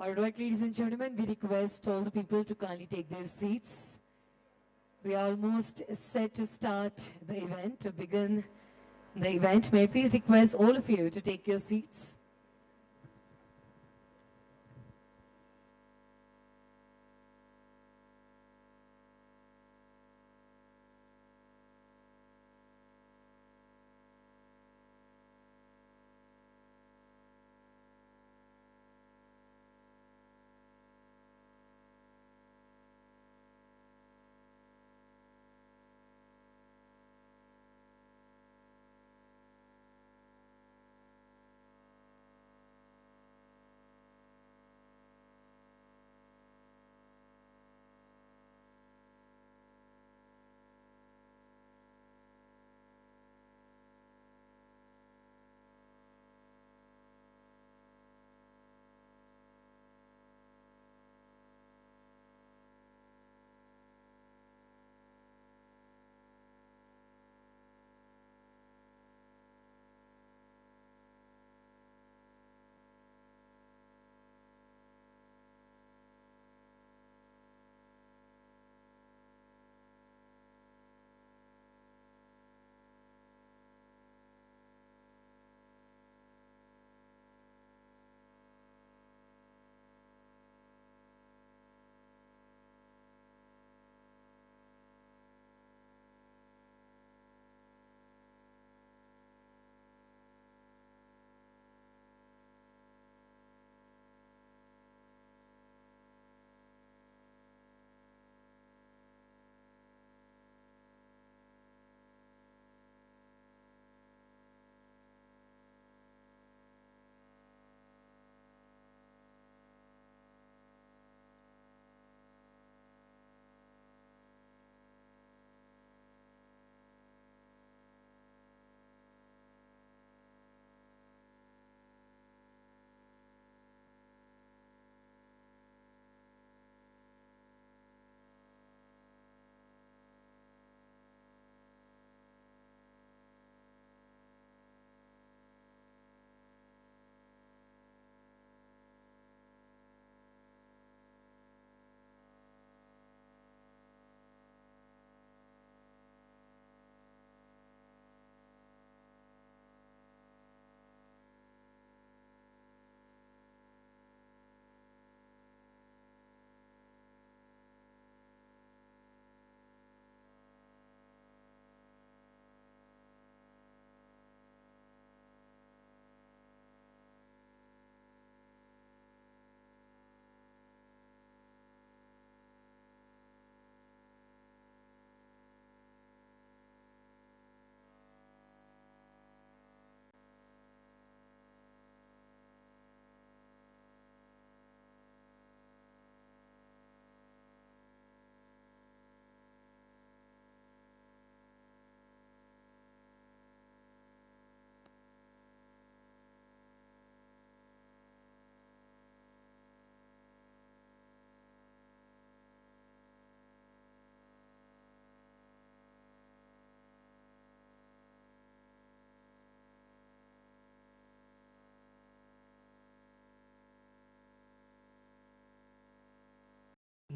All right, ladies and gentlemen, we request all the people to kindly take their seats. We are almost set to start the event, to begin the event. May I please request all of you to take your seats?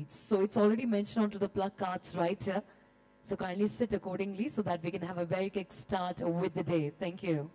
So it's already mentioned onto the placards, right? So kindly sit accordingly so that we can have a very quick start with the day. Thank you.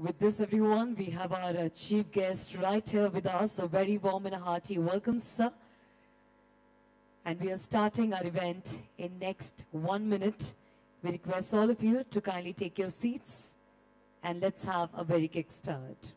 with this, everyone, we have our chief guest right here with us. A very warm and a hearty welcome, sir. And we are starting our event in next 1 minute. We request all of you to kindly take your seats and let's have a very kick start.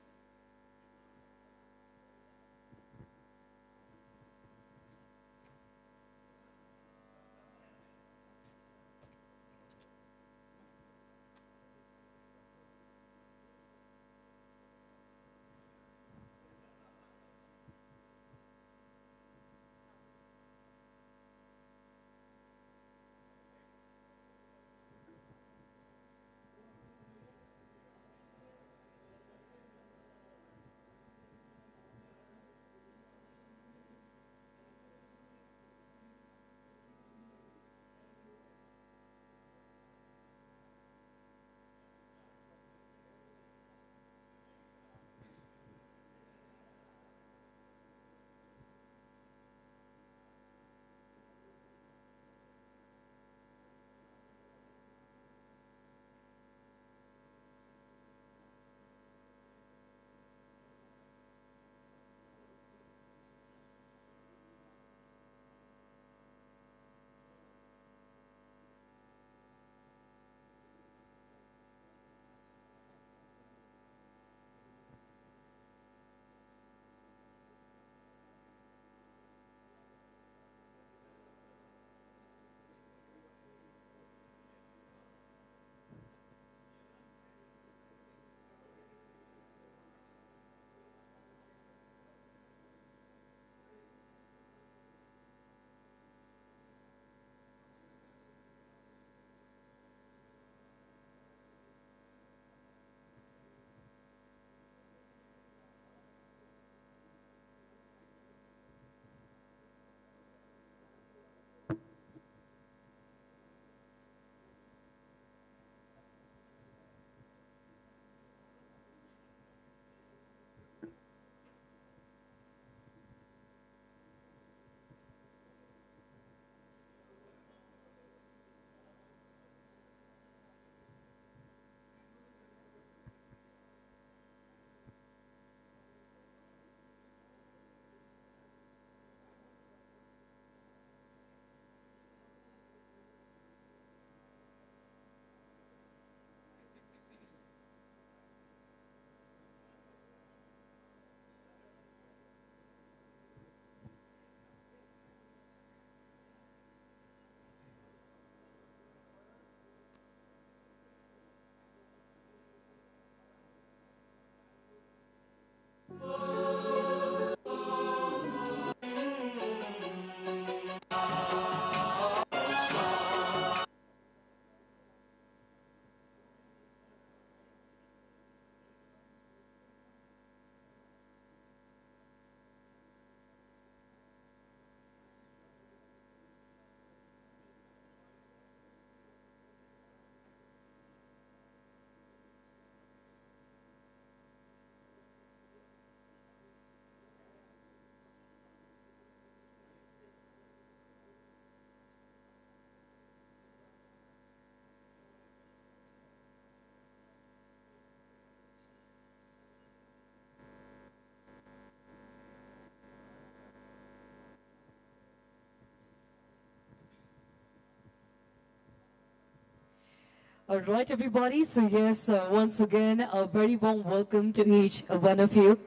All right, everybody. So yes, once again, a very warm welcome to each one of you.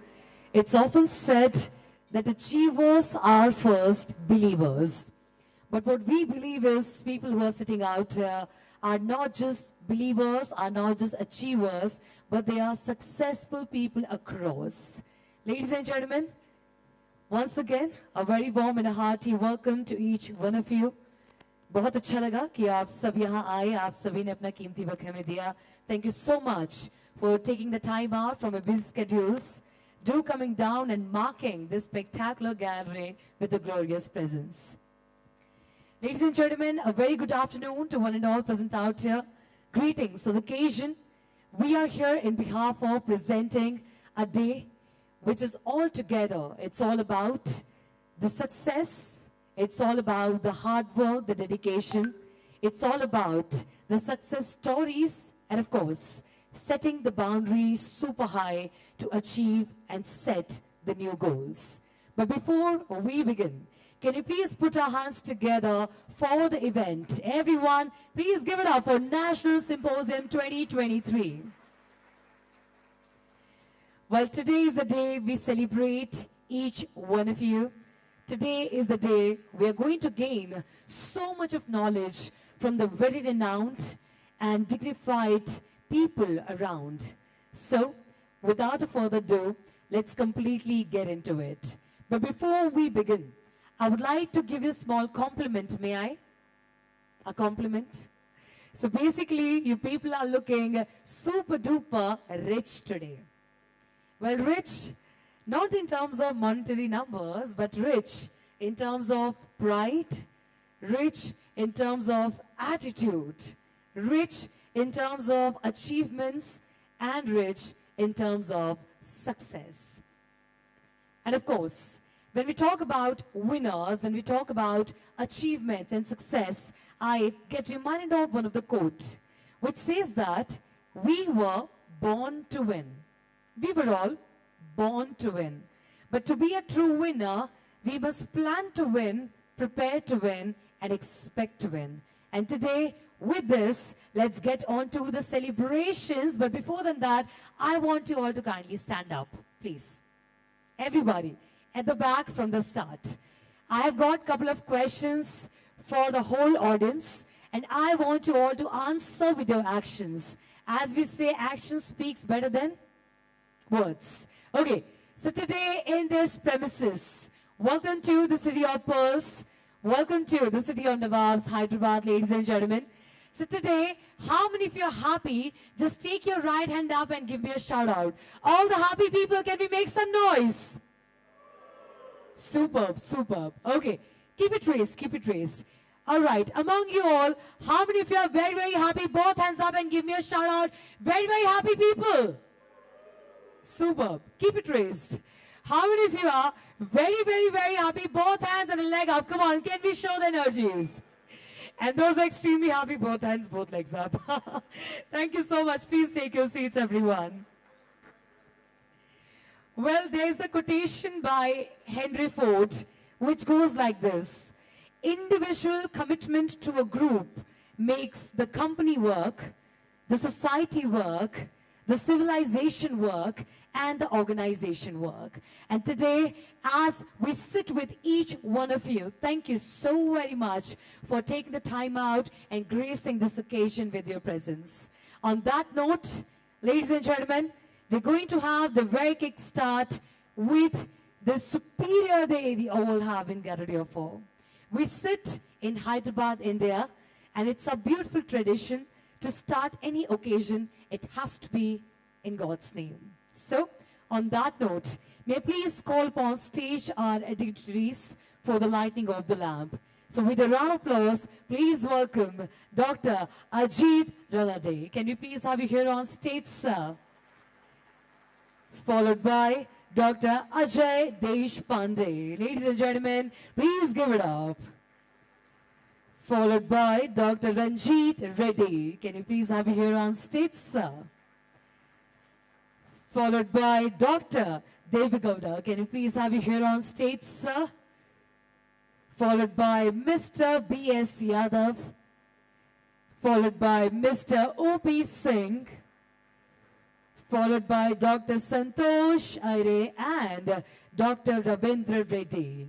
It's often said that achievers are first believers. But what we believe is people who are sitting out are not just believers, are not just achievers, but they are successful people across. Ladies and gentlemen, once again, a very warm and a hearty welcome to each one of you. बहुत अच्छा लगा कि आप सब यहाँ आए, आप सभी ने अपना कीमती वक्त हमें दिया. Thank you so much for taking the time out from your busy schedules, do coming down and marking this spectacular gallery with a glorious presence. Ladies and gentlemen, a very good afternoon to one and all present out here. Greetings to the occasion. We are here in behalf of presenting a day which is all together. It's all about the success. It's all about the hard work, the dedication. It's all about the success stories and, of course, setting the boundaries super high to achieve and set the new goals. But before we begin, can you please put our hands together for the event? Everyone, please give it up for National Symposium 2023. Well, today is the day we celebrate each one of you. Today is the day we are going to gain so much of knowledge from the very renowned and dignified people around. So, without further ado, let's completely get into it. But before we begin, I would like to give you a small compliment, may I? A compliment? So basically, you people are looking super duper rich today. Well, rich, not in terms of monetary numbers, but rich in terms of pride, rich in terms of attitude, rich in terms of achievements, and rich in terms of success. And of course, when we talk about winners, when we talk about achievements and success, I get reminded of one of the quotes, which says that we were born to win. We were all born to win. But to be a true winner, we must plan to win, prepare to win, and expect to win. And today, with this, let's get on to the celebrations. But before that, I want you all to kindly stand up, please. Everybody, at the back from the start. I have got a couple of questions for the whole audience, and I want you all to answer with your actions. As we say, action speaks better than words. Okay, so today in this premises, welcome to the City of Pearls. Welcome to the City of Nawabs, Hyderabad, ladies and gentlemen. So today, how many of you are happy? Just take your right hand up and give me a shout out. All the happy people, can we make some noise? Superb, superb. Okay, keep it raised, keep it raised. All right, among you all, how many of you are very, very happy? Both hands up and give me a shout out. Very, very happy people. Superb. Keep it raised. How many of you are very, very, very happy? Both hands and a leg up. Come on, can we show the energies? And those are extremely happy, both hands, both legs up. Thank you so much. Please take your seats, everyone. Well, there's a quotation by Henry Ford, which goes like this. Individual commitment to a group makes the company work, the society work, the civilization work, and the organization work. And today, as we sit with each one of you, thank you so very much for taking the time out and gracing this occasion with your presence. On that note, ladies and gentlemen, we're going to have the very kick start with the superior day we all have been gathered here for. We sit in Hyderabad, India, and it's a beautiful tradition to start any occasion. It has to be in God's name. So, on that note, may I please call upon stage our dignitaries for the lighting of the lamp. So, with a round of applause, please welcome Dr. Ajit Ranade. Can we please have you here on stage, sir? Followed by Dr. Ajay Deshpande. Ladies and gentlemen, please give it up. Followed by Dr. Ranjit Reddy. Can you please have you here on stage, sir? Followed by Dr. Devagowda. Can you please have you here on stage, sir? Followed by Mr. B.S. Yadav. Followed by Mr. O.P. Singh. Followed by Dr. Santosh Aire and Dr. Rabindra Reddy.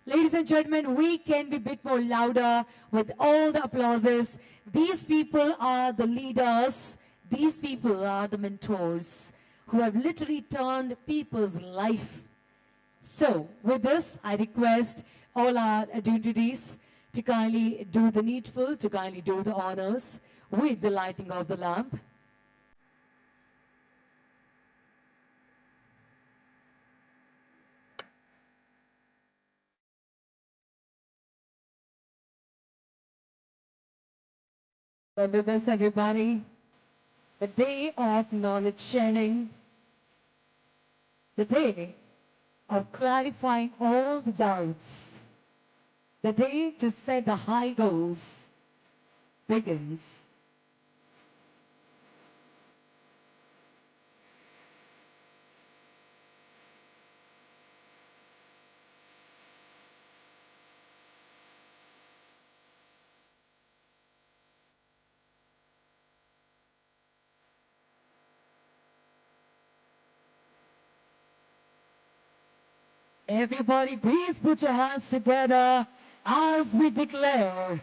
Ladies and gentlemen, we can be a bit more louder with all the applauses. These people are the leaders. These people are the mentors who have literally turned people's life. So, with this, I request all our dignitaries to kindly do the needful, to kindly do the honors with the lighting of the lamp. And with this, everybody, the day of knowledge sharing, the day of clarifying all the doubts, the day to set the high goals begins. Everybody, please put your hands together as we declare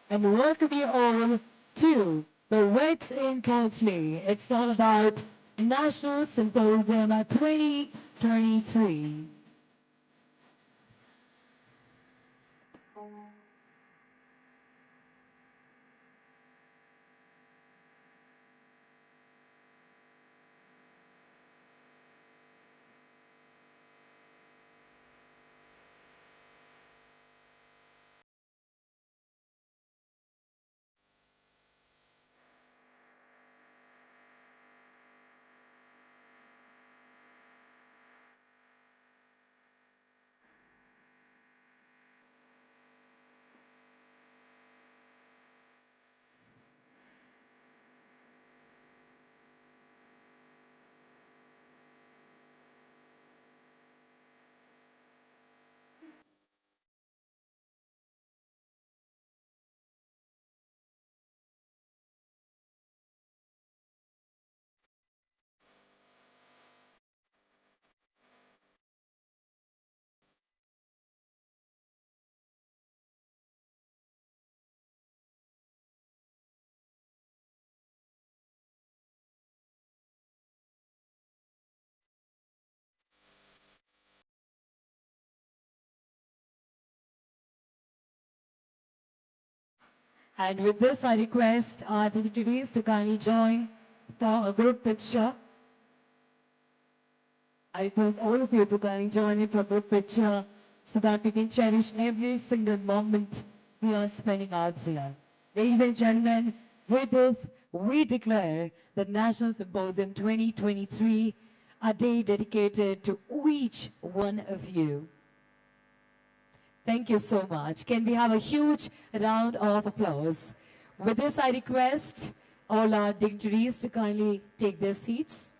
and welcome you all to the Wet in Poultry. It's all about National Symposium 2023. And with this, I request our dignitaries to kindly join for a group picture. I request all of you to kindly join in for a group picture so that we can cherish every single moment we are spending out here. Ladies and gentlemen, with this, we declare the National Symposium 2023 a day dedicated to each one of you. Thank you so much. Can we have a huge round of applause? With this, I request all our dignitaries to kindly take their seats.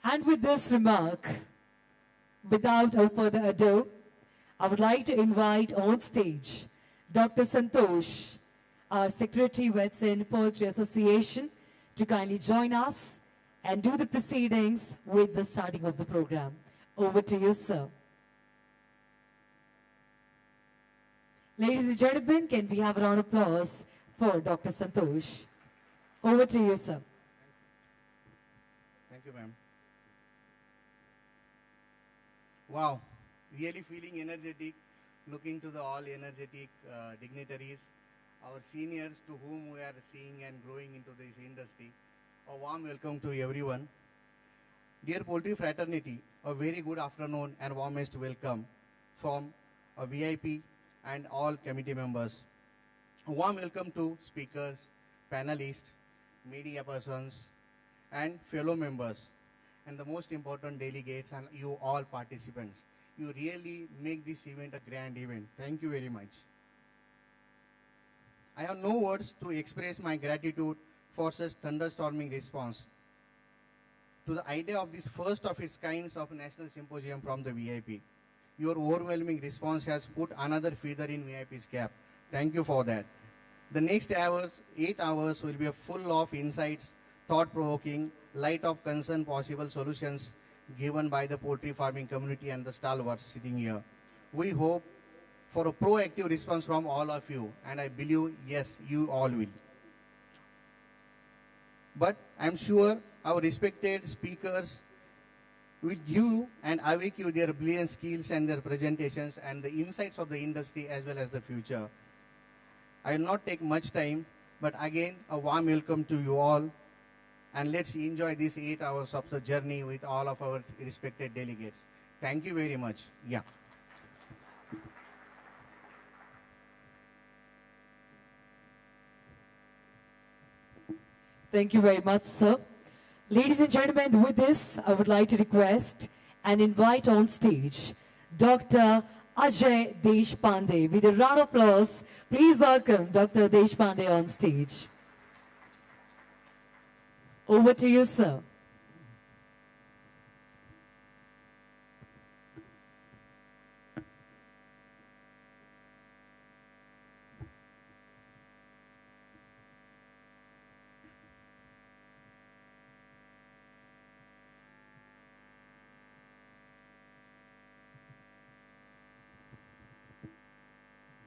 And with this remark, without further ado, I would like to invite on stage Dr. Santosh, our Secretary, Vets in Poultry Association, to kindly join us and do the proceedings with the starting of the program. Over to you, sir. Ladies and gentlemen, can we have a round of applause for Dr. Santosh? Over to you, sir. Thank you, ma'am. Wow, really feeling energetic, looking to the all energetic dignitaries, our seniors to whom we are seeing and growing into this industry. A warm welcome to everyone. Dear Poultry Fraternity, a very good afternoon and warmest welcome from a VIP and all committee members. A warm welcome to speakers, panelists, media persons, and fellow members, and the most important delegates and you all participants. You really make this event a grand event. Thank you very much. I have no words to express my gratitude for such thunderstorming response to the idea of this first of its kinds of National Symposium from the VIP. Your overwhelming response has put another feather in VIP's cap. Thank you for that. The next hours, 8 hours, will be full of insights, thought-provoking, light of concern, possible solutions given by the poultry farming community and the stalwarts sitting here. We hope for a proactive response from all of you, and I believe, yes, you all will. But I'm sure our respected speakers will give and awake you their brilliant skills and their presentations and the insights of the industry as well as the future. I will not take much time, but again, a warm welcome to you all. And let's enjoy these 8 hours of the journey with all of our respected delegates. Thank you very much. Yeah. Thank you very much, sir. Ladies and gentlemen, with this, I would like to request and invite on stage Dr. Ajay Deshpande. With a round of applause, please welcome Dr. Deshpande on stage. Over to you, sir.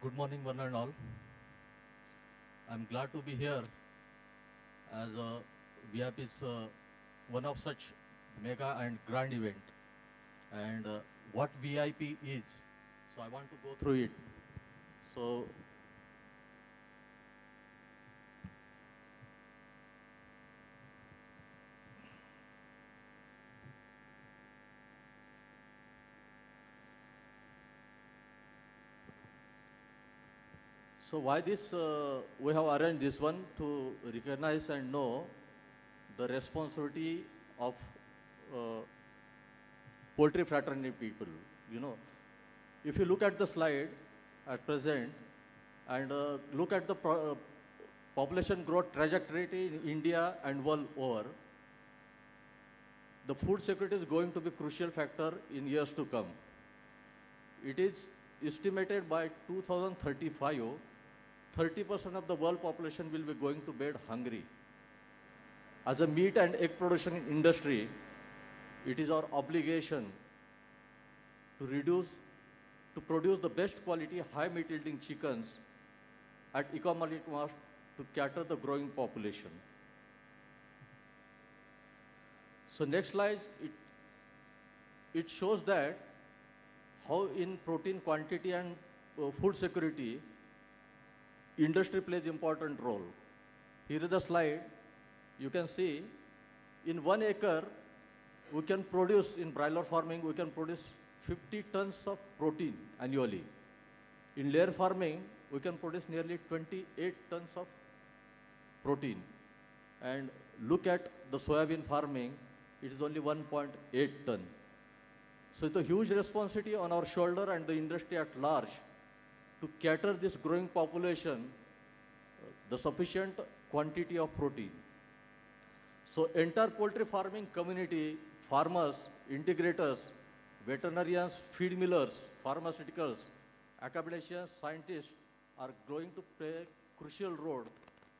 Good morning, one and all. I'm glad to be here as VIP is one of such mega and grand event. And what VIP is, so I want to go through it. So, why this, we have arranged this one to recognize and know the responsibility of poultry fraternity people. You know, if you look at the slide at present and look at the population growth trajectory in India and world over, the food security is going to be a crucial factor in years to come. It is estimated by 2035, 30% of the world population will be going to bed hungry. As a meat and egg production industry, it is our obligation to produce the best quality, high meat yielding chickens at economic cost to cater the growing population. So next slide, it shows that how in protein quantity and food security, industry plays important role. Here is the slide. You can see in 1 acre, we can produce, in broiler farming, we can produce 50 tons of protein annually. In layer farming, we can produce nearly 28 tons of protein. And look at the soybean farming, it is only 1.8 ton. So it's a huge responsibility on our shoulder and the industry at large to cater this growing population, the sufficient quantity of protein. So entire poultry farming community, farmers, integrators, veterinarians, feed millers, pharmaceuticals, academicians, scientists are going to play a crucial role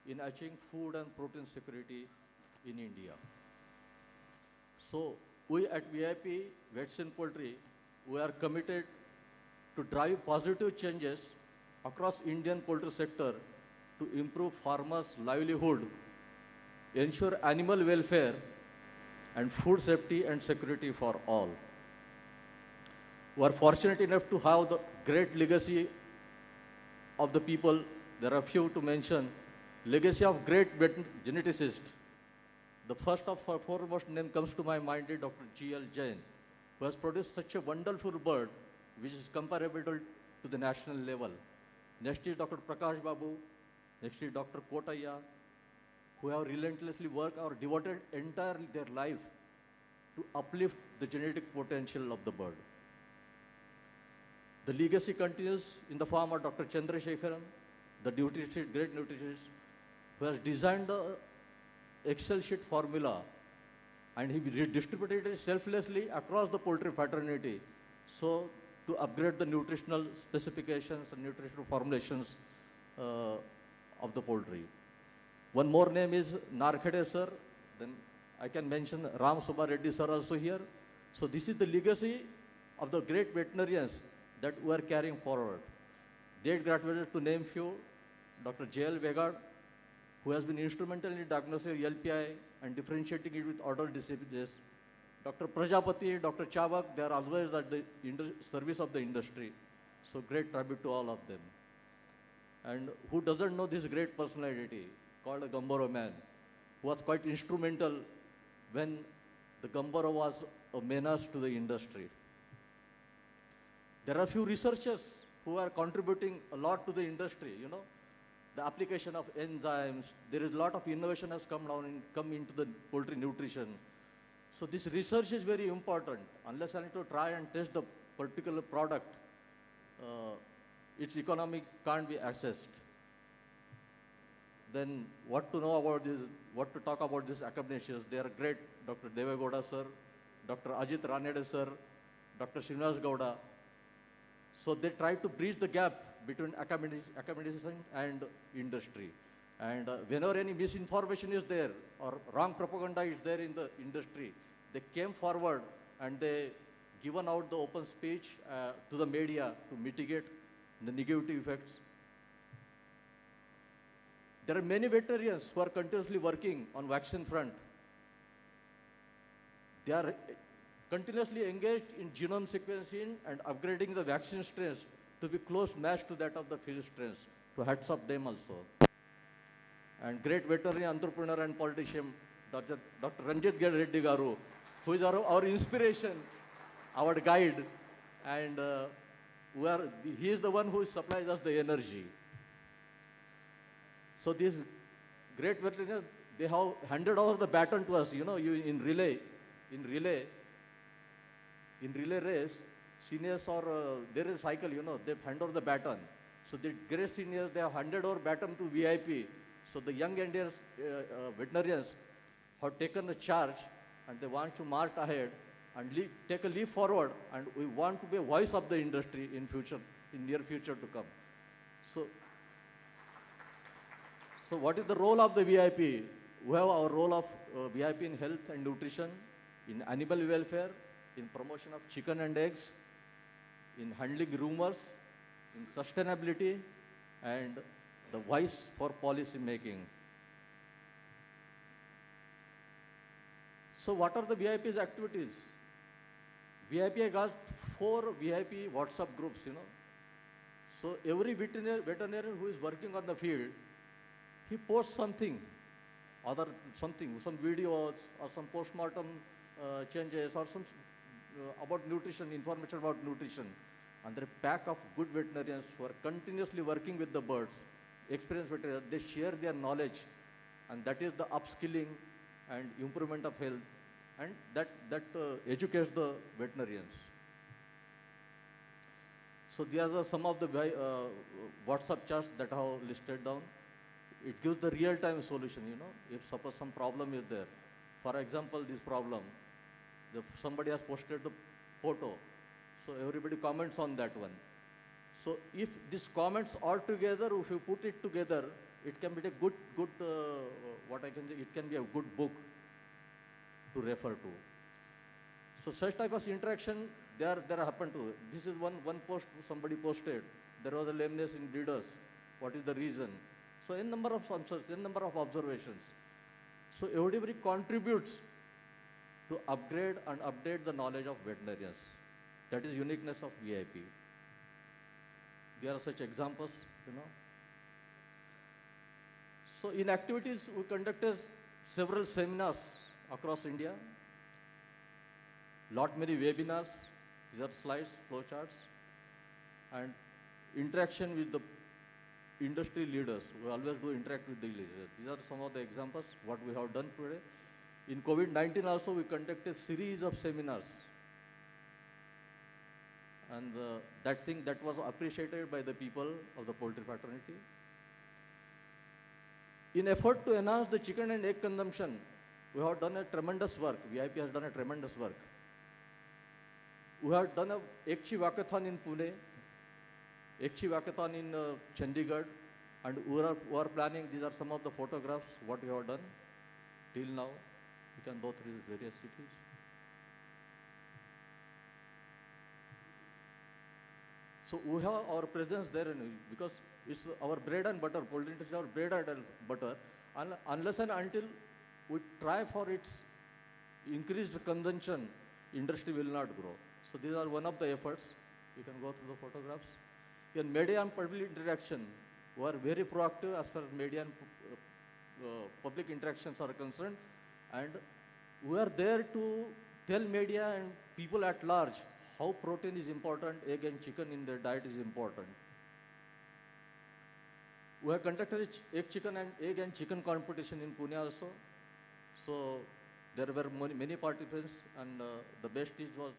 in achieving food and protein security in India. So we at VIP Vets in Poultry, we are committed to drive positive changes across Indian poultry sector to improve farmers' livelihood, ensure animal welfare, and food safety and security for all. We are fortunate enough to have the great legacy of the people. There are few to mention. Legacy of great geneticist. The first of our foremost name comes to my mind is Dr. G.L. Jain, who has produced such a wonderful bird which is comparable to the national level. Next is Dr. Prakash Babu. Next is Dr. Kotaya, who have relentlessly worked or devoted entirely their life to uplift the genetic potential of the bird. The legacy continues in the form of Dr. Chandrasekharan, the nutritionist, great nutritionist, who has designed the Excel sheet formula and he distributed it selflessly across the poultry fraternity so to upgrade the nutritional specifications and nutritional formulations of the poultry. One more name is Narkhade sir, then I can mention Ram Subba Reddy sir also here. So this is the legacy of the great veterinarians that we are carrying forward. Date graduated to name few, Dr. J.L. Vegad, who has been instrumental in diagnosing LPI and differentiating it with other diseases. Dr. Prajapati, Dr. Chavak, they are always at the service of the industry. So great tribute to all of them. And who doesn't know this great personality called a Gambaro man, who was quite instrumental when the Gambaro was a menace to the industry. There are few researchers who are contributing a lot to the industry, you know. The application of enzymes, there is a lot of innovation has come into the poultry nutrition. So this research is very important. Unless I need to try and test the particular product, its economic can't be accessed. Then what to know about this, what to talk about these academicians? They are great, Dr. Devegoda sir, Dr. Ajit Ranade sir, Dr. Srinivas Gowda. So they try to bridge the gap between academician and industry. And whenever any misinformation is there or wrong propaganda is there in the industry, they came forward and they given out the open speech to the media to mitigate the negative effects. There are many veterinarians who are continuously working on vaccine front. They are continuously engaged in genome sequencing and upgrading the vaccine strains to be close matched to that of the field strains. So hats off them also. And great veterinary entrepreneur and politician, Dr. Ranjit Reddy Garu, who is our inspiration, our guide, and he is the one who supplies us the energy. So these great veterinarians, they have handed over the baton to us. You know, in relay race, seniors or there is cycle. You know, they hand over the baton. So the great seniors, they have handed over baton to VIP. So the young Indian veterinarians have taken the charge, and they want to march ahead and take a leap forward. And we want to be a voice of the industry in future, in near future to come. So what is the role of the VIP? We have our role of VIP in health and nutrition, in animal welfare, in promotion of chicken and eggs, in handling rumors, in sustainability, and the voice for policy making. So what are the VIP's activities? VIP got 4 VIP WhatsApp groups, you know. So every veterinarian who is working on the field, he posts something, some videos or some post-mortem changes or some about nutrition, information about nutrition. And there are a pack of good veterinarians who are continuously working with the birds, experienced veterinarians. They share their knowledge, and that is the upskilling and improvement of health, and that educates the veterinarians. So these are some of the WhatsApp chats that I have listed down. It gives the real-time solution, you know, if suppose some problem is there. For example, this problem, somebody has posted the photo, so everybody comments on that one. So if these comments all together, if you put it together, it can be a good what I can say, it can be a good book to refer to. So such type of interaction, there happened to. This is one post somebody posted. There was a lameness in breeders. What is the reason? So n number of answers, n number of observations. So everybody contributes to upgrade and update the knowledge of veterinarians. That is uniqueness of VIP. There are such examples, you know. So in activities, we conducted several seminars across India, many webinars. These are slides, flowcharts, and interaction with the industry leaders. We always do interact with the leaders. These are some of the examples what we have done today. In COVID-19 also, we conducted a series of seminars. And that was appreciated by the people of the poultry fraternity. In effort to enhance the chicken and egg consumption, we have done a tremendous work. VIP has done a tremendous work. We have done a Ekchi Walkathon in Pune, Ekchi Walkathon in Chandigarh, and we are planning, these are some of the photographs, what we have done till now. You can go through these various cities. So we have our presence there, because it's our bread and butter, poultry industry is our bread and butter, unless and until we try for its increased consumption, industry will not grow. So these are one of the efforts. You can go through the photographs. In media and public interaction, we are very proactive as far as media and public interactions are concerned, and we are there to tell media and people at large how protein is important, egg and chicken in their diet is important. We have conducted egg and chicken competition in Pune also. So there were many participants, and the best dish was.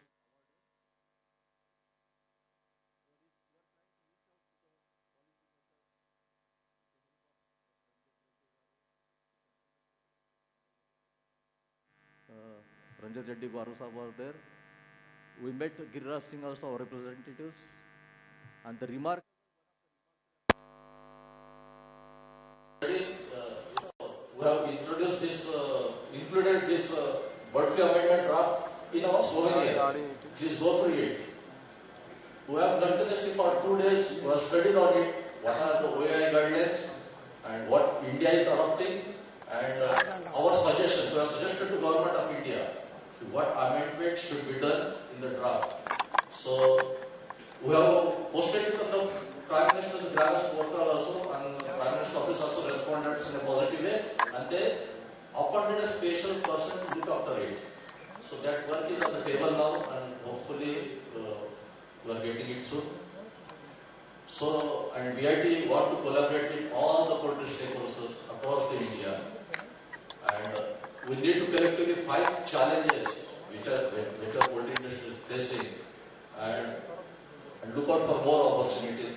Ranjit Reddy Garu was there. We met Giriraj Singh also, our representatives, and the remark. We have introduced this, included this bird flu amendment draft in our souvenir. Please go through it. We have continuously for 2 days, we have studied on it, what are the OAI guidelines and what India is adopting, and our suggestions. We have suggested to Government of India what amendments should be done in the draft. So we have posted it on the Prime Minister's Gravis portal also, and the Prime Minister's office also responded in a positive way, and they appointed a special person to look after it. So that work is on the table now, and hopefully we are getting it soon. So, and VIT want to collaborate with all the poultry stakeholders across the India, and we need to collectively fight challenges which our poultry industry is facing, and look out for more opportunities.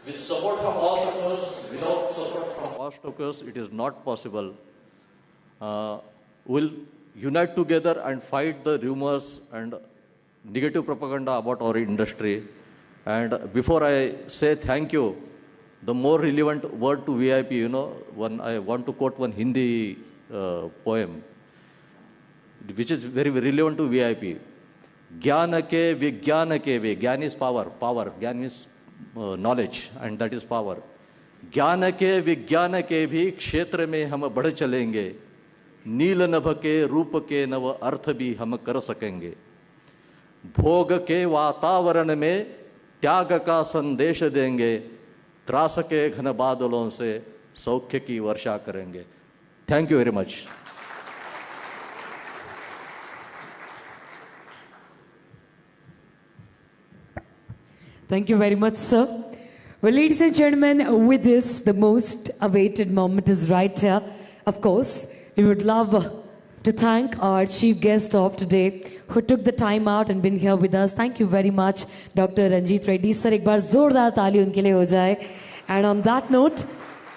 With support from all stockers, without support from all stockers, it is not possible. We'll unite together and fight the rumors and negative propaganda about our industry. And before I say thank you, the more relevant word to VIP, I want to quote one Hindi poem, which is very relevant to VIP. Jnana ke vigyana ke ve. Jnana is power. Jnana is knowledge, and that is power. Jnana ke vigyana ke bhi kshetra mein hum बढ़ चलेंगे. नील नभ के रूप के नव अर्थ भी हम कर सकेंगे. भोग के वातावरण में त्याग का संदेश देंगे. त्रास के घन बादलों से सौख्य की वर्षा करेंगे. Thank you very much. Thank you very much, sir. Well, ladies and gentlemen, with this, the most awaited moment is right here. Of course, we would love to thank our chief guest of today who took the time out and been here with us. Thank you very much, Dr. Ranjit Reddy. Sir, ek baar zordar taali unke liye ho jaye. And on that note,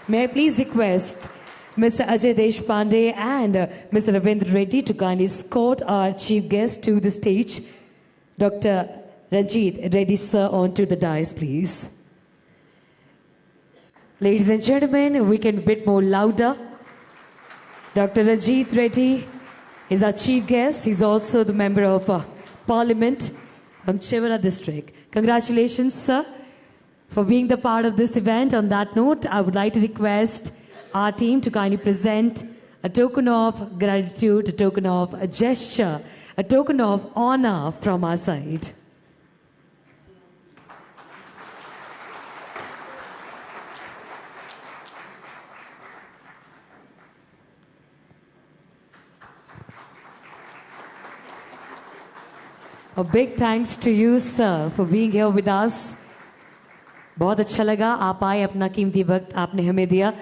may I please request Mr. Ajay Deshpande and Mr. Ravindra Reddy to kindly escort our chief guest to the stage. Dr. Ranjit Reddy, sir, onto the dais, please. Ladies and gentlemen, we can be a bit more louder. Dr. Ranjit Reddy is our chief guest. He's also the member of Parliament from Chevara district. Congratulations, sir, for being the part of this event. On that note, I would like to request our team to kindly present a token of gratitude, a token of a gesture, a token of honor from our side. A big thanks to you, sir, for being here with us. बहुत अच्छा लगा आप आए अपना कीमती वक्त आपने हमें दिया.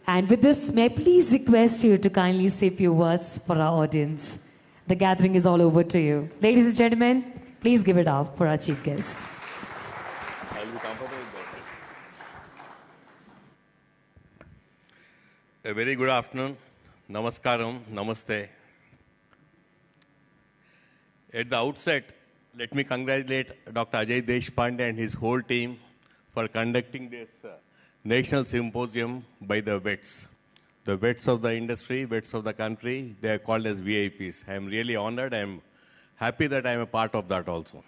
And with this, may I please request you to kindly say a few words for our audience. The gathering is all over to you. Ladies and gentlemen, please give it up for our chief guest. I'll be comfortable with this. A very good afternoon. Namaskaram. Namaste. At the outset, let me congratulate Dr. Ajay Deshpande and his whole team for conducting this national symposium by the vets. The vets of the industry, vets of the country, they are called as VIPs. I am really honored. I am happy that I am a part of that also.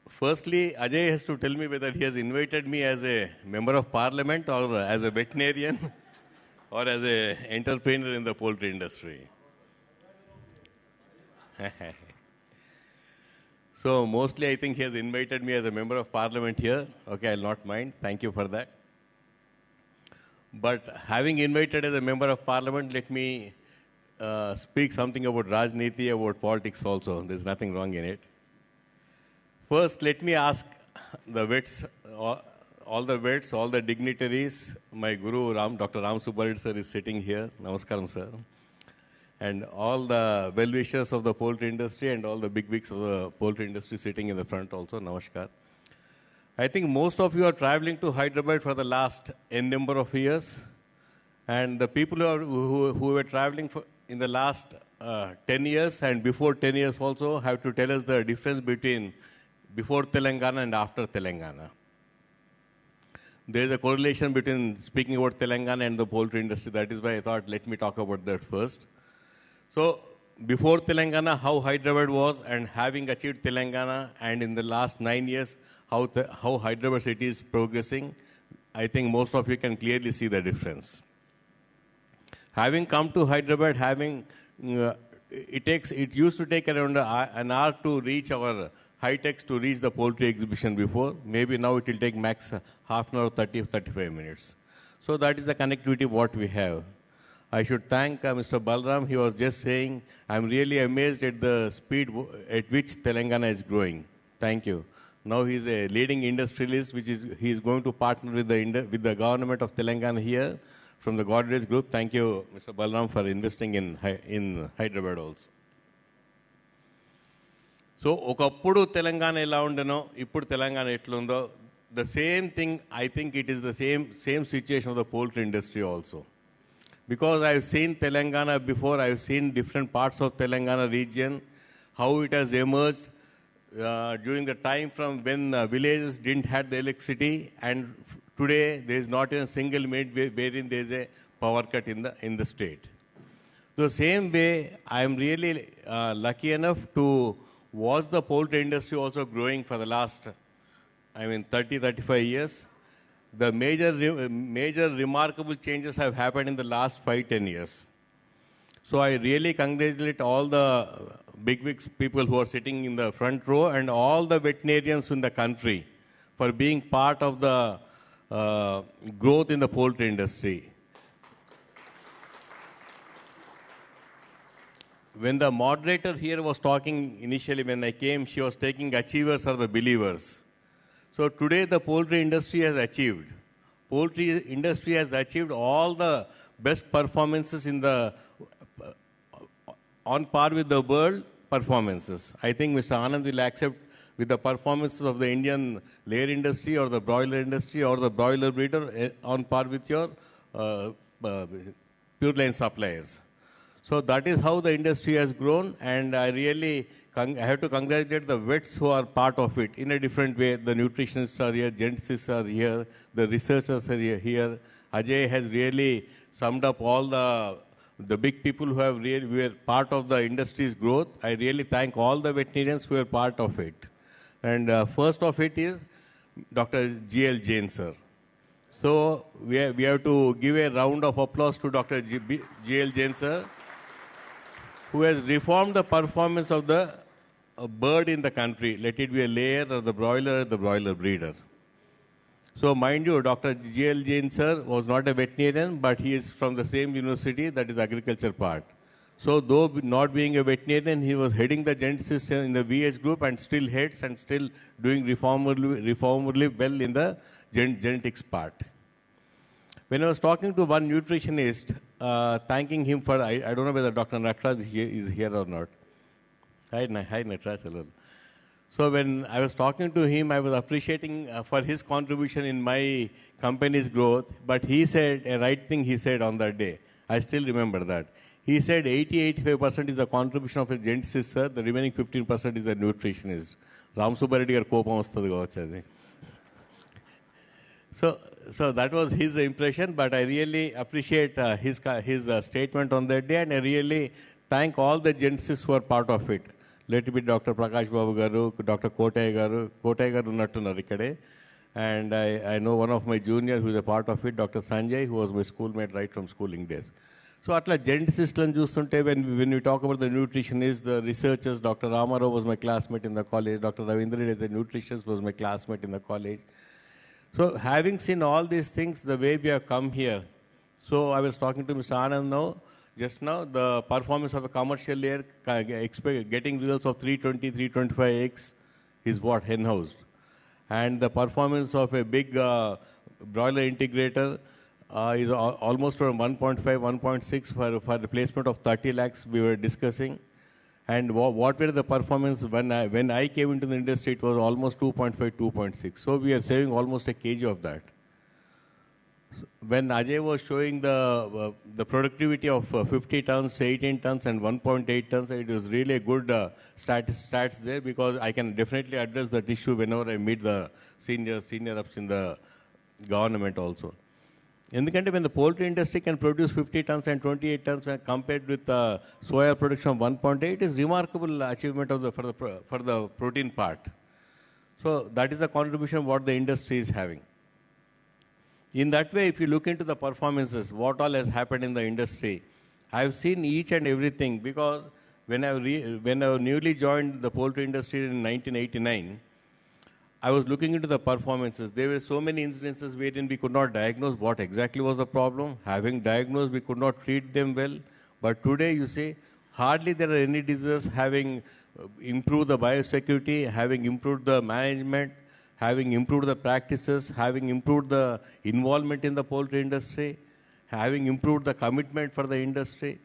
Firstly, Ajay has to tell me whether he has invited me as a member of parliament or as a veterinarian or as an entrepreneur in the poultry industry. So mostly I think he has invited me as a member of parliament here. Okay, I'll not mind. Thank you for that. But having invited as a member of parliament, let me speak something about Rajniti, about politics also. There's nothing wrong in it. First, let me ask the vets, all the vets, all the dignitaries. My guru, Dr. Ram Subbareddy sir is sitting here. Namaskaram, sir. And all the well-wishers of the poultry industry and all the big-wigs of the poultry industry sitting in the front also, namaskar. I think most of you are traveling to Hyderabad for the last n number of years. And the people who were traveling in the last 10 years and before 10 years also have to tell us the difference between before Telangana and after Telangana. There is a correlation between speaking about Telangana and the poultry industry. That is why I thought, let me talk about that first. So, before Telangana, how Hyderabad was, and having achieved Telangana, and in the last 9 years, how Hyderabad city is progressing, I think most of you can clearly see the difference. Having come to Hyderabad, it used to take around an hour to reach our high-techs to reach the poultry exhibition before. Maybe now it will take max half an hour, 35 minutes. So that is the connectivity what we have. I should thank Mr. Balram. He was just saying, I'm really amazed at the speed at which Telangana is growing. Thank you. Now he is a leading industrialist, he is going to partner with the government of Telangana here from the Godrej Group. Thank you, Mr. Balram, for investing in Hyderabad also. So, okappudu Telangana ela undeno, ippudu Telangana etlundo. The same thing, I think it is the same situation of the poultry industry also. Because I have seen Telangana before, I have seen different parts of Telangana region, how it has emerged during the time from when villages didn't have the electricity, and today there is not a single minute wherein there is a power cut in the state. The same way, I am really lucky enough to watch the poultry industry also growing for the last, 30-35 years. The major remarkable changes have happened in the last 5-10 years. So I really congratulate all the bigwigs people who are sitting in the front row and all the veterinarians in the country for being part of the growth in the poultry industry. When the moderator here was talking initially when I came, she was taking achievers or the believers. So today the poultry industry has achieved. Poultry industry has achieved all the best performances on par with the world performances. I think Mr. Anand will accept with the performances of the Indian layer industry or the broiler industry or the broiler breeder on par with your pure line suppliers. So that is how the industry has grown, and I really have to congratulate the vets who are part of it in a different way. The nutritionists are here, geneticists are here, the researchers are here. Ajay has really summed up all the big people who have really were part of the industry's growth. I really thank all the veterinarians who are part of it. And first of it is Dr. G.L. Jain, sir. So we have to give a round of applause to Dr. G.L. Jain, sir, who has reformed the performance of the bird in the country, let it be a layer or the broiler breeder. So mind you, Dr. G.L. Jain, sir, was not a veterinarian, but he is from the same university, that is agriculture part. So though not being a veterinarian, he was heading the geneticist in the VH group and still heads and still doing reformably well in the genetics part. When I was talking to one nutritionist, thanking him for, I don't know whether Dr. Natraj is here or not. Hi Natraj, hello. So when I was talking to him, I was appreciating for his contribution in my company's growth, but he said a right thing he said on that day. I still remember that. He said 80-85% is the contribution of a geneticist, sir. The remaining 15% is the nutritionist. Ram Subbareddy gar kopam vastadi kavachu. So that was his impression, but I really appreciate his statement on that day, and I really thank all the geneticists who are part of it. Let it be Dr. Prakash Babu garu, Dr. Kotay garu unnattunnaru ikkade. And I know one of my junior who is a part of it, Dr. Sanjay, who was my schoolmate right from schooling days. So atla geneticists chustunte, when we talk about the nutritionists, the researchers, Dr. Ramarao was my classmate in the college, Dr. Ravindra as a nutritionist was my classmate in the college. So having seen all these things, the way we have come here, so I was talking to Mr. Anand just now, the performance of a commercial layer, getting results of 320, 325 eggs is what hen-housed. And the performance of a big broiler integrator is almost around 1.5, 1.6 for the placement of 30 lakhs we were discussing. And what were the performance when I came into the industry, it was almost 2.5, 2.6. So we are saving almost a kg of that. When Ajay was showing the productivity of 50 tons, 18 tons and 1.8 tons, it was really a good stats there, because I can definitely address that issue whenever I meet the senior ups in the government also. ఎందుకంటే when the poultry industry can produce 50 tons and 28 tons when compared with soya production of 1.8, it is remarkable achievement of for the protein part. So that is the contribution what the industry is having. In that way, if you look into the performances, what all has happened in the industry, I have seen each and everything, because when I newly joined the poultry industry in 1989, I was looking into the performances. There were so many incidences wherein we could not diagnose what exactly was the problem. Having diagnosed, we could not treat them well. But today, you see, hardly there are any diseases having improved the biosecurity, having improved the management, having improved the practices, having improved the involvement in the poultry industry, having improved the commitment for the industry.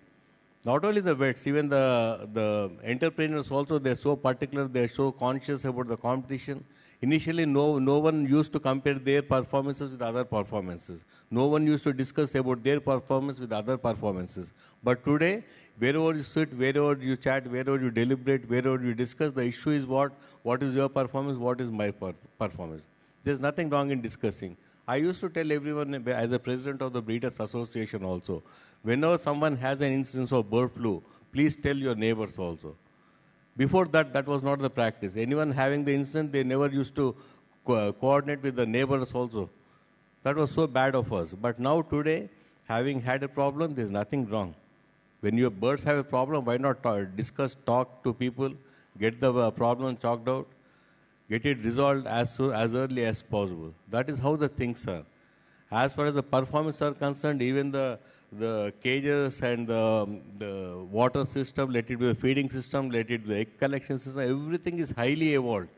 Not only the vets, even the entrepreneurs also, they're so particular, they're so conscious about the competition. Initially, no one used to compare their performances with other performances. No one used to discuss about their performance with other performances. But today, wherever you sit, wherever you chat, wherever you deliberate, wherever you discuss, the issue is what is your performance, what is my performance. There's nothing wrong in discussing. I used to tell everyone, as a president of the Breeders Association also, whenever someone has an instance of bird flu, please tell your neighbors also. Before that, that was not the practice. Anyone having the incident, they never used to coordinate with the neighbors also. That was so bad of us. But now today, having had a problem, there's nothing wrong. When your birds have a problem, why not discuss, talk to people, get the problem chalked out, get it resolved as early as possible. That is how the things are. As far as the performance are concerned, even the cages and the water system, let it be the feeding system, let it be the egg collection system, everything is highly evolved.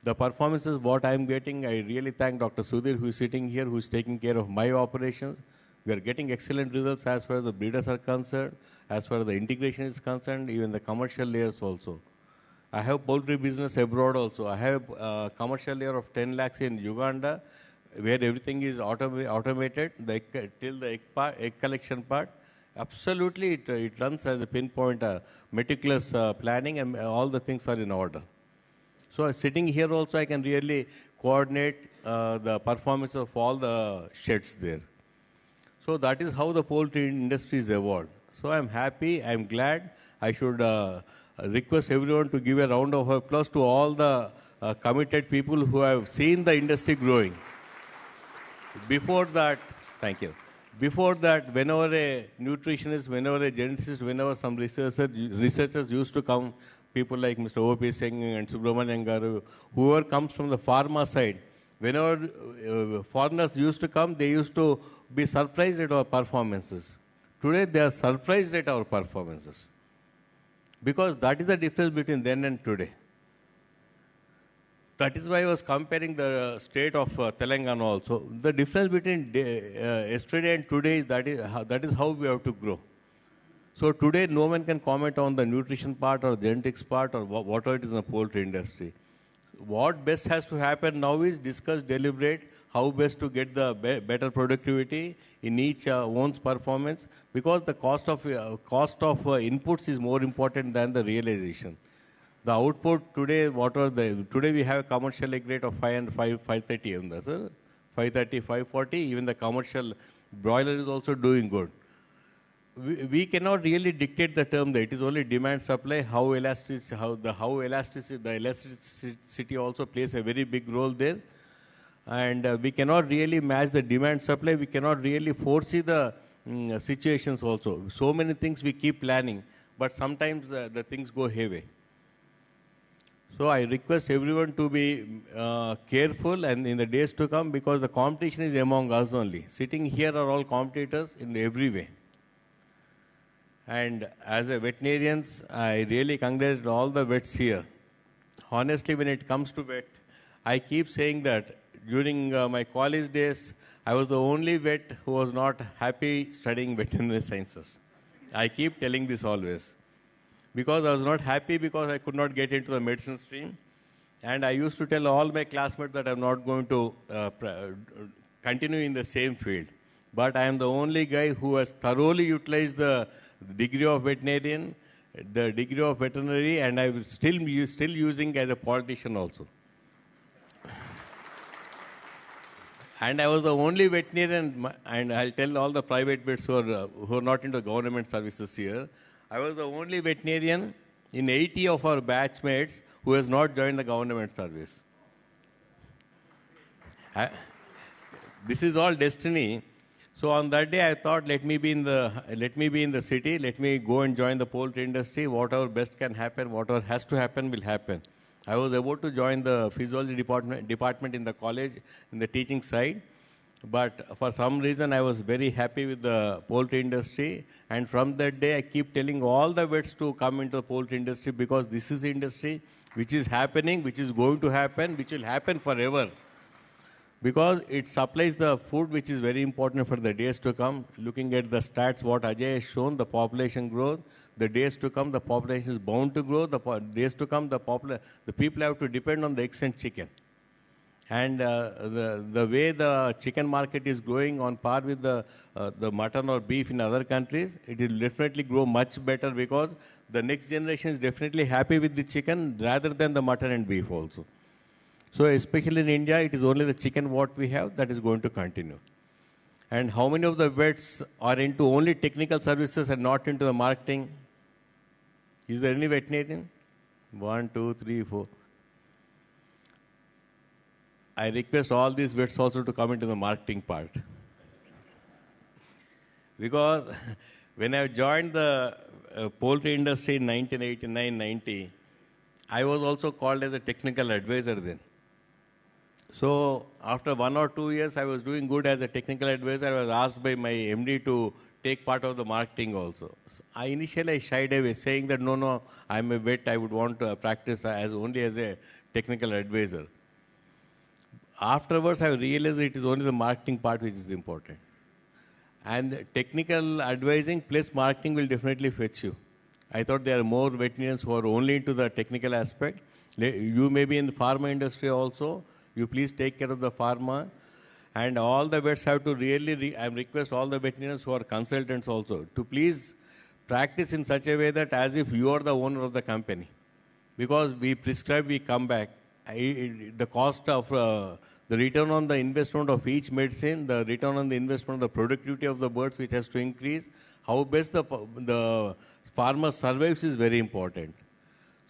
The performances, what I am getting, I really thank Dr. Sudhir, who is sitting here, who is taking care of my operations. We are getting excellent results as far as the breeders are concerned, as far as the integration is concerned, even the commercial layers also. I have poultry business abroad also. I have a commercial layer of 10 lakhs in Uganda, where everything is automated, till the egg collection part. Absolutely, it runs as a pinpoint, meticulous planning, and all the things are in order. So sitting here also, I can really coordinate the performance of all the sheds there. So that is how the poultry industry is evolved. So I'm happy, I'm glad. I should request everyone to give a round of applause to all the committed people who have seen the industry growing. Before that, thank you. Before that, whenever a nutritionist, whenever a geneticist, whenever some researchers used to come, people like Mr. O.P. Singh and Subramanian Garu, whoever comes from the pharma side, whenever foreigners used to come, they used to be surprised at our performances. Today, they are surprised at our performances. Because that is the difference between then and today. That is why I was comparing the state of Telangana also. The difference between yesterday and today, that is how we have to grow. So today, no one can comment on the nutrition part or genetics part or whatever it is in the poultry industry. What best has to happen now is discuss, deliberate, how best to get the better productivity in each one's performance, because the cost of inputs is more important than the realization. The output today, today we have a commercial egg rate of 5 and 530, sir. 530, 540, even the commercial broiler is also doing good. We cannot really dictate the term there. It is only demand supply, the elasticity also plays a very big role there. And we cannot really match the demand supply. We cannot really foresee the situations also. So many things we keep planning, but sometimes the things go hayway. So I request everyone to be careful and in the days to come, because the competition is among us only. Sitting here are all competitors in every way. And as a veterinarians, I really congratulate all the vets here. Honestly, when it comes to vet, I keep saying that during my college days, I was the only vet who was not happy studying veterinary sciences. I keep telling this always. Because I was not happy because I could not get into the medicine stream. And I used to tell all my classmates that I'm not going to continue in the same field. But I am the only guy who has thoroughly utilized the degree of veterinarian, the degree of veterinary, and I'm still using as a politician also. And I was the only veterinarian, and I'll tell all the private vets who are not into government services here. I was the only veterinarian in 80 of our batchmates who has not joined the government service. This is all destiny. So on that day, I thought, let me be in the city. Let me go and join the poultry industry. Whatever best can happen, whatever has to happen, will happen. I was about to join the physiology department in the college, in the teaching side. But for some reason, I was very happy with the poultry industry. And from that day, I keep telling all the vets to come into the poultry industry, because this is the industry which is happening, which is going to happen, which will happen forever. Because it supplies the food which is very important for the days to come. Looking at the stats, what Ajay has shown, the population growth, the days to come, the population is bound to grow. The days to come, the people have to depend on the eggs and chicken. And the way the chicken market is growing on par with the mutton or beef in other countries, it will definitely grow much better, because the next generation is definitely happy with the chicken rather than the mutton and beef also. So especially in India, it is only the chicken what we have that is going to continue. And how many of the vets are into only technical services and not into the marketing? Is there any veterinarian? 1, 2, 3, 4. I request all these vets also to come into the marketing part. Because when I joined the poultry industry in 1989-90, I was also called as a technical advisor then. So after 1 or 2 years, I was doing good as a technical advisor. I was asked by my MD to take part of the marketing also. So initially I shied away, saying that no, I'm a vet, I would want to practice only as a technical advisor. Afterwards, I realized it is only the marketing part which is important. And technical advising plus marketing will definitely fetch you. I thought there are more veterinarians who are only into the technical aspect. You may be in the pharma industry also. You please take care of the pharma. And all the vets have to I request all the veterinarians who are consultants also to please practice in such a way that as if you are the owner of the company. Because we prescribe, we come back. The cost of the return on the investment of each medicine, the return on the investment, the productivity of the birds which has to increase, how best the farmer survives is very important.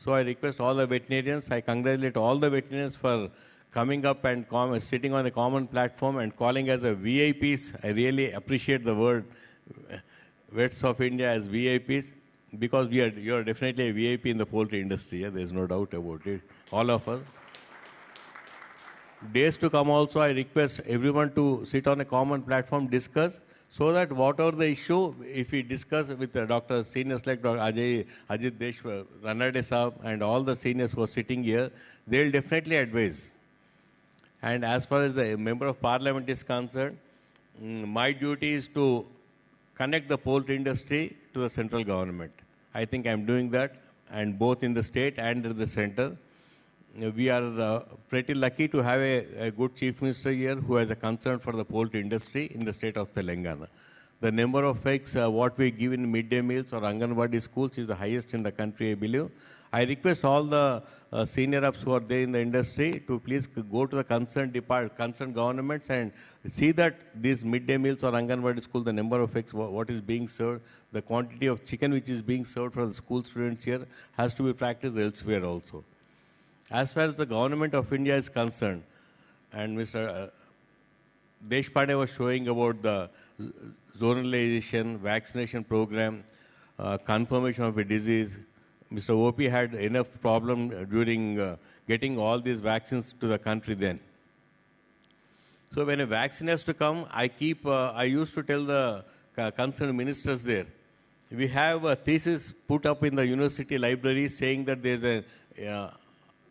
So I request all the veterinarians, I congratulate all the veterinarians for coming up and sitting on a common platform and calling as a VIPs. I really appreciate the word Vets of India as VIPs, because you are definitely a VIP in the poultry industry. Yeah? There's no doubt about it. All of us. Days to come also, I request everyone to sit on a common platform, discuss, so that whatever the issue, if we discuss with Dr. Seniors like Dr. Ajit Deshwar, Ranade Saab, and all the seniors who are sitting here, they'll definitely advise. And as far as the member of parliament is concerned, my duty is to connect the poultry industry to the central government. I think I'm doing that, and both in the state and in the center. We are pretty lucky to have a good chief minister here who has a concern for the poultry industry in the state of Telangana. The number of eggs what we give in midday meals or Anganwadi schools is the highest in the country, I believe. I request all the senior ups who are there in the industry to please go to the concerned governments and see that these midday meals or Anganwadi school, the number of eggs, what is being served, the quantity of chicken which is being served for the school students here has to be practiced elsewhere also. As far as the government of India is concerned, and Mr. Deshpande was showing about the zonalization, vaccination program, confirmation of a disease. Mr. OP had enough problem during getting all these vaccines to the country then. So when a vaccine has to come, I used to tell the concerned ministers there, we have a thesis put up in the university library saying that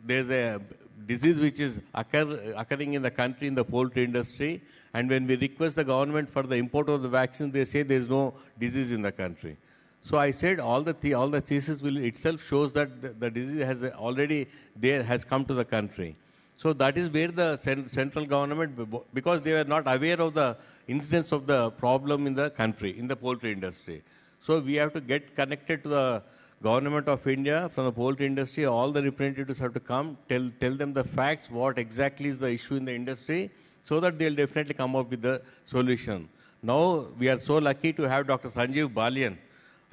there's a disease which is occurring in the country in the poultry industry, and when we request the government for the import of the vaccine, they say there's no disease in the country. So I said all the thesis will itself shows that the disease has come to the country. So that is where the central government, because they were not aware of the incidence of the problem in the country, in the poultry industry. So we have to get connected to the government of India from the poultry industry. All the representatives have to come, tell them the facts, what exactly is the issue in the industry, so that they'll definitely come up with the solution. Now, we are so lucky to have Dr. Sanjeev Balian.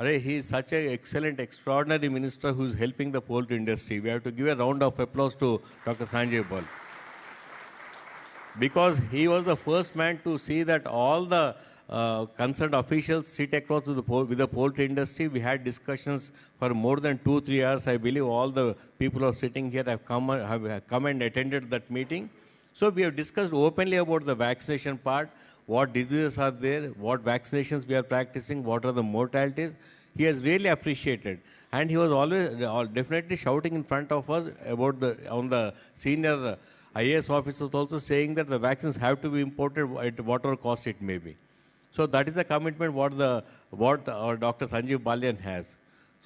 He is such an excellent, extraordinary minister who is helping the poultry industry. We have to give a round of applause to Dr. Sanjeev Balian. Because he was the first man to see that all the concerned officials sit across with the poultry industry. We had discussions for more than 2-3 hours. I believe all the people who are sitting here have come and attended that meeting. So we have discussed openly about the vaccination part, what diseases are there, what vaccinations we are practicing, what are the mortalities. He has really appreciated. And he was always definitely shouting in front of us about on the senior IAS officers also, saying that the vaccines have to be imported at whatever cost it may be. So that is the commitment what our Dr. Sanjeev Balian has.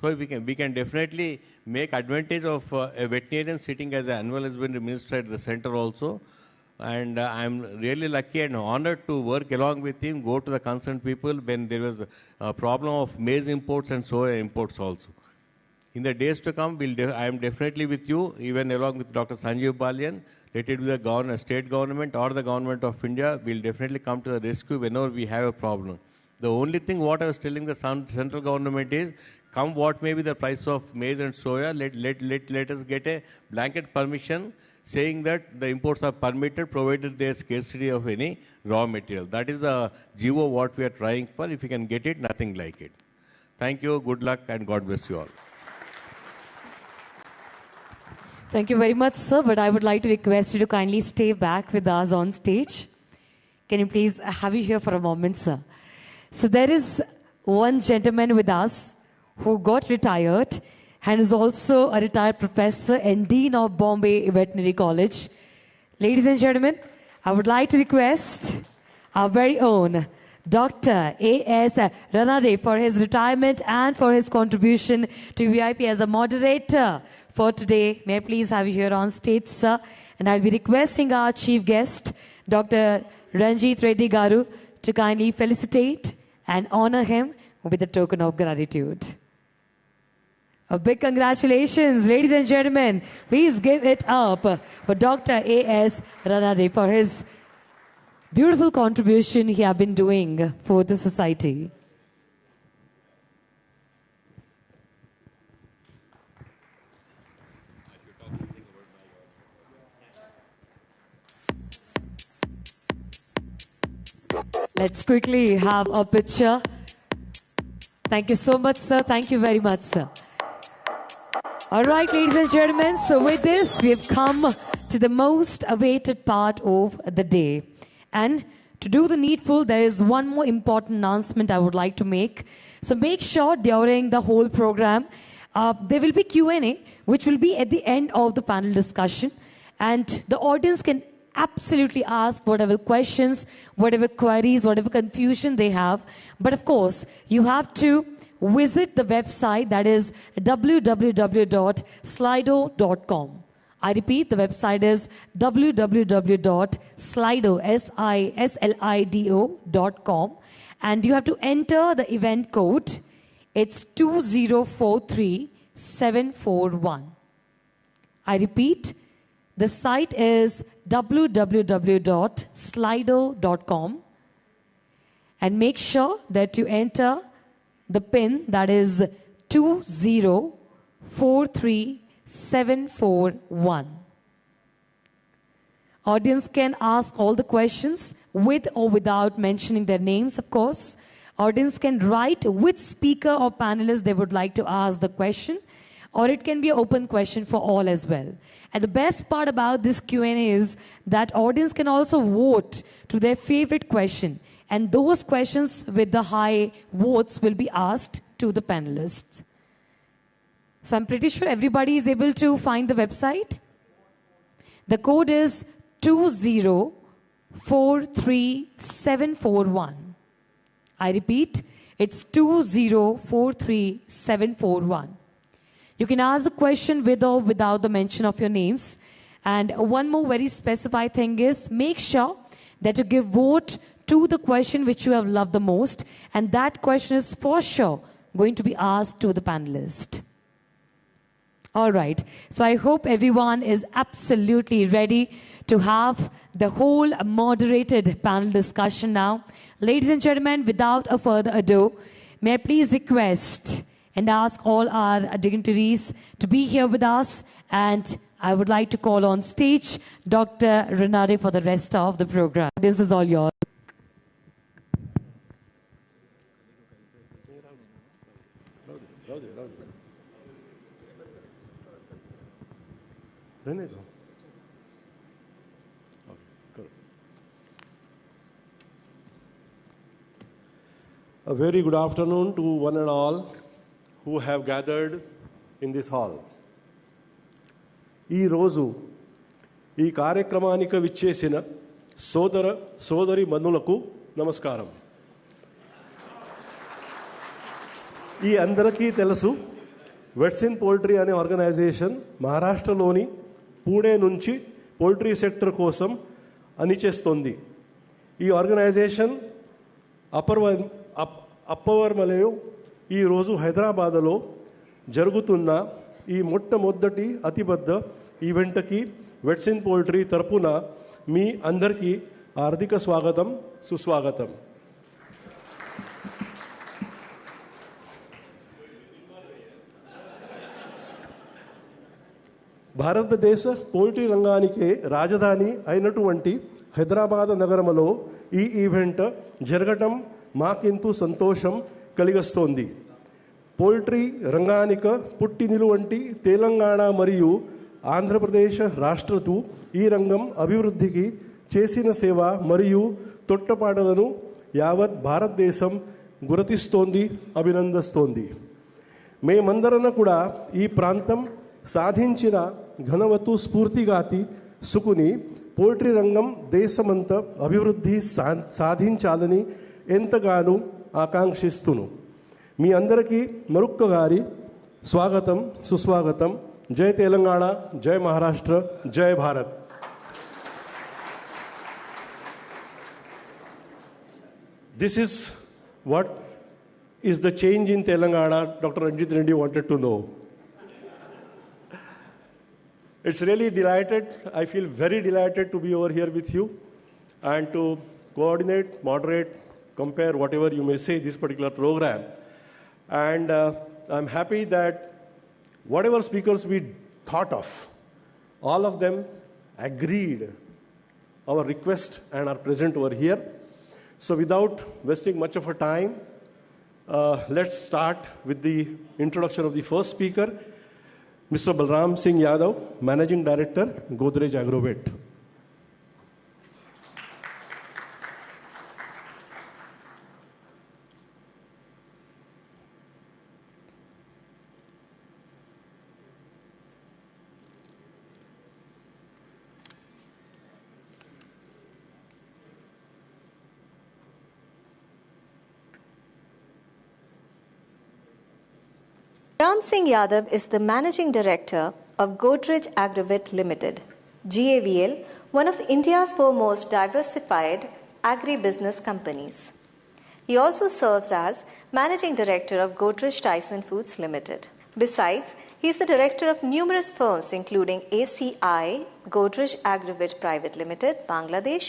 So we can definitely make advantage of a veterinarian sitting as an animal husbandry minister at the center also. And I'm really lucky and honored to work along with him, go to the concerned people when there was a problem of maize imports and soya imports also. In the days to come, I am definitely with you, even along with Dr. Sanjeev Balian. Let it be the state government or the government of India, we'll definitely come to the rescue whenever we have a problem. The only thing what I was telling the central government is, come what may be the price of maize and soya, let us get a blanket permission saying that the imports are permitted provided there is scarcity of any raw material. That is the GO what we are trying for. If you can get it, nothing like it. Thank you, good luck, and God bless you all. Thank you very much, sir, but I would like to request you to kindly stay back with us on stage. Can you please have you here for a moment, sir? So there is one gentleman with us who got retired and is also a retired professor and Dean of Bombay Veterinary College. Ladies and gentlemen, I would like to request our very own Dr. A.S. Ranade for his retirement and for his contribution to VIP as a moderator for today. May I please have you here on stage, sir? And I'll be requesting our chief guest, Dr. Ranjit Reddy Garu, to kindly felicitate and honor him with a token of gratitude. A big congratulations, ladies and gentlemen. Please give it up for Dr. A.S. Ranade for his beautiful contribution he has been doing for the society. Let's quickly have a picture. Thank you so much, sir. Thank you very much, sir. All right, ladies and gentlemen, so with this, we have come to the most awaited part of the day. And to do the needful, there is one more important announcement I would like to make. So make sure during the whole program, there will be Q&A, which will be at the end of the panel discussion. And the audience can absolutely ask whatever questions, whatever queries, whatever confusion they have. But of course, you have to visit the website, that is www.slido.com. I repeat, the website is www.slido.com, and you have to enter the event code. It's 2043741. I repeat, the site is www.slido.com, and make sure that you enter the PIN, that is 2043741. Audience can ask all the questions with or without mentioning their names, of course. Audience can write which speaker or panelist they would like to ask the question, or it can be an open question for all as well. And the best part about this Q&A is that audience can also vote to their favorite question. And those questions with the high votes will be asked to the panelists. So I'm pretty sure everybody is able to find the website. The code is 2043741. I repeat, it's 2043741. You can ask the question with or without the mention of your names. And one more very specified thing is, make sure that you give vote to the question which you have loved the most, and that question is for sure going to be asked to the panelist. All right. So I hope everyone is absolutely ready to have the whole moderated panel discussion now. Ladies and gentlemen, without a further ado, may I please request and ask all our dignitaries to be here with us, and I would like to call on stage Dr. Renade for the rest of the program. This is all yours. A very good afternoon to one and all who have gathered in this hall. ఈ రోజు ఈ కార్యక్రమానికి విచ్చేసిన సోదరి మనులకు నమస్కారం. ఈ అందరికీ తెలుసు, వెట్స్ ఇన్ పోల్ట్రీ అనే ఆర్గనైజేషన్ మహారాష్ట్రలోని పూణే నుంచి పోల్ట్రీ సెక్టర్ కోసం పనిచేస్తోంది. ఈ ఆర్గనైజేషన్ అప్పవర్మలో ఈరోజు హైదరాబాదులో జరుగుతున్న ఈ మొట్టమొదటి అతిపెద్ద ఈవెంట్కి వెట్స్ ఇన్ పోల్ట్రీ తరపున మీ అందరికీ హార్దిక స్వాగతం, సుస్వాగతం. భారతదేశ పోల్ట్రీ రంగానికి రాజధాని అయినటువంటి హైదరాబాద్ నగరంలో ఈ ఈవెంట్ జరగటం మాకెంతో సంతోషం కలిగిస్తోంది. పోల్ట్రీ రంగానికి పుట్టినిలువంటి తెలంగాణ మరియు ఆంధ్రప్రదేశ్ రాష్ట్రాలు ఈ రంగం అభివృద్ధికి చేసిన సేవ మరియు తోడ్పాటులను యావత్ భారతదేశం గుర్తిస్తోంది, అభినందిస్తోంది. మేమందరం కూడా ఈ ప్రాంతం సాధించిన ఘనవతు స్ఫూర్తిగాతి సుకుని పోల్ట్రీ రంగం దేశమంతా అభివృద్ధి సాధించాలని ఎంతగానో ఆకాంక్షిస్తున్నాను. మీ అందరికీ మరొక్కసారి స్వాగతం, సుస్వాగతం. జై తెలంగాణ, జై మహారాష్ట్ర, జై Bharat. This is what is the change in Telangana Dr. Ranjit Reddy wanted to know. It's really delighted. I feel very delighted to be over here with you and to coordinate, moderate, compare whatever you may say this particular program. And I'm happy that whatever speakers we thought of, all of them agreed our request and are present over here. So without wasting much of our time, let's start with the introduction of the first speaker, Mr. Balram Singh Yadav, Managing Director, Godrej Agrovet. Ram Singh Yadav is the Managing Director of Godrej Agrovet Limited, GAVL, one of India's foremost diversified agri-business companies. He also serves as Managing Director of Godrej Tyson Foods Limited. Besides, he is the director of numerous firms including ACI, Godrej Agrovet Private Limited, Bangladesh,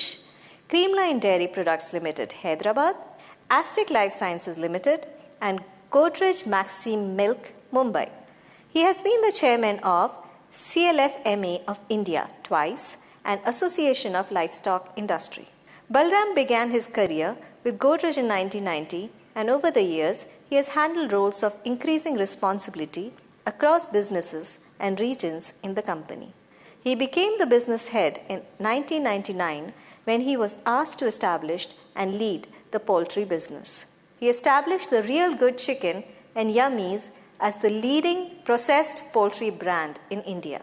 Creamline Dairy Products Limited, Hyderabad, Aztec Life Sciences Limited, and Godrej Maxime Milk, Mumbai. He has been the chairman of CLFMA of India twice and Association of Livestock Industry. Balram began his career with Godrej in 1990, and over the years he has handled roles of increasing responsibility across businesses and regions in the company. He became the business head in 1999 when he was asked to establish and lead the poultry business. He established the Real Good Chicken and Yummies as the leading processed poultry brand in India.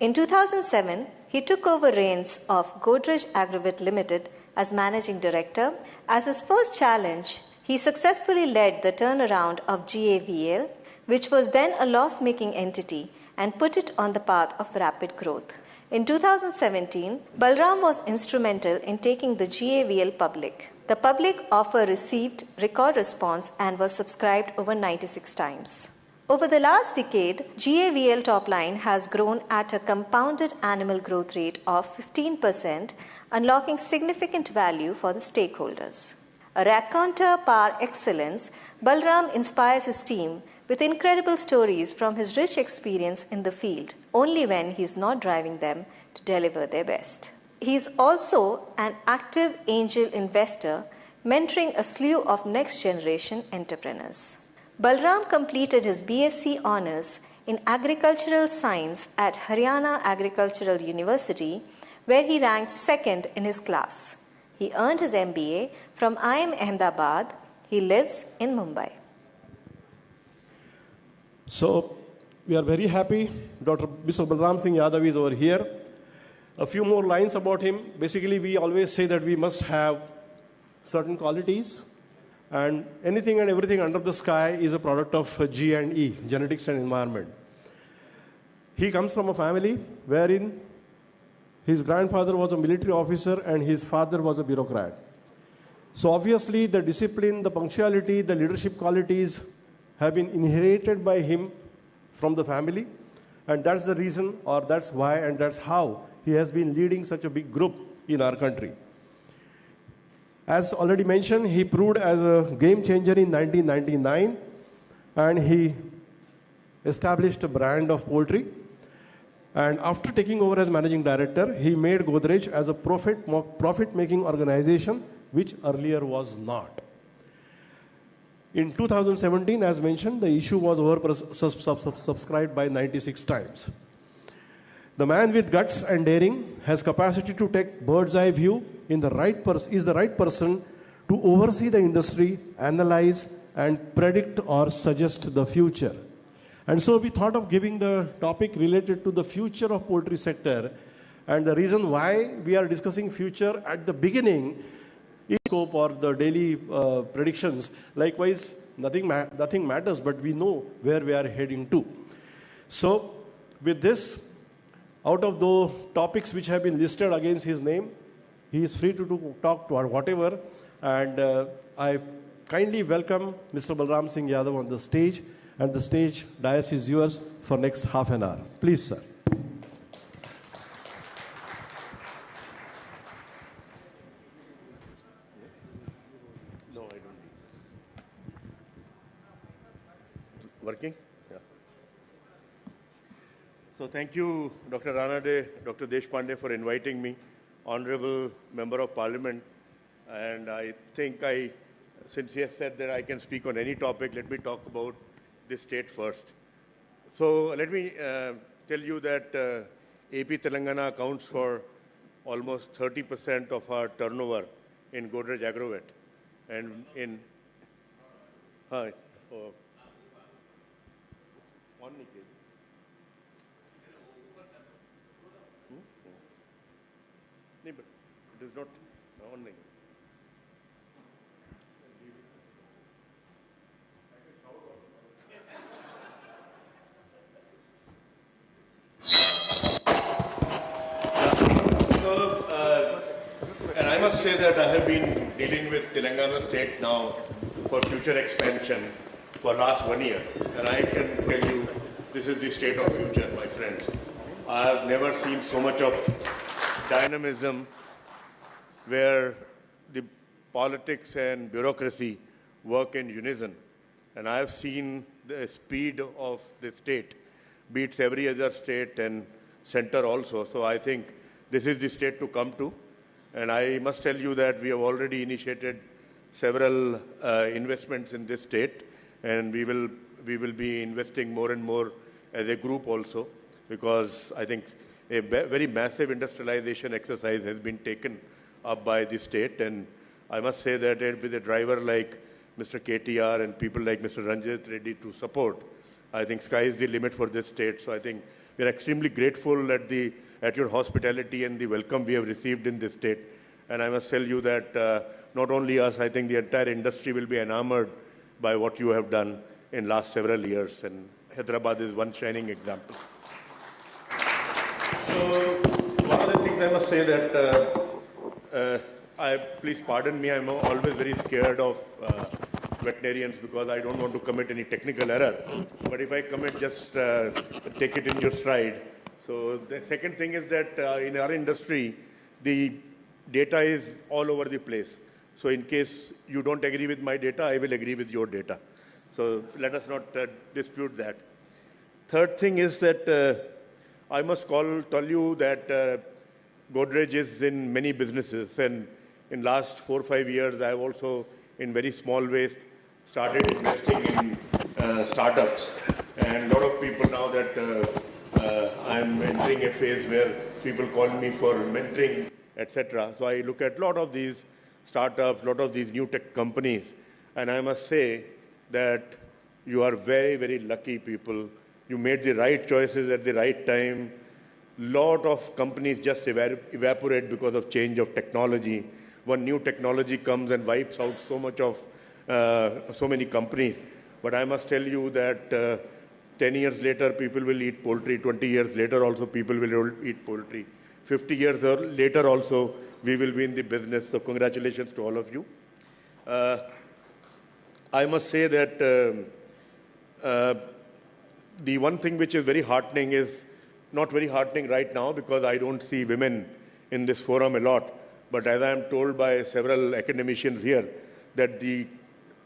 In 2007, he took over reins of Godrej Agrovet Limited as Managing Director. As his first challenge, he successfully led the turnaround of GAVL, which was then a loss-making entity, and put it on the path of rapid growth. In 2017, Balram was instrumental in taking the GAVL public. The public offer received record response and was subscribed over 96 times. Over the last decade, GAVL top line has grown at a compounded annual growth rate of 15%, unlocking significant value for the stakeholders. A raconteur par excellence, Balram inspires his team with incredible stories from his rich experience in the field, only when he is not driving them to deliver their best. He is also an active angel investor, mentoring a slew of next-generation entrepreneurs. Balram completed his BSc Honours in Agricultural Science at Haryana Agricultural University, where he ranked second in his class. He earned his MBA from IIM Ahmedabad. He lives in Mumbai. So, we are very happy Mr. Balram Singh Yadav is over here. A few more lines about him. Basically, we always say that we must have certain qualities, and anything and everything under the sky is a product of G&E, genetics and environment. He comes from a family wherein his grandfather was a military officer and his father was a bureaucrat. So obviously the discipline, the punctuality, the leadership qualities have been inherited by him from the family, and that's the reason, or that's why, and that's how he has been leading such a big group in our country. As already mentioned, he proved as a game changer in 1999, and he established a brand of poultry. And after taking over as managing director, he made Godrej as a profit-making organization, which earlier was not. In 2017, as mentioned, the issue was oversubscribed by 96 times. The man with guts and daring has capacity to take bird's eye view, is the right person to oversee the industry, analyze, and predict or suggest the future. And so we thought of giving the topic related to the future of poultry sector. And the reason why we are discussing future at the beginning is scope or the daily predictions. Likewise, nothing matters, but we know where we are heading to. So with this, out of the topics which have been listed against his name, he is free to talk to whatever. And I kindly welcome Mr. Balram Singh Yadav on the stage. And the stage dais is yours for next half an hour. Please, sir. No, I don't. Working? Yeah. So thank you, Dr. Ranade, Dr. Deshpande, for inviting me, Honorable Member of Parliament. And I think since he has said that I can speak on any topic, let me talk about this state first. So let me tell you that AP Telangana accounts for almost 30% of our turnover in Godrej Agrovet. And in... Hi. Oh. But it is not online. And I must say that I have been dealing with Telangana state now for future expansion for last 1 year. And I can tell you, this is the state of future, my friends. I have never seen so much of dynamism where the politics and bureaucracy work in unison. And I have seen the speed of the state beats every other state and center also. So I think this is the state to come to. And I must tell you that we have already initiated several investments in this state, and we will be investing more and more as a group also, because I think a very massive industrialization exercise has been taken up by the state. And I must say that with a driver like Mr. KTR and people like Mr. Ranjit Reddy to support, I think sky is the limit for this state. So I think we are extremely grateful at your hospitality and the welcome we have received in this state. And I must tell you that not only us, I think the entire industry will be enamored by what you have done in last several years. And Hyderabad is one shining example. So one of the things I must say that, please pardon me, I'm always very scared of veterinarians because I don't want to commit any technical error. But if I commit, just take it in your stride. So the second thing is that in our industry, the data is all over the place. So in case you don't agree with my data, I will agree with your data. So let us not dispute that. Third thing is that I must tell you that Godrej is in many businesses, and in last 4 or 5 years, I have also, in very small ways, started investing in startups. And a lot of people now that I'm entering a phase where people call me for mentoring, etc. So I look at a lot of these startups, a lot of these new tech companies, and I must say that you are very, very lucky people. You made the right choices at the right time. Lot of companies just evaporate because of change of technology. One new technology comes and wipes out so much of so many companies. But I must tell you that 10 years later, people will eat poultry. 20 years later also, people will eat poultry. 50 years later also, we will be in the business. So congratulations to all of you. I must say that the one thing which is very heartening is, not very heartening right now because I don't see women in this forum a lot, but as I am told by several academicians here, that the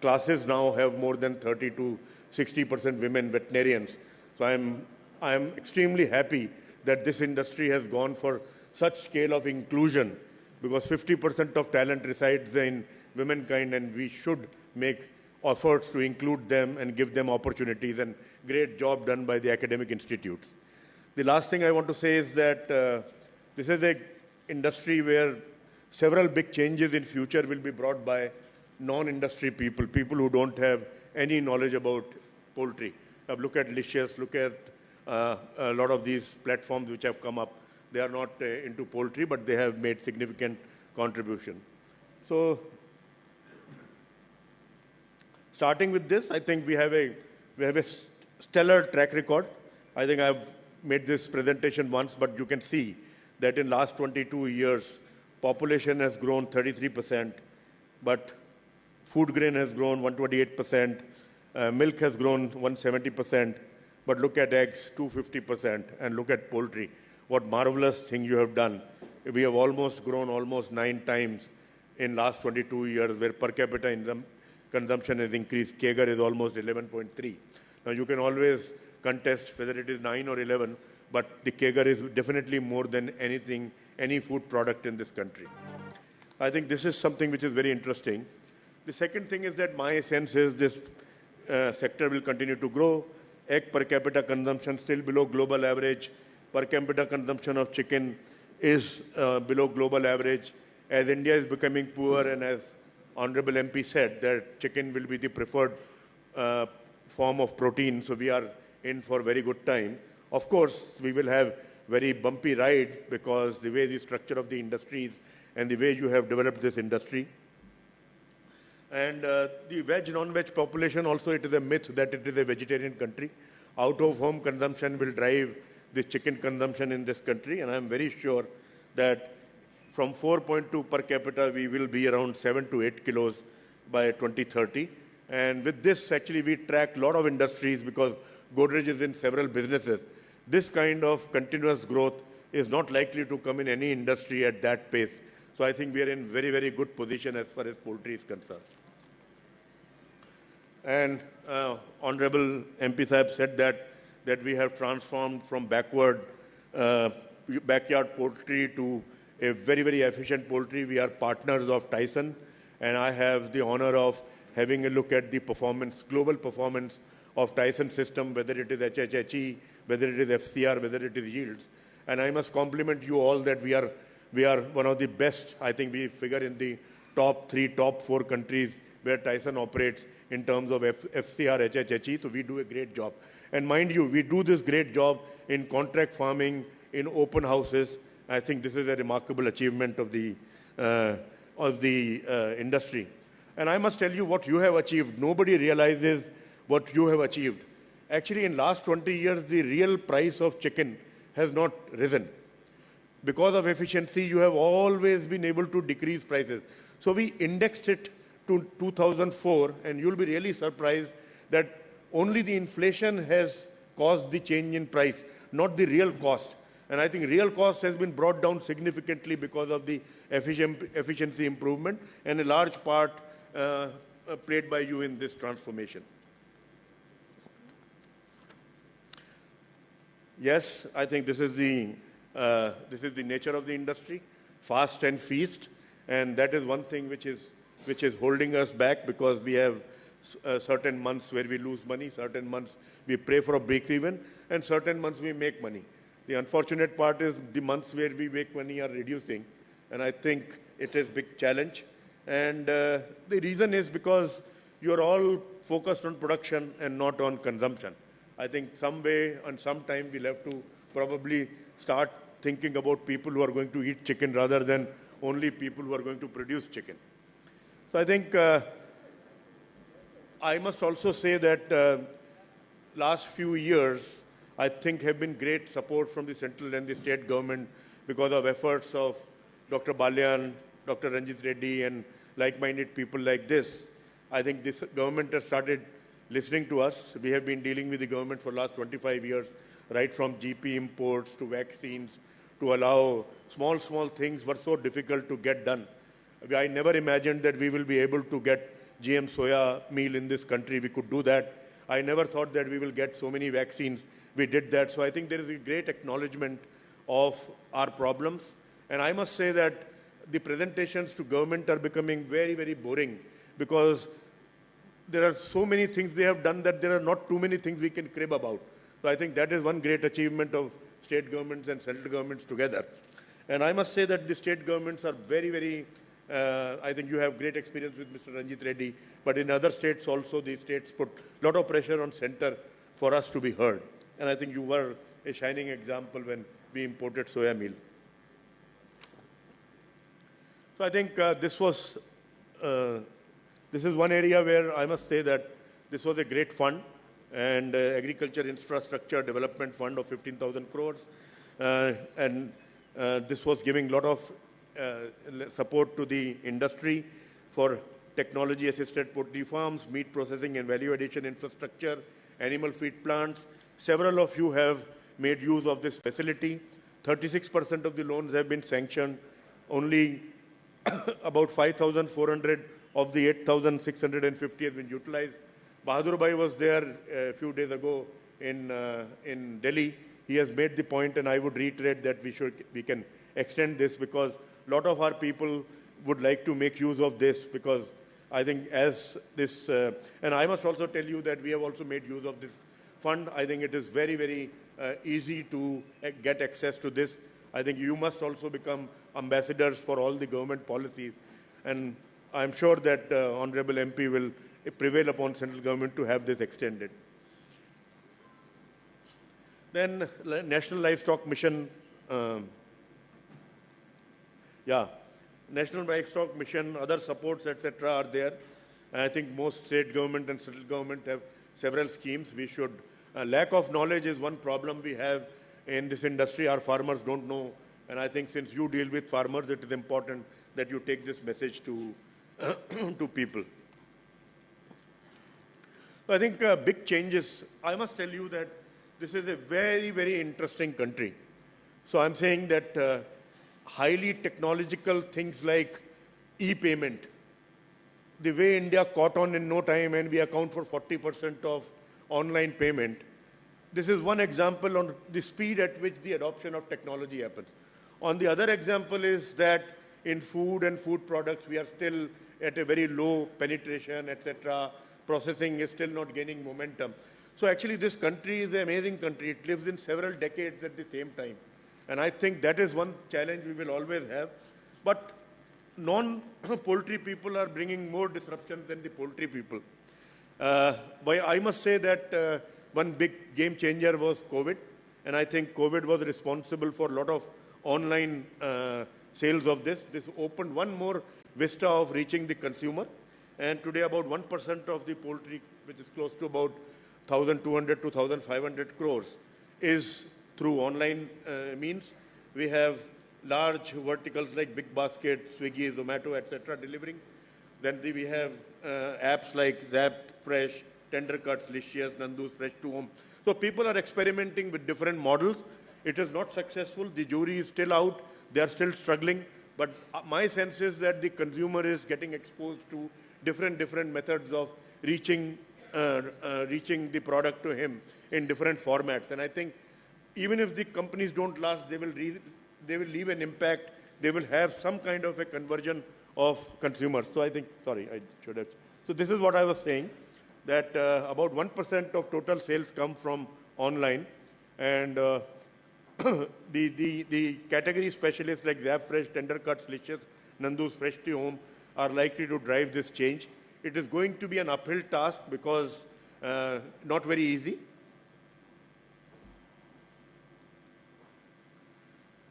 classes now have more than 30 to 60% women veterinarians. So I am extremely happy that this industry has gone for such scale of inclusion, because 50% of talent resides in womankind, and we should make efforts to include them and give them opportunities, and great job done by the academic institutes. The last thing I want to say is that this is an industry where several big changes in future will be brought by non-industry people, people who don't have any knowledge about poultry. Look at Licious, look at a lot of these platforms which have come up. They are not into poultry, but they have made significant contribution. So, starting with this, I think we have a stellar track record. I think I've made this presentation once, but you can see that in last 22 years, population has grown 33%, but food grain has grown 128%, milk has grown 170%, but look at eggs, 250%, and look at poultry. What marvelous thing you have done. We have almost grown almost 9 times in last 22 years, where per capita consumption has increased. CAGR is almost 11.3. Now you can always contest whether it is 9 or 11, but the CAGR is definitely more than anything, any food product in this country. I think this is something which is very interesting. The second thing is that my sense is this sector will continue to grow. Egg per capita consumption still below global average. Per capita consumption of chicken is below global average. As India is becoming poor, and as Honorable MP said, that chicken will be the preferred form of protein, so we are in for very good time. Of course, we will have very bumpy ride because the way the structure of the industries and the way you have developed this industry. And the veg, non-veg population also, it is a myth that it is a vegetarian country. Out-of-home consumption will drive the chicken consumption in this country, and I am very sure that from 4.2 per capita, we will be around 7 to 8 kilos by 2030. And with this, actually, we track a lot of industries because Godrej is in several businesses. This kind of continuous growth is not likely to come in any industry at that pace. So I think we are in very, very good position as far as poultry is concerned. And Honorable MP Sahib said that we have transformed from backyard poultry to a very, very efficient poultry. We are partners of Tyson, and I have the honor of having a look at the performance, global performance of Tyson system, whether it is HHHE, whether it is FCR, whether it is yields. And I must compliment you all that we are one of the best. I think we figure in the top 3, top 4 countries where Tyson operates in terms of FCR, HHHE, so we do a great job. And mind you, we do this great job in contract farming, in open houses. I think this is a remarkable achievement of the industry. And I must tell you what you have achieved. Nobody realizes what you have achieved. Actually, in last 20 years, the real price of chicken has not risen. Because of efficiency, you have always been able to decrease prices. So we indexed it to 2004, and you'll be really surprised that only the inflation has caused the change in price, not the real cost. And I think real cost has been brought down significantly because of the efficiency improvement, and a large part played by you in this transformation. Yes, I think this is the nature of the industry, fast and feast, and that is one thing which is holding us back, because we have certain months where we lose money, certain months we pray for a break even, and certain months we make money. The unfortunate part is the months where we make money are reducing, and I think it is a big challenge. And the reason is because you are all focused on production and not on consumption. I think some way and some time we'll have to probably start thinking about people who are going to eat chicken rather than only people who are going to produce chicken. So I think I must also say that last few years, I think have been great support from the central and the state government because of efforts of Dr. Balyan, Dr. Ranjit Reddy, and like-minded people like this. I think this government has started listening to us. We have been dealing with the government for the last 25 years, right from GP imports to vaccines, to allow small things were so difficult to get done. I never imagined that we will be able to get GM soya meal in this country. We could do that. I never thought that we will get so many vaccines. We did that. So I think there is a great acknowledgement of our problems. And I must say that the presentations to government are becoming very, very boring, because there are so many things they have done that there are not too many things we can crib about. So I think that is one great achievement of state governments and central governments together. And I must say that the state governments are very, very, I think you have great experience with Mr. Ranjit Reddy, but in other states also, the states put a lot of pressure on center for us to be heard. And I think you were a shining example when we imported soya meal. So I think this is one area where I must say that this was a great fund, and Agriculture Infrastructure Development Fund of 15,000 crores. And this was giving a lot of support to the industry for technology-assisted poultry farms, meat processing and value addition infrastructure, animal feed plants. Several of you have made use of this facility. 36% of the loans have been sanctioned. Only about 5,400 of the 8,650 has been utilized. Bahadur Bhai was there a few days ago in Delhi. He has made the point, and I would reiterate that we can extend this, because a lot of our people would like to make use of this, because I think as this, and I must also tell you that we have also made use of this fund. I think it is very, very easy to get access to this. I think you must also become ambassadors for all the government policies, and I'm sure that Honorable MP will prevail upon central government to have this extended. Then National Livestock Mission, National Livestock Mission, other supports, etc. are there. And I think most state government and central government have several schemes. We should, lack of knowledge is one problem we have in this industry. Our farmers don't know. And I think since you deal with farmers, it is important that you take this message to, to people. So I think big changes. I must tell you that this is a very, very interesting country. So I'm saying that highly technological things like e-payment, the way India caught on in no time, and we account for 40% of online payment. This is one example on the speed at which the adoption of technology happens. On the other example is that in food and food products, we are still at a very low penetration, etc. Processing is still not gaining momentum. So actually this country is an amazing country. It lives in several decades at the same time. And I think that is one challenge we will always have. But non-poultry people are bringing more disruptions than the poultry people. I must say that one big game changer was COVID. And I think COVID was responsible for a lot of online sales of this. This opened one more vista of reaching the consumer. And today about 1% of the poultry, which is close to about 1,200 to 1,500 crores, is through online means. We have large verticals like Big Basket, Swiggy, Zomato, etc. delivering. Then we have apps like Zapped, Fresh, Tender Cuts, Licious, Nandu's Fresh to Home. So people are experimenting with different models. It is not successful. The jury is still out. They are still struggling. But my sense is that the consumer is getting exposed to different methods of reaching the product to him in different formats. And I think even if the companies don't last, they will leave an impact. They will have some kind of a conversion of consumers. So I think, sorry, I should have. So this is what I was saying, that about 1% of total sales come from online. And the category specialists like Zap Fresh, Tender Cuts, Licious, Nandu's Fresh to Home are likely to drive this change. It is going to be an uphill task because not very easy.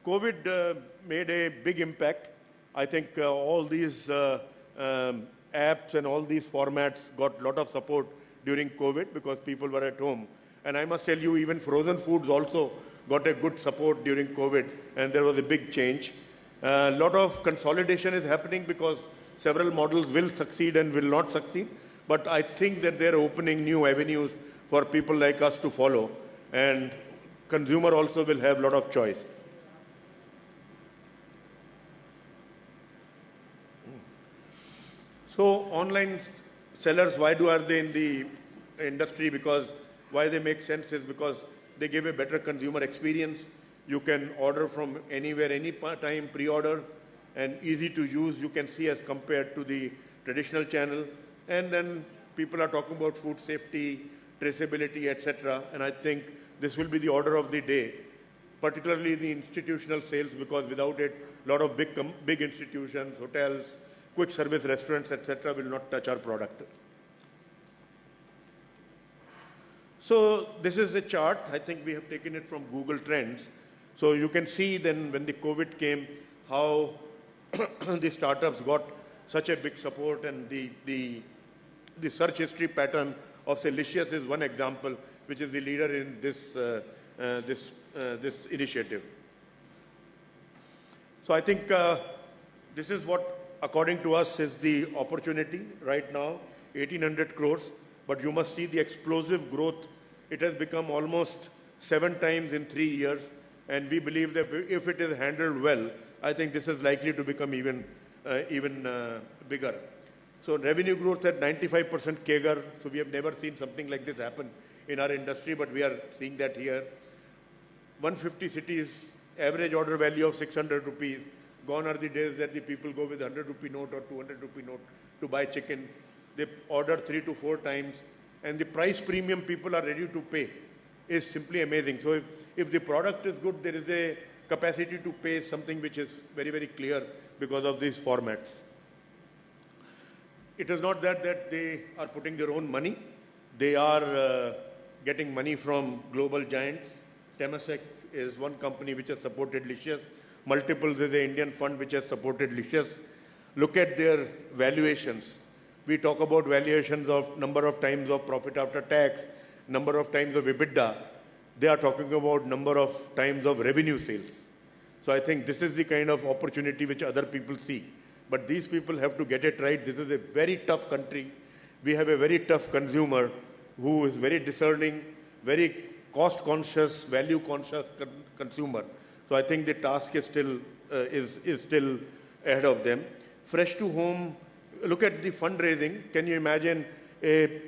COVID made a big impact. I think all these apps and all these formats got a lot of support during COVID because people were at home. And I must tell you, even frozen foods also got a good support during COVID, and there was a big change. A lot of consolidation is happening because several models will succeed and will not succeed. But I think that they're opening new avenues for people like us to follow. And consumer also will have a lot of choice. So online sellers, why are they in the industry? Because why they make sense is because they give a better consumer experience. You can order from anywhere, any time, pre-order, and easy to use, you can see as compared to the traditional channel. And then people are talking about food safety, traceability, etc. And I think this will be the order of the day, particularly the institutional sales, because without it, a lot of big institutions, hotels, quick service restaurants, etc. will not touch our product. So this is a chart. I think we have taken it from Google Trends. So you can see then when the COVID came, how the startups got such a big support, and the search history pattern of Felicitation is one example, which is the leader in this, this initiative. So I think this is what, according to us, is the opportunity right now, 1,800 crores. But you must see the explosive growth. It has become almost 7 times in 3 years. And we believe that if it is handled well, I think this is likely to become even bigger. So revenue growth at 95% CAGR. So we have never seen something like this happen in our industry, but we are seeing that here. 150 cities, average order value of 600 rupees. Gone are the days that the people go with 100 rupee note or 200 rupee note to buy chicken. They order 3 to 4 times. And the price premium people are ready to pay is simply amazing. So if the product is good, there is a capacity to pay something which is very, very clear because of these formats. It is not that they are putting their own money. They are getting money from global giants. Temasek is one company which has supported Licious. Multiples is an Indian fund which has supported Licious. Look at their valuations. We talk about valuations of number of times of profit after tax, number of times of EBITDA. They are talking about number of times of revenue sales. So I think this is the kind of opportunity which other people see. But these people have to get it right. This is a very tough country. We have a very tough consumer who is very discerning, very cost-conscious, value-conscious consumer. So I think the task is still ahead of them. Fresh to home. Look at the fundraising. Can you imagine a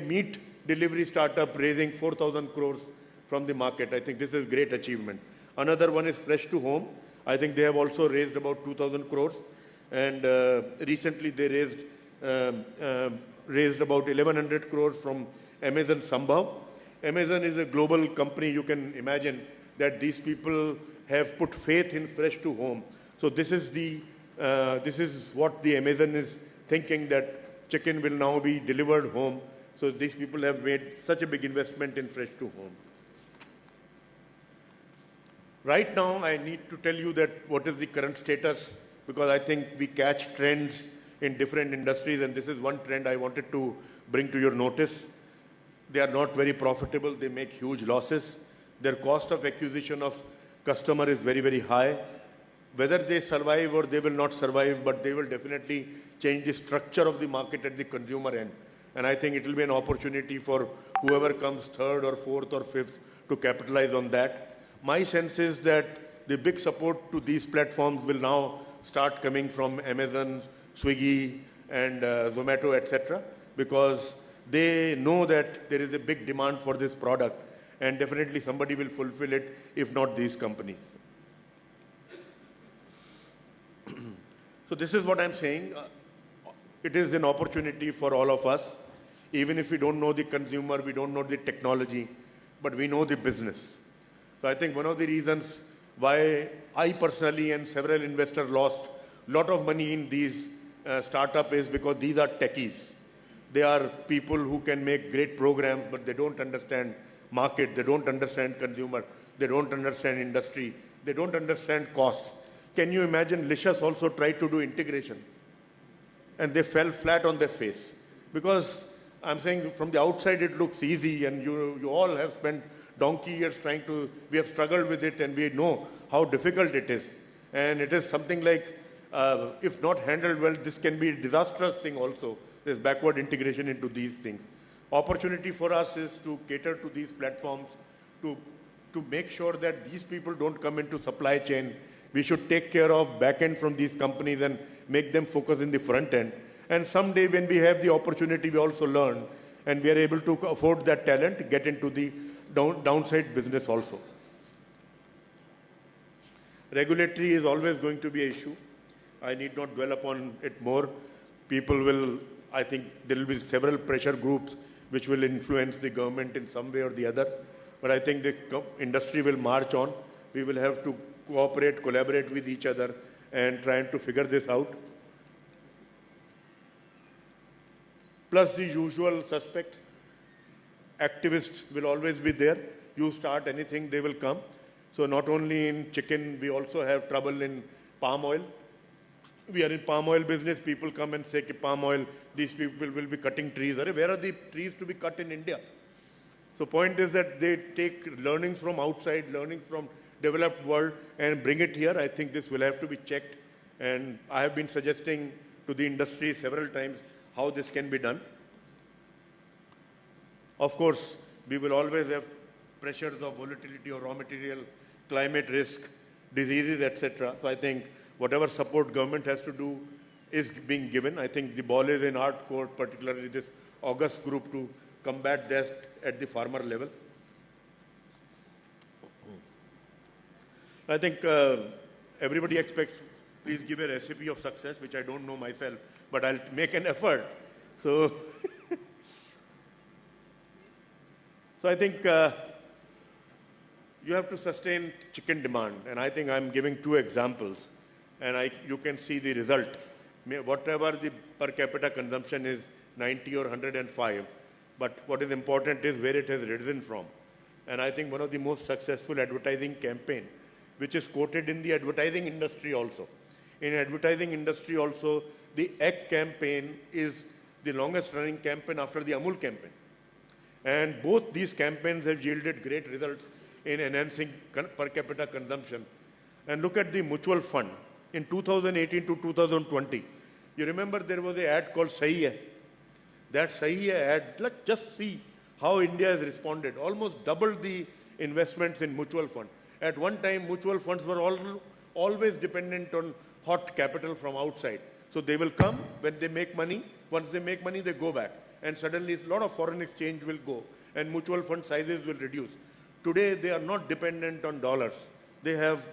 meat delivery startup raising 4,000 crores from the market? I think this is a great achievement. Another one is Fresh to Home. I think they have also raised about 2,000 crores. And recently they raised about 1,100 crores from Amazon Sambhav. Amazon is a global company. You can imagine that these people have put faith in Fresh to Home. So this is what the Amazon is thinking, that chicken will now be delivered home. So these people have made such a big investment in Fresh to Home. Right now, I need to tell you that what is the current status, because I think we catch trends in different industries, and this is one trend I wanted to bring to your notice. They are not very profitable. They make huge losses. Their cost of acquisition of customer is very, very high. Whether they survive or they will not survive, but they will definitely change the structure of the market at the consumer end. And I think it will be an opportunity for whoever comes third or fourth or fifth to capitalize on that. My sense is that the big support to these platforms will now start coming from Amazon, Swiggy, and Zomato, etc., because they know that there is a big demand for this product, and definitely somebody will fulfill it, if not these companies. So this is what I'm saying. It is an opportunity for all of us, even if we don't know the consumer, we don't know the technology, but we know the business. So I think one of the reasons why I personally and several investors lost a lot of money in these startups is because these are techies. They are people who can make great programs, but they don't understand market, they don't understand consumer, they don't understand industry, they don't understand costs. Can you imagine Licious also tried to do integration? And they fell flat on their face. Because I'm saying from the outside it looks easy, and you all have spent donkey years trying to, we have struggled with it, and we know how difficult it is. And it is something like, if not handled well, this can be a disastrous thing also. There's backward integration into these things. Opportunity for us is to cater to these platforms, to make sure that these people don't come into supply chain. We should take care of back end from these companies and make them focus in the front end. And someday when we have the opportunity, we also learn, and we are able to afford that talent, get into the downside business also. Regulatory is always going to be an issue. I need not dwell upon it more. People will, I think there will be several pressure groups which will influence the government in some way or the other. But I think the industry will march on. We will have to cooperate, collaborate with each other and trying to figure this out. Plus the usual suspects. Activists will always be there. You start anything, they will come. So not only in chicken, we also have trouble in palm oil. We are in palm oil business. People come and say, palm oil, these people will be cutting trees. Where are the trees to be cut in India? So point is that they take learnings from outside, learnings from developed world, and bring it here. I think this will have to be checked. And I have been suggesting to the industry several times how this can be done. Of course, we will always have pressures of volatility of raw material, climate risk, diseases, etc. So I think whatever support government has to do is being given. I think the ball is in our court, particularly this August group, to combat that at the farmer level. I think everybody expects, please give a recipe of success, which I don't know myself, but I'll make an effort. So, I think you have to sustain chicken demand. And I think I'm giving two examples. And you can see the result. Whatever the per capita consumption is, 90 or 105. But what is important is where it has risen from. And I think one of the most successful advertising campaign, which is quoted in the advertising industry also. In advertising industry also, the egg campaign is the longest running campaign after the Amul campaign. And both these campaigns have yielded great results in enhancing per capita consumption. And look at the mutual fund. In 2018 to 2020, you remember there was an ad called Sahi Hai. That Sahi Hai ad, let's just see how India has responded. Almost doubled the investments in mutual fund. At one time, mutual funds were always dependent on hot capital from outside. So they will come when they make money. Once they make money, they go back. And suddenly a lot of foreign exchange will go. And mutual fund sizes will reduce. Today, they are not dependent on dollars. They have,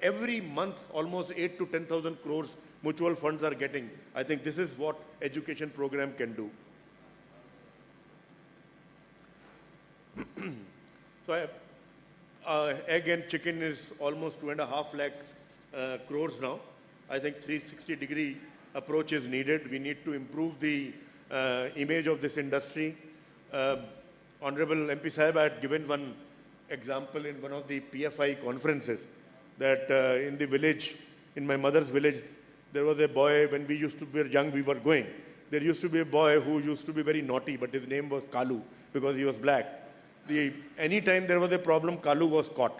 every month, almost 8 to 10,000 crores mutual funds are getting. I think this is what education program can do. So egg and chicken is almost 2.5 lakh crores now. I think 360-degree approach is needed. We need to improve the image of this industry. Honorable MP Sahib had given one example in one of the PFI conferences that in the village, in my mother's village, there was a boy, when we used to be young, we were going. There used to be a boy who used to be very naughty, but his name was Kalu because he was black. Anytime there was a problem, Kalu was caught.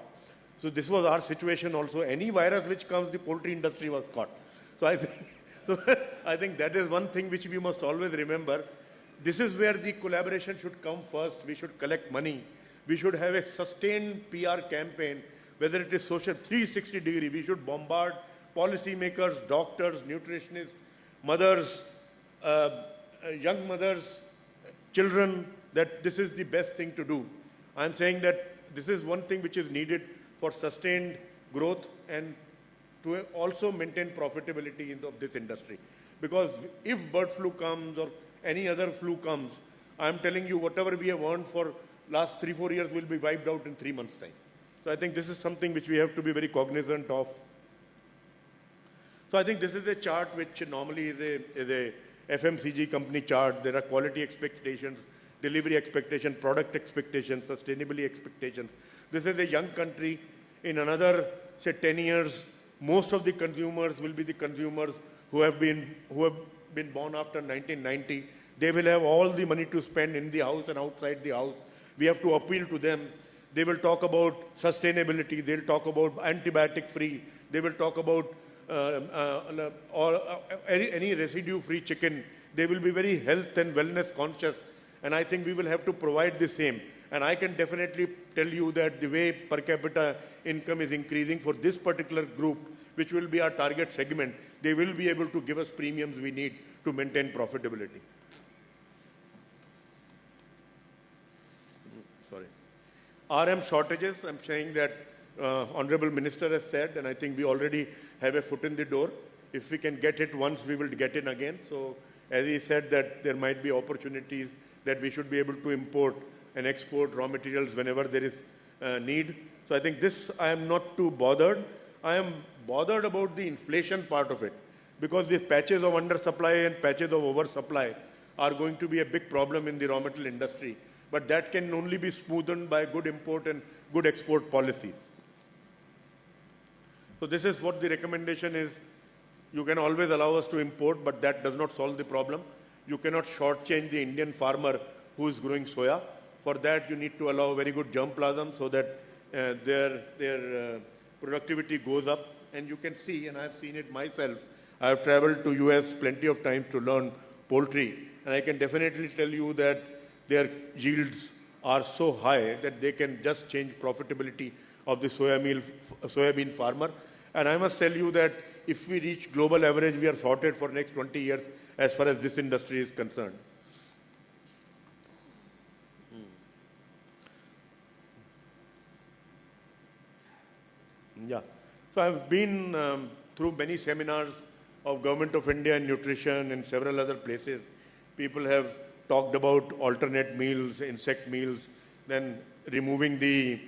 So this was our situation also. Any virus which comes, the poultry industry was caught. So I think that is one thing which we must always remember. This is where the collaboration should come first. We should collect money. We should have a sustained PR campaign, whether it is social 360 degree. We should bombard policymakers, doctors, nutritionists, mothers, young mothers, children, that this is the best thing to do. I'm saying that this is one thing which is needed for sustained growth and to also maintain profitability of this industry. Because if bird flu comes or any other flu comes, I'm telling you, whatever we have earned for last 3-4 years will be wiped out in 3 months' time. So I think this is something which we have to be very cognizant of. So I think this is a chart which normally is a FMCG company chart. There are quality expectations, delivery expectations, product expectations, sustainability expectations. This is a young country. In another, say, 10 years, most of the consumers will be the consumers who have been born after 1990. They will have all the money to spend in the house and outside the house. We have to appeal to them. They will talk about sustainability. They'll talk about antibiotic-free. They will talk about any residue-free chicken. They will be very health and wellness conscious. And I think we will have to provide the same. And I can definitely tell you that the way per capita income is increasing for this particular group, which will be our target segment, they will be able to give us premiums we need to maintain profitability. Sorry. RM shortages, I'm saying that Honorable Minister has said, and I think we already have a foot in the door. If we can get it once, we will get in again. So as he said that there might be opportunities that we should be able to import and export raw materials whenever there is need. So I think this, I am not too bothered. I am bothered about the inflation part of it, because these patches of undersupply and patches of oversupply are going to be a big problem in the raw material industry. But that can only be smoothened by good import and good export policies. So this is what the recommendation is. You can always allow us to import, but that does not solve the problem. You cannot shortchange the Indian farmer who is growing soya. For that, you need to allow very good germplasm so that their productivity goes up. And you can see, and I've seen it myself, I have traveled to US plenty of times to learn poultry. And I can definitely tell you that their yields are so high that they can just change profitability of the soybean farmer. And I must tell you that if we reach global average, we are sorted for next 20 years as far as this industry is concerned. Yeah. So I've been through many seminars of Government of India and nutrition and several other places. People have talked about alternate meals, insect meals, then removing the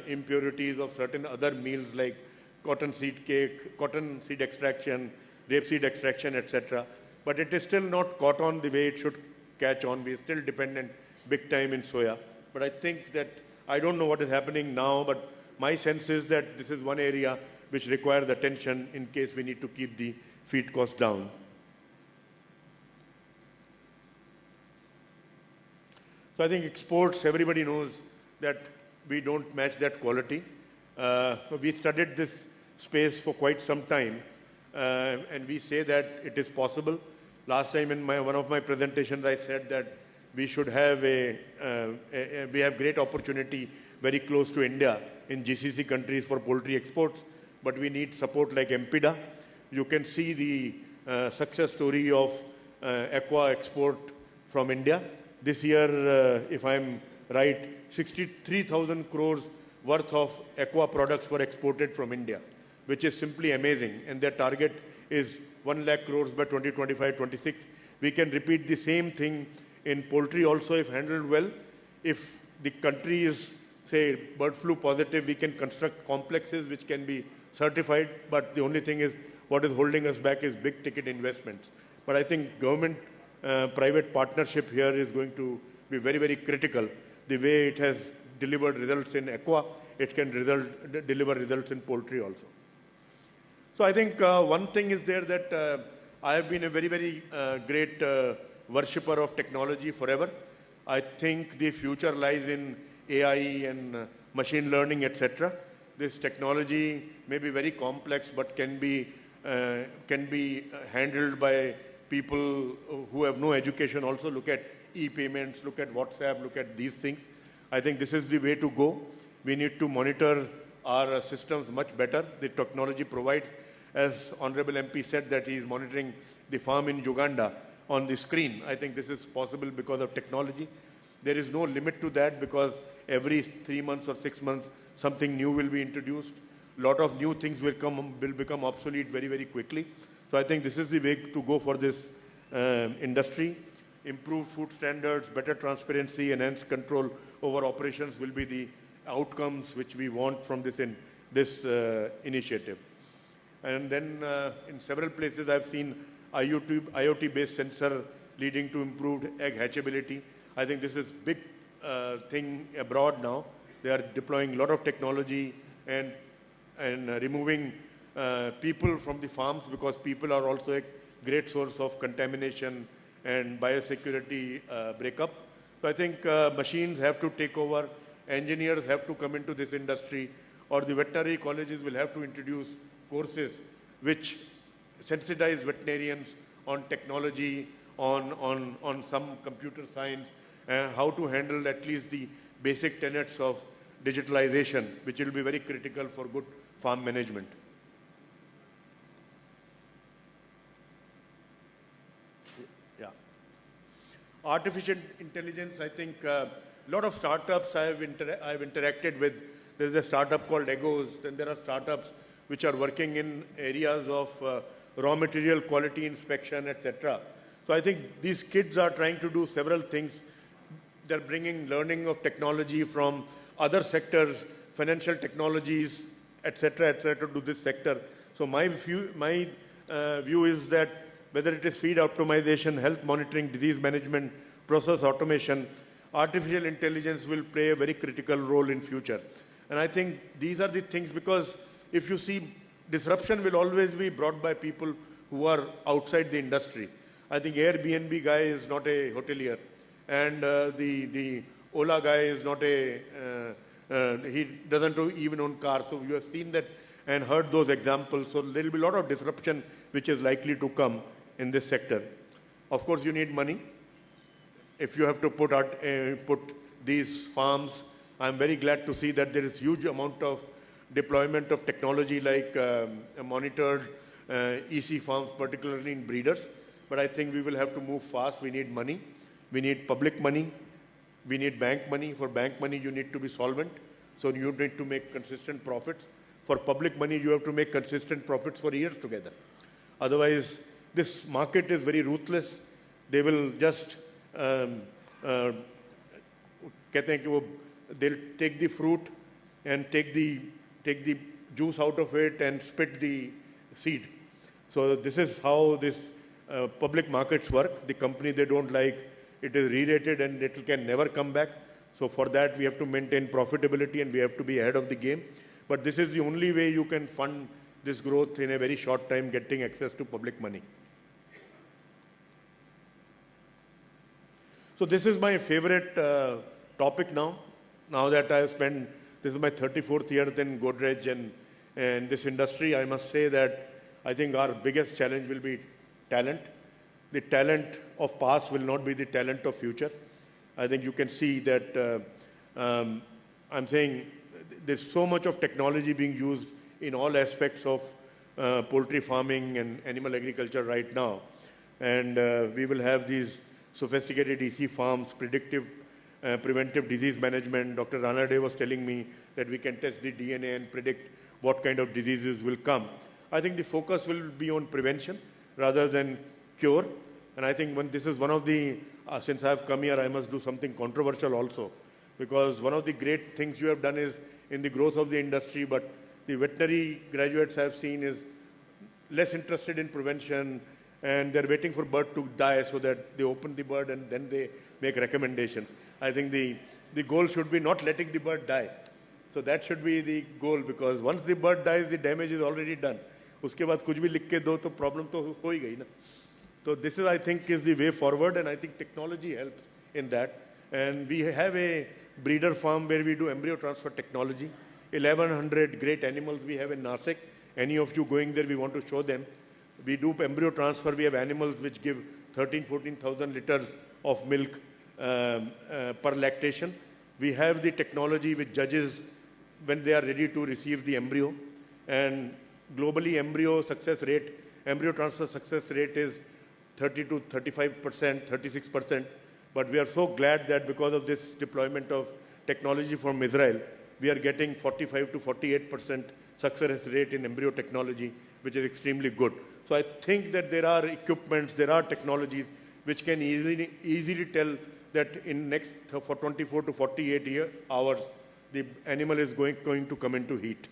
impurities of certain other meals like cotton seed cake, cotton seed extraction, rapeseed extraction, etc. But it is still not caught on the way it should catch on. We are still dependent big time in soya. But I think that, I don't know what is happening now, but my sense is that this is one area which requires attention in case we need to keep the feed costs down. So I think exports, everybody knows that we don't match that quality. We studied this space for quite some time, and we say that it is possible. Last time in one of my presentations, I said that we should have we have great opportunity very close to India in GCC countries for poultry exports, but we need support like MPDA. You can see the success story of aqua export from India. This year, if I'm right, 63,000 crores worth of aqua products were exported from India, which is simply amazing. And their target is 1 lakh crores by 2025-26. We can repeat the same thing in poultry also if handled well. If the country is, say, bird flu positive, we can construct complexes which can be certified. But the only thing is, what is holding us back is big ticket investments. But I think government-private partnership here is going to be very, very critical. The way it has delivered results in aqua, it can deliver results in poultry also. So I think one thing is there that I have been a very, very great worshipper of technology forever. I think the future lies in AI and machine learning, etc. This technology may be very complex, but can be can be handled by people who have no education also. Look at e-payments, look at WhatsApp, look at these things. I think this is the way to go. We need to monitor our systems much better. The technology provides, as Honorable MP said, that he is monitoring the farm in Uganda on the screen. I think this is possible because of technology. There is no limit to that because every 3 months or 6 months, something new will be introduced. A lot of new things will become obsolete very, very quickly. So I think this is the way to go for this industry. Improved food standards, better transparency, enhanced control over operations will be the outcomes which we want from this initiative. And then in several places I've seen IoT-based sensor leading to improved egg hatchability. I think this is big thing abroad now. They are deploying a lot of technology and removing people from the farms because people are also a great source of contamination and biosecurity breakup. So I think machines have to take over, engineers have to come into this industry, or the veterinary colleges will have to introduce courses which sensitize veterinarians on technology, on some computer science, and how to handle at least the basic tenets of digitalization, which will be very critical for good farm management. Yeah. Artificial intelligence, I think a lot of startups I've interacted with. There's a startup called Egos, then there are startups which are working in areas of raw material quality inspection, etc. So I think these kids are trying to do several things. They're bringing learning of technology from other sectors, financial technologies, etc., to this sector. So my view is that whether it is feed optimization, health monitoring, disease management, process automation, artificial intelligence will play a very critical role in future. And I think these are the things, because if you see, disruption will always be brought by people who are outside the industry. I think Airbnb guy is not a hotelier, and the Ola guy is not he doesn't even own cars. So you have seen that and heard those examples. So there will be a lot of disruption which is likely to come in this sector. Of course, you need money. If you have to put these farms, I'm very glad to see that there is huge amount of deployment of technology like monitored EC farms, particularly in breeders. But I think we will have to move fast. We need money. We need public money. We need bank money. For bank money, you need to be solvent. So you need to make consistent profits. For public money, you have to make consistent profits for years together. Otherwise, this market is very ruthless. They will just, they'll take the fruit and take the juice out of it and spit the seed. So this is how this public markets work. The company they don't like, it is re-rated and it can never come back. So for that, we have to maintain profitability and we have to be ahead of the game. But this is the only way you can fund this growth in a very short time, getting access to public money. So this is my favorite topic now. Now that I have spent, this is my 34th year in Godrej and this industry, I must say that I think our biggest challenge will be talent. The talent of past will not be the talent of future. I think you can see that I'm saying there's so much of technology being used in all aspects of poultry farming and animal agriculture right now. And we will have these sophisticated EC farms, predictive, preventive disease management. Dr. Ranade was telling me that we can test the DNA and predict what kind of diseases will come. I think the focus will be on prevention rather than cure. And I think when this is one of the, since I've come here, I must do something controversial also. Because one of the great things you have done is in the growth of the industry, but the veterinary graduates I've seen is less interested in prevention, and they're waiting for bird to die so that they open the bird and then they make recommendations. I think the goal should be not letting the bird die. So that should be the goal, because once the bird dies, the damage is already done. उसके बाद कुछ भी लिख के दो तो problem तो हो ही गई ना. So this is, I think, is the way forward, and I think technology helps in that. And we have a breeder farm where we do embryo transfer technology. 1,100 great animals we have in Nasik, any of you going there, we want to show them. We do embryo transfer. We have animals which give 14,000 liters of milk per lactation. We have the technology which judges when they are ready to receive the embryo. And globally, embryo transfer success rate is 30 to 35%, 36%. But we are so glad that because of this deployment of technology from Israel, we are getting 45 to 48% success rate in embryo technology, which is extremely good. So I think that there are equipments, there are technologies which can easily tell that in next for 24 to 48 hours, the animal is going to come into heat.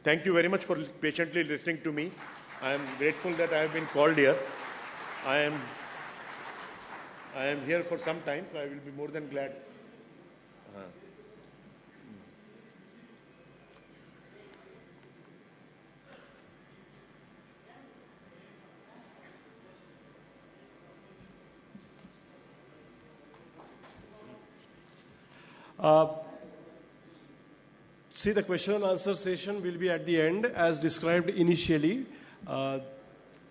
Thank you very much for patiently listening to me. I am grateful that I have been called here. I am here for some time, so I will be more than glad. See, the question and answer session will be at the end as described initially.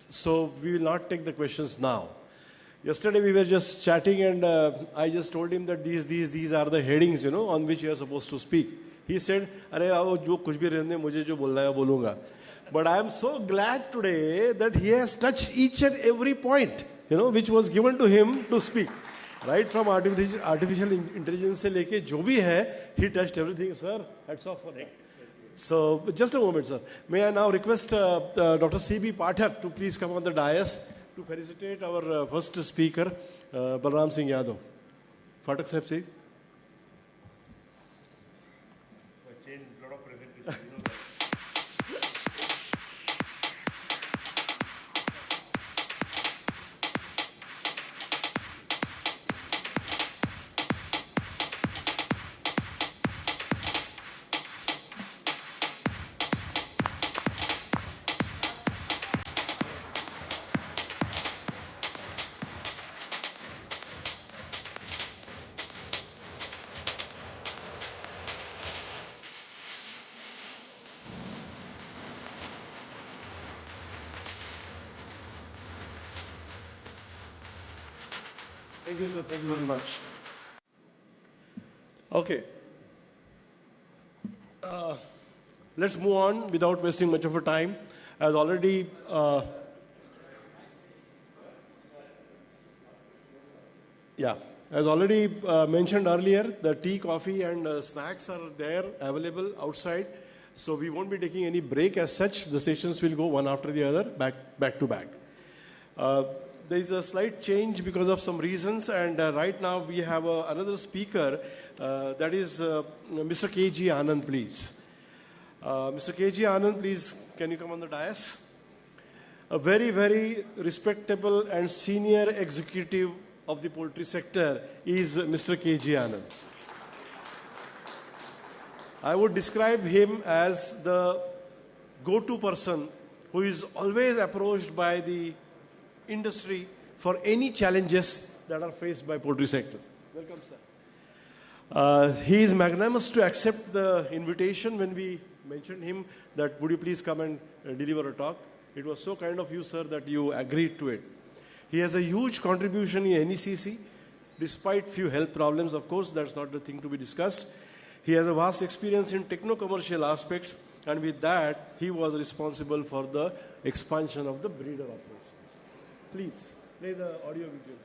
So we will not take the questions now. Yesterday we were just chatting and I just told him that these are the headings, on which you are supposed to speak. He said, "Arey, jo kuch bhi rehne, mujhe jo bolna hai bolunga." But I am so glad today that he has touched each and every point, which was given to him to speak. Right from artificial intelligence se leke jo bhi hai, he touched everything, sir. Hats off for that. So, just a moment, sir. May I now request Dr. C.B. Pathak to please come on the dais to felicitate our first speaker, Balram Singh Yadav. Pathak sahib, see. I changed a lot of presentations. Thank you, sir. Thank you very much. Okay. Let's move on without wasting much of our time. As already mentioned earlier, the tea, coffee, and snacks are there available outside. So we won't be taking any break as such. The sessions will go one after the other, back to back. There is a slight change because of some reasons, and right now we have another speaker, that is Mr. K.G. Anand, please. Mr. K.G. Anand, please, can you come on the dais? A very, very respectable and senior executive of the poultry sector is Mr. K.G. Anand. I would describe him as the go-to person who is always approached by the industry for any challenges that are faced by poultry sector. Welcome, sir. He is magnanimous to accept the invitation when we mentioned him that would you please come and deliver a talk. It was so kind of you, sir, that you agreed to it. He has a huge contribution in NECC, despite few health problems, of course, that's not the thing to be discussed. He has a vast experience in techno-commercial aspects, and with that, he was responsible for the expansion of the breeder operations. Please, play the audio video.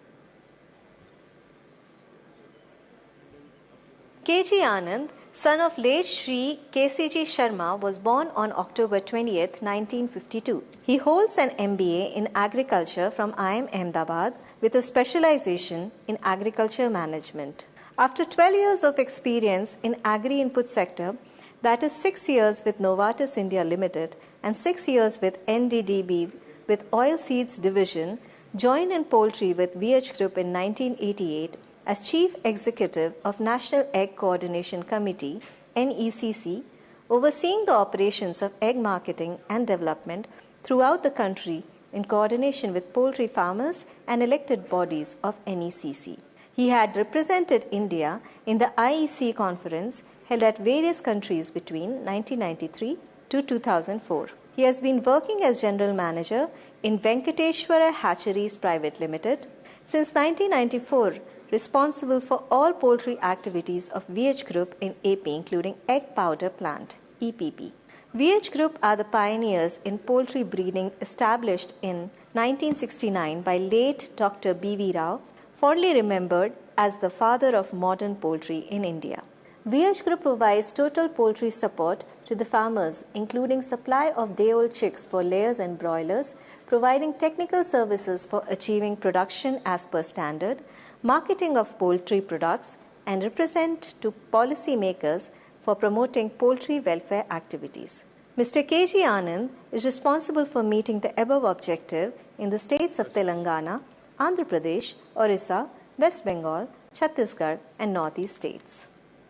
K.G. Anand, son of late Shri K.C.G. Sharma, was born on October 20th, 1952. He holds an MBA in agriculture from IIM Ahmedabad with a specialization in agriculture management. After 12 years of experience in agri-input sector, that is 6 years with Novartis India Limited and 6 years with NDDB with Oilseeds Division, joined in poultry with VH Group in 1988 as Chief Executive of National Egg Coordination Committee, NECC, overseeing the operations of egg marketing and development throughout the country in coordination with poultry farmers and elected bodies of NECC. He had represented India in the IEC conference held at various countries between 1993 to 2004. He has been working as General Manager in Venkateshwara Hatcheries Private Limited since 1994, responsible for all poultry activities of VH Group in AP, including Egg Powder Plant, EPP. VH Group are the pioneers in poultry breeding, established in 1969 by late Dr. B.V. Rao, fondly remembered as the father of modern poultry in India. VH Group provides total poultry support to the farmers, including supply of day-old chicks for layers and broilers, providing technical services for achieving production as per standard, marketing of poultry products, and represent to policymakers for promoting poultry welfare activities. Mr. K.G. Anand is responsible for meeting the above objective in the states of Telangana, Andhra Pradesh, Orissa, West Bengal, Chhattisgarh, and Northeast states.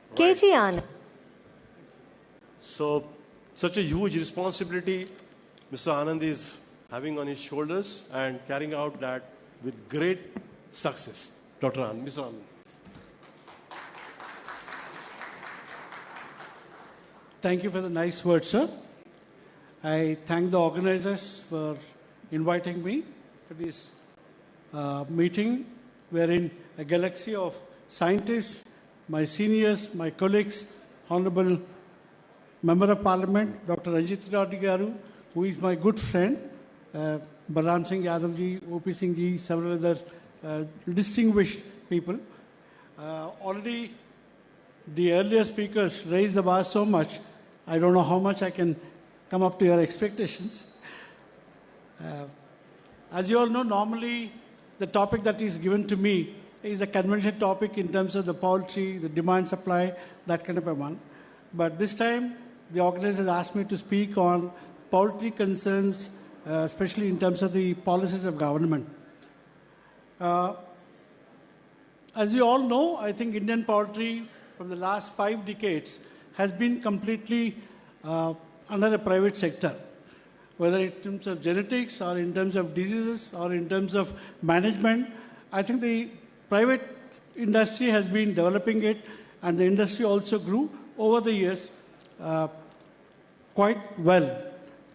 Right. K.G. Anand. So, such a huge responsibility Mr. Anand is having on his shoulders and carrying out that with great success. Dr. Anand, Mr. Anand. Thank you for the nice words, sir. I thank the organizers for inviting me for this meeting, wherein a galaxy of scientists, my seniors, my colleagues, Honorable Member of Parliament, Dr. Ranjit Reddy Garu, who is my good friend, Balram Singh Yadav ji, O.P. Singh ji, several other distinguished people. Already the earlier speakers raised the bar so much, I don't know how much I can come up to your expectations. As you all know, normally the topic that is given to me is a conventional topic in terms of the poultry, the demand supply, that kind of a one. But this time, the organizers asked me to speak on poultry concerns, especially in terms of the policies of government. As you all know, I think Indian poultry from the last 5 decades has been completely under the private sector, whether in terms of genetics or in terms of diseases or in terms of management. I think the private industry has been developing it, and the industry also grew over the years quite well.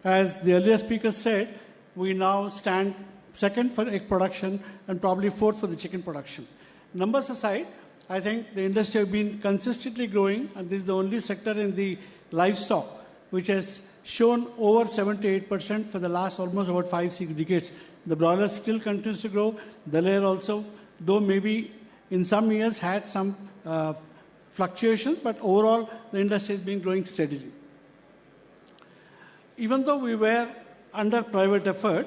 As the earlier speaker said, we now stand second for egg production and probably fourth for the chicken production. Numbers aside, I think the industry has been consistently growing, and this is the only sector in the livestock which has shown over 78% for the last almost about 5-6 decades. The broiler still continues to grow, the layer also, though maybe in some years had some fluctuations, but overall the industry has been growing steadily. Even though we were under private effort,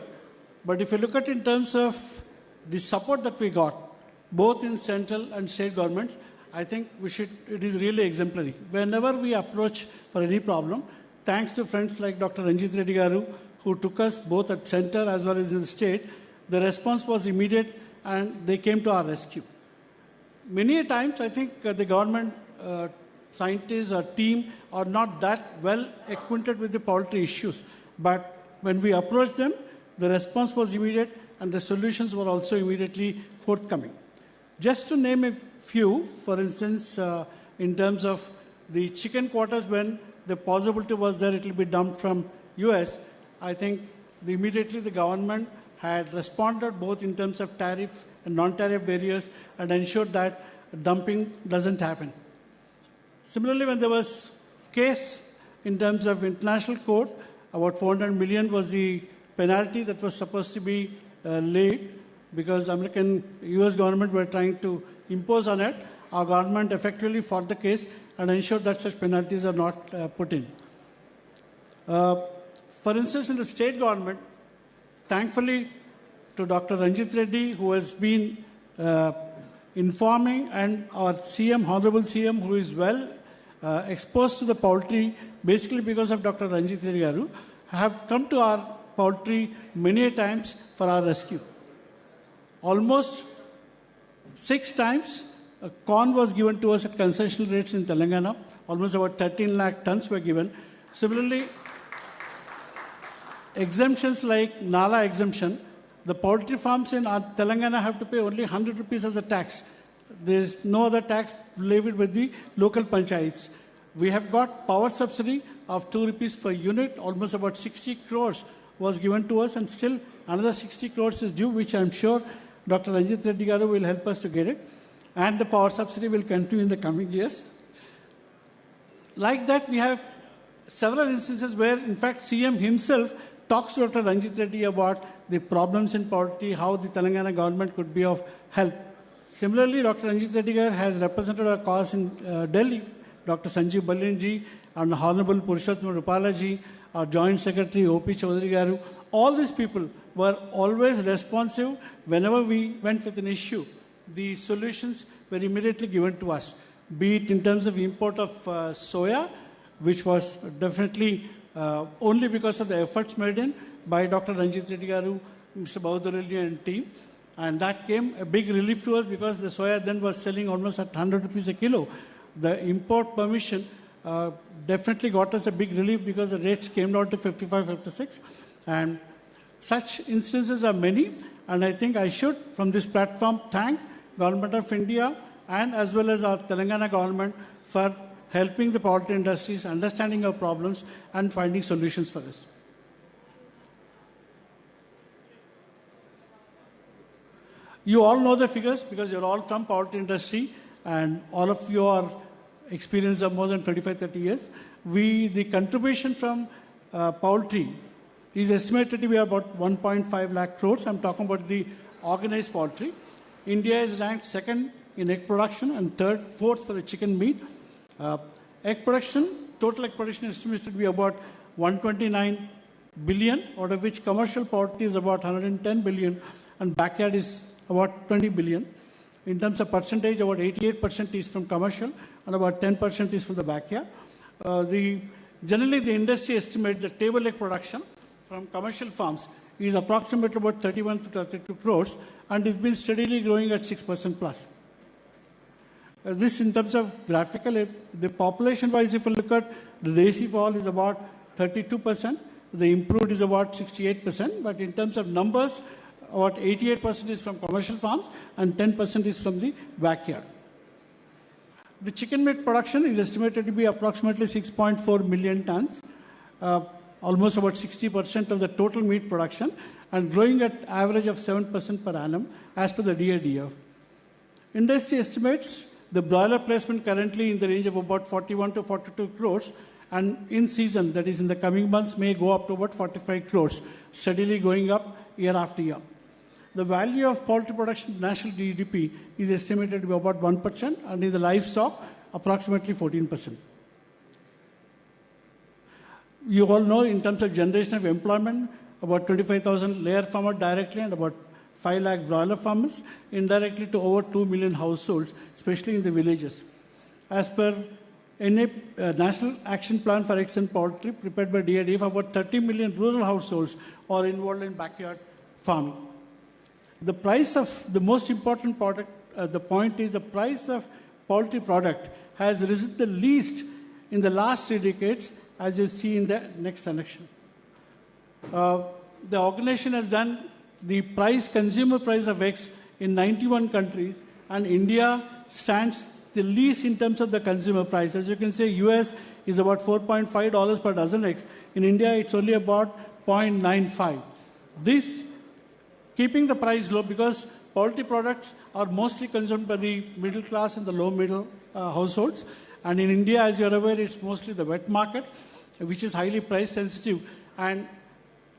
but if you look at in terms of the support that we got, both in central and state governments, I think it is really exemplary. Whenever we approach for any problem, thanks to friends like Dr. Ranjit Reddy Garu, who took us both at center as well as in the state, the response was immediate and they came to our rescue. Many a times, I think the government scientists or team are not that well acquainted with the poultry issues. But when we approached them, the response was immediate and the solutions were also immediately forthcoming. Just to name a few, for instance, in terms of the chicken quarters, when the possibility was there it will be dumped from US, I think immediately the government had responded both in terms of tariff and non-tariff barriers and ensured that dumping doesn't happen. Similarly, when there was case in terms of international court, about 400 million was the penalty that was supposed to be laid, because US government were trying to impose on it. Our government effectively fought the case and ensured that such penalties are not put in. For instance, in the state government, thankfully to Dr. Ranjit Reddy, who has been informing, and our CM, Honorable CM, who is well exposed to the poultry, basically because of Dr. Ranjit Reddy Garu, have come to our poultry many times for our rescue. Almost 6 times, corn was given to us at concessional rates in Telangana. Almost about 13 lakh tons were given. Similarly, exemptions like Nala exemption, the poultry farms in Telangana have to pay only 100 rupees as a tax. There is no other tax levied with the local panchayats. We have got power subsidy of 2 rupees per unit, almost about 60 crores was given to us, and still another 60 crores is due, which I'm sure Dr. Ranjit Reddy Garu will help us to get it. And the power subsidy will continue in the coming years. Like that, we have several instances where, in fact, CM himself talks to Dr. Ranjit Reddy about the problems in poverty, how the Telangana government could be of help. Similarly, Dr. Ranjit Reddy Garu has represented our cause in Delhi. Dr. Sanjeev Ballinji and Honorable Purushottam Rupalaji, our Joint Secretary O.P. Chaudhary Garu, all these people were always responsive whenever we went with an issue. The solutions were immediately given to us, be it in terms of import of soya, which was definitely only because of the efforts made in by Dr. Ranjit Reddy Garu, Mr. Bahudurelli and team. And that came a big relief to us because the soya then was selling almost at 100 rupees a kilo. The import permission definitely got us a big relief because the rates came down to 55, 56. And such instances are many. And I think I should, from this platform, thank Government of India and as well as our Telangana government for helping the poultry industries, understanding our problems and finding solutions for us. You all know the figures because you're all from poultry industry and all of you are experience of more than 25, 30 years. The contribution from poultry is estimated to be about 1.5 lakh crores. I'm talking about the organized poultry. India is ranked second in egg production and fourth for the chicken meat. Egg production, total egg production is estimated to be about 129 billion, out of which commercial poultry is about 110 billion and backyard is about 20 billion. In terms of percentage, about 88% is from commercial and about 10% is from the backyard. Generally, the industry estimates the table egg production from commercial farms is approximately about 31 to 32 crores and has been steadily growing at 6% plus. This in terms of graphical, the population-wise, if you look at the Desi fall is about 32%, the improved is about 68%, but in terms of numbers, about 88% is from commercial farms and 10% is from the backyard. The chicken meat production is estimated to be approximately 6.4 million tons, almost about 60% of the total meat production, and growing at average of 7% per annum as per the DADF. Industry estimates the broiler placement currently in the range of about 41 to 42 crores, and in season, that is in the coming months, may go up to about 45 crores, steadily going up year after year. The value of poultry production national GDP is estimated to be about 1%, and in the livestock, approximately 14%. You all know in terms of generation of employment, about 25,000 layer farmers directly and about 5 lakh broiler farmers, indirectly to over 2 million households, especially in the villages. As per National Action Plan for Eggs and Poultry, prepared by DADF, about 30 million rural households are involved in backyard farming. The price of the most important product, the point is the price of poultry product has risen the least in the last 3 decades, as you see in the next section. The organization has done the consumer price of eggs in 91 countries, and India stands the least in terms of the consumer price. As you can see, US is about $4.5 per dozen eggs. In India, it's only about 0.95. This keeping the price low because poultry products are mostly consumed by the middle class and the low middle households. And in India, as you're aware, it's mostly the wet market, which is highly price sensitive. And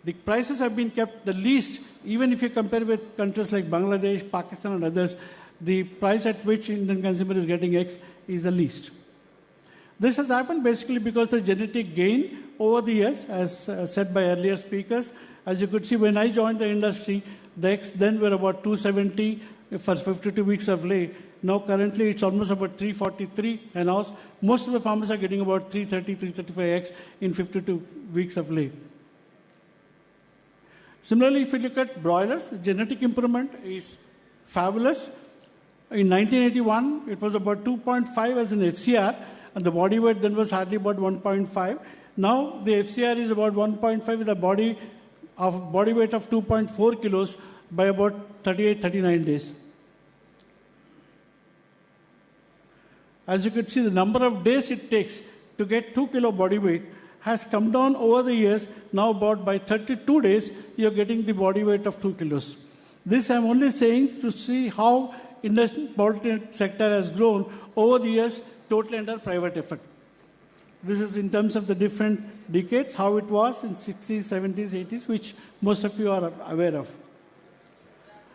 the prices have been kept the least, even if you compare with countries like Bangladesh, Pakistan, and others, the price at which Indian consumer is getting eggs is the least. This has happened basically because the genetic gain over the years, as said by earlier speakers. As you could see, when I joined the industry, the eggs then were about 270 for 52 weeks of lay. Now currently it's almost about 343 hens. Most of the farmers are getting about 330, 335 eggs in 52 weeks of lay. Similarly, if you look at broilers, genetic improvement is fabulous. In 1981, it was about 2.5 as an FCR, and the body weight then was hardly about 1.5. Now the FCR is about 1.5 with a body weight of 2.4 kilos by about 38, 39 days. As you can see, the number of days it takes to get 2 kilo body weight has come down over the years. Now about by 32 days, you're getting the body weight of 2 kilos. This I'm only saying to see how poultry sector has grown over the years, totally under private effort. This is in terms of the different decades, how it was in 60s, 70s, 80s, which most of you are aware of.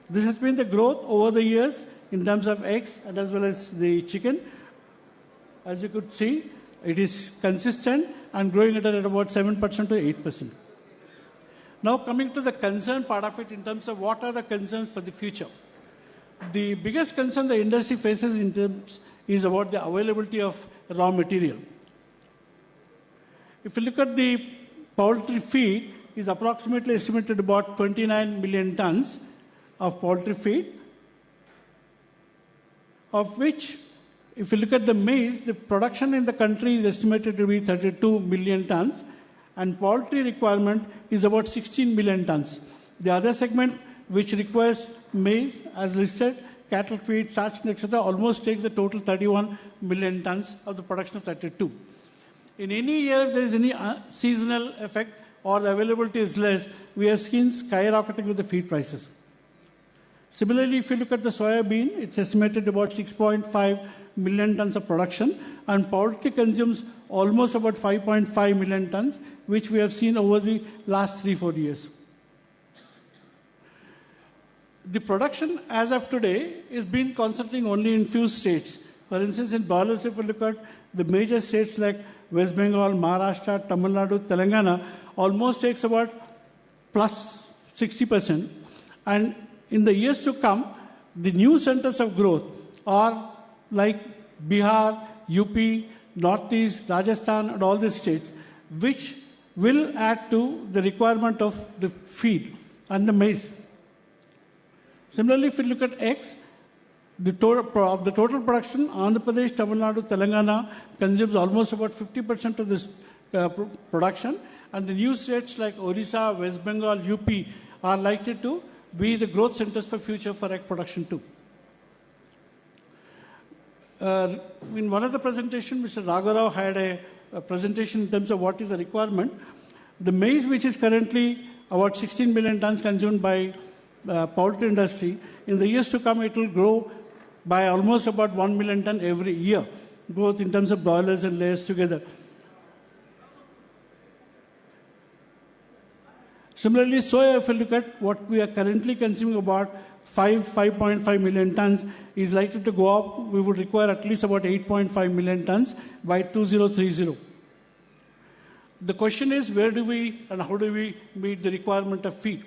This has been the growth over the years in terms of eggs and as well as the chicken. As you could see, it is consistent and growing at about 7% to 8%. Now coming to the concern part of it in terms of what are the concerns for the future. The biggest concern the industry faces in terms is about the availability of raw material. If you look at the poultry feed, is approximately estimated about 29 million tons of poultry feed, of which, if you look at the maize, the production in the country is estimated to be 32 million tons, and poultry requirement is about 16 million tons. The other segment, which requires maize, as listed, cattle feed, starch, etc., almost takes the total 31 million tons of the production of 32. In any year, if there is any seasonal effect or the availability is less, we have seen skyrocketing with the feed prices. Similarly, if you look at the soya bean, it's estimated about 6.5 million tons of production, and poultry consumes almost about 5.5 million tons, which we have seen over the last 3-4 years. The production as of today is being concentrating only in few states. For instance, in broilers, if you look at the major states like West Bengal, Maharashtra, Tamil Nadu, Telangana, almost takes about plus 60%. And in the years to come, the new centers of growth are like Bihar, UP, Northeast, Rajasthan, and all these states, which will add to the requirement of the feed and the maize. Similarly, if you look at eggs, of the total production, Andhra Pradesh, Tamil Nadu, Telangana consumes almost about 50% of this production, and the new states like Orissa, West Bengal, UP are likely to be the growth centers for future for egg production too. In one of the presentations, Mr. Raghav had a presentation in terms of what is the requirement. The maize, which is currently about 16 million tons consumed by poultry industry, in the years to come it will grow by almost about 1 million ton every year, both in terms of broilers and layers together. Similarly, soya, if you look at what we are currently consuming, about 5.5 million tons, is likely to go up. We would require at least about 8.5 million tons by 2030. The question is, where do we and how do we meet the requirement of feed?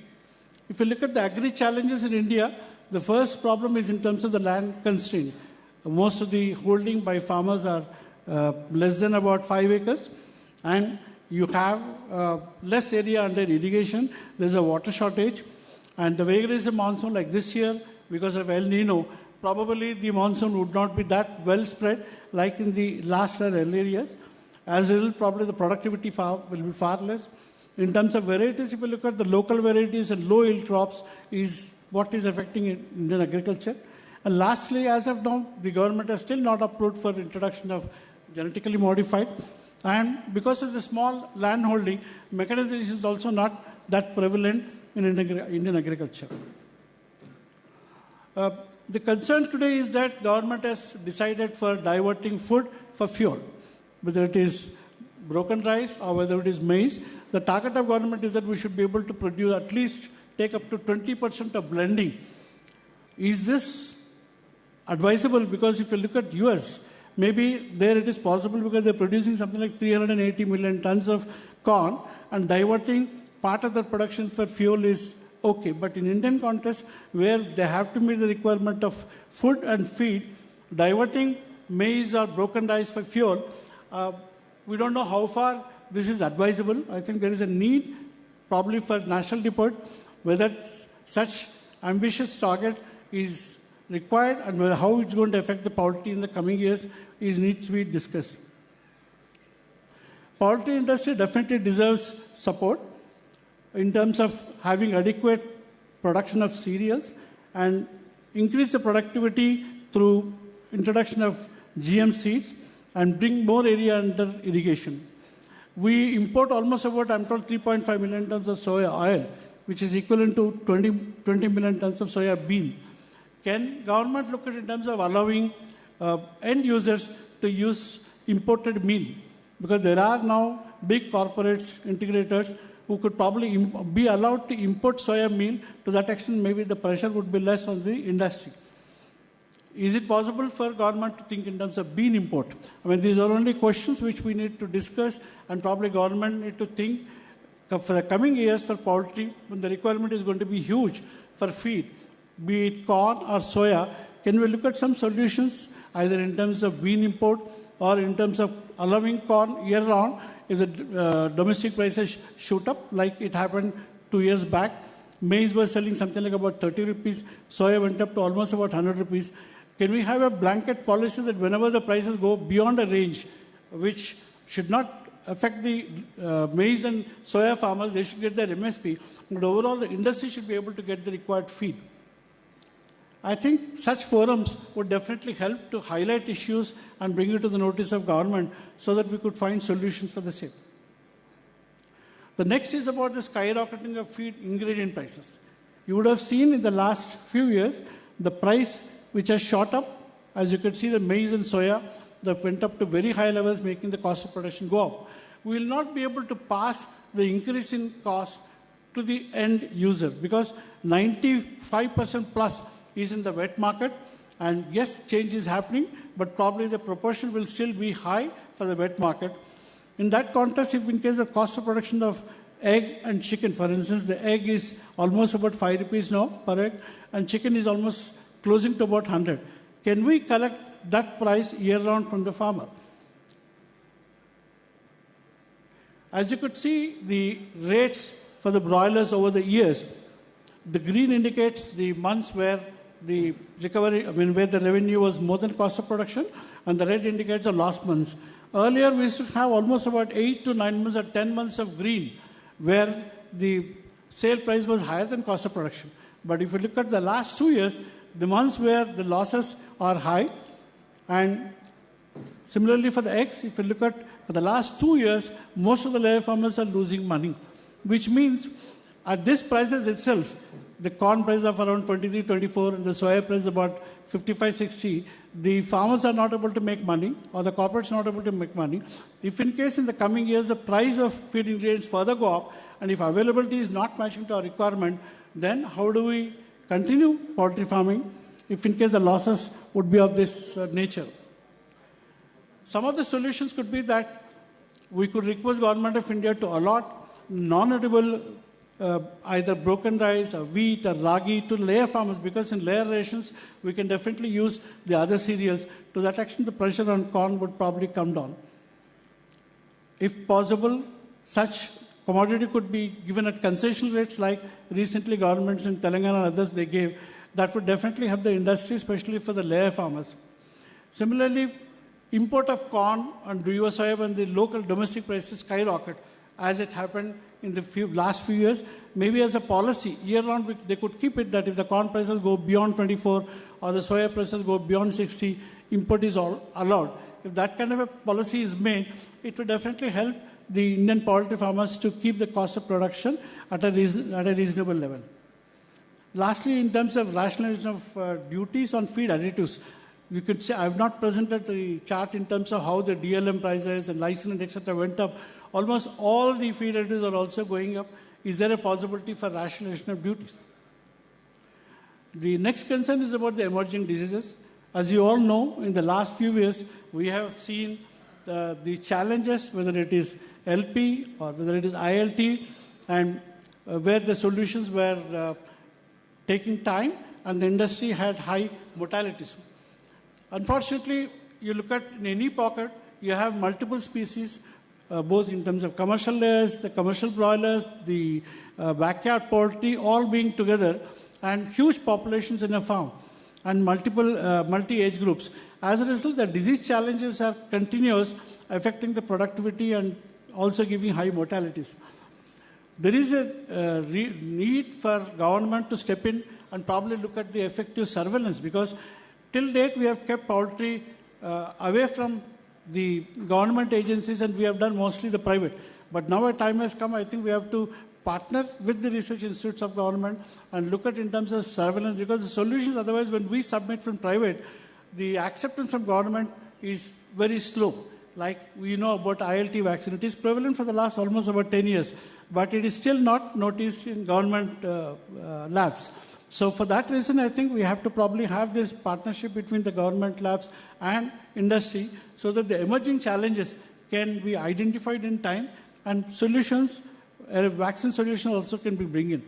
If you look at the agri challenges in India, the first problem is in terms of the land constraint. Most of the holding by farmers are less than about 5 acres, and you have less area under irrigation. There's a water shortage, and the vagaries of monsoon, like this year, because of El Nino, probably the monsoon would not be that well spread like in the last or earlier years. As a result, probably the productivity will be far less. In terms of varieties, if you look at the local varieties and low yield crops, is what is affecting Indian agriculture. And lastly, as of now, the government has still not approved for introduction of genetically modified. And because of the small land holding, mechanization is also not that prevalent in Indian agriculture. The concern today is that government has decided for diverting food for fuel, whether it is broken rice or whether it is maize. The target of government is that we should be able to produce at least take up to 20% of blending. Is this advisable? Because if you look at US, maybe there it is possible because they're producing something like 380 million tons of corn, and diverting part of the production for fuel is okay. But in Indian context, where they have to meet the requirement of food and feed, diverting maize or broken rice for fuel, we don't know how far this is advisable. I think there is a need probably for national debate whether such ambitious target is required and whether how it's going to affect the poultry in the coming years needs to be discussed. Poultry industry definitely deserves support in terms of having adequate production of cereals and increase the productivity through introduction of GM seeds and bring more area under irrigation. We import almost about, I'm told, 3.5 million tons of soya oil, which is equivalent to 20 million tons of soya bean. Can government look at in terms of allowing end users to use imported meal? Because there are now big corporates, integrators, who could probably be allowed to import soya meal. To that extent, maybe the pressure would be less on the industry. Is it possible for government to think in terms of bean import? I mean, these are only questions which we need to discuss, and probably government need to think for the coming years for poultry, when the requirement is going to be huge for feed, be it corn or soya. Can we look at some solutions, either in terms of bean import or in terms of allowing corn year-round if the domestic prices shoot up, like it happened 2 years back? Maize was selling something like about 30 rupees. Soya went up to almost about 100 rupees. Can we have a blanket policy that whenever the prices go beyond a range, which should not affect the maize and soya farmers, they should get their MSP, but overall the industry should be able to get the required feed? I think such forums would definitely help to highlight issues and bring it to the notice of government so that we could find solutions for the same. The next is about the skyrocketing of feed ingredient prices. You would have seen in the last few years the price which has shot up. As you can see, the maize and soya that went up to very high levels, making the cost of production go up. We will not be able to pass the increase in cost to the end user because 95% plus is in the wet market. And yes, change is happening, but probably the proportion will still be high for the wet market. In that context, if in case the cost of production of egg and chicken, for instance, the egg is almost about 5 rupees now per egg, and chicken is almost closing to about 100. Can we collect that price year-round from the farmer? As you could see, the rates for the broilers over the years, the green indicates the months where the recovery, where the revenue was more than cost of production, and the red indicates the last months. Earlier, we used to have almost about 8 to 9 months or 10 months of green, where the sale price was higher than cost of production. But if you look at the last 2 years, the months where the losses are high, and similarly for the eggs, if you look at for the last 2 years, most of the layer farmers are losing money, which means at this prices itself, the corn price of around 23, 24, and the soya price about 55, 60, the farmers are not able to make money, or the corporates are not able to make money. If in case in the coming years the price of feed ingredients further go up, and if availability is not matching to our requirement, then how do we continue poultry farming if in case the losses would be of this nature? Some of the solutions could be that we could request Government of India to allot non-edible either broken rice or wheat or ragi to layer farmers, because in layer rations we can definitely use the other cereals. To that extent, the pressure on corn would probably come down. If possible, such commodity could be given at concessional rates like recently governments in Telangana and others they gave. That would definitely help the industry, especially for the layer farmers. Similarly, import of corn and US soya when the local domestic prices skyrocket, as it happened in the last few years, maybe as a policy, year-round they could keep it that if the corn prices go beyond 24 or the soya prices go beyond 60, import is all allowed. If that kind of a policy is made, it would definitely help the Indian poultry farmers to keep the cost of production at a reasonable level. Lastly, in terms of rationalization of duties on feed additives, you could say, I have not presented the chart in terms of how the DLM prices and licensing, etc. went up. Almost all the feed additives are also going up. Is there a possibility for rationalization of duties? The next concern is about the emerging diseases. As you all know, in the last few years, we have seen the challenges, whether it is LP or whether it is ILT, and where the solutions were taking time and the industry had high mortalities. Unfortunately, you look at in any pocket, you have multiple species, both in terms of commercial layers, the commercial broilers, the backyard poultry, all being together, and huge populations in a farm, and multi-age groups. As a result, the disease challenges are continuous, affecting the productivity and also giving high mortalities. There is a need for government to step in and probably look at the effective surveillance, because till date we have kept poultry away from the government agencies, and we have done mostly the private. But now a time has come, I think we have to partner with the research institutes of government and look at in terms of surveillance, because the solutions, otherwise when we submit from private, the acceptance from government is very slow. Like we know about ILT vaccine, it is prevalent for the last almost about 10 years, but it is still not noticed in government labs. So for that reason, I think we have to probably have this partnership between the government labs and industry so that the emerging challenges can be identified in time and solutions, a vaccine solution also can be bring in.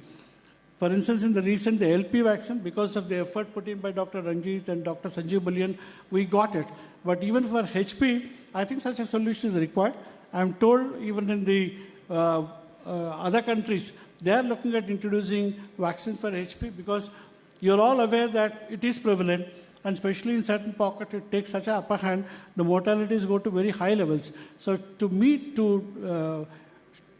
For instance, in the recent the LP vaccine, because of the effort put in by Dr. Ranjit and Dr. Sanjeev Ballian, we got it. But even for HP, I think such a solution is required. I'm told even in the other countries, they are looking at introducing vaccines for HP because you're all aware that it is prevalent, and especially in certain pockets, it takes such an upper hand, the mortalities go to very high levels. So to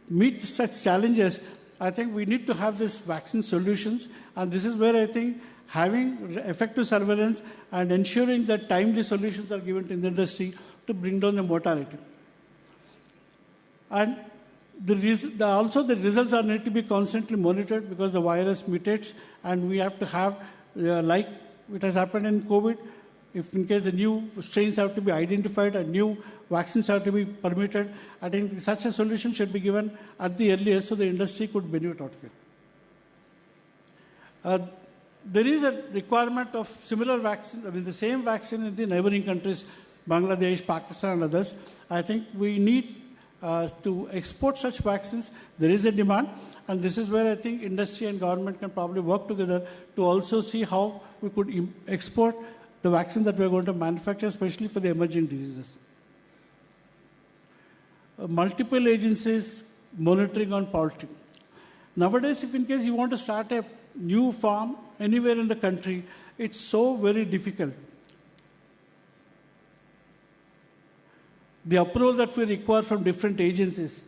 meet such challenges, I think we need to have this vaccine solutions, and this is where I think having effective surveillance and ensuring that timely solutions are given to the industry to bring down the mortality. And also the results are need to be constantly monitored because the virus mutates, and we have to have, like it has happened in COVID, if in case the new strains have to be identified and new vaccines have to be permitted, I think such a solution should be given at the earliest so the industry could benefit out of it. There is a requirement of similar vaccine, the same vaccine in the neighboring countries, Bangladesh, Pakistan and others. I think we need to export such vaccines. There is a demand, and this is where I think industry and government can probably work together to also see how we could export the vaccine that we are going to manufacture, especially for the emerging diseases. Multiple agencies monitoring on poultry. Nowadays, if in case you want to start a new farm anywhere in the country, it's so very difficult. The approval that we require from different agencies,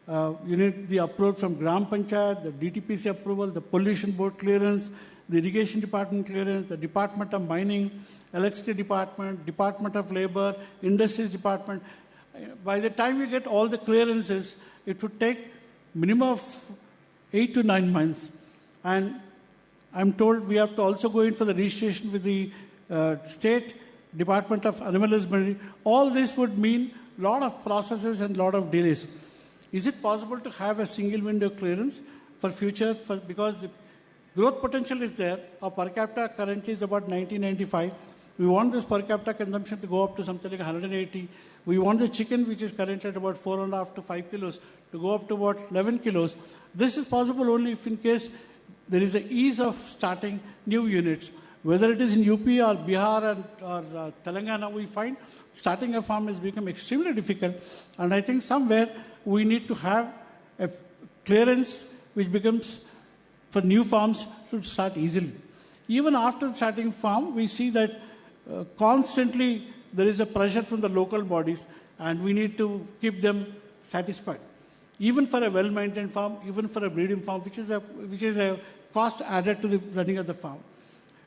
you need the approval from Gram Panchayat, the DTPC approval, the pollution board clearance, the irrigation department clearance, the Department of Mining, Electricity Department, Department of Labor, Industries Department. By the time you get all the clearances, it would take minimum of 8 to 9 months. And I'm told we have to also go in for the registration with the State Department of Animal Husbandry. All this would mean a lot of processes and a lot of delays. Is it possible to have a single window clearance for future? Because the growth potential is there. Our per capita currently is about 1995. We want this per capita consumption to go up to something like 180. We want the chicken, which is currently at about 4.5 to 5 kilos, to go up to about 11 kilos. This is possible only if in case there is an ease of starting new units. Whether it is in UP or Bihar or Telangana, we find starting a farm has become extremely difficult. And I think somewhere we need to have a clearance which becomes for new farms to start easily. Even after starting farm, we see that constantly there is a pressure from the local bodies, and we need to keep them satisfied. Even for a well-maintained farm, even for a breeding farm, which is a cost added to the running of the farm.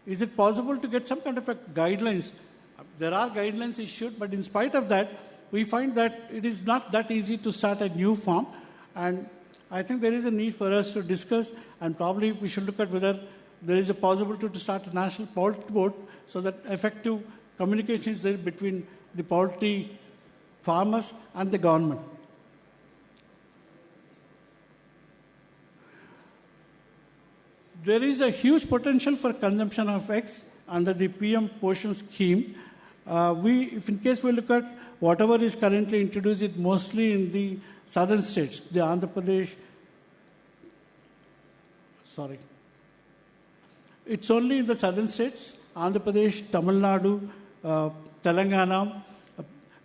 Is it possible to get some kind of a guidelines? There are guidelines issued, but in spite of that, we find that it is not that easy to start a new farm. And I think there is a need for us to discuss, and probably we should look at whether there is a possibility to start a national poultry board so that effective communication is there between the poultry farmers and the government. There is a huge potential for consumption of eggs under the PM Poshan scheme. If in case we look at whatever is currently introduced, it mostly in the southern states, the Andhra Pradesh, it's only in the southern states, Andhra Pradesh, Tamil Nadu, Telangana,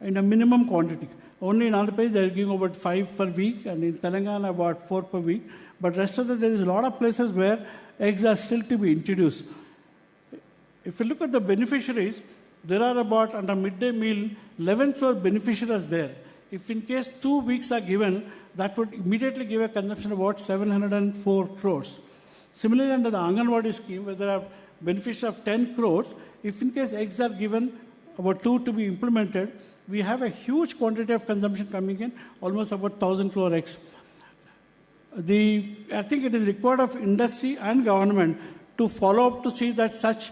in a minimum quantity. Only in Andhra Pradesh, they are giving about 5 per week, and in Telangana, about 4 per week. But rest of there is a lot of places where eggs are still to be introduced. If you look at the beneficiaries, there are about, under midday meal, 11 crore beneficiaries there. If in case 2 weeks are given, that would immediately give a consumption of about 704 crores. Similarly, under the Anganwadi scheme, where there are beneficiaries of 10 crores, if in case eggs are given, about 2 to be implemented, we have a huge quantity of consumption coming in, almost about 1,000 crore X. I think it is required of industry and government to follow up to see that such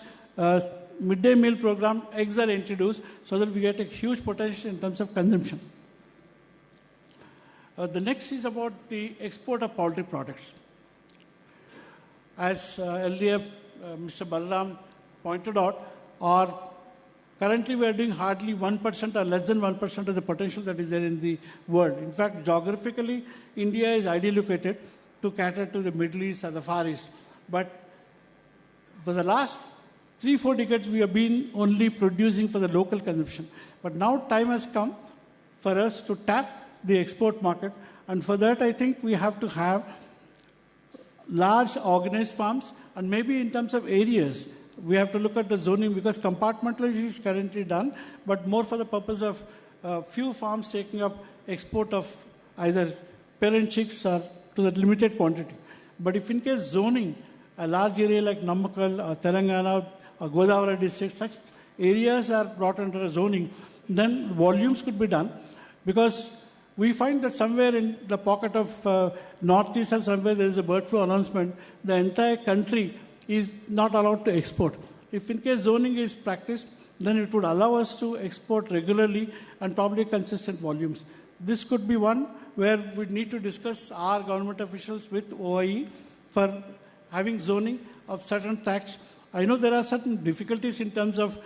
midday meal program eggs are introduced so that we get a huge potential in terms of consumption. The next is about the export of poultry products. As earlier Mr. Balaram pointed out, currently we are doing hardly 1% or less than 1% of the potential that is there in the world. In fact, geographically, India is ideally located to cater to the Middle East or the Far East. But for the last 3-4 decades, we have been only producing for the local consumption. But now time has come for us to tap the export market. And for that, I think we have to have large organized farms, and maybe in terms of areas, we have to look at the zoning, because compartmentalization is currently done, but more for the purpose of few farms taking up export of either parent chicks or to the limited quantity. But if in case zoning, a large area like Namakkal or Telangana or Godavari district, such areas are brought under a zoning, then volumes could be done, because we find that somewhere in the pocket of northeast or somewhere there is a bird flu announcement, the entire country is not allowed to export. If in case zoning is practiced, then it would allow us to export regularly and probably consistent volumes. This could be one where we need to discuss our government officials with OIE for having zoning of certain tracts. I know there are certain difficulties in terms of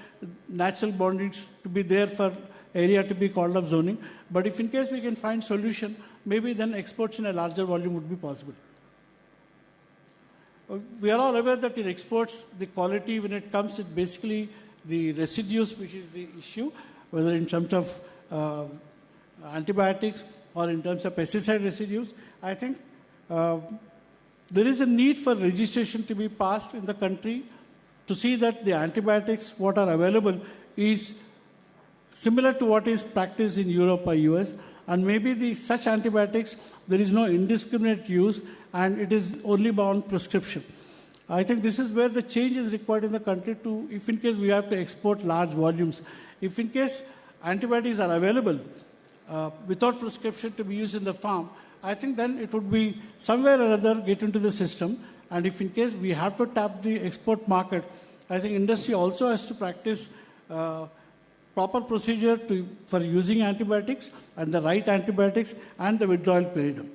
natural boundaries to be there for area to be called of zoning, but if in case we can find solution, maybe then exports in a larger volume would be possible. We are all aware that in exports, the quality when it comes, it basically the residues which is the issue, whether in terms of antibiotics or in terms of pesticide residues. I think there is a need for registration to be passed in the country to see that the antibiotics what are available is similar to what is practiced in Europe or US, and maybe such antibiotics, there is no indiscriminate use and it is only on prescription. I think this is where the change is required in the country to, if in case we have to export large volumes. If in case antibiotics are available without prescription to be used in the farm, I think then it would be somewhere or other get into the system. And if in case we have to tap the export market, I think industry also has to practice proper procedure for using antibiotics and the right antibiotics and the withdrawal period.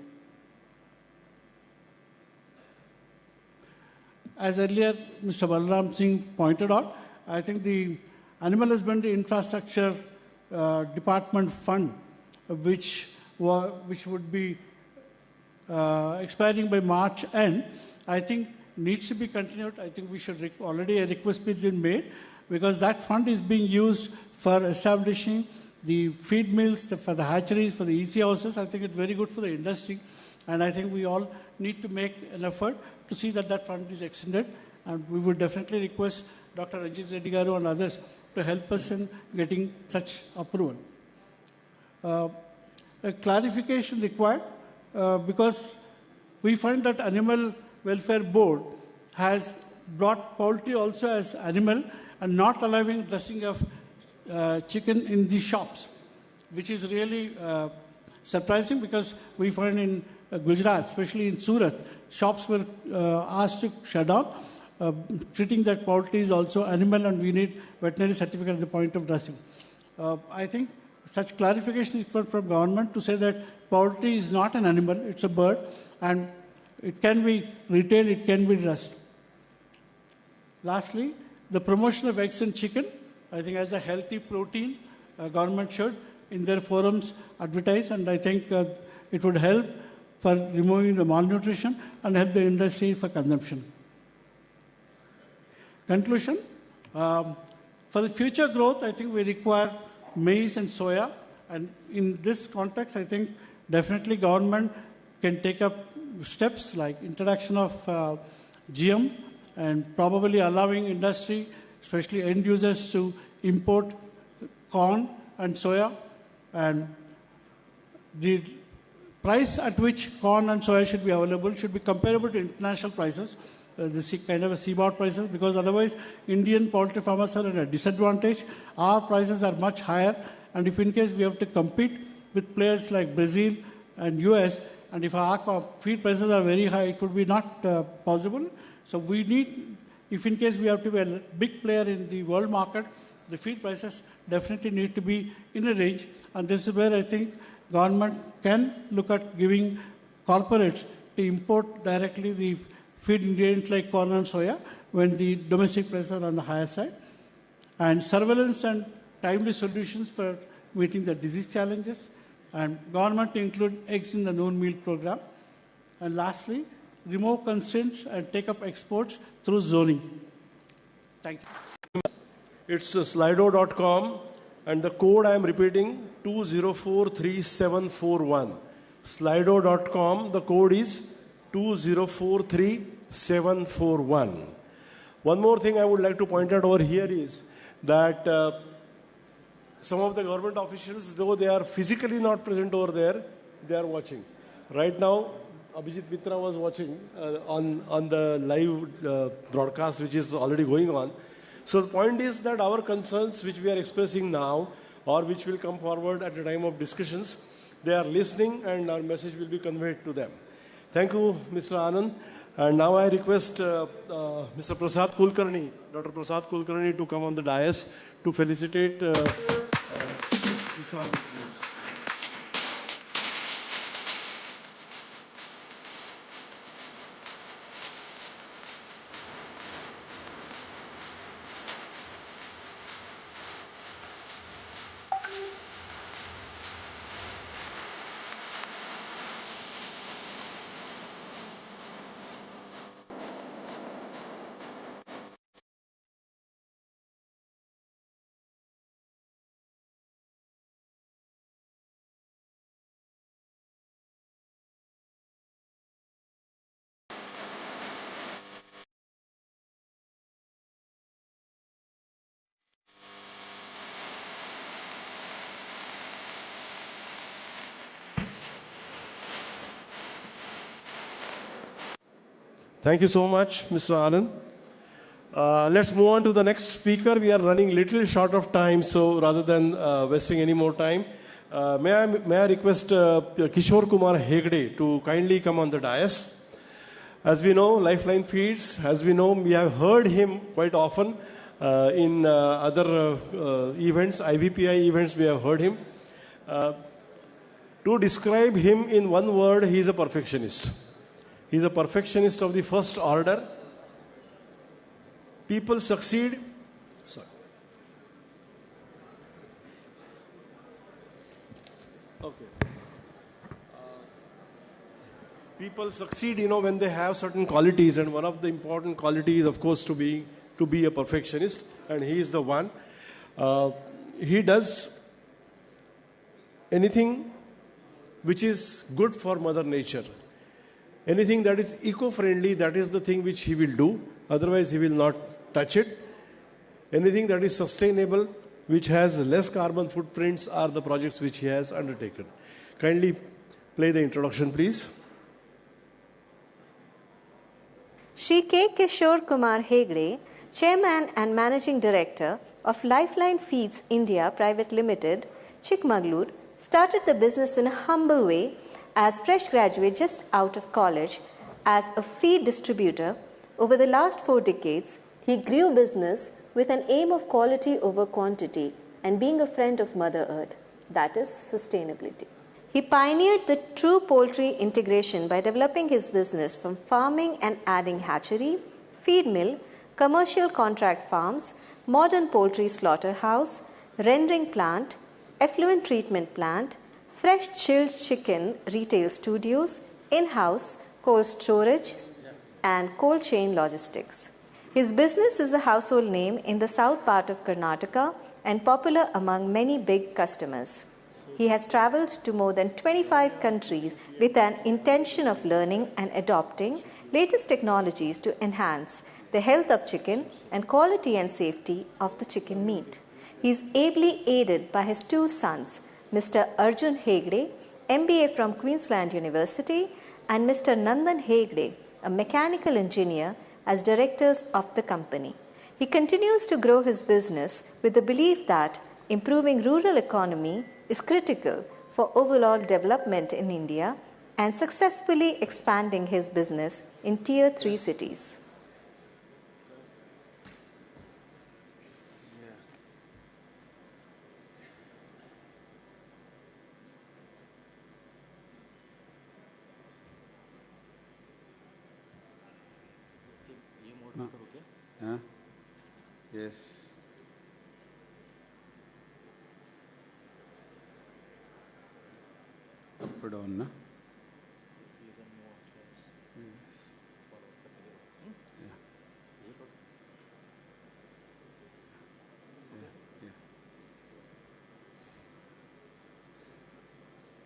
As earlier Mr. Balaram Singh pointed out, I think the Animal Husbandry Infrastructure Department Fund, which would be expiring by March end, I think needs to be continued. I think we should already a request has been made, because that fund is being used for establishing the feed mills, for the hatcheries, for the EC houses. I think it's very good for the industry, and I think we all need to make an effort to see that that fund is extended, and we would definitely request Dr. Ranjit Reddy Garu and others to help us in getting such approval. A clarification required, because we find that Animal Welfare Board has brought poultry also as animal and not allowing dressing of chicken in the shops, which is really surprising, because we find in Gujarat, especially in Surat, shops were asked to shut down, treating that poultry is also animal and we need veterinary certificate at the point of dressing. I think such clarification is from government to say that poultry is not an animal, it's a bird, and it can be retailed, it can be dressed. Lastly, the promotion of eggs and chicken, I think as a healthy protein, government should in their forums advertise, and I think it would help for removing the malnutrition and help the industry for consumption. Conclusion, for the future growth, I think we require maize and soya, and in this context, I think definitely government can take up steps like introduction of GM and probably allowing industry, especially end users, to import corn and soya, and the price at which corn and soya should be available should be comparable to international prices, this kind of a seaboard prices, because otherwise Indian poultry farmers are at a disadvantage. Our prices are much higher, And if in case we have to compete with players like Brazil and US, and if our feed prices are very high, it would be not possible. So we need, if in case we have to be a big player in the world market, the feed prices definitely need to be in a range. And this is where I think government can look at giving corporates to import directly the feed ingredients like corn and soya when the domestic prices are on the higher side. And surveillance and timely solutions for meeting the disease challenges. And government to include eggs in the noon meal program. And lastly, remove constraints and take up exports through zoning. Thank you. It's slido.com and the code I am repeating 20437141. Slido.com, the code is 20437141. One more thing I would like to point out over here is that some of the government officials, though they are physically not present over there, they are watching. Right now, Abhijit Mitra was watching on the live broadcast which is already going on. So the point is that our concerns which we are expressing now or which will come forward at the time of discussions, they are listening and our message will be conveyed to them. Thank you, Mr. Anand. And now I request Mr. Prasad Kulkarni, Dr. Prasad Kulkarni to come on the dais to felicitate Mr. Anand, please. Thank you so much, Mr. Anand. Let's move on to the next speaker. We are running little short of time, so rather than wasting any more time, may I request Kishore Kumar Hegde to kindly come on the dais. As we know, Lifeline Feeds, as we know, we have heard him quite often in other events, IVPI events, we have heard him. To describe him in one word, he is a perfectionist. He is a perfectionist of the first order. People succeed. Sorry. Okay. People succeed, when they have certain qualities, and one of the important qualities, of course, to be a perfectionist, and he is the one. He does anything which is good for Mother Nature. Anything that is eco-friendly, that is the thing which he will do. Otherwise, he will not touch it. Anything that is sustainable, which has less carbon footprints, are the projects which he has undertaken. Kindly play the introduction, please. Shri K. Kishore Kumar Hegde, Chairman and Managing Director of Lifeline Feeds India Private Limited, Chikmagalur, started the business in a humble way as fresh graduate just out of college. As a feed distributor, over the last 4 decades, he grew business with an aim of quality over quantity and being a friend of Mother Earth, that is sustainability. He pioneered the true poultry integration by developing his business from farming and adding hatchery, feed mill, commercial contract farms, modern poultry slaughterhouse, rendering plant, effluent treatment plant, fresh chilled chicken retail studios, in-house cold storage, and cold chain logistics. His business is a household name in the south part of Karnataka and popular among many big customers. He has traveled to more than 25 countries with an intention of learning and adopting latest technologies to enhance the health of chicken and quality and safety of the chicken meat. He is ably aided by his 2 sons, Mr. Arjun Hegde, MBA from Queensland University, and Mr. Nandan Hegde, a mechanical engineer, as directors of the company. He continues to grow his business with the belief that improving rural economy is critical for overall development in India and successfully expanding his business in Tier 3 cities. Yes. Up down, na?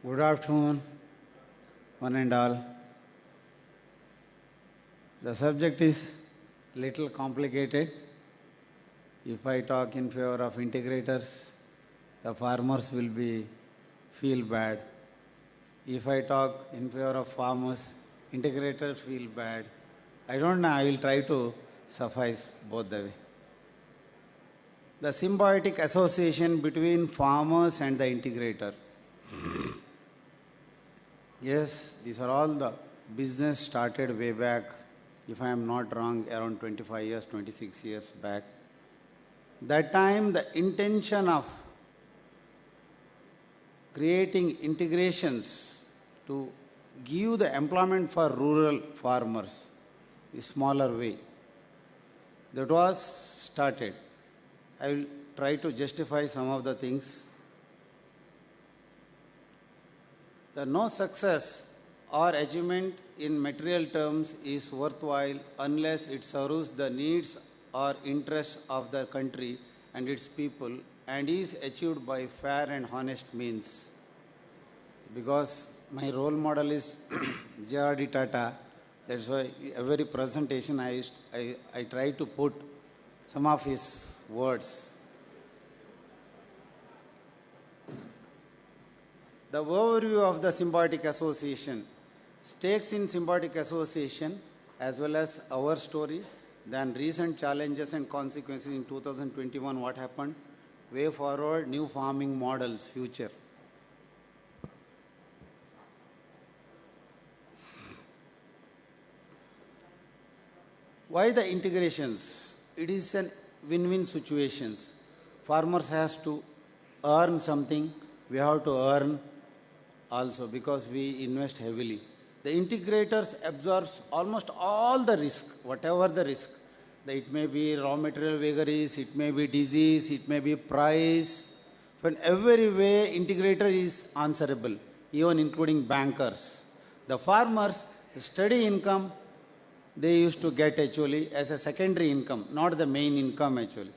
Good afternoon, one and all. The subject is little complicated. If I talk in favor of integrators, the farmers will feel bad. If I talk in favor of farmers, integrators feel bad. I don't know, I will try to suffice both the way. The symbiotic association between farmers and the integrator. Yes, these are all the business started way back, if I am not wrong, around 25 years, 26 years back. That time, the intention of creating integrations to give the employment for rural farmers in a smaller way, that was started. I will try to justify some of the things. The no success or achievement in material terms is worthwhile unless it serves the needs or interests of the country and its people and is achieved by fair and honest means. Because my role model is J.R.D. Tata, that's why every presentation I try to put some of his words. The overview of the symbiotic association. Stakes in symbiotic association as well as our story, then recent challenges and consequences in 2021, what happened, way forward, new farming models, future. Why the integrations? It is a win-win situations. Farmers has to earn something, we have to earn also because we invest heavily. The integrators absorb almost all the risk, whatever the risk. It may be raw material vagaries, it may be disease, it may be price. In every way, integrator is answerable, even including bankers. The farmers, steady income, they used to get actually as a secondary income, not the main income actually.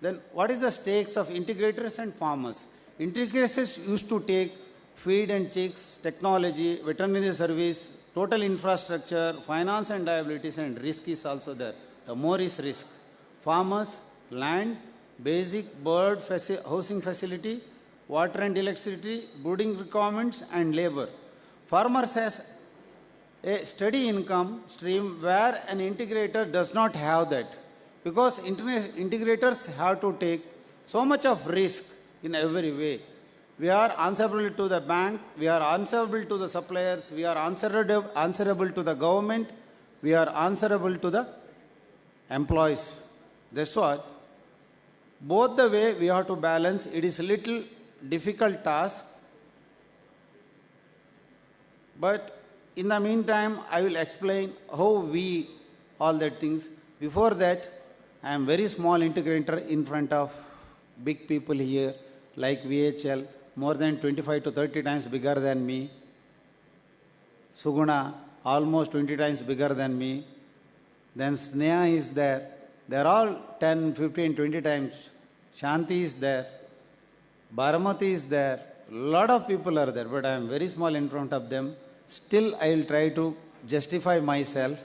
Then what is the stakes of integrators and farmers? Integrators used to take feed and chicks, technology, veterinary service, total infrastructure, finance and liabilities, and risk is also there. The more is risk. Farmers, land, basic bird housing facility, water and electricity, brooding requirements, and labor. Farmers has a steady income stream where an integrator does not have that, because integrators have to take so much of risk in every way. We are answerable to the bank, we are answerable to the suppliers, we are answerable to the government, we are answerable to the employees. That's what. Both the way we have to balance. It is a little difficult task. But in the meantime, I will explain how we all that things. Before that, I am very small integrator in front of big people here, like VHL, more than 25 to 30 times bigger than me. Suguna, almost 20 times bigger than me. Then Sneha is there. They're all 10, 15, 20 times. Shanti is there. Baramati is there. A lot of people are there, but I am very small in front of them. Still, I will try to justify myself.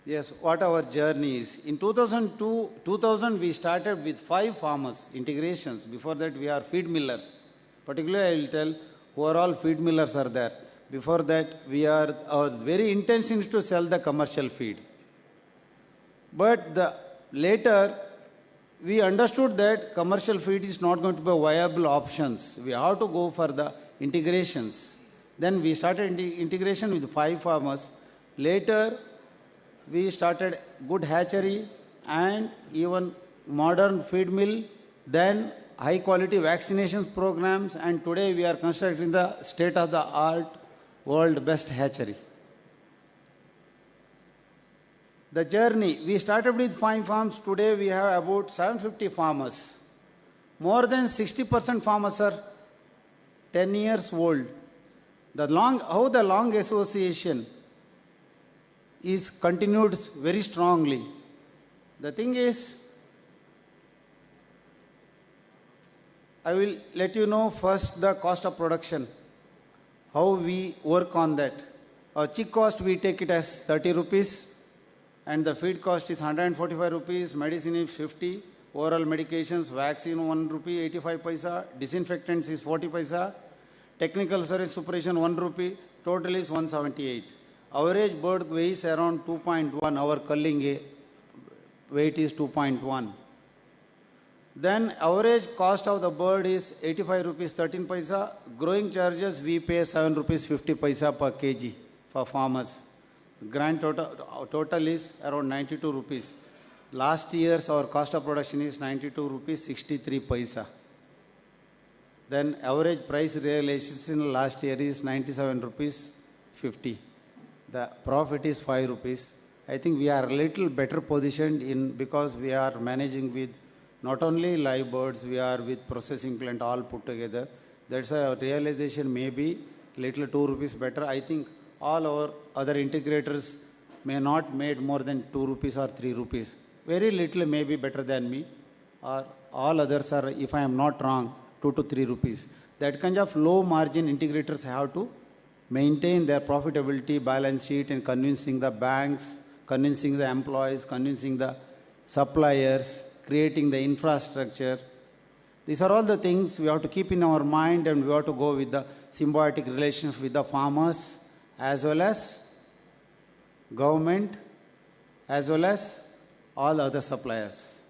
Yes, what our journey is. In 2000, we started with 5 farmers, integrations. Before that, we are feed millers. Particularly, I will tell who are all feed millers are there. Before that, our very intention is to sell the commercial feed. But later, we understood that commercial feed is not going to be viable options. We have to go for the integrations. Then we started integration with 5 farmers. Later, we started good hatchery and even modern feed mill, then high quality vaccinations programs, and today we are constructing the state-of-the-art world best hatchery. The journey, we started with 5 farms. Today we have about 750 farmers. More than 60% farmers are 10 years old. How the long association is continued very strongly. The thing is, I will let you know first the cost of production, how we work on that. Our chick cost, we take it as 30 rupees, and the feed cost is 145 rupees, medicine is 50, oral medications, vaccine 1 rupee 85 paisa, disinfectants is 40 paisa, technical service supervision 1 rupee, total is 178. Average bird weighs around 2.1, our culling weight is 2.1. Then average cost of the bird is 85 rupees 13 paisa. Growing charges we pay 7 rupees 50 paisa per kg for farmers. Grand total is around 92 rupees. Last year's our cost of production is 92 rupees 63 paisa. Then average price realization last year is 97 rupees 50. The profit is 5 rupees. I think we are a little better positioned because we are managing with not only live birds, we are with processing plant all put together. That's why our realization may be little 2 rupees better. I think all our other integrators may not made more than 2 rupees or 3 rupees. Very little may be better than me, or all others are, if I am not wrong, 2 to 3 rupees. That kind of low margin integrators have to maintain their profitability, balance sheet, and convincing the banks, convincing the employees, convincing the suppliers, creating the infrastructure. These are all the things we have to keep in our mind, and we have to go with the symbiotic relationship with the farmers as well as government as well as all other suppliers.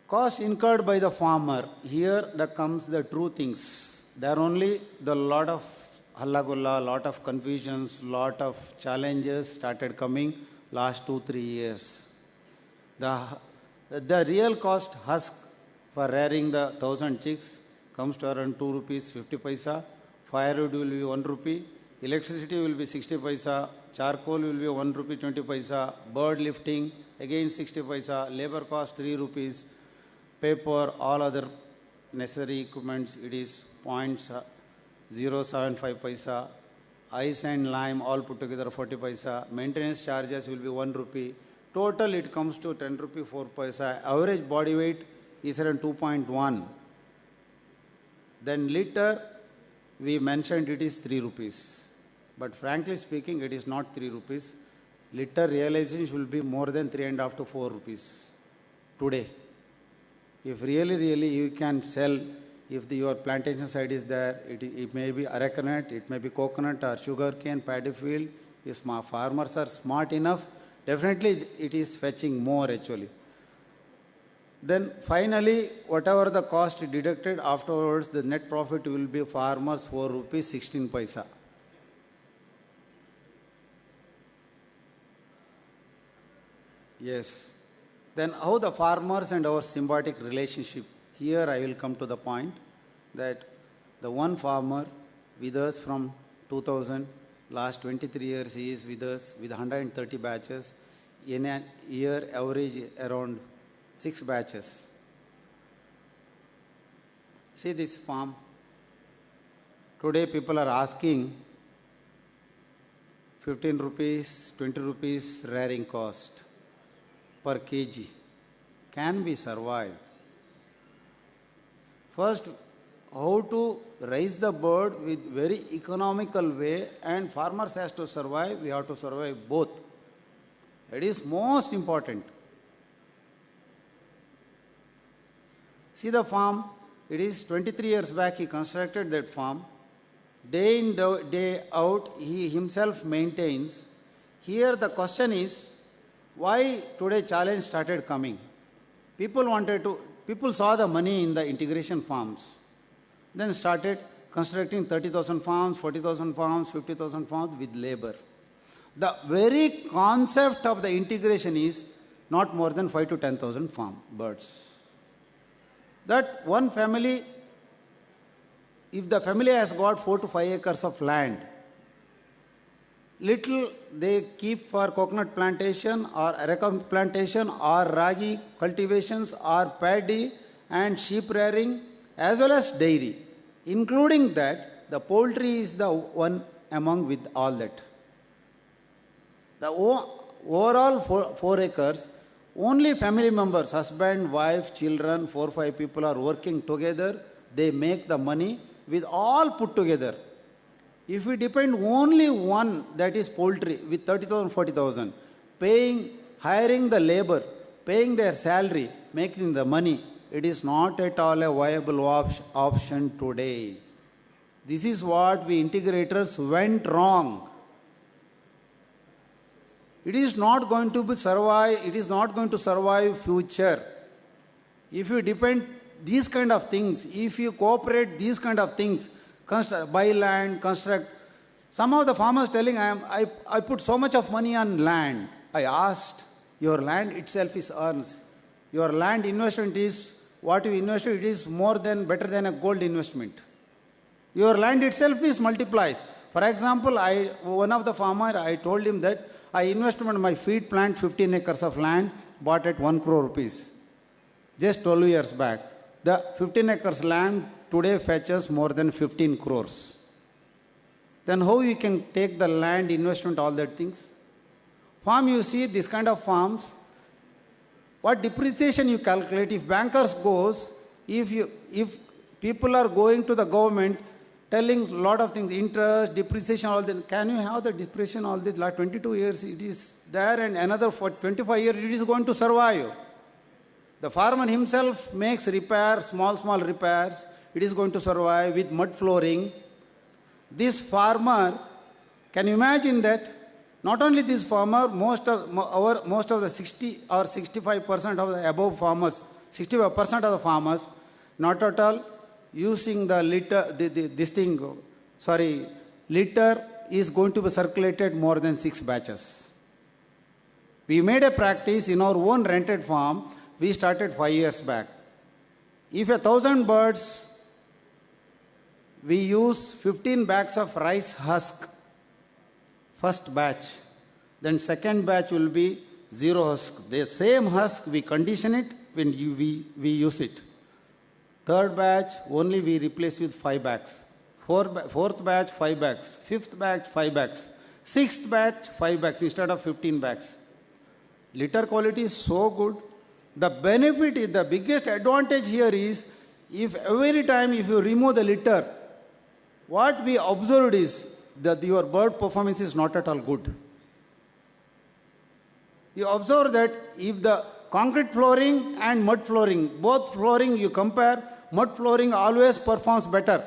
Cost incurred by the farmer. Here that comes the true things. There are only the lot of hallagulla, lot of confusions, lot of challenges started coming last 2-3 years. The real cost husk for rearing the 1,000 chicks comes to around 2 rupees 50 paisa. Firewood will be 1 rupee. Electricity will be 60 paisa. Charcoal will be 1 rupee 20 paisa. Bird lifting again 60 paisa. Labor cost 3 rupees. Paper, all other necessary equipments, it is 0.075 paisa. Ice and lime all put together 40 paisa. Maintenance charges will be 1 rupee. Total it comes to 10 rupee 4 paisa. Average body weight is around 2.1. Then liter, we mentioned it is 3 rupees. But frankly speaking, it is not 3 rupees. Liter realization will be more than 3.5 to 4 rupees today. If really you can sell, if your plantation side is there, it may be arecanut, it may be coconut or sugar cane, paddy field. If farmers are smart enough, definitely it is fetching more actually. Then finally, whatever the cost deducted afterwards, the net profit will be farmers 4 rupees 16 paisa. Yes. Then how the farmers and our symbiotic relationship. Here I will come to the point that the one farmer with us from 2000, last 23 years he is with us with 130 batches. In a year average around 6 batches. See this farm. Today people are asking 15 rupees, 20 rupees rearing cost per kg. Can we survive? First, how to raise the bird with very economical way, and farmers has to survive, we have to survive both. It is most important. See the farm, it is 23 years back he constructed that farm. day in, day out, he himself maintains. Here the question is, why today challenge started coming? People saw the money in the integration farms, then started constructing 30,000 farms, 40,000 farms, 50,000 farms with labor. The very concept of the integration is not more than 5 to 10,000 birds. That one family, if the family has got 4 to 5 acres of land, little they keep for coconut plantation or areca plantation or ragi cultivations or paddy and sheep rearing as well as dairy. Including that, the poultry is the one among with all that. The overall 4 acres, only family members, husband, wife, children, 4 or 5 people are working together. They make the money with all put together. If we depend only one, that is poultry, with 30,000, 40,000, hiring the labor, paying their salary, making the money, it is not at all a viable option today. This is what we integrators went wrong. It is not going to survive future. If you depend these kind of things, if you cooperate these kind of things, buy land, construct. Some of the farmers telling, I put so much of money on land. I asked, your land itself is earns. Your land investment is, what you invested, it is better than a gold investment. Your land itself is multiplies. For example, one of the farmer, I told him that I invested in my feed plant 15 acres of land, bought at 1 crore rupees. Just 12 years back. The 15 acres land today fetches more than 15 crores. Then how you can take the land investment, all that things? Farm, you see this kind of farms, what depreciation you calculate, if bankers goes, if people are going to the government telling a lot of things, interest, depreciation, all that, can you have the depreciation, all this, like 22 years it is there and another for 25 years it is going to survive. The farmer himself makes repairs, small repairs, it is going to survive with mud flooring. This farmer, can you imagine that? Not only this farmer, most of the 60 or 65% of the above farmers, 65% of the farmers, not at all using the litter, litter is going to be circulated more than 6 batches. We made a practice in our own rented farm, we started 5 years back. If 1,000 birds, we use 15 bags of rice husk, first batch. Then second batch will be 0 husk. The same husk, we condition it when we use it. Third batch, only we replace with 5 bags. Fourth batch, 5 bags. Fifth batch, 5 bags. Sixth batch, 5 bags instead of 15 bags. Litter quality is so good. The benefit is, the biggest advantage here is, if every time if you remove the litter, what we observed is that your bird performance is not at all good. You observe that if the concrete flooring and mud flooring, both flooring you compare, mud flooring always performs better.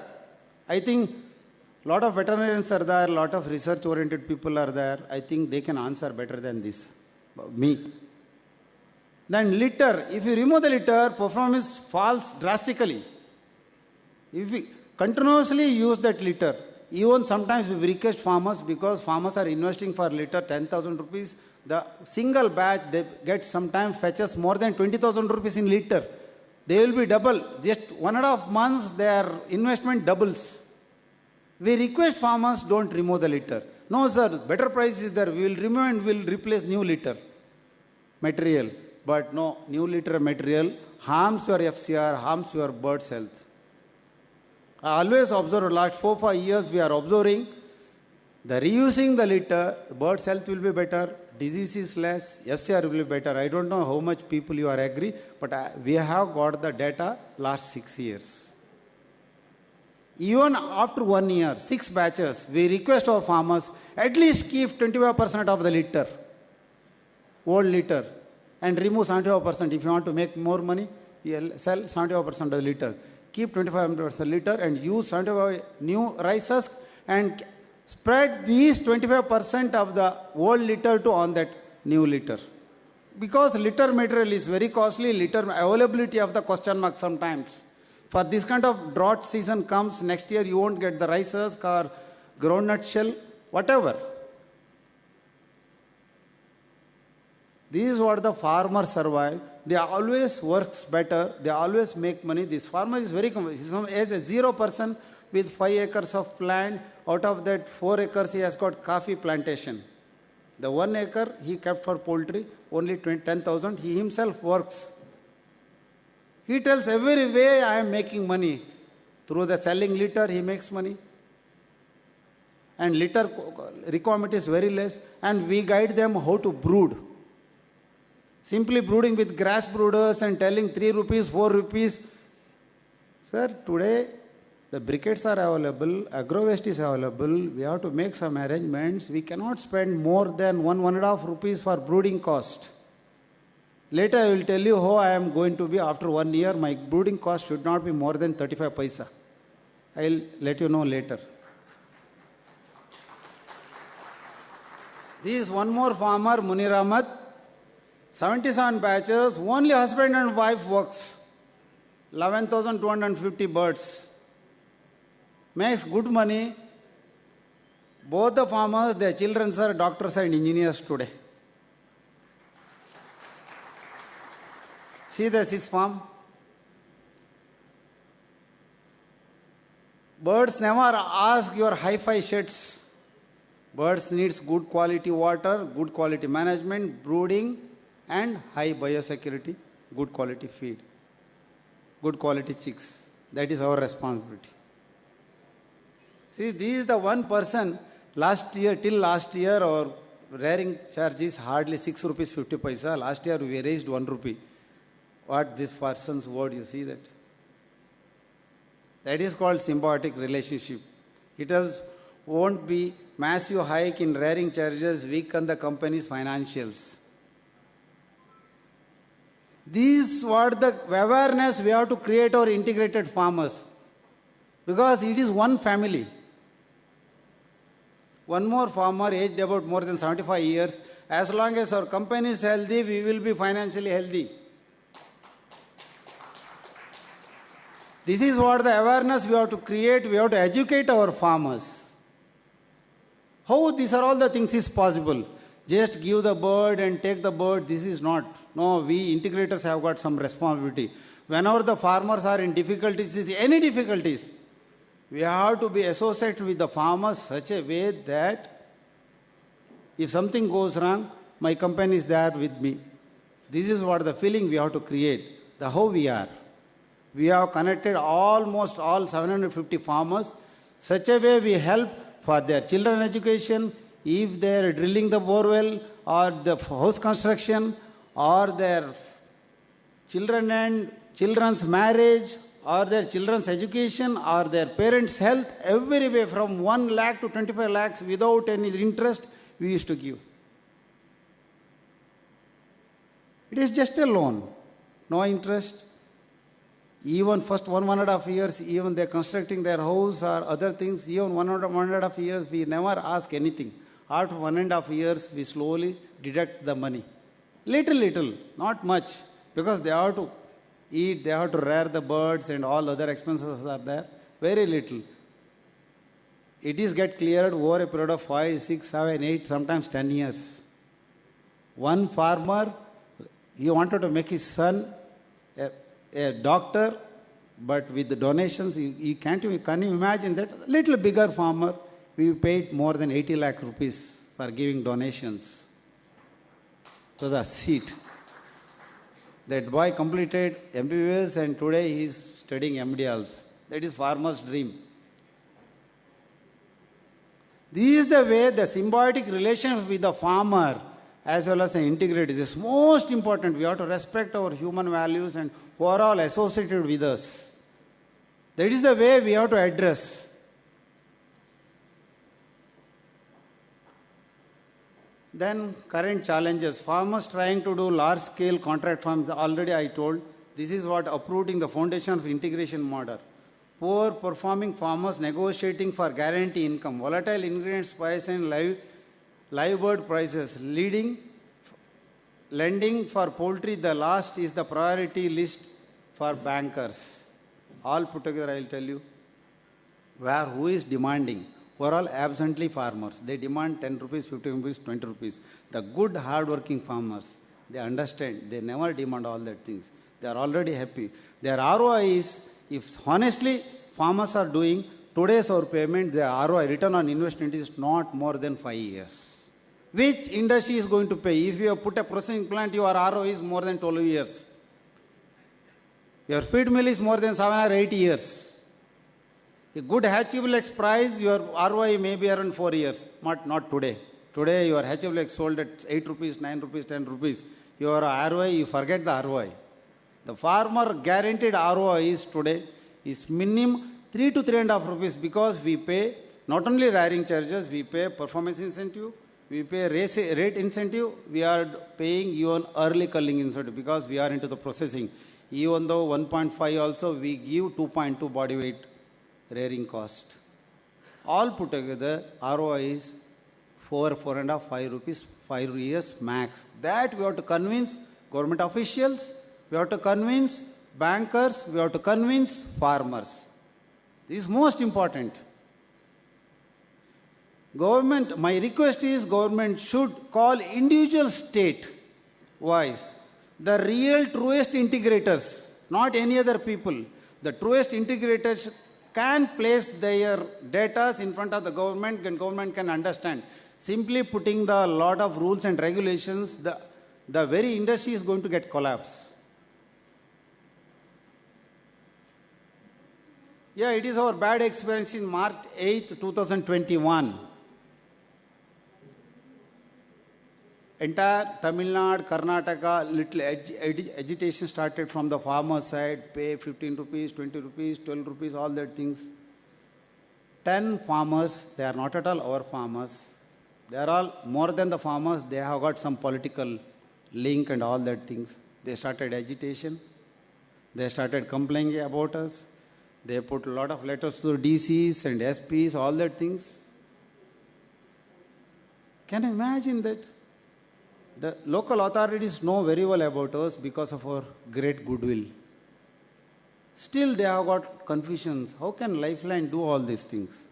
I think a lot of veterinarians are there, a lot of research-oriented people are there. I think they can answer better than this, me. Then litter, if you remove the litter, performance falls drastically. If we continuously use that litter, even sometimes we request farmers, because farmers are investing for litter 10,000 rupees, the single batch they get sometimes fetches more than 20,000 rupees in litter. They will be double. Just 1.5 months their investment doubles. We request farmers, don't remove the litter. No sir, better price is there. We will remove and we will replace new litter material. But no, new litter material harms your FCR, harms your bird's health. I always observe, last 4-5 years we are observing, the reusing the litter, the bird's health will be better, disease is less, FCR will be better. I don't know how much people you are agree, but we have got the data last 6 years. Even after 1 year, 6 batches, we request our farmers, at least keep 25% of the litter, old litter, and remove 75%. If you want to make more money, you sell 75% of the litter. keep 25% liter and use 75 new rice husk and spread these 25% of the old liter to on that new liter. Because liter material is very costly, liter availability of the question mark sometimes. For this kind of drought season comes, next year you won't get the rice husk or groundnut shell, whatever. This is what the farmers survive. They always works better. They always make money. This farmer is very, as a 0% with 5 acres of land. Out of that 4 acres he has got coffee plantation. The 1 acre he kept for poultry, only 10,000. He himself works. He tells every way I am making money. Through the selling litter he makes money. And litter requirement is very less. And we guide them how to brood. Simply brooding with grass brooders and telling 3 rupees, 4 rupees. Sir, today the briquettes are available, agro waste is available, we have to make some arrangements. We cannot spend more than 1.5 rupees for brooding cost. Later I will tell you how I am going to be after 1 year. My brooding cost should not be more than 35 paisa. I will let you know later. This is one more farmer, Munir Ahmad. 77 batches, only husband and wife works. 11,250 birds. Makes good money. Both the farmers, their children are doctors and engineers today. See this farm. Birds never ask your hi-fi sheds. Birds needs good quality water, good quality management, brooding, and high biosecurity, good quality feed, good quality chicks. That is our responsibility. See, this is the one person till last year our rearing charge is hardly 6 rupees 50 paisa. Last year we raised 1 rupee. What this person's word, you see that? That is called symbiotic relationship. It won't be massive hike in rearing charges, weaken the company's financials. This is what the awareness we have to create our integrated farmers. Because it is one family. One more farmer aged about more than 75 years. As long as our company is healthy, we will be financially healthy. This is what the awareness we have to create. We have to educate our farmers. How these are all the things is possible. Just give the bird and take the bird. This is not. No, we integrators have got some responsibility. Whenever the farmers are in difficulties, any difficulties, we have to be associated with the farmers such a way that if something goes wrong, my company is there with me. This is what the feeling we have to create, the how we are. We have connected almost all 750 farmers, such a way we help for their children education, if they are drilling the borewell or the house construction or their children and children's marriage or their children's education or their parents' health, every way from 1 lakh to 25 lakhs without any interest, we used to give. It is just a loan, no interest. Even first 1.5 years, even they're constructing their house or other things, even 1.5 years, we never ask anything. After 1.5 years, we slowly deduct the money. Little, not much, because they have to eat, they have to rear the birds and all other expenses are there. Very little. It is get cleared over a period of 5, 6, 7, 8, sometimes 10 years. One farmer, he wanted to make his son a doctor, but with the donations, can you imagine that? Little bigger farmer, we paid more than 80 lakh rupees for giving donations to the seat. That boy completed MBBS and today he is studying MD also. That is farmer's dream. This is the way the symbiotic relationship with the farmer as well as the integrated is most important. We have to respect our human values and who are all associated with us. That is the way we have to address. Then current challenges. Farmers trying to do large-scale contract farms, already I told, This is what uprooting the foundation of integration model. Poor performing farmers negotiating for guarantee income, volatile ingredient price and live bird prices, lending for poultry, the last is the priority list for bankers. All put together, I will tell you, who is demanding? Who are all absently farmers. They demand 10 rupees, 15 rupees, 20 rupees. The good, hard-working farmers, they understand. They never demand all that things. They are already happy. Their ROI is, if honestly farmers are doing today's our payment, their ROI, return on investment, is not more than 5 years. Which industry is going to pay? If you have put a processing plant, your ROI is more than 12 years. Your feed mill is more than 7 or 8 years. A good hatchable eggs price, your ROI may be around 4 years, but not today. Today, your hatchable eggs sold at 8 rupees, 9 rupees, 10 rupees. Your ROI, you forget the ROI. The farmer guaranteed ROI is today is minimum 3 to 3.5 rupees, because we pay not only rearing charges, we pay performance incentive, we pay rate incentive, we are paying even early culling incentive because we are into the processing. Even though 1.5 also, we give 2.2 body weight rearing cost. All put together, ROI is 4.5, 5 rupees, 5 years max. That we have to convince government officials, we have to convince bankers, we have to convince farmers. This is most important. Government, my request is government should call individual state wise the real truest integrators, not any other people. The truest integrators can place their data in front of the government and government can understand. Simply putting the lot of rules and regulations, the very industry is going to get collapsed. Yeah, it is our bad experience in March 8, 2021. Entire Tamil Nadu, Karnataka, little agitation started from the farmer side, pay 15 rupees, 20 rupees, 12 rupees, all that things. 10 farmers, they are not at all our farmers. They are all more than the farmers, they have got some political link and all that things. They started agitation. They started complaining about us. They put a lot of letters to DCs and SPs, all that things. Can you imagine that? The local authorities know very well about us because of our great goodwill. Still they have got confusions. How can Lifeline do all these things?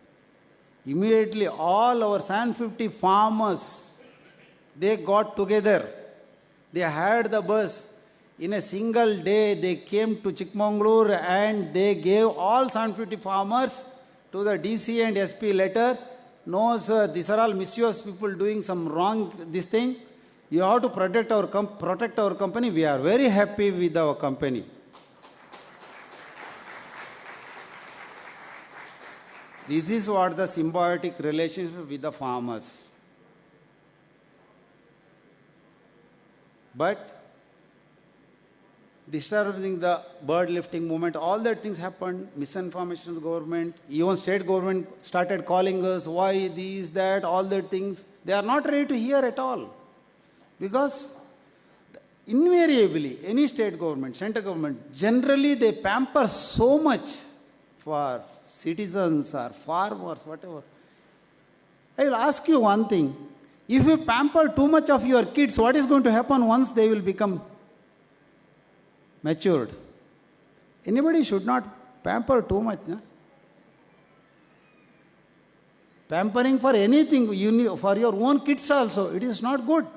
Immediately all our 750 farmers, they got together. They hired the bus. In a single day, they came to Chikmagalur and they gave all 750 farmers to the DC and SP letter. No, sir, these are all mischievous people doing some wrong, this thing. You have to protect our company. We are very happy with our company. This is what the symbiotic relationship with the farmers. But disturbing the bird lifting movement, all that things happened, misinformation of the government, even state government started calling us, why these, that, all that things. They are not ready to hear at all. Because invariably, any state government, central government, generally they pamper so much for citizens or farmers, whatever. I will ask you one thing. If you pamper too much of your kids, what is going to happen once they will become matured? Anybody should not pamper too much. No? Pampering for anything, for your own kids also, it is not good.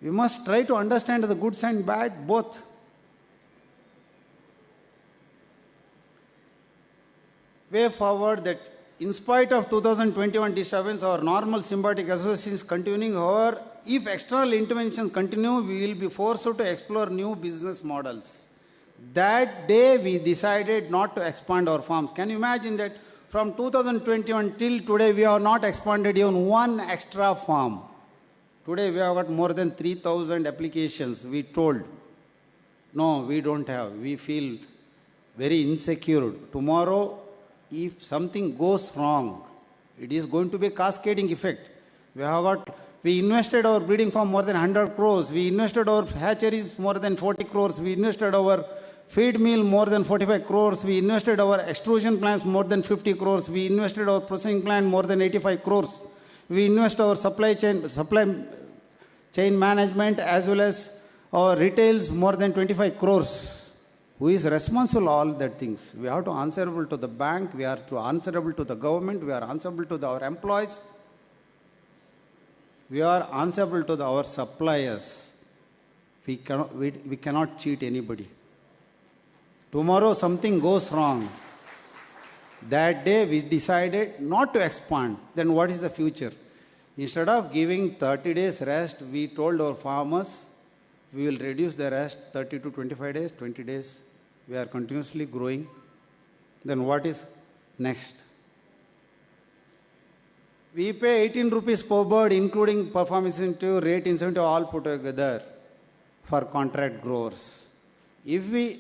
We must try to understand the good and bad both. Way forward that in spite of 2021 disturbance, our normal symbiotic association is continuing. However, if external interventions continue, we will be forced to explore new business models. That day we decided not to expand our farms. Can you imagine that from 2021 till today we have not expanded even one extra farm. Today we have got more than 3,000 applications. We told, no, we don't have. We feel very insecure. Tomorrow, if something goes wrong, it is going to be a cascading effect. We have got We invested our breeding farm more than 100 crores. We invested our hatcheries more than 40 crores. We invested our feed mill more than 45 crores. We invested our extrusion plants more than 50 crores. We invested our processing plant more than 85 crores. We invest our supply chain management as well as our retails more than 25 crores. Who is responsible for all that things? We have to answerable to the bank. We are to answerable to the government. We are answerable to our employees. We are answerable to our suppliers. We cannot cheat anybody. Tomorrow something goes wrong. That day we decided not to expand. Then what is the future? Instead of giving 30 days rest, we told our farmers, we will reduce the rest 30 to 25 days, 20 days. We are continuously growing. Then what is next? We pay 18 rupees per bird, including performance incentive, rate incentive, all put together for contract growers. If we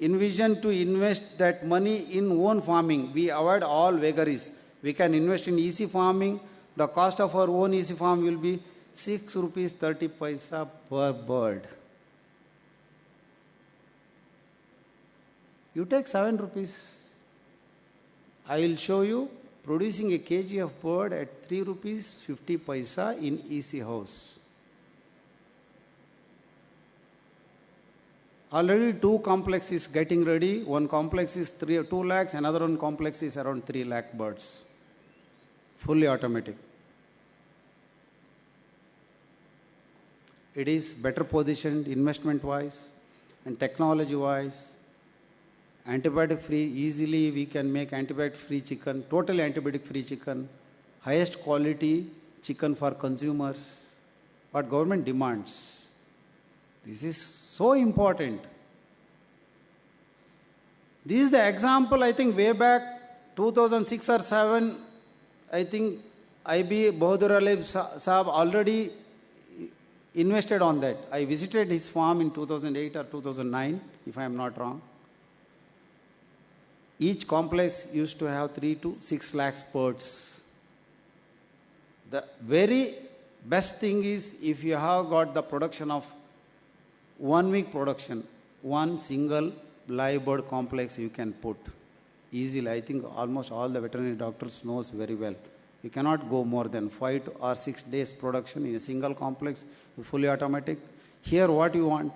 envision to invest that money in own farming, we avoid all vagaries. We can invest in easy farming. The cost of our own easy farm will be 6 rupees 30 paisa per bird. You take 7 rupees. I will show you producing a kg of bird at 3 rupees 50 paisa in easy house. Already 2 complexes getting ready. One complex is 2 lakhs, another one complex is around 3 lakh birds. Fully automatic. It is better positioned investment-wise and technology-wise. Antibiotic-free, easily we can make antibiotic-free chicken, totally antibiotic-free chicken, highest quality chicken for consumers, what government demands. This is so important. This is the example, I think, way back 2006 or 7, I think IB Bahadur Ali Saab already invested on that. I visited his farm in 2008 or 2009, if I am not wrong. Each complex used to have 3 to 6 lakhs birds. The very best thing is if you have got the production of 1 week production, one single live bird complex you can put easily. I think almost all the veterinary doctors knows very well. You cannot go more than 5 or 6 days production in a single complex, fully automatic. Here what you want?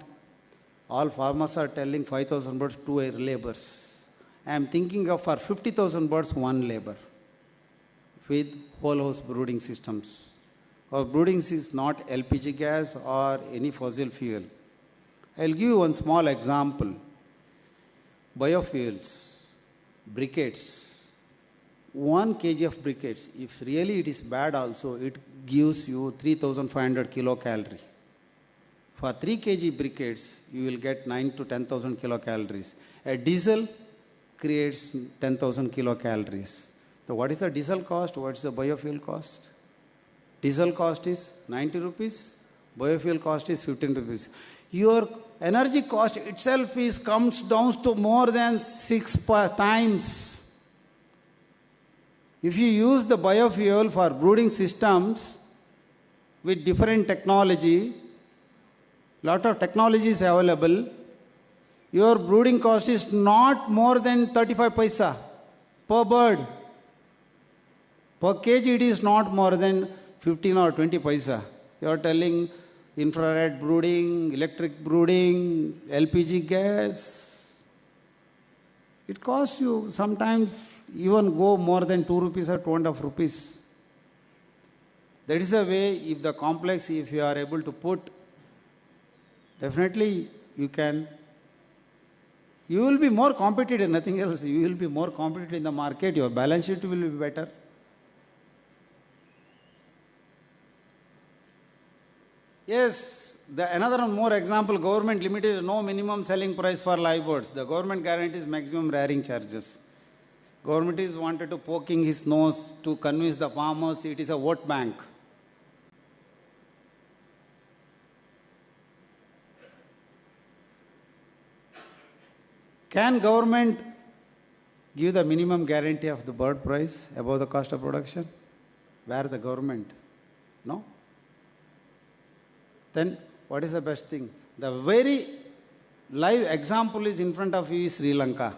All farmers are telling 5,000 birds, 2 laborers. I am thinking of for 50,000 birds, 1 labor with whole house brooding systems. Our brooding is not LPG gas or any fossil fuel. I will give you one small example. Biofuels, briquettes. 1 kg of briquettes, if really it is bad also, it gives you 3,500 kilocalorie. For 3 kg briquettes, you will get 9 to 10,000 kilocalories. A diesel creates 10,000 kilocalories. So what is the diesel cost? What is the biofuel cost? Diesel cost is 90 rupees. Biofuel cost is 15 rupees. Your energy cost itself comes down to more than 6 times. If you use the biofuel for brooding systems with different technology, lot of technology is available, your brooding cost is not more than 35 paisa per bird. Per kg it is not more than 15 or 20 paisa. You are telling infrared brooding, electric brooding, LPG gas. It costs you sometimes even go more than 2 rupees or 2.5 rupees. That is the way, if the complex, if you are able to put, definitely you will be more competitive, nothing else. You will be more competitive in the market, your balance sheet will be better. Yes, another one more example, government limited no minimum selling price for live birds. The government guarantees maximum rearing charges. Government is wanted to poking his nose to convince the farmers it is a vote bank. Can government give the minimum guarantee of the bird price above the cost of production? Where the government? No? Then what is the best thing? The very live example is in front of you is Sri Lanka.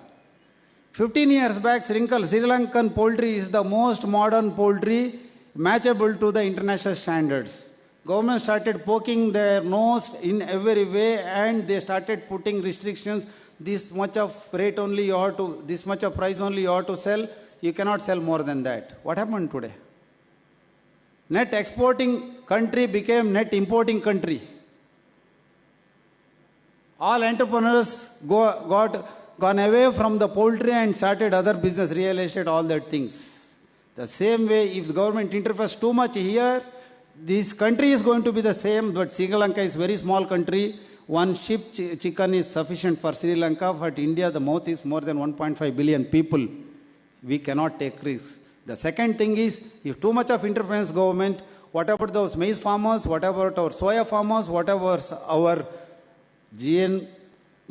15 years back, Sri Lankan poultry is the most modern poultry matchable to the international standards. Government started poking their nose in every way and they started putting restrictions. This much of rate only you ought to, this much of price only you ought to sell. You cannot sell more than that. What happened today? Net exporting country became net importing country. All entrepreneurs gone away from the poultry and started other business, real estate, all that things. The same way, if the government interferes too much here, this country is going to be the same, but Sri Lanka is a very small country. One sheep chicken is sufficient for Sri Lanka, but India, the mouth is more than 1.5 billion people. We cannot take risks. The second thing is, if too much of interference government, what about those maize farmers, what about our soya farmers, whatever our GN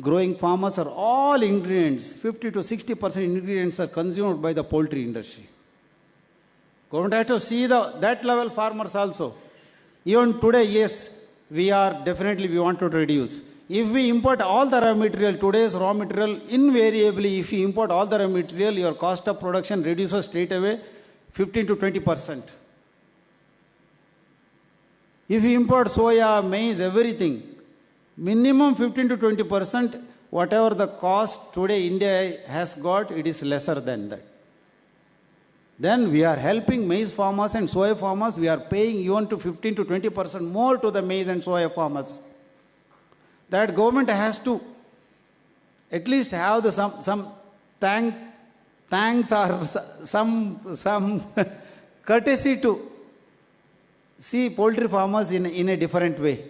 growing farmers are all ingredients, 50 to 60% ingredients are consumed by the poultry industry. Government has to see that level farmers also. Even today, yes, we want to reduce. If we import all the raw material, today's raw material, invariably, if you import all the raw material, your cost of production reduces straight away 15 to 20%. If you import soya, maize, everything, minimum 15 to 20%, whatever the cost today India has got, it is lesser than that. Then we are helping maize farmers and soya farmers. We are paying even to 15 to 20% more to the maize and soya farmers. That government has to at least have some thanks or some courtesy to see poultry farmers in a different way.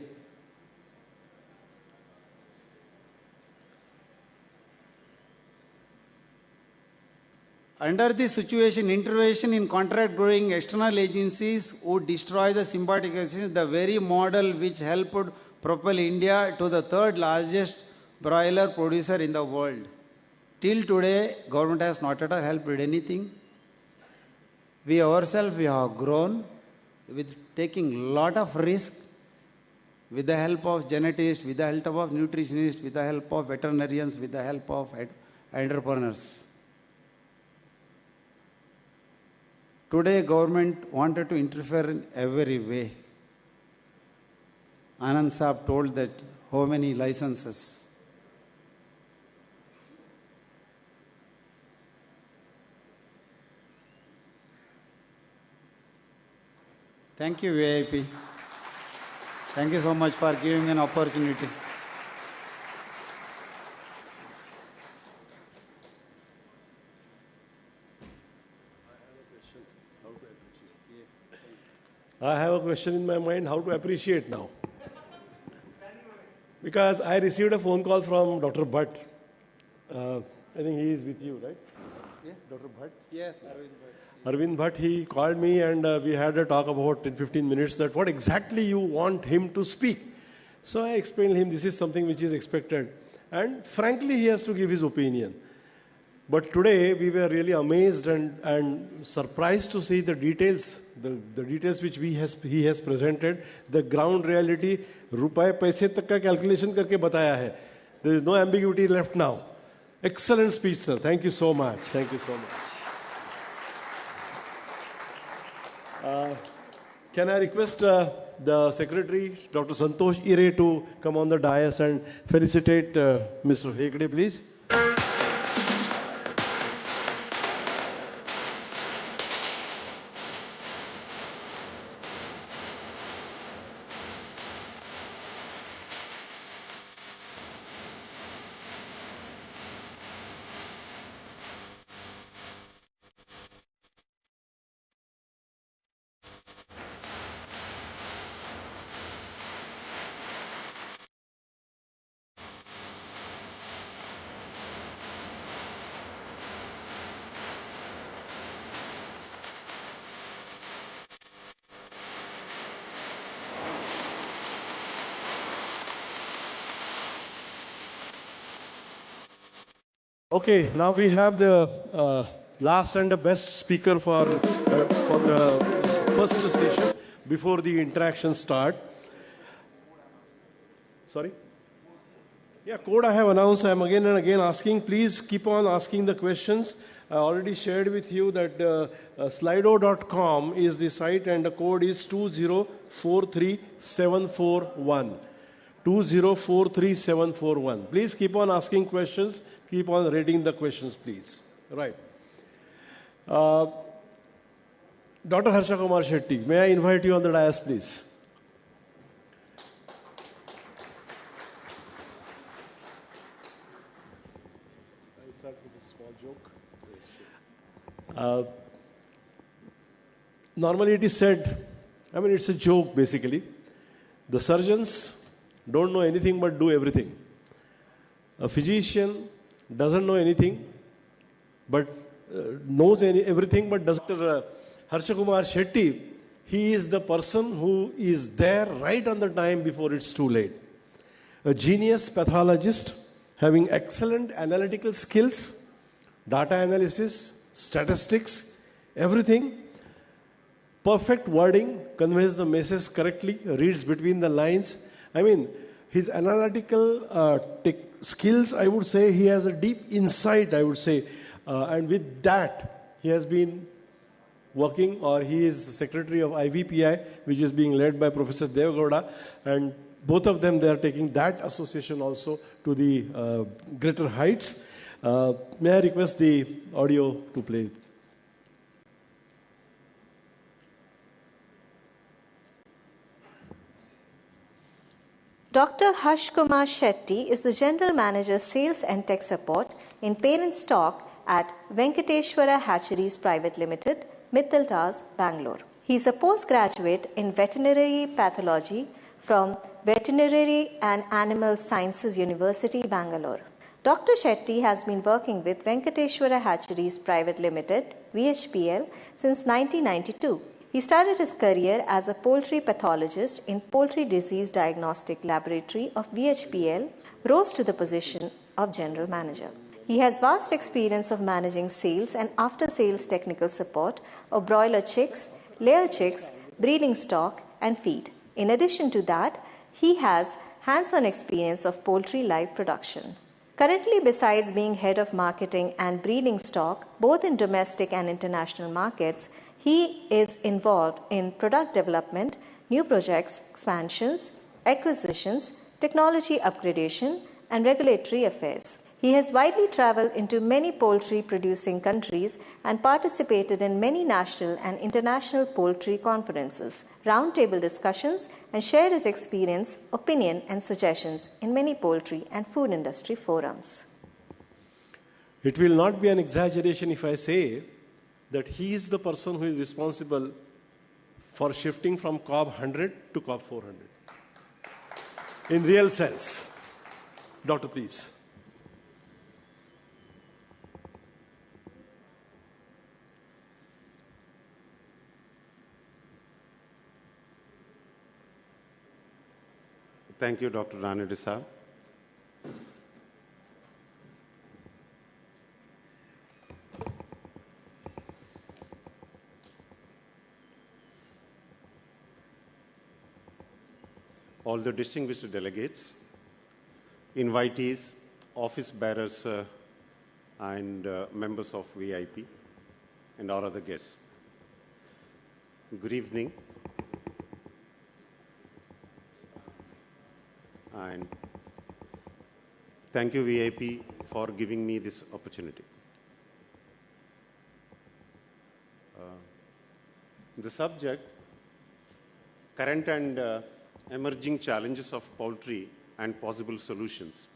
Under this situation, intervention in contract growing external agencies would destroy the symbiotic ecosystem, the very model which helped propel India to the third largest broiler producer in the world. Till today, government has not at all helped with anything. We ourselves, we have grown with taking lot of risk with the help of geneticists, with the help of nutritionists, with the help of veterinarians, with the help of entrepreneurs. Today, government wanted to interfere in every way. Anand Saab told that how many licenses. Thank you, VIP. Thank you so much for giving me an opportunity. I have a question in my mind, how to appreciate now. Because I received a phone call from Dr. Bhatt. I think he is with you, right? Yeah. Dr. Bhatt? Yes, Arvind Bhatt. Arvind Bhatt, he called me and we had a talk about 10-15 minutes that what exactly you want him to speak. So I explained to him this is something which is expected. And frankly, he has to give his opinion. But today, we were really amazed and surprised to see the details, the details which he has presented, the ground reality, रुपए पैसे तक का calculation करके बताया है. There is no ambiguity left now. Excellent speech, sir. Thank you so much. Thank you so much. Can I request the secretary, Dr. Santosh Ire, to come on the dais and felicitate Mr. Hegde, please? Okay, now we have the last and the best speaker for the first session before the interaction start. Sorry? Yeah, code I have announced. I am again and again asking. Please keep on asking the questions. I already shared with you that slido.com is the site and the code is 2043741. 2043741. Please keep on asking questions. Keep on reading the questions, please. Right. Dr. Harsha Kumar Shetty, may I invite you on the dais, please? I'll start with a small joke. Normally it is said, I mean, it's a joke basically. The surgeons don't know anything but do everything. A physician doesn't know anything but knows everything but doesn't. Harsha Kumar Shetty, he is the person who is there right on the time before it's too late. A genius pathologist having excellent analytical skills, data analysis, statistics, everything. Perfect wording, conveys the message correctly, reads between the lines. I mean, his analytical skills, I would say, he has a deep insight, I would say. And with that, he has been working, or he is secretary of IVPI, which is being led by Professor Devgowda, and both of them, they are taking that association also to the greater heights. May I request the audio to play? Dr. Harsh Kumar Shetty is the General Manager Sales and Tech Support in Parent Stock at Venkateshwara Hatcheries Private Limited, Mittal Towers, Bangalore. He is a postgraduate in veterinary pathology from Veterinary and Animal Sciences University, Bangalore. Dr. Shetty has been working with Venkateshwara Hatcheries Private Limited, VHPL, since 1992. He started his career as a poultry pathologist in Poultry Disease Diagnostic Laboratory of VHPL, rose to the position of General Manager. He has vast experience of managing sales and after-sales technical support of broiler chicks, layer chicks, breeding stock, and feed. In addition to that, he has hands-on experience of poultry live production. Currently, besides being head of marketing and breeding stock, both in domestic and international markets, he is involved in product development, new projects, expansions, acquisitions, technology upgradation, and regulatory affairs. He has widely traveled into many poultry producing countries and participated in many national and international poultry conferences, roundtable discussions, and shared his experience, opinion, and suggestions in many poultry and food industry forums. It will not be an exaggeration if I say that he is the person who is responsible for shifting from COB 100 to COB 400. In real sense. Doctor, please. Thank you, Dr. Ranade sir. All the distinguished delegates, invitees, office bearers, and members of VIP, and all other guests. Good evening. And thank you, VIP, for giving me this opportunity. The subject, current and emerging challenges of poultry and possible solutions.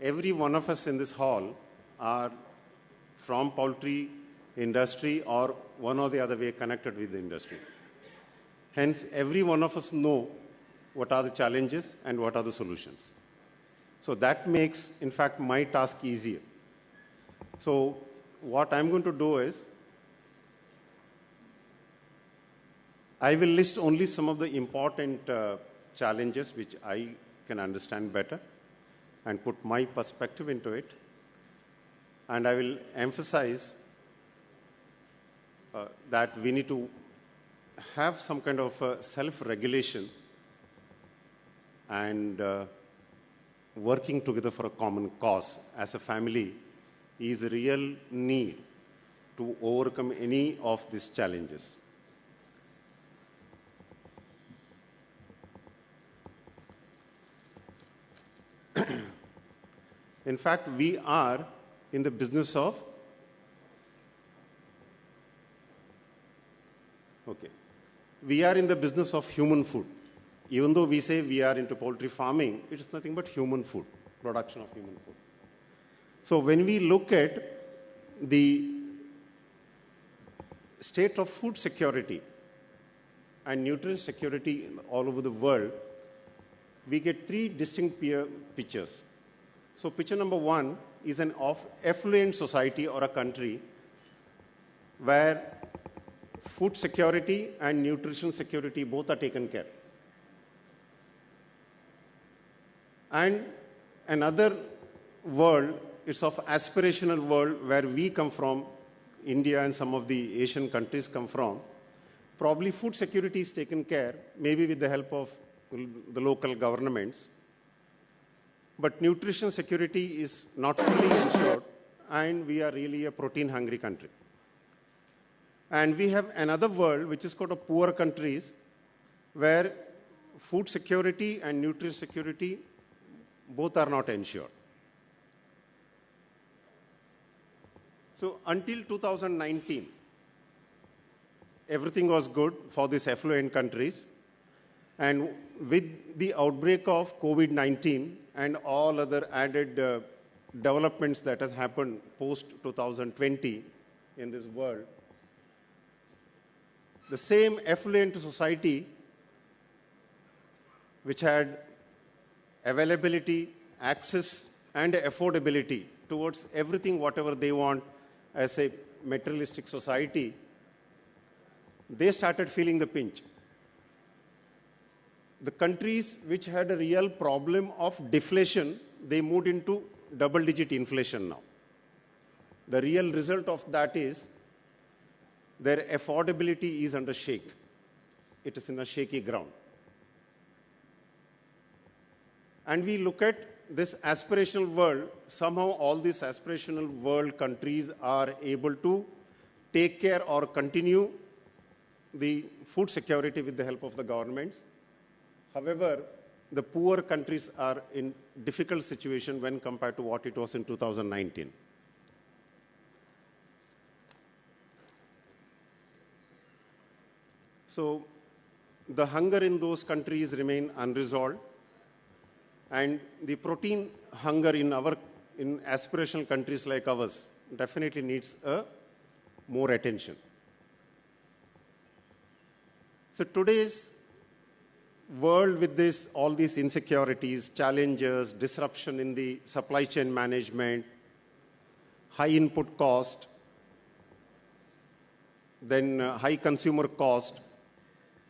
Every one of us in this hall are from poultry industry or one or the other way connected with the industry. Hence, every one of us know what are the challenges and what are the solutions. So that makes, in fact, my task easier. So what I'm going to do is, I will list only some of the important challenges which I can understand better and put my perspective into it. And I will emphasize that we need to have some kind of self-regulation and working together for a common cause as a family is a real need to overcome any of these challenges. In fact, we are in the business of we are in the business of human food. Even though we say we are into poultry farming, it is nothing but human food, production of human food. So when we look at the state of food security and nutrient security all over the world, we get three distinct pictures. So picture number one is an affluent society or a country where food security and nutrition security both are taken care. And another world, it's of aspirational world where we come from, India and some of the Asian countries come from. Probably food security is taken care, maybe with the help of the local governments. But nutrition security is not fully ensured, and we are really a protein-hungry country. And we have another world, which is called a poor countries, where food security and nutrition security both are not ensured. So until 2019, everything was good for these affluent countries. And with the outbreak of COVID-19 and all other added developments that has happened post-2020 in this world, the same affluent society which had availability, access, and affordability towards everything, whatever they want as a materialistic society, they started feeling the pinch. The countries which had a real problem of deflation, they moved into double-digit inflation now. The real result of that is their affordability is under shake. It is in a shaky ground. And we look at this aspirational world, somehow all these aspirational world countries are able to take care or continue the food security with the help of the governments. However, the poor countries are in difficult situation when compared to what it was in 2019. So the hunger in those countries remain unresolved, and the protein hunger in aspirational countries like ours definitely needs more attention. So today's world with all these insecurities, challenges, disruption in the supply chain management, high input cost, then high consumer cost,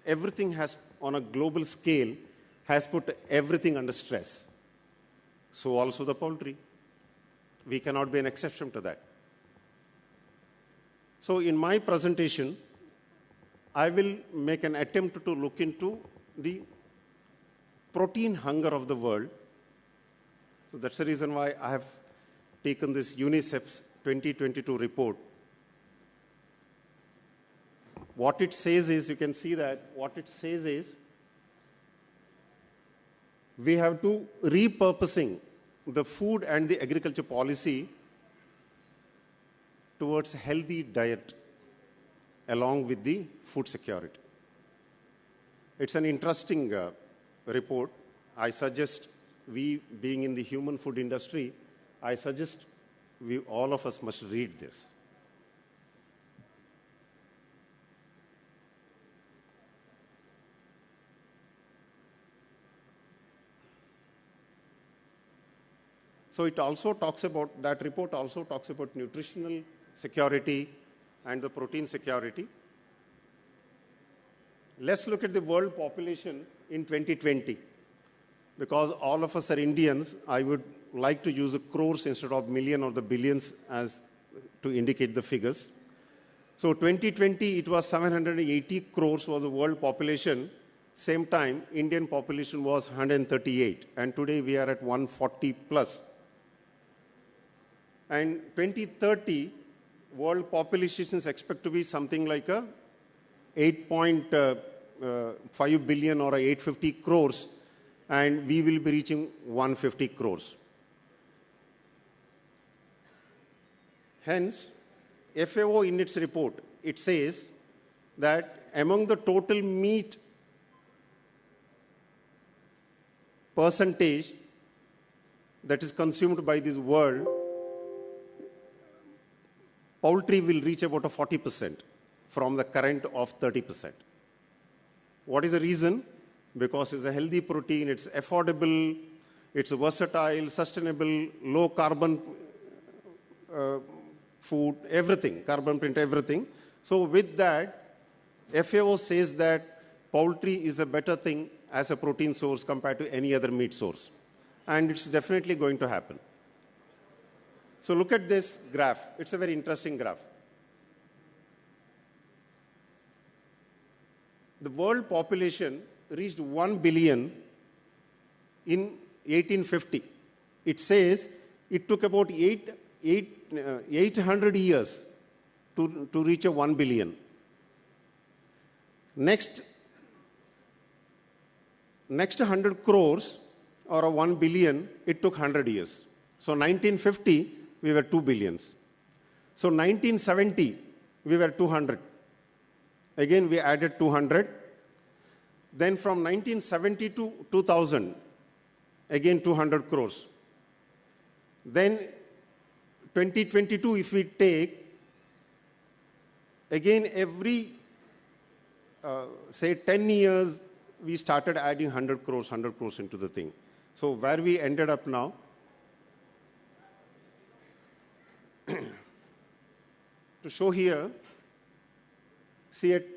everything has, on a global scale, has put everything under stress. So also the poultry. We cannot be an exception to that. So in my presentation, I will make an attempt to look into the protein hunger of the world. So that's the reason why I have taken this UNICEF's 2022 report. What it says is, you can see that, what it says is, we have to repurposing the food and the agriculture policy towards a healthy diet along with the food security. It's an interesting report. I suggest, we being in the human food industry, I suggest all of us must read this. So it also talks about, that report also talks about nutritional security and the protein security. Let's look at the world population in 2020. Because all of us are Indians, I would like to use crores instead of million or the billions as to indicate the figures. So 2020, it was 780 crores was the world population. Same time, Indian population was 138, and today we are at 140 plus. And 2030, world population is expected to be something like a 8.5 billion or 850 crores, and we will be reaching 150 crores. Hence, FAO in its report, it says that among the total meat percentage that is consumed by this world, poultry will reach about a 40% from the current of 30%. What is the reason? Because it's a healthy protein, it's affordable, it's versatile, sustainable, low carbon food, everything, carbon print, everything. So with that, FAO says that poultry is a better thing as a protein source compared to any other meat source. And it's definitely going to happen. So look at this graph. It's a very interesting graph. The world population reached 1 billion in 1850. It says it took about 800 years to reach a 1 billion. Next 100 crores or a 1 billion, it took 100 years. So 1950, we were 2 billions. So 1970, we were 200. Again, we added 200. Then from 1970 to 2000, again 200 crores. Then 2022, if we take, again every, say 10 years, we started adding 100 crores into the thing. So where we ended up now, to show here, see it.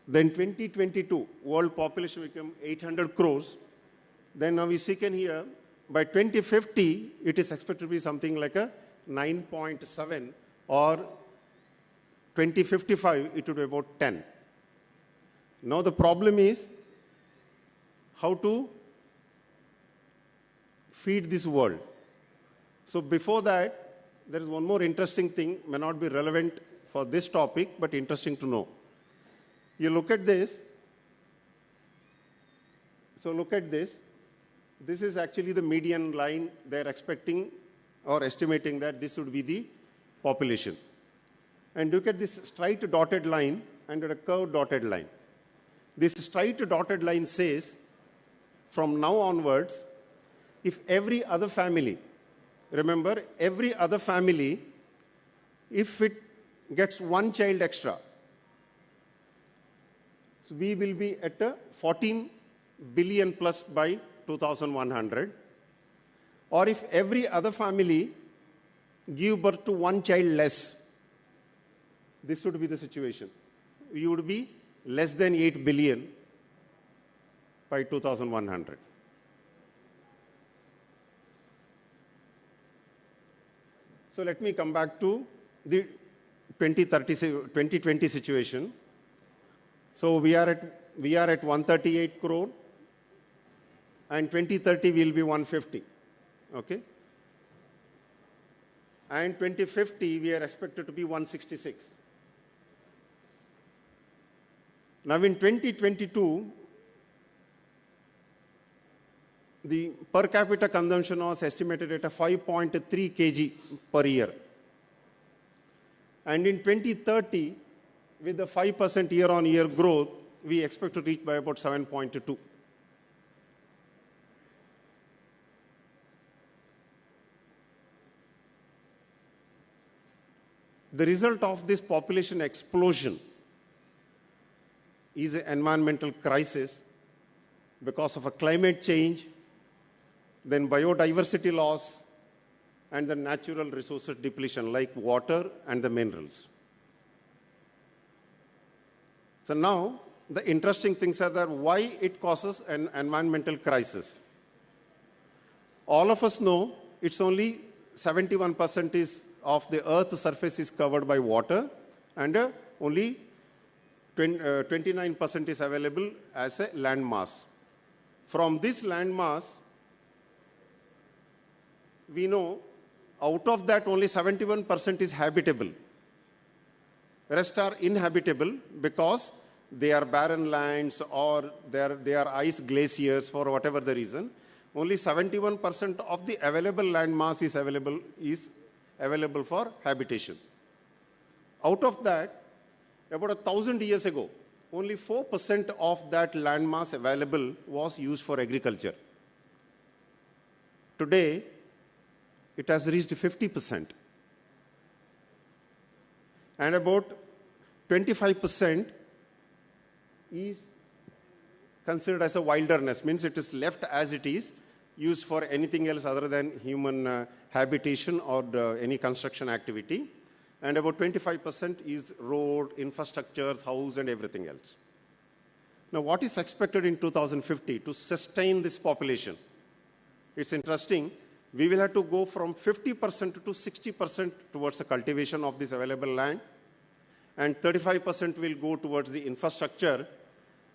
Then 2022, world population became 800 crores. Then now we see here, by 2050, it is expected to be something like a 9.7, or 2055, it would be about 10. Now the problem is how to feed this world. So before that, there is one more interesting thing, may not be relevant for this topic, but interesting to know. You look at this. So look at this. This is actually the median line. They're expecting or estimating that this would be the population. And look at this straight dotted line and a curved dotted line. This straight dotted line says, from now onwards, if every other family, remember, every other family, if it gets one child extra, so we will be at a 14 billion plus by 2100. Or if every other family give birth to one child less, this would be the situation. We would be less than 8 billion by 2100. So let me come back to the 2020 situation. So we are at 138 crore, and 2030 will be 150. Okay? And 2050 we are expected to be 166. Now in 2022, the per capita consumption was estimated at a 5.3 kg per year. And in 2030, with the 5% year-on-year growth, we expect to reach by about 7.2. The result of this population explosion is an environmental crisis because of a climate change, then biodiversity loss, and the natural resources depletion like water and the minerals. So now, the interesting things are that why it causes an environmental crisis. All of us know it's only 71% of the Earth's surface is covered by water, and only 29% is available as a land mass. From this land mass, we know out of that only 71% is habitable. Rest are inhabitable because they are barren lands or they are ice glaciers for whatever the reason. Only 71% of the available land mass is available for habitation. Out of that, about 1,000 years ago, only 4% of that land mass available was used for agriculture. Today, it has reached 50%. And about 25% is considered as a wilderness, means it is left as it is, used for anything else other than human habitation or any construction activity. And about 25% is road, infrastructures, house, and everything else. Now, what is expected in 2050 to sustain this population? It's interesting. We will have to go from 50% to 60% towards the cultivation of this available land, and 35% will go towards the infrastructure,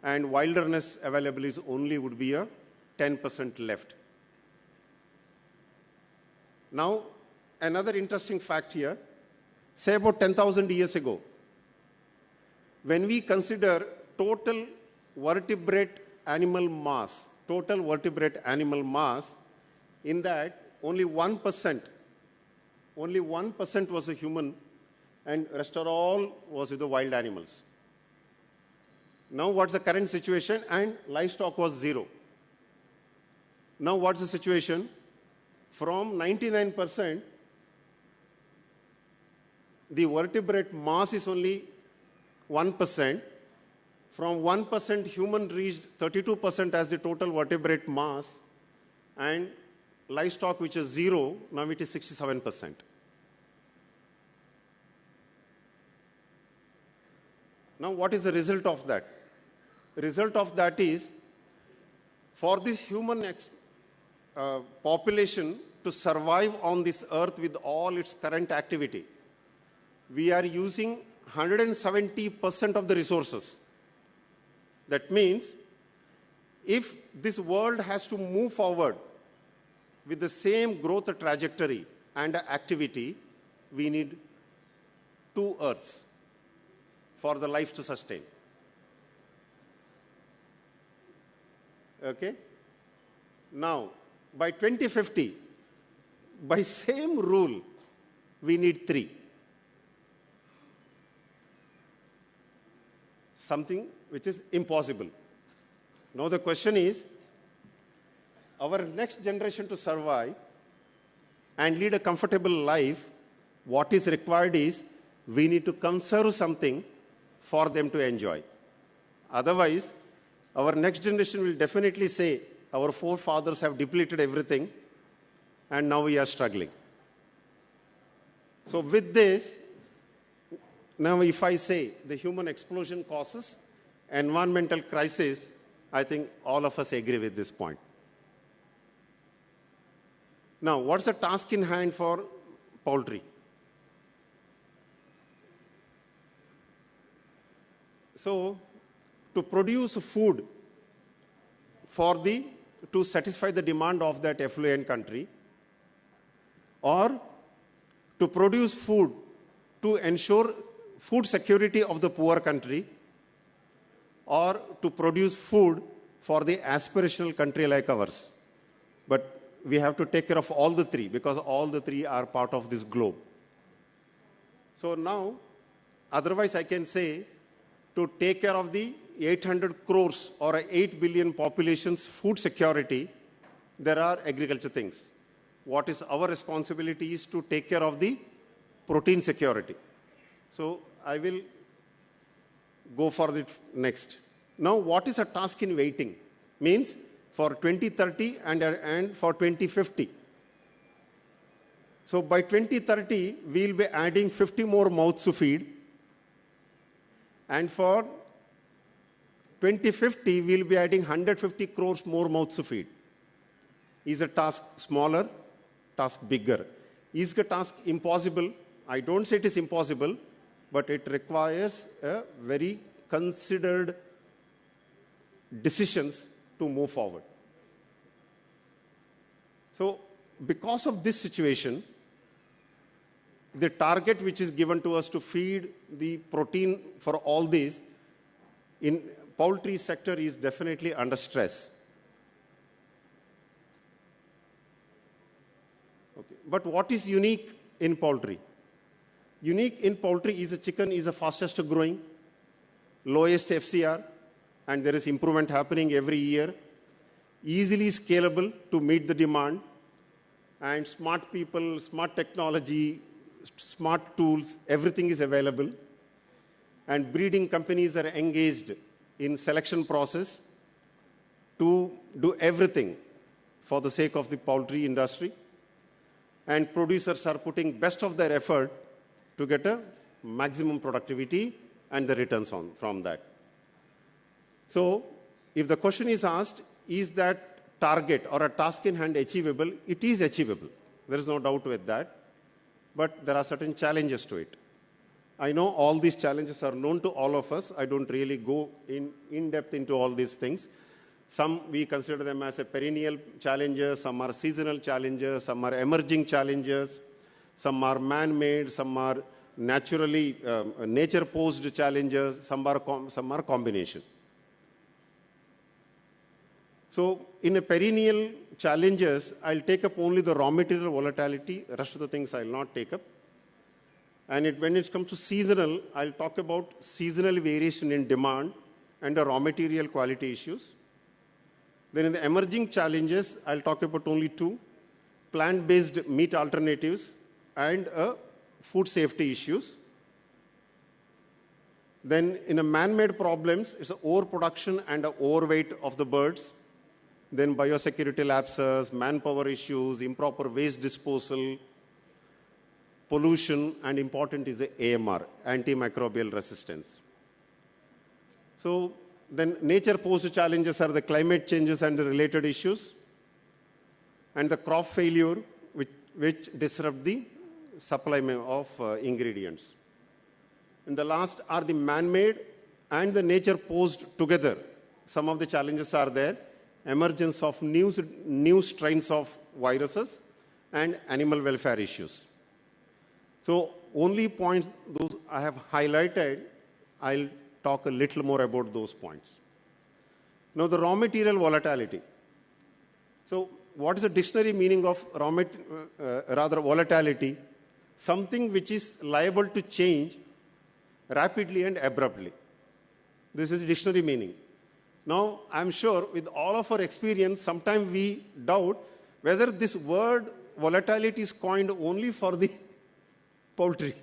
and wilderness available is only would be a 10% left. Now, another interesting fact here, say about 10,000 years ago, when we consider total vertebrate animal mass, in that only 1% was a human, and rest are all was with the wild animals. Now what's the current situation? And livestock was 0. Now what's the situation? From 99%, the vertebrate mass is only 1%. From 1%, human reached 32% as the total vertebrate mass, and livestock, which is 0, now it is 67%. Now, what is the result of that? The result of that is, for this human population to survive on this earth with all its current activity, we are using 170% of the resources. That means, if this world has to move forward with the same growth trajectory and activity, we need 2 Earths for the life to sustain. Okay? Now, by 2050, by same rule, we need 3. Something which is impossible. Now the question is, our next generation to survive and lead a comfortable life, what is required is, we need to conserve something for them to enjoy. Otherwise, our next generation will definitely say, our forefathers have depleted everything, and now we are struggling. So with this, now if I say the human explosion causes environmental crisis, I think all of us agree with this point. Now, what's the task in hand for poultry? So, to produce food to satisfy the demand of that affluent country, or to produce food to ensure food security of the poor country, or to produce food for the aspirational country like ours. But we have to take care of all the 3, because all the 3 are part of this globe. So now, otherwise I can say, to take care of the 800 crores or 8 billion population's food security, there are agriculture things. What is our responsibility is to take care of the protein security. So I will go for the next. Now, what is a task in waiting? Means for 2030 and for 2050. So by 2030, we'll be adding 50 more mouths to feed. And for 2050, we'll be adding 150 crores more mouths to feed. Is the task smaller? Task bigger. Is the task impossible? I don't say it is impossible, but it requires a very considered decisions to move forward. So because of this situation, the target which is given to us to feed the protein for all these in poultry sector is definitely under stress. Okay. But what is unique in poultry? Unique in poultry is the chicken is the fastest growing, lowest FCR, and there is improvement happening every year, easily scalable to meet the demand, and smart people, smart technology, smart tools, everything is available. And breeding companies are engaged in selection process to do everything for the sake of the poultry industry. And producers are putting best of their effort to get a maximum productivity and the returns from that. So if the question is asked, is that target or a task in hand achievable? It is achievable. There is no doubt with that. But there are certain challenges to it. I know all these challenges are known to all of us. I don't really go in depth into all these things. Some we consider them as a perennial challenges, some are seasonal challenges, some are emerging challenges, some are man-made, some are naturally nature-posed challenges, some are combination. So in a perennial challenges, I'll take up only the raw material volatility, rest of the things I'll not take up. And when it comes to seasonal, I'll talk about seasonal variation in demand and the raw material quality issues. Then in the emerging challenges, I'll talk about only two, plant-based meat alternatives and food safety issues. Then in a man-made problems, it's overproduction and overweight of the birds. Then biosecurity lapses, manpower issues, improper waste disposal, pollution, and important is the AMR, antimicrobial resistance. So then nature-posed challenges are the climate changes and the related issues, and the crop failure, which disrupt the supply of ingredients. And the last are the man-made and the nature-posed together. Some of the challenges are there. Emergence of new strains of viruses and animal welfare issues. So only points those I have highlighted, I'll talk a little more about those points. Now the raw material volatility. So what is the dictionary meaning of volatility? Something which is liable to change rapidly and abruptly. This is the dictionary meaning. Now, I'm sure with all of our experience, sometimes we doubt whether this word volatility is coined only for the poultry.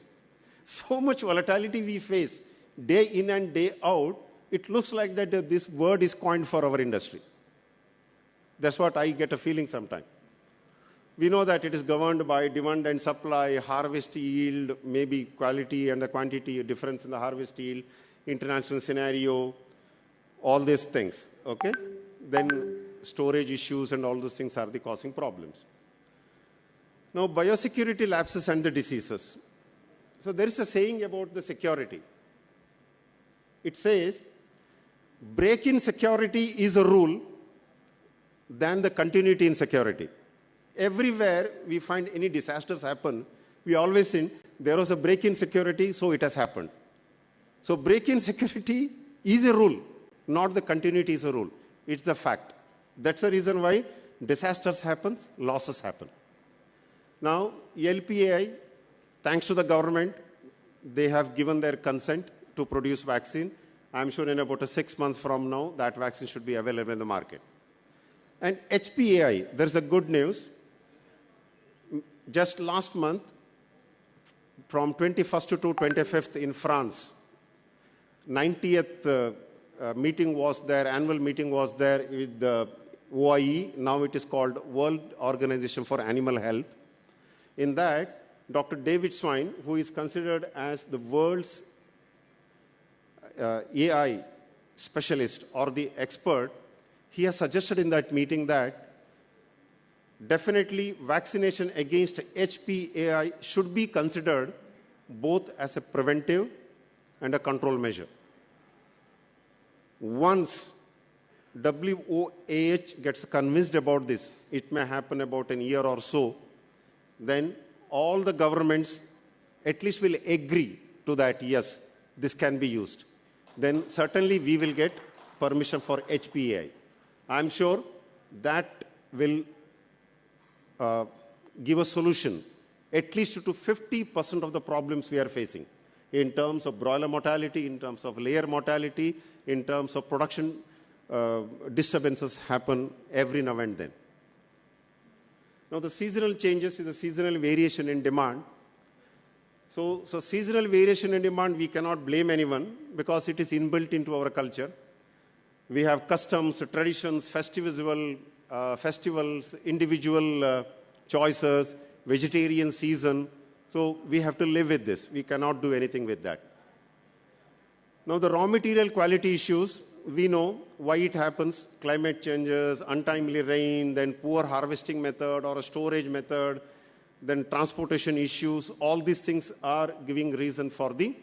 So much volatility we face day in and day out, it looks like that this word is coined for our industry. That's what I get a feeling sometimes. We know that it is governed by demand and supply, harvest yield, maybe quality and the quantity, difference in the harvest yield, international scenario, all these things, okay? Then storage issues and all those things are the causing problems. Now, biosecurity lapses and the diseases. So there is a saying about the security. It says, break-in security is a rule than the continuity in security. Everywhere we find any disasters happen, we always think there was a break-in security, so it has happened. So break-in security is a rule. Not the continuity is a rule. It's the fact. That's the reason why disasters happen, losses happen. Now, LPAI, thanks to the government, they have given their consent to produce vaccine. I'm sure in about 6 months from now, that vaccine should be available in the market. And HPAI, there's a good news. Just last month, from 21st to 25th in France, 90th meeting was there, annual meeting was there with the OIE. Now it is called World Organization for Animal Health. In that, Dr. David Swine, who is considered as the world's AI specialist or the expert, he has suggested in that meeting that definitely vaccination against HPAI should be considered both as a preventive and a control measure. Once WOAH gets convinced about this, it may happen about a year or so, then all the governments at least will agree to that, yes, this can be used. Then certainly we will get permission for HPAI. I'm sure that will give a solution at least to 50% of the problems we are facing in terms of broiler mortality, in terms of layer mortality, in terms of production disturbances happen every now and then. Now the seasonal changes is a seasonal variation in demand. So seasonal variation in demand, we cannot blame anyone because it is inbuilt into our culture. We have customs, traditions, festivals, individual choices, vegetarian season. So we have to live with this. We cannot do anything with that. Now the raw material quality issues, we know why it happens. Climate changes, untimely rain, then poor harvesting method or a storage method, then transportation issues. All these things are giving reason for the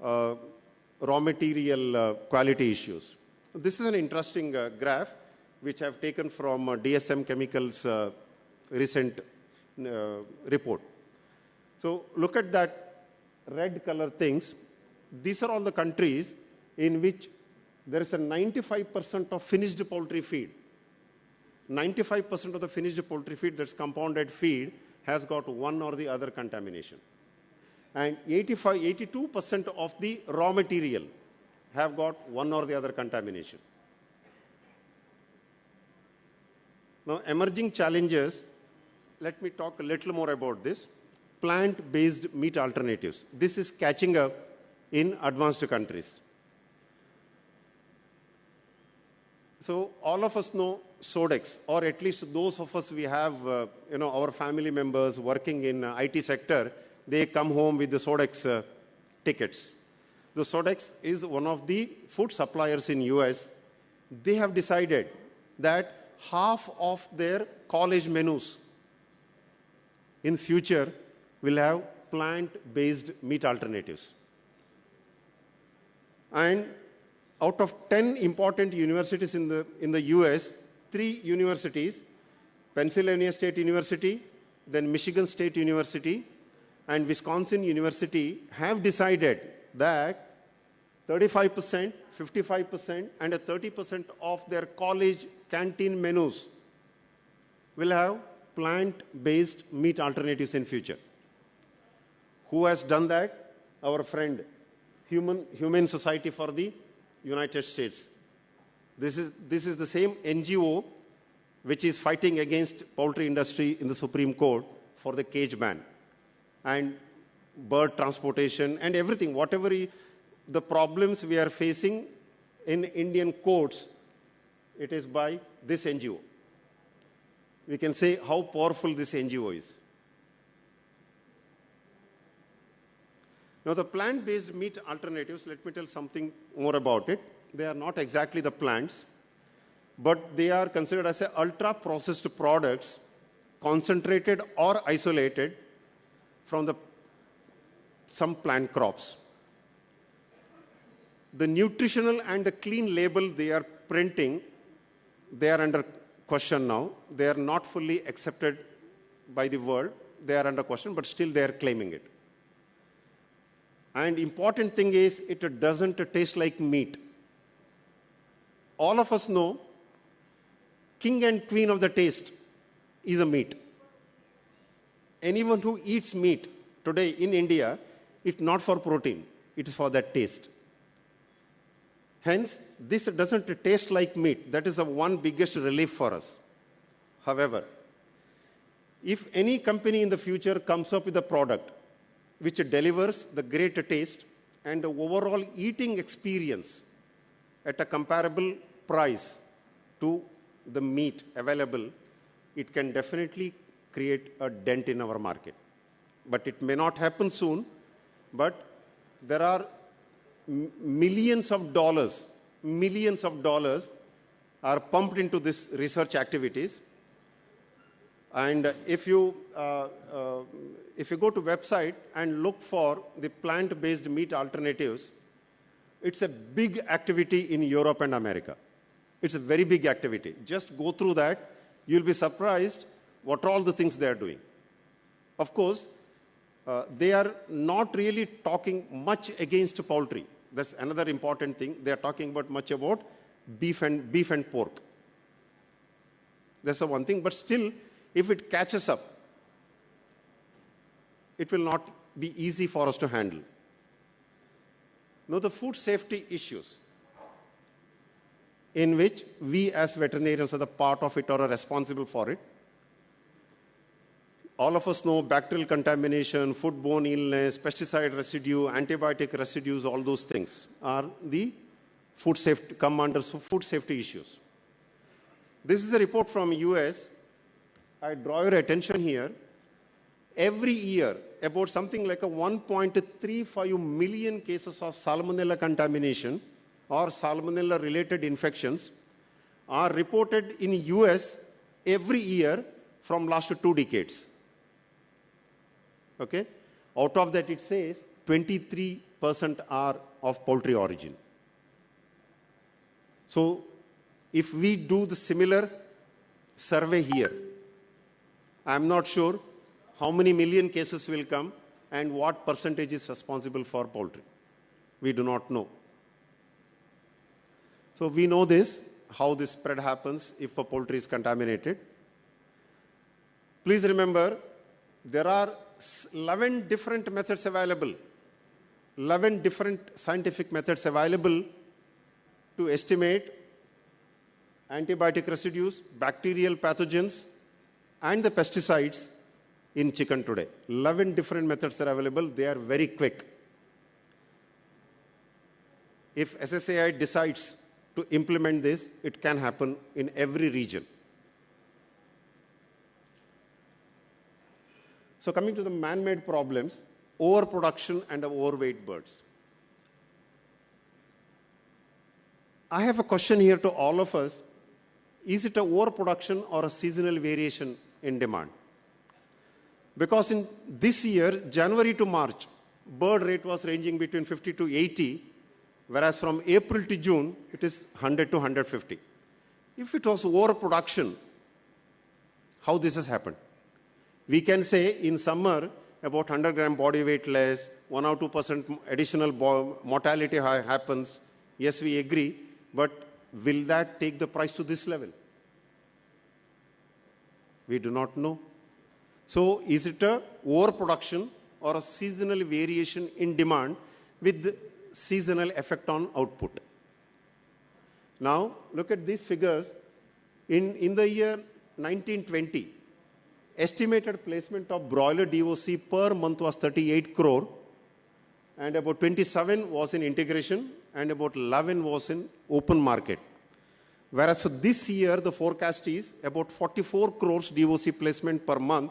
raw material quality issues. This is an interesting graph which I have taken from DSM Chemicals' recent report. So look at that red color things. These are all the countries in which there is a 95% of finished poultry feed. 95% of the finished poultry feed, that's compounded feed, has got one or the other contamination. And 82% of the raw material have got one or the other contamination. Now, emerging challenges, let me talk a little more about this. Plant-based meat alternatives. This is catching up in advanced countries. So all of us know Sodex, or at least those of us we have, our family members working in IT sector, they come home with the Sodex tickets. The Sodex is one of the food suppliers in US. They have decided that half of their college menus in future will have plant-based meat alternatives. And out of 10 important universities in the US, 3 universities, Pennsylvania State University, then Michigan State University, and Wisconsin University have decided that 35%, 55%, and 30% of their college canteen menus will have plant-based meat alternatives in future. Who has done that? Our friend, Humane Society for the United States. This is the same NGO which is fighting against poultry industry in the Supreme Court for the cage ban and bird transportation and everything. Whatever the problems we are facing in Indian courts, it is by this NGO. We can say how powerful this NGO is. Now, the plant-based meat alternatives, let me tell something more about it. They are not exactly the plants, but they are considered as ultra-processed products, concentrated or isolated from some plant crops. The nutritional and the clean label they are printing, they are under question now. They are not fully accepted by the world. They are under question, but still they are claiming it. And important thing is, it doesn't taste like meat. All of us know, king and queen of the taste is a meat. Anyone who eats meat today in India, it's not for protein, it is for that taste. Hence, this doesn't taste like meat. That is the one biggest relief for us. However, if any company in the future comes up with a product which delivers the great taste and the overall eating experience at a comparable price to the meat available, it can definitely create a dent in our market. But it may not happen soon, but there are millions of dollars are pumped into this research activities. And if you go to website and look for the plant-based meat alternatives, it's a big activity in Europe and America. It's a very big activity. Just go through that. You'll be surprised what are all the things they are doing. Of course, they are not really talking much against poultry. That's another important thing. They are talking much about beef and pork. That's the one thing. But still, if it catches up, it will not be easy for us to handle. Now, the food safety issues, in which we as veterinarians are the part of it or are responsible for it. All of us know bacterial contamination, foodborne illness, pesticide residue, antibiotic residues, all those things are the food safety, come under food safety issues. This is a report from US. I draw your attention here. Every year, about something like a 1.35 million cases of salmonella contamination or salmonella-related infections are reported in US every year from last 2 decades. Okay? Out of that, it says 23% are of poultry origin. So, if we do the similar survey here, I'm not sure how many million cases will come and what percentage is responsible for poultry. We do not know. So we know this, how this spread happens if a poultry is contaminated. Please remember, there are 11 different methods available, 11 different scientific methods available to estimate antibiotic residues, bacterial pathogens, and the pesticides in chicken today. 11 different methods are available. They are very quick. If SSAI decides to implement this, it can happen in every region. So coming to the man-made problems, overproduction and overweight birds. I have a question here to all of us. Is it an overproduction or a seasonal variation in demand? Because in this year, January to March, bird rate was ranging between 50 to 80, whereas from April to June, it is 100 to 150. If it was overproduction, how this has happened? We can say in summer, about 100 gram body weight less, 1 or 2% additional mortality happens. Yes, we agree, but will that take the price to this level? We do not know. So is it a overproduction or a seasonal variation in demand with seasonal effect on output? Now, look at these figures. In the year 1920, estimated placement of broiler DOC per month was 38 crore, and about 27 was in integration, and about 11 was in open market. Whereas for this year, the forecast is about 44 crores DOC placement per month,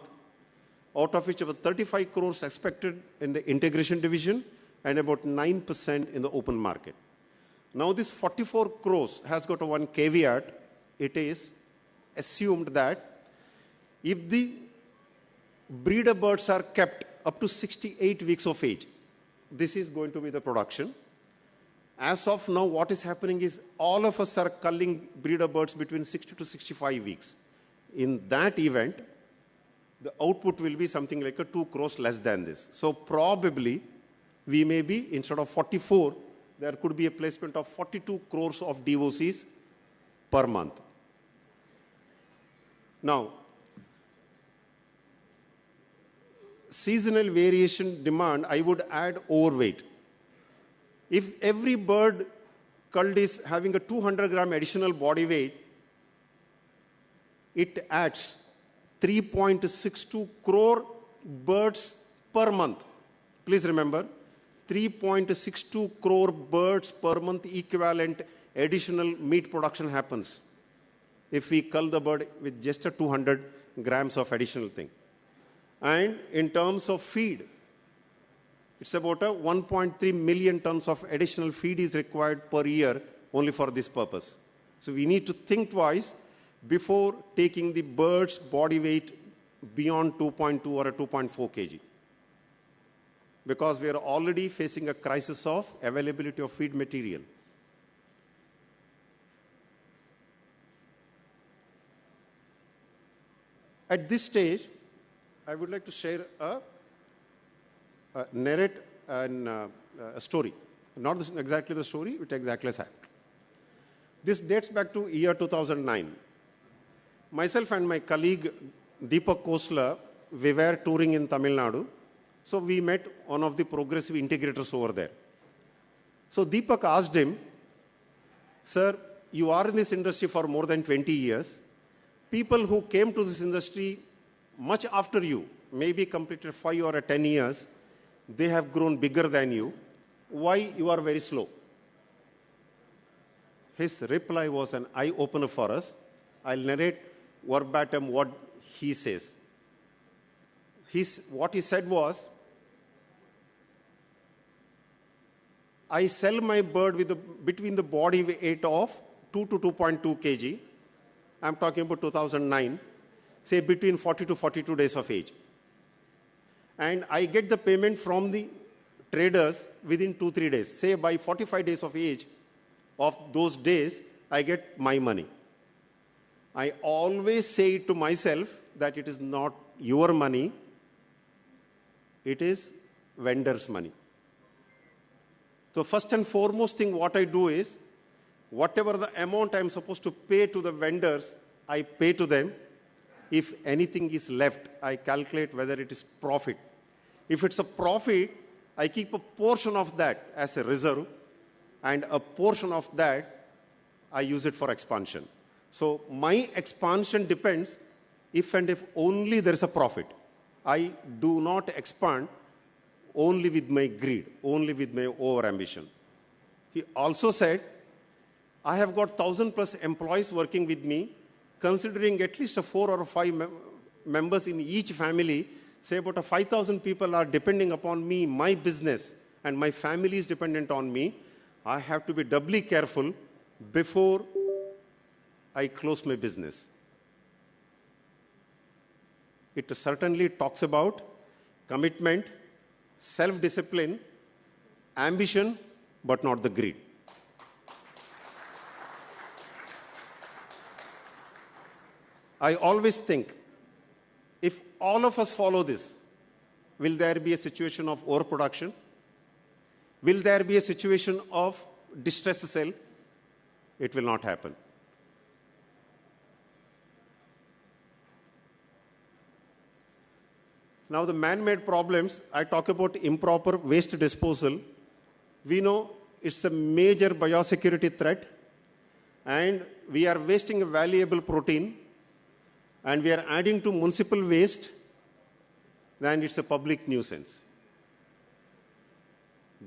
out of which about 35 crores expected in the integration division and about 9% in the open market. Now this 44 crores has got a one caveat. It is assumed that if the breeder birds are kept up to 68 weeks of age, this is going to be the production. As of now, what is happening is all of us are culling breeder birds between 60 to 65 weeks. In that event, the output will be something like a 2 crores less than this. So probably, we may be, instead of 44, there could be a placement of 42 crores of DOCs per month. Now, seasonal variation demand, I would add overweight. If every bird culled is having a 200 gram additional body weight, it adds 3.62 crore birds per month. Please remember, 3.62 crore birds per month equivalent additional meat production happens if we cull the bird with just a 200 grams of additional thing. And in terms of feed, it's about a 1.3 million tons of additional feed is required per year only for this purpose. So we need to think twice before taking the bird's body weight beyond 2.2 or a 2.4 kg. Because we are already facing a crisis of availability of feed material. At this stage, I would like to share narrate a story. Not exactly the story, but exactly as happened. This dates back to year 2009. Myself and my colleague Deepak Khosla, we were touring in Tamil Nadu. So we met one of the progressive integrators over there. So Deepak asked him, "Sir, you are in this industry for more than 20 years. People who came to this industry much after you, maybe completed 5 or 10 years, they have grown bigger than you. Why you are very slow?" His reply was an eye-opener for us. I'll narrate verbatim what he says. What he said was, "I sell my bird with between the body weight of 2 to 2.2 kg. I'm talking about 2009, say between 40 to 42 days of age. And I get the payment from the traders within 2-3 days. Say by 45 days of age of those days, I get my money. I always say to myself that it is not your money, it is vendor's money. So first and foremost thing what I do is, whatever the amount I'm supposed to pay to the vendors, I pay to them. If anything is left, I calculate whether it is profit. If it's a profit, I keep a portion of that as a reserve, and a portion of that, I use it for expansion. So my expansion depends if and if only there is a profit. I do not expand only with my greed, only with my over-ambition. He also said, I have got 1,000 plus employees working with me, considering at least 4 or 5 members in each family, say about 5,000 people are depending upon me, my business, and my family is dependent on me. I have to be doubly careful before I close my business. It certainly talks about commitment, self-discipline, ambition, but not the greed. I always think, if all of us follow this, will there be a situation of overproduction? Will there be a situation of distress sale? It will not happen. Now the man-made problems, I talk about improper waste disposal. We know it's a major biosecurity threat, and we are wasting a valuable protein, and we are adding to municipal waste, then it's a public nuisance.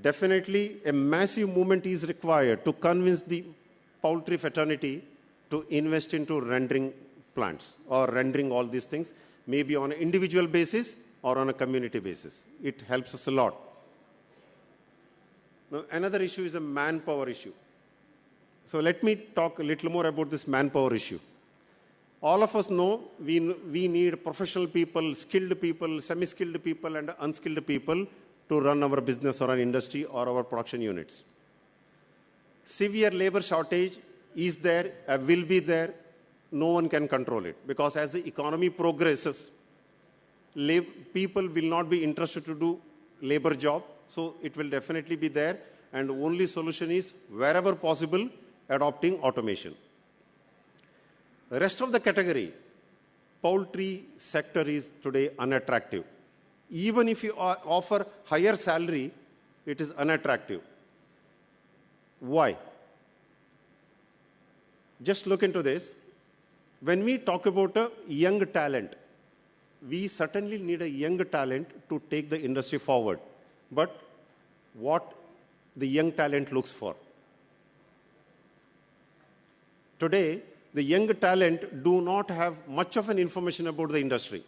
Definitely, a massive movement is required to convince the poultry fraternity to invest into rendering plants or rendering all these things, maybe on an individual basis or on a community basis. It helps us a lot. Now, another issue is a manpower issue. So let me talk a little more about this manpower issue. All of us know we need professional people, skilled people, semi-skilled people, and unskilled people to run our business or our industry or our production units. Severe labor shortage is there, will be there. No one can control it, because as the economy progresses, people will not be interested to do labor job, so it will definitely be there, and the only solution is, wherever possible, adopting automation. The rest of the category, poultry sector is today unattractive. Even if you offer higher salary, it is unattractive. Why? Just look into this. When we talk about a young talent, we certainly need a young talent to take the industry forward. But what the young talent looks for? today, the young talent do not have much of an information about the industry.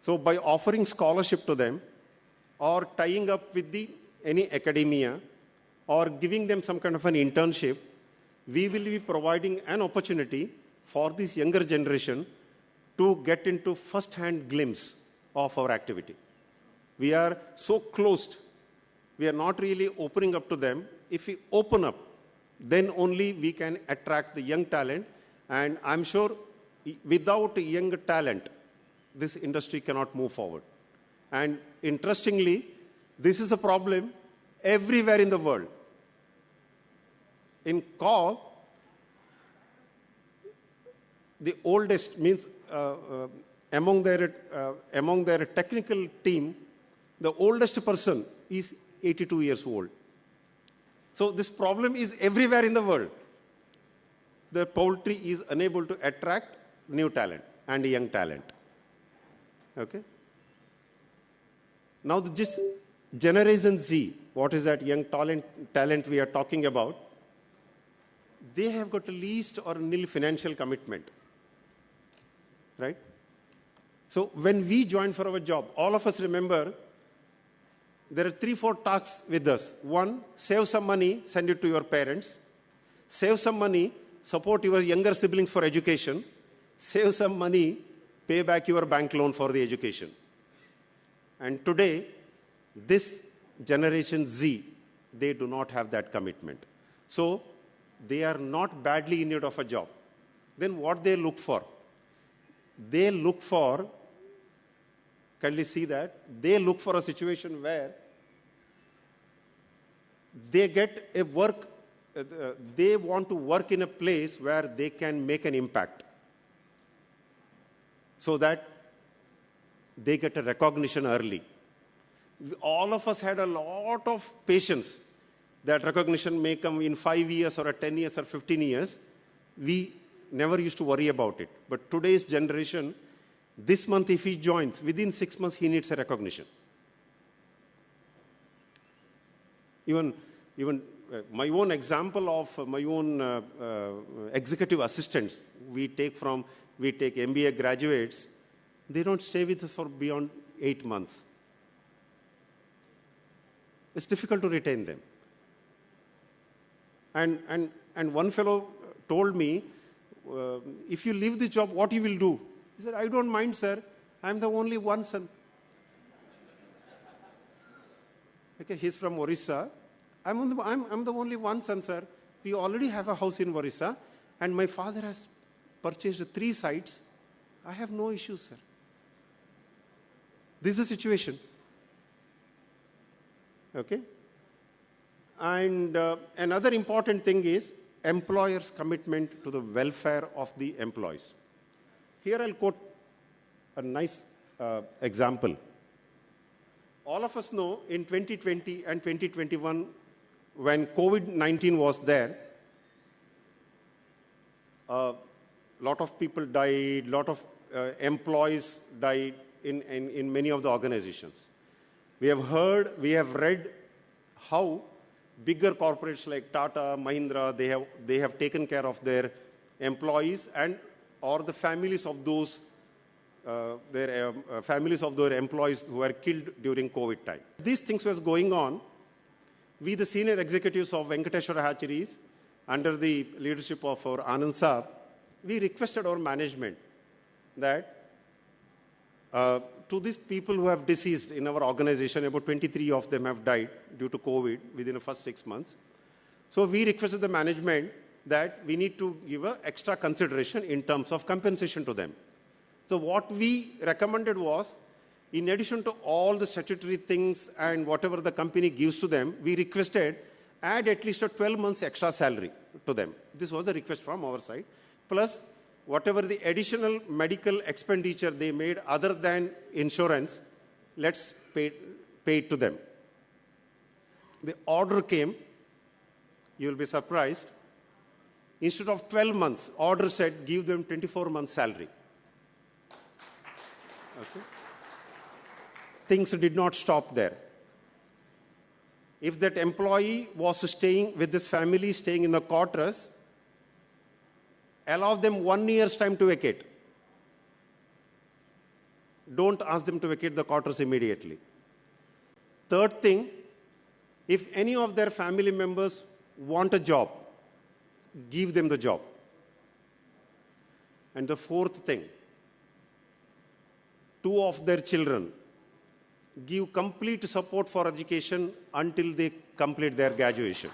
So by offering scholarship to them, or tying up with any academia, or giving them some kind of an internship, we will be providing an opportunity for this younger generation to get into first-hand glimpse of our activity. We are so closed. We are not really opening up to them. If we open up, then only we can attract the young talent. And I'm sure without young talent, this industry cannot move forward. And interestingly, this is a problem everywhere in the world. In COG, the oldest means among their technical team, the oldest person is 82 years old. So this problem is everywhere in the world. The poultry is unable to attract new talent and young talent. Okay? Now this Generation Z, what is that young talent we are talking about? They have got a least or nil financial commitment. Right? So when we join for our job, all of us remember there are 3-4 tasks with us. One, save some money, send it to your parents. Save some money, support your younger siblings for education. Save some money, pay back your bank loan for the education. And today, this Generation Z, they do not have that commitment. So they are not badly in need of a job. Then what they look for? They look for, kindly see that, they look for a situation where they get a work, they want to work in a place where they can make an impact so that they get a recognition early. All of us had a lot of patience that recognition may come in 5 years or 10 years or 15 years. We never used to worry about it. But today's generation, this month if he joins, within 6 months he needs a recognition. Even my own example of my own executive assistants, we take MBA graduates, they don't stay with us for beyond 8 months. It's difficult to retain them. And one fellow told me, if you leave this job, what you will do? He said, I don't mind, sir. I'm the only one son. Okay, he's from Orissa. I'm the only one son, sir. We already have a house in Orissa, and my father has purchased 3 sites. I have no issues, sir. This is the situation. Okay? And another important thing is employers' commitment to the welfare of the employees. Here I'll quote a nice example. All of us know in 2020 and 2021, when COVID-19 was there, a lot of people died, a lot of employees died in many of the organizations. We have heard, we have read how bigger corporates like Tata, Mahindra, they have taken care of their employees or the families of those families of their employees who were killed during COVID time. These things was going on. We, the senior executives of Venkateshwara Hatcheries, under the leadership of our Anand Saab, we requested our management that to these people who have deceased in our organization, about 23 of them have died due to COVID within the first 6 months. So we requested the management that we need to give an extra consideration in terms of compensation to them. So what we recommended was, in addition to all the statutory things and whatever the company gives to them, we requested add at least a 12 months extra salary to them. This was the request from our side. Plus, whatever the additional medical expenditure they made other than insurance, let's pay it to them. The order came, you'll be surprised. Instead of 12 months, order said give them 24 months salary. Okay. Things did not stop there. If that employee was staying with this family, staying in the quarters, allow them 1 year's time to vacate. Don't ask them to vacate the quarters immediately. Third thing, if any of their family members want a job, give them the job. And the fourth thing, 2 of their children, give complete support for education until they complete their graduation.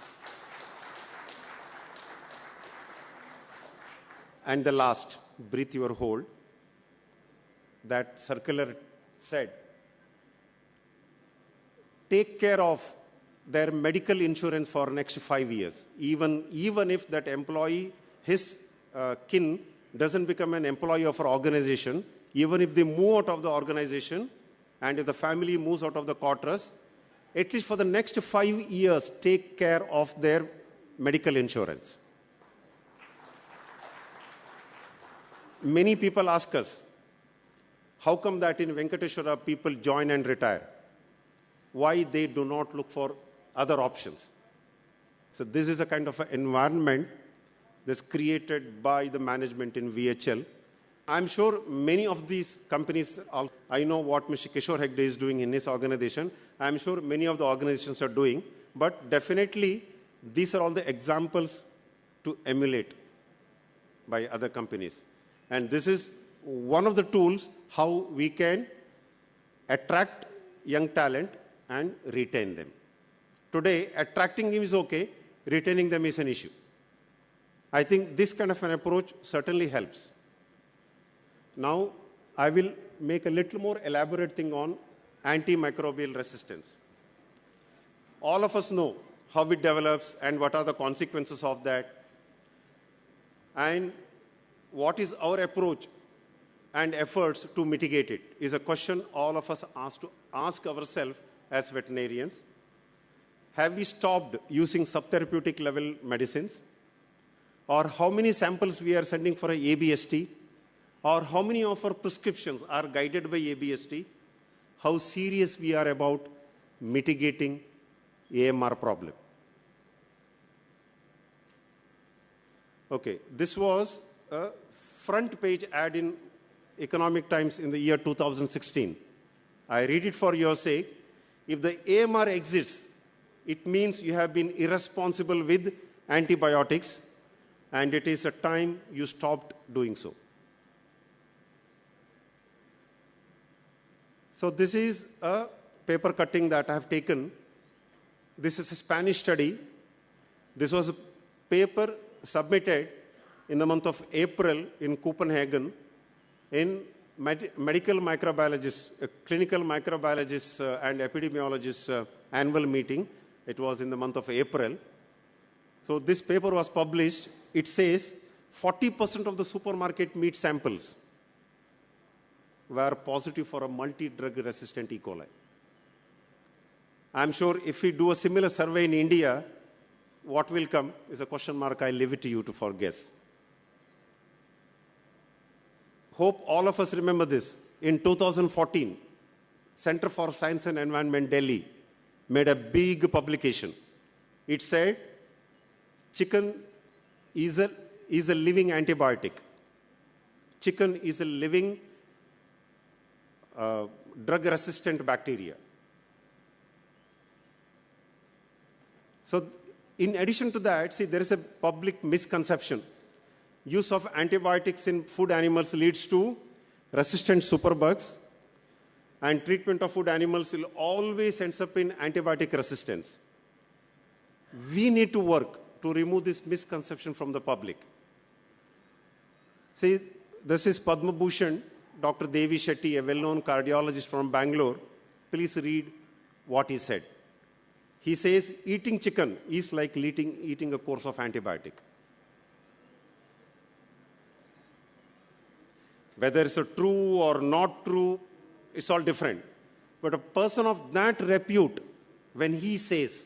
And the last, breathe your hold. That circular said, take care of their medical insurance for next 5 years. Even if that employee, his kin doesn't become an employee of our organization, even if they move out of the organization, and if the family moves out of the quarters, at least for the next 5 years, take care of their medical insurance. Many people ask us, how come that in Venkateshwara people join and retire? Why they do not look for other options? So this is a kind of an environment that's created by the management in VHL. I'm sure many of these companies, I know what Mr. Kishore Hegde is doing in his organization. I'm sure many of the organizations are doing, but definitely these are all the examples to emulate by other companies. And this is one of the tools how we can attract young talent and retain them. Today, attracting them is okay, retaining them is an issue. I think this kind of an approach certainly helps. Now, I will make a little more elaborate thing on antimicrobial resistance. All of us know how it develops and what are the consequences of that, and what is our approach and efforts to mitigate it is a question all of us ask ourselves as veterinarians. Have we stopped using subtherapeutic level medicines? Or how many samples we are sending for a ABST? Or how many of our prescriptions are guided by ABST? How serious we are about mitigating AMR problem? Okay, this was a front page ad in Economic Times in the year 2016. I read it for your sake. If the AMR exists, it means you have been irresponsible with antibiotics, and it is a time you stopped doing so. So this is a paper cutting that I have taken. This is a Spanish study. This was a paper submitted in the month of April in Copenhagen in medical microbiologists, clinical microbiologists and epidemiologists annual meeting. It was in the month of April. So this paper was published. It says 40% of the supermarket meat samples were positive for a multi-drug resistant E. coli. I'm sure if we do a similar survey in India, what will come is a question mark. I leave it to you to for guess. Hope all of us remember this. In 2014, Center for Science and Environment, Delhi, made a big publication. It said, chicken is a living antibiotic. Chicken is a living drug-resistant bacteria. So, in addition to that, see, there is a public misconception. Use of antibiotics in food animals leads to resistant superbugs, and treatment of food animals will always ends up in antibiotic resistance. We need to work to remove this misconception from the public. See, this is Padma Bhushan, Dr. Devi Shetty, a well-known cardiologist from Bangalore. Please read what he said. He says, eating chicken is like eating a course of antibiotic. Whether it's true or not true, it's all different. But a person of that repute, when he says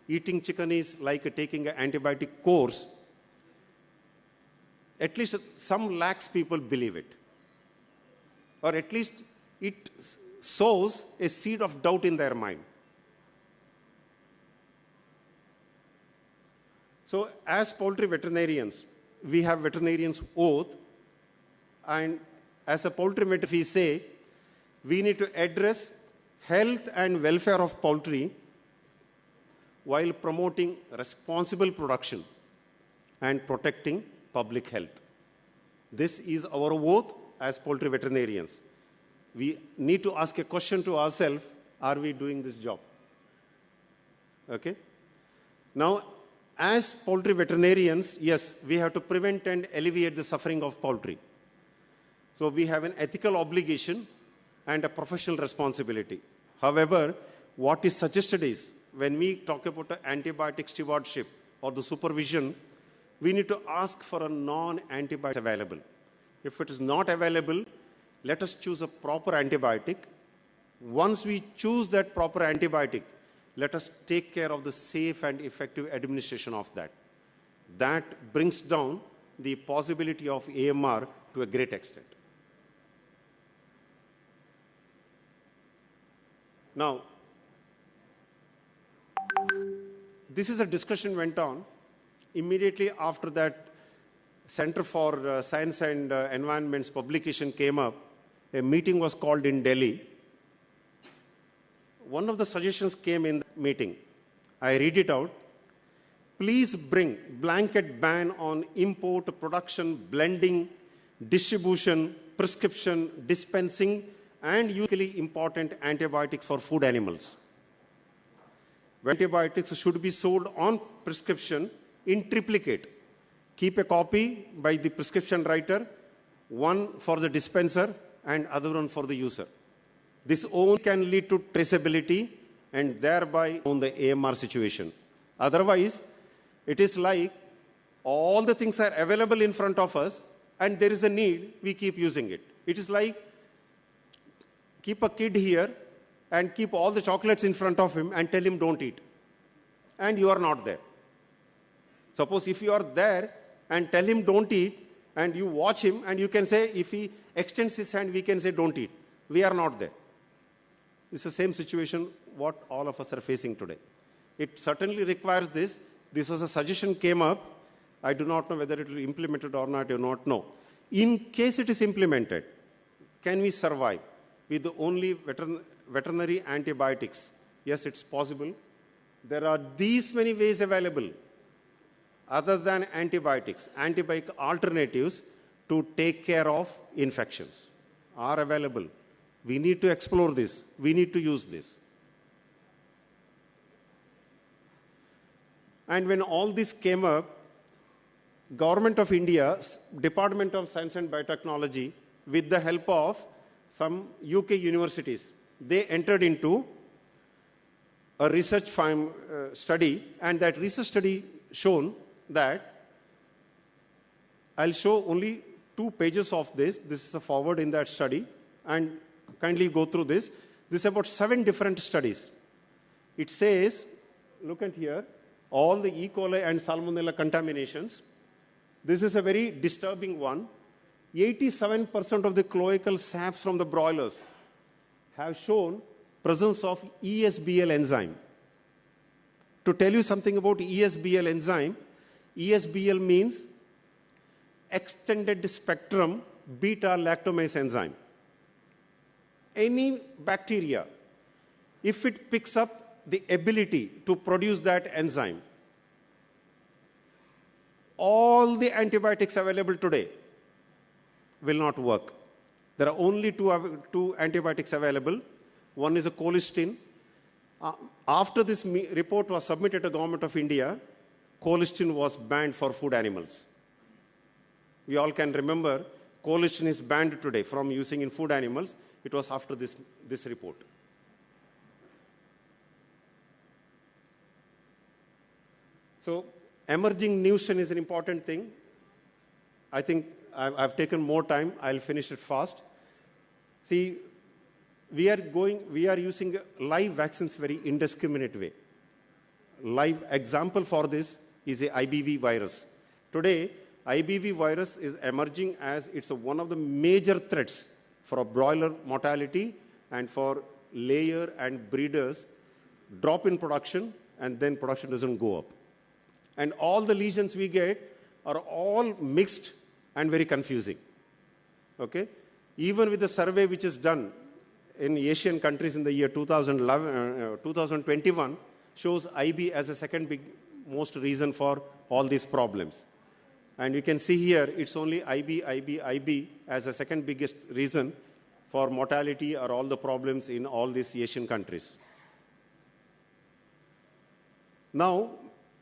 eating chicken is like taking an antibiotic course, at least some lakhs people believe it. Or at least it sows a seed of doubt in their mind. So as poultry veterinarians, we have veterinarians oath, and as a poultry vet, we say, we need to address health and welfare of poultry while promoting responsible production and protecting public health. This is our oath as poultry veterinarians. We need to ask a question to ourselves, are we doing this job? Okay? Now, as poultry veterinarians, yes, we have to prevent and alleviate the suffering of poultry. So we have an ethical obligation and a professional responsibility. However, what is suggested is, when we talk about the antibiotic stewardship or the supervision, we need to ask for a non-antibiotic available. If it is not available, let us choose a proper antibiotic. Once we choose that proper antibiotic, let us take care of the safe and effective administration of that. That brings down the possibility of AMR to a great extent. Now, this is a discussion went on. Immediately after that, Center for Science and Environment's publication came up. A meeting was called in Delhi. One of the suggestions came in the meeting. I read it out. Please bring blanket ban on import, production, blending, distribution, prescription, dispensing, and usually important antibiotics for food animals. Antibiotics should be sold on prescription in triplicate. Keep a copy by the prescription writer, one for the dispenser and other one for the user. This only can lead to traceability and thereby on the AMR situation. Otherwise, it is like all the things are available in front of us and there is a need, we keep using it. It is like keep a kid here and keep all the chocolates in front of him and tell him don't eat. And you are not there. Suppose if you are there and tell him don't eat and you watch him and you can say if he extends his hand, we can say don't eat. We are not there. It's the same situation what all of us are facing today. It certainly requires this. This was a suggestion came up. I do not know whether it will be implemented or not, I do not know. In case it is implemented, can we survive with the only veterinary antibiotics? Yes, it's possible. There are these many ways available other than antibiotics, antibiotic alternatives to take care of infections are available. We need to explore this. We need to use this. And when all this came up, Government of India, Department of Science and Biotechnology, with the help of some UK universities, they entered into a research study, and that research study shown that, I'll show only 2 pages of this. This is a forward in that study, and kindly go through this. This is about 7 different studies. It says, look at here, all the E. coli and Salmonella contaminations. This is a very disturbing one. 87% of the cloacal saps from the broilers have shown presence of ESBL enzyme. To tell you something about ESBL enzyme, ESBL means extended spectrum beta-lactamase enzyme. Any bacteria, if it picks up the ability to produce that enzyme, all the antibiotics available today will not work. There are only two antibiotics available. One is a colistin. After this report was submitted to the Government of India, colistin was banned for food animals. We all can remember colistin is banned today from using in food animals. It was after this report. So emerging nutrition is an important thing. I think I've taken more time. I'll finish it fast. See, we are using live vaccines very indiscriminate way. Live example for this is a IBV virus. Today, IBV virus is emerging as it's one of the major threats for a broiler mortality and for layer and breeders drop in production and then production doesn't go up. And all the lesions we get are all mixed and very confusing. Okay? Even with the survey which is done in Asian countries in the year 2021 shows IB as a second big most reason for all these problems. And you can see here, it's only IB as a second biggest reason for mortality or all the problems in all these Asian countries. Now,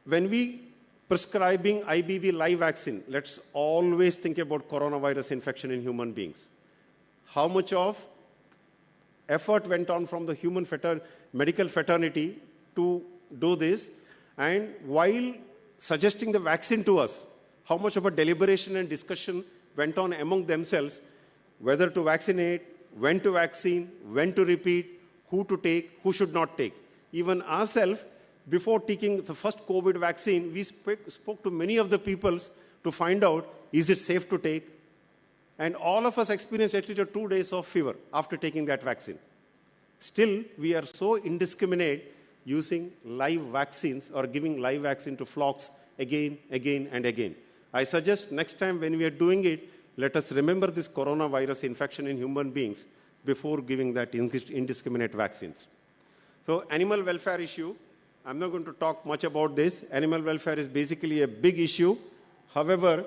when we prescribing IBV live vaccine, let's always think about coronavirus infection in human beings. How much of effort went on from the human medical fraternity to do this, and while suggesting the vaccine to us, how much of a deliberation and discussion went on among themselves, whether to vaccinate, when to vaccine, when to repeat, who to take, who should not take. Even ourselves, before taking the first COVID vaccine, we spoke to many of the people to find out, is it safe to take? And all of us experienced at least 2 days of fever after taking that vaccine. Still, we are so indiscriminate using live vaccines or giving live vaccine to flocks again, and again. I suggest next time when we are doing it, let us remember this coronavirus infection in human beings before giving that indiscriminate vaccines. So animal welfare issue, I'm not going to talk much about this. Animal welfare is basically a big issue. However,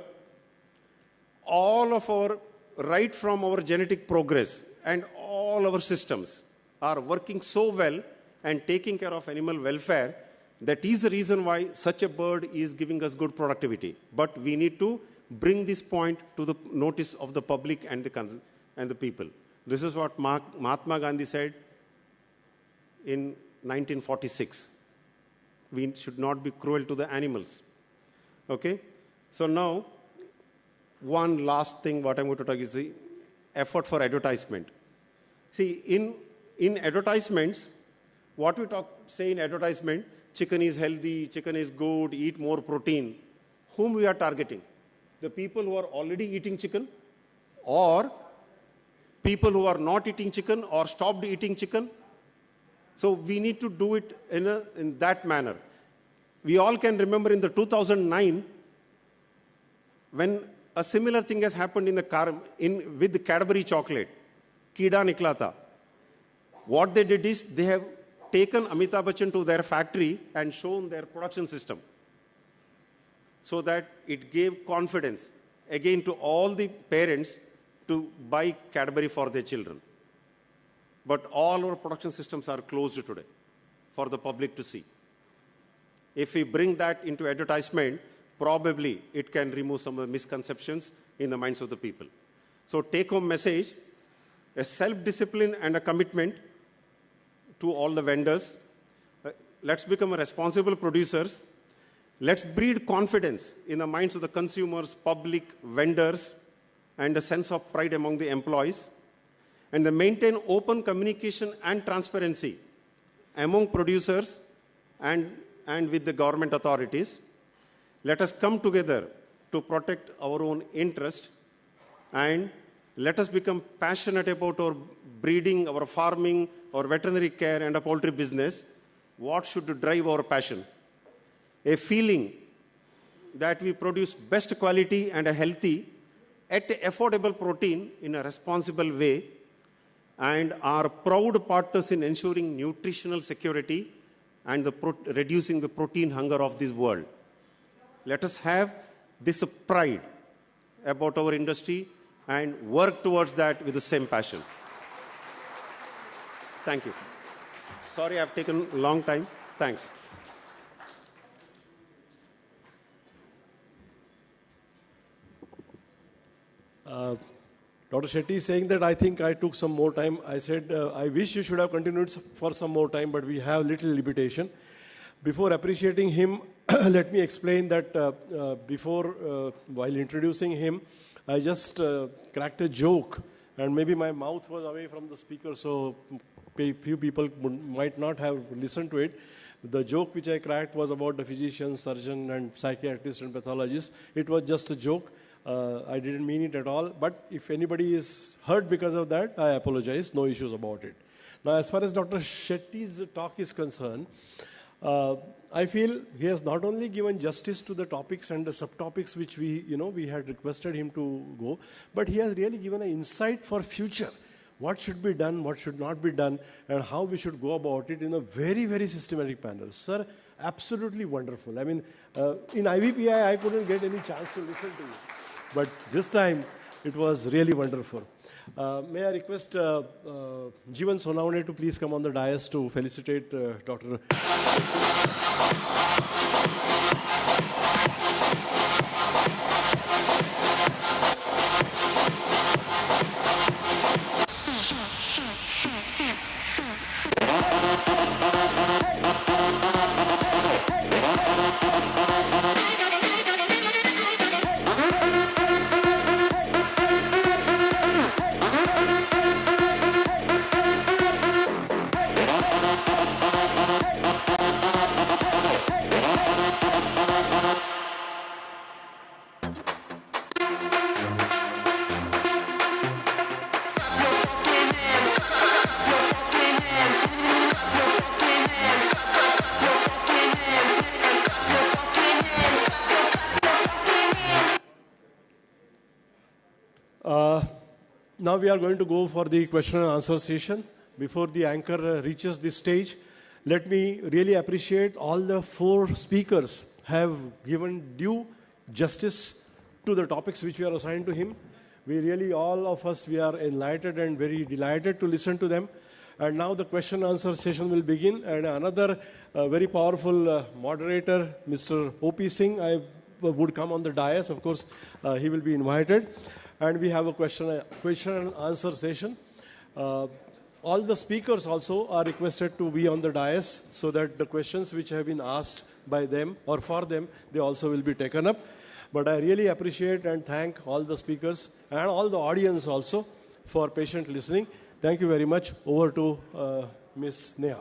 all of our, right from our genetic progress and all our systems are working so well and taking care of animal welfare. That is the reason why such a bird is giving us good productivity. But we need to bring this point to the notice of the public and the people. This is what Mahatma Gandhi said in 1946. We should not be cruel to the animals. Okay? So now, one last thing what I'm going to talk is the effort for advertisement. See, in advertisements, what we say in advertisement, chicken is healthy, chicken is good, eat more protein. Whom we are targeting? The people who are already eating chicken, or people who are not eating chicken or stopped eating chicken? So we need to do it in that manner. We all can remember in the 2009, when a similar thing has happened with the Cadbury chocolate, Kida Niklata. What they did is they have taken Amitabh Bachchan to their factory and shown their production system so that it gave confidence again to all the parents to buy Cadbury for their children. But all our production systems are closed today for the public to see. If we bring that into advertisement, probably it can remove some of the misconceptions in the minds of the people. So take-home message, a self-discipline and a commitment to all the vendors. Let's become responsible producers. Let's breed confidence in the minds of the consumers, public, vendors, and a sense of pride among the employees. And then maintain open communication and transparency among producers and with the government authorities. Let us come together to protect our own interest, and let us become passionate about our breeding, our farming, our veterinary care, and our poultry business. What should drive our passion? A feeling that we produce best quality and a healthy at affordable protein in a responsible way, and are proud partners in ensuring nutritional security and reducing the protein hunger of this world. Let us have this pride about our industry and work towards that with the same passion. Thank you. Sorry, I've taken a long time. Thanks. Dr. Shetty is saying that I think I took some more time. I said, I wish you should have continued for some more time, but we have little limitation. Before appreciating him, let me explain that while introducing him, I just cracked a joke, and maybe my mouth was away from the speaker, so few people might not have listened to it. The joke which I cracked was about the physician, surgeon, and psychiatrist and pathologist. It was just a joke. I didn't mean it at all, but if anybody is hurt because of that, I apologize, no issues about it. Now, as far as Dr. Shetty's talk is concerned, I feel he has not only given justice to the topics and the subtopics which we had requested him to go, but he has really given an insight for future. What should be done, what should not be done, and how we should go about it in a very, very systematic manner. Sir, absolutely wonderful. I mean, in IVPI, I couldn't get any chance to listen to you. But this time, it was really wonderful. May I request Jeevan Sonawne to please come on the dais to felicitate Dr. Now we are going to go for the question and answer session. Before the anchor reaches the stage, let me really appreciate all the 4 speakers have given due justice to the topics which we are assigned to him. We really, all of us, we are enlightened and very delighted to listen to them. And now the question and answer session will begin. And another very powerful moderator, Mr. O.P. Singh, would come on the dais. Of course, he will be invited. And we have a question and answer session. All the speakers also are requested to be on the dais so that the questions which have been asked by them or for them, they also will be taken up. But I really appreciate and thank all the speakers and all the audience also for patient listening. Thank you very much. Over to Ms. Neha.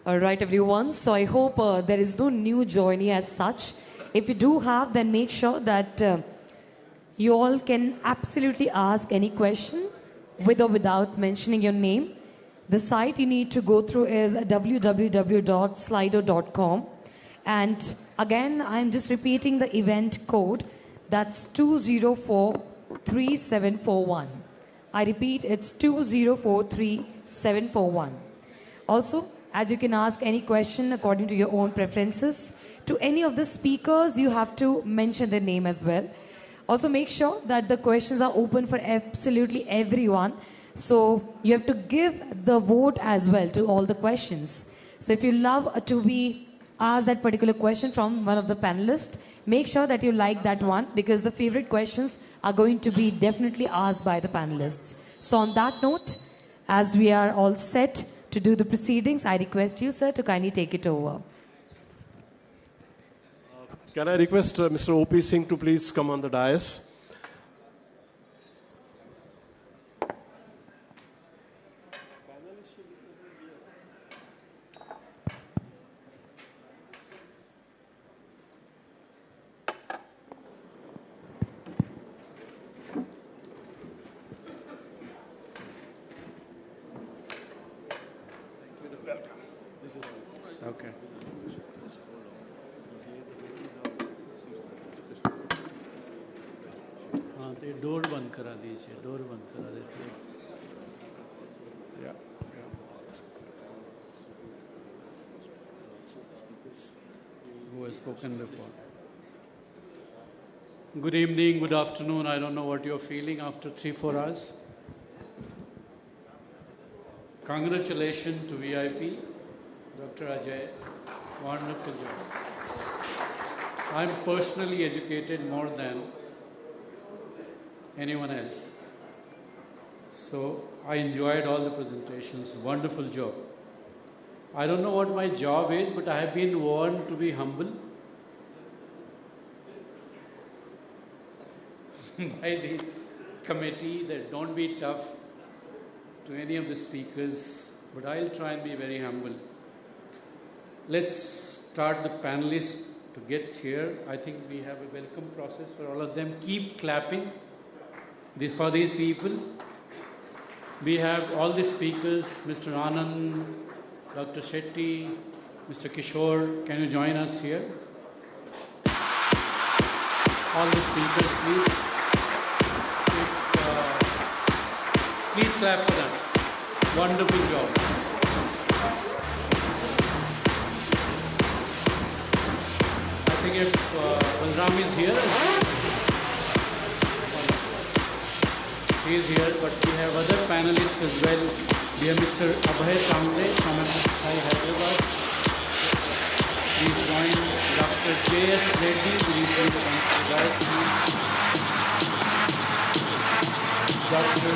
All right, everyone. So I hope there is no new joinee as such. If you do have, then make sure that you all can absolutely ask any question with or without mentioning your name. The site you need to go through is www.slido.com. And again, I'm just repeating the event code. That's 2043741. I repeat, it's 2043741. Also, as you can ask any question according to your own preferences. To any of the speakers, you have to mention their name as well. Also, make sure that the questions are open for absolutely everyone. So you have to give the vote as well to all the questions. So if you love to be asked that particular question from one of the panelists, make sure that you like that one, because the favorite questions are going to be definitely asked by the panelists. So on that note, as we are all set to do the proceedings, I request you, sir, to kindly take it over. Can I request Mr. O.P. Singh to please come on the dais? Okay. हाँ तो door बंद करा दीजिए door बंद करा देते हैं who has spoken before. Good evening, good afternoon. I don't know what you're feeling after 3-4 hours. Congratulations to VIP, Dr. Ajay. Wonderful job. I'm personally educated more than anyone else. So I enjoyed all the presentations. Wonderful job. I don't know what my job is, but I have been warned to be humble by the committee that don't be tough to any of the speakers, but I'll try and be very humble. Let's start the panelists to get here. I think we have a welcome process for all of them. Keep clapping for these people. We have all the speakers, Mr. Anand, Dr. Shetty, Mr. Kishore. Can you join us here? All the speakers, please. Please clap for them. Wonderful job. I think if Balram is here, he is here, but we have other panelists as well. We have Mr. Abhay Tamle from SSI Hyderabad. Please join Dr. J.S. Reddy, who is from Gujarat. Dr.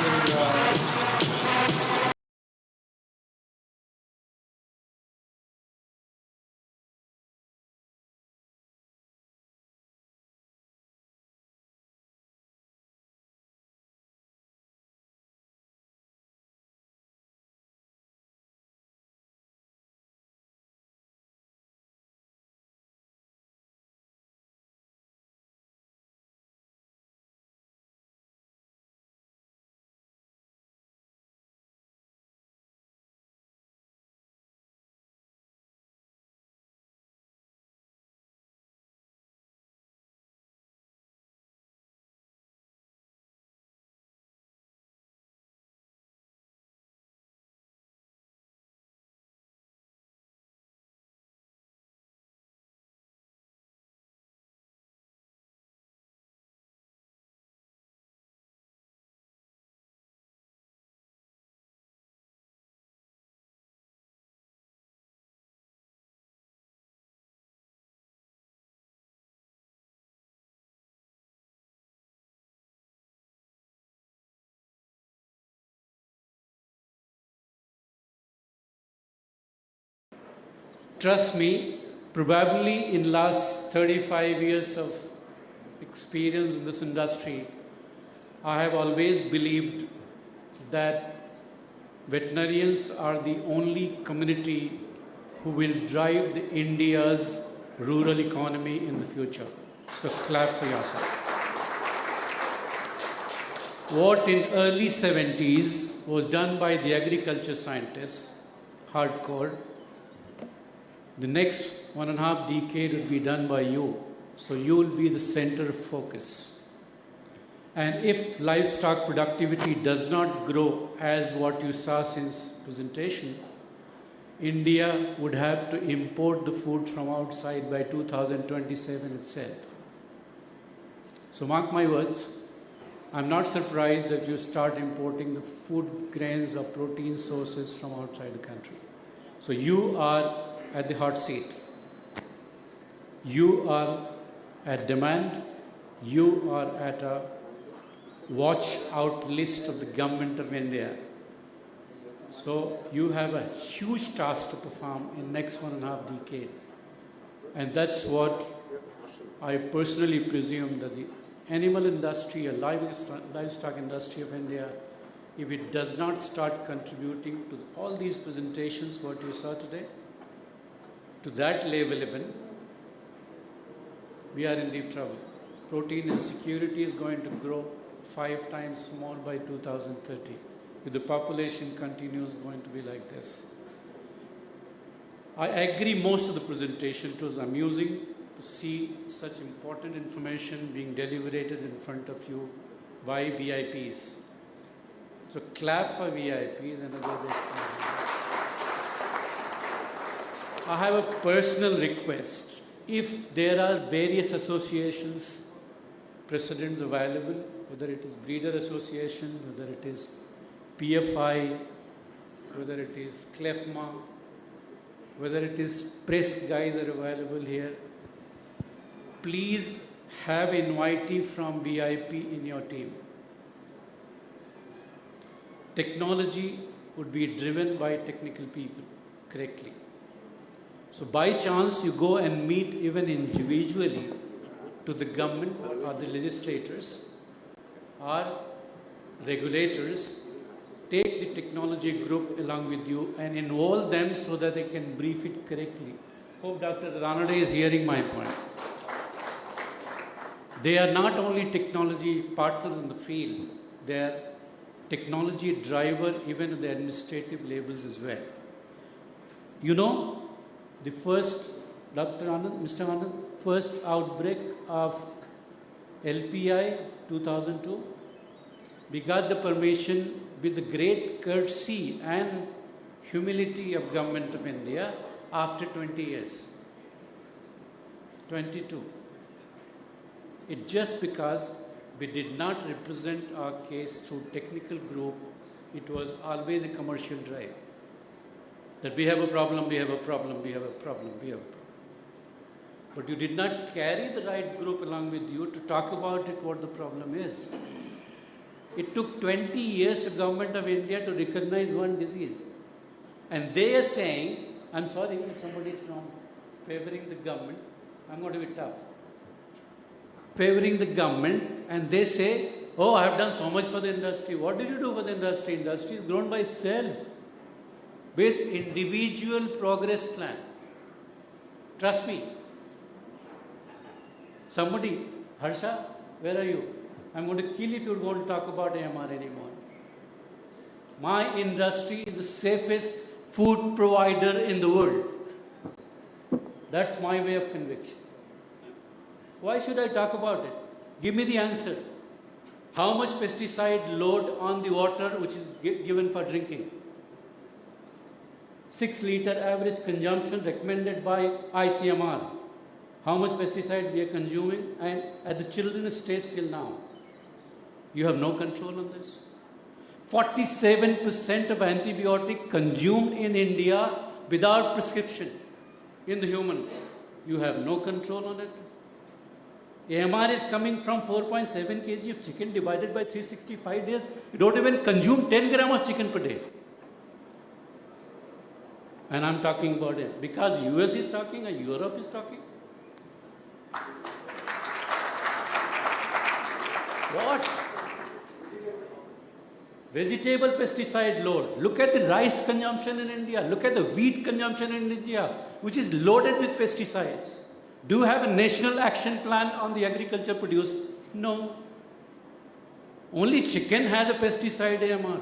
Trust me, probably in last 35 years of experience in this industry, I have always believed that veterinarians are the only community who will drive the India's rural economy in the future. So clap for yourself. What in early 70s was done by the agriculture scientists, hardcore, the next 1.5 decade will be done by you. So you will be the center of focus. And if livestock productivity does not grow as what you saw since presentation, India would have to import the food from outside by 2027 itself. So mark my words, I'm not surprised that you start importing the food grains or protein sources from outside the country. So you are at the hot seat. You are at demand. You are at a watch out list of the government of India. So you have a huge task to perform in next 1.5 decade. And that's what I personally presume that the animal industry, or livestock industry of India, if it does not start contributing to all these presentations, what you saw today, to that level even, we are in deep trouble. Protein insecurity is going to grow 5 times more by 2030. If the population continues going to be like this. I agree most of the presentation. It was amusing to see such important information being deliberated in front of you by VIPs. So clap for VIPs and other. I have a personal request. If there are various associations, presidents available, whether it is Breeder Association, whether it is PFI, whether it is CLEFMA, whether it is press guys are available here, please have invitee from VIP in your team. Technology would be driven by technical people correctly. So by chance you go and meet even individually to the government or the legislators or regulators, take the technology group along with you and involve them so that they can brief it correctly. Hope Dr. Ranade is hearing my point. They are not only technology partners in the field, they are technology driver even in the administrative levels as well. You know, the first, Dr. Anand, Mr. Anand, first outbreak of LPI 2002, we got the permission with the great courtesy and humility of Government of India after 20 years. 22. It just because we did not represent our case through technical group, it was always a commercial drive. That we have a problem, we have a problem, we have a problem, we have a problem. But you did not carry the right group along with you to talk about it, what the problem is. It took 20 years to Government of India to recognize one disease. And they are saying, I'm sorry if somebody is from favoring the government, I'm going to be tough. Favoring the government, and they say, oh, I have done so much for the industry. What did you do for the industry? Industry is grown by itself with individual progress plan. Trust me. Somebody, Harsha, where are you? I'm going to kill if you're going to talk about AMR anymore. My industry is the safest food provider in the world. That's my way of conviction. Why should I talk about it? Give me the answer. How much pesticide load on the water which is given for drinking? 6-liter average consumption recommended by ICMR. How much pesticide we are consuming and at the children's stage till now. You have no control on this. 47% of antibiotic consumed in India without prescription in the human. You have no control on it. AMR is coming from 4.7 kg of chicken divided by 365 days. You don't even consume 10 grams of chicken per day. And I'm talking about it because US is talking and Europe is talking. What? Vegetable pesticide load. Look at the rice consumption in India. Look at the wheat consumption in India, which is loaded with pesticides. Do you have a national action plan on the agriculture produce? No. Only chicken has a pesticide AMR.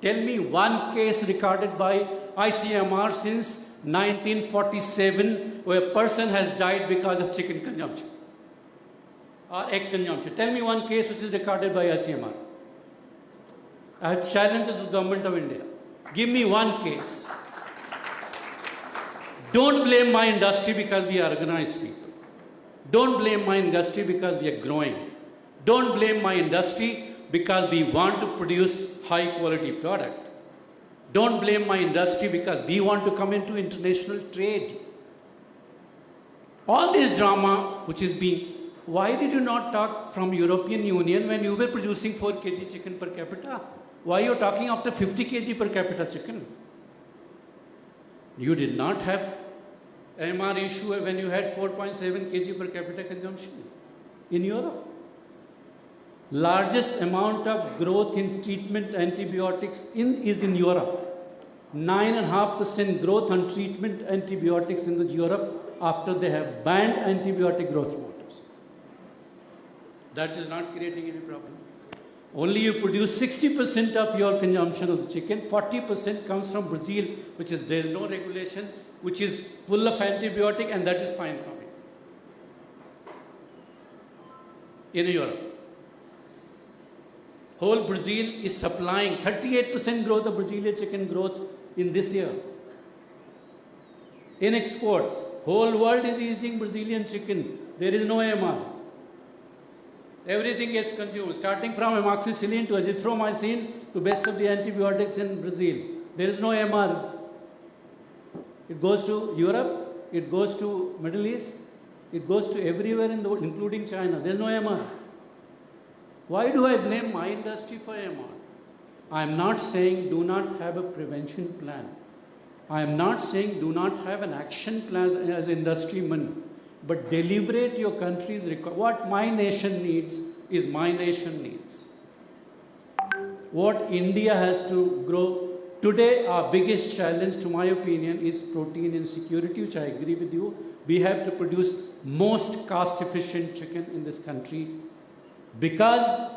Tell me one case recorded by ICMR since 1947 where a person has died because of chicken consumption or egg consumption. Tell me one case which is recorded by ICMR. I have challenged the government of India. Give me one case. Don't blame my industry because we are organized people. Don't blame my industry because we are growing. Don't blame my industry because we want to produce high quality product. Don't blame my industry because we want to come into international trade. All this drama which is being, why did you not talk from European Union when you were producing 4 kg chicken per capita? Why are you talking after 50 kg per capita chicken? You did not have AMR issue when you had 4.7 kg per capita consumption in Europe. Largest amount of growth in treatment antibiotics is in Europe. 9.5% growth on treatment antibiotics in Europe after they have banned antibiotic growth hormones. That is not creating any problem. Only you produce 60% of your consumption of the chicken, 40% comes from Brazil, which is there is no regulation. which is full of antibiotic, and that is fine for me. In Europe, whole Brazil is supplying 38% growth of Brazilian chicken growth in this year. In exports, whole world is using Brazilian chicken. There is no AMR. Everything gets consumed, starting from amoxicillin to azithromycin to best of the antibiotics in Brazil. There is no AMR. It goes to Europe, it goes to Middle East, it goes to everywhere in the world, including China. There is no AMR. Why do I blame my industry for AMR? I am not saying do not have a prevention plan. I am not saying do not have an action plan as industryman, but deliberate your country's what my nation needs is my nation needs. What India has to grow. Today, our biggest challenge, to my opinion, is protein insecurity, which I agree with you. We have to produce most cost-efficient chicken in this country. Because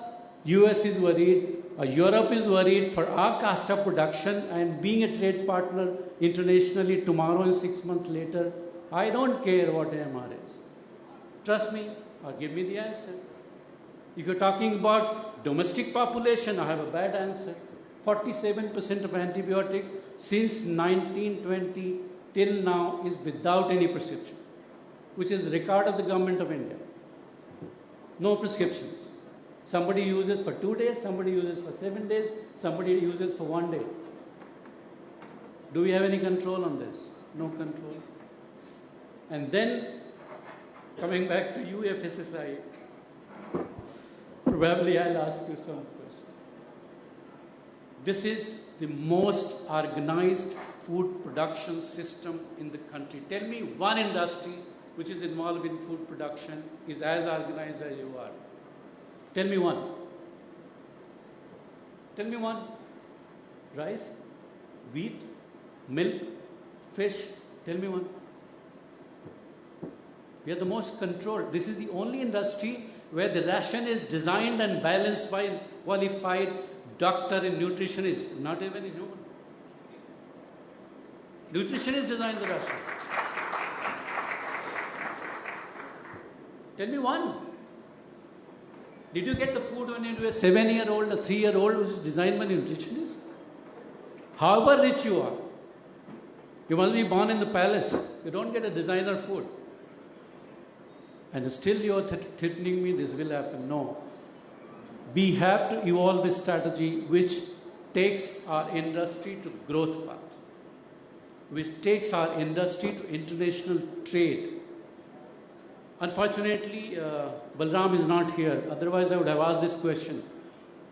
US is worried, or Europe is worried for our cost of production, and being a trade partner internationally tomorrow and 6 months later, I don't care what AMR is. Trust me, or give me the answer. If you're talking about domestic population, I have a bad answer. 47% of antibiotic since 1920 till now is without any prescription, which is record of the government of India. No prescriptions. Somebody uses for 2 days, somebody uses for 7 days, somebody uses for 1 day. Do we have any control on this? No control. And then, coming back to you, FSSI, probably I'll ask you some questions. This is the most organized food production system in the country. Tell me one industry which is involved in food production is as organized as you are. Tell me one. Tell me one. Rice, wheat, milk, fish. Tell me one. We are the most controlled. This is the only industry where the ration is designed and balanced by a qualified doctor and nutritionist, not even a human. Nutritionist designed the ration. Tell me one. Did you get the food when you were a 7-year-old, a 3-year-old who is designed by a nutritionist? However rich you are, you must be born in the palace. You don't get a designer food. And still you are threatening me this will happen. No. We have to evolve a strategy which takes our industry to growth path, which takes our industry to international trade. Unfortunately, Balram is not here. Otherwise, I would have asked this question.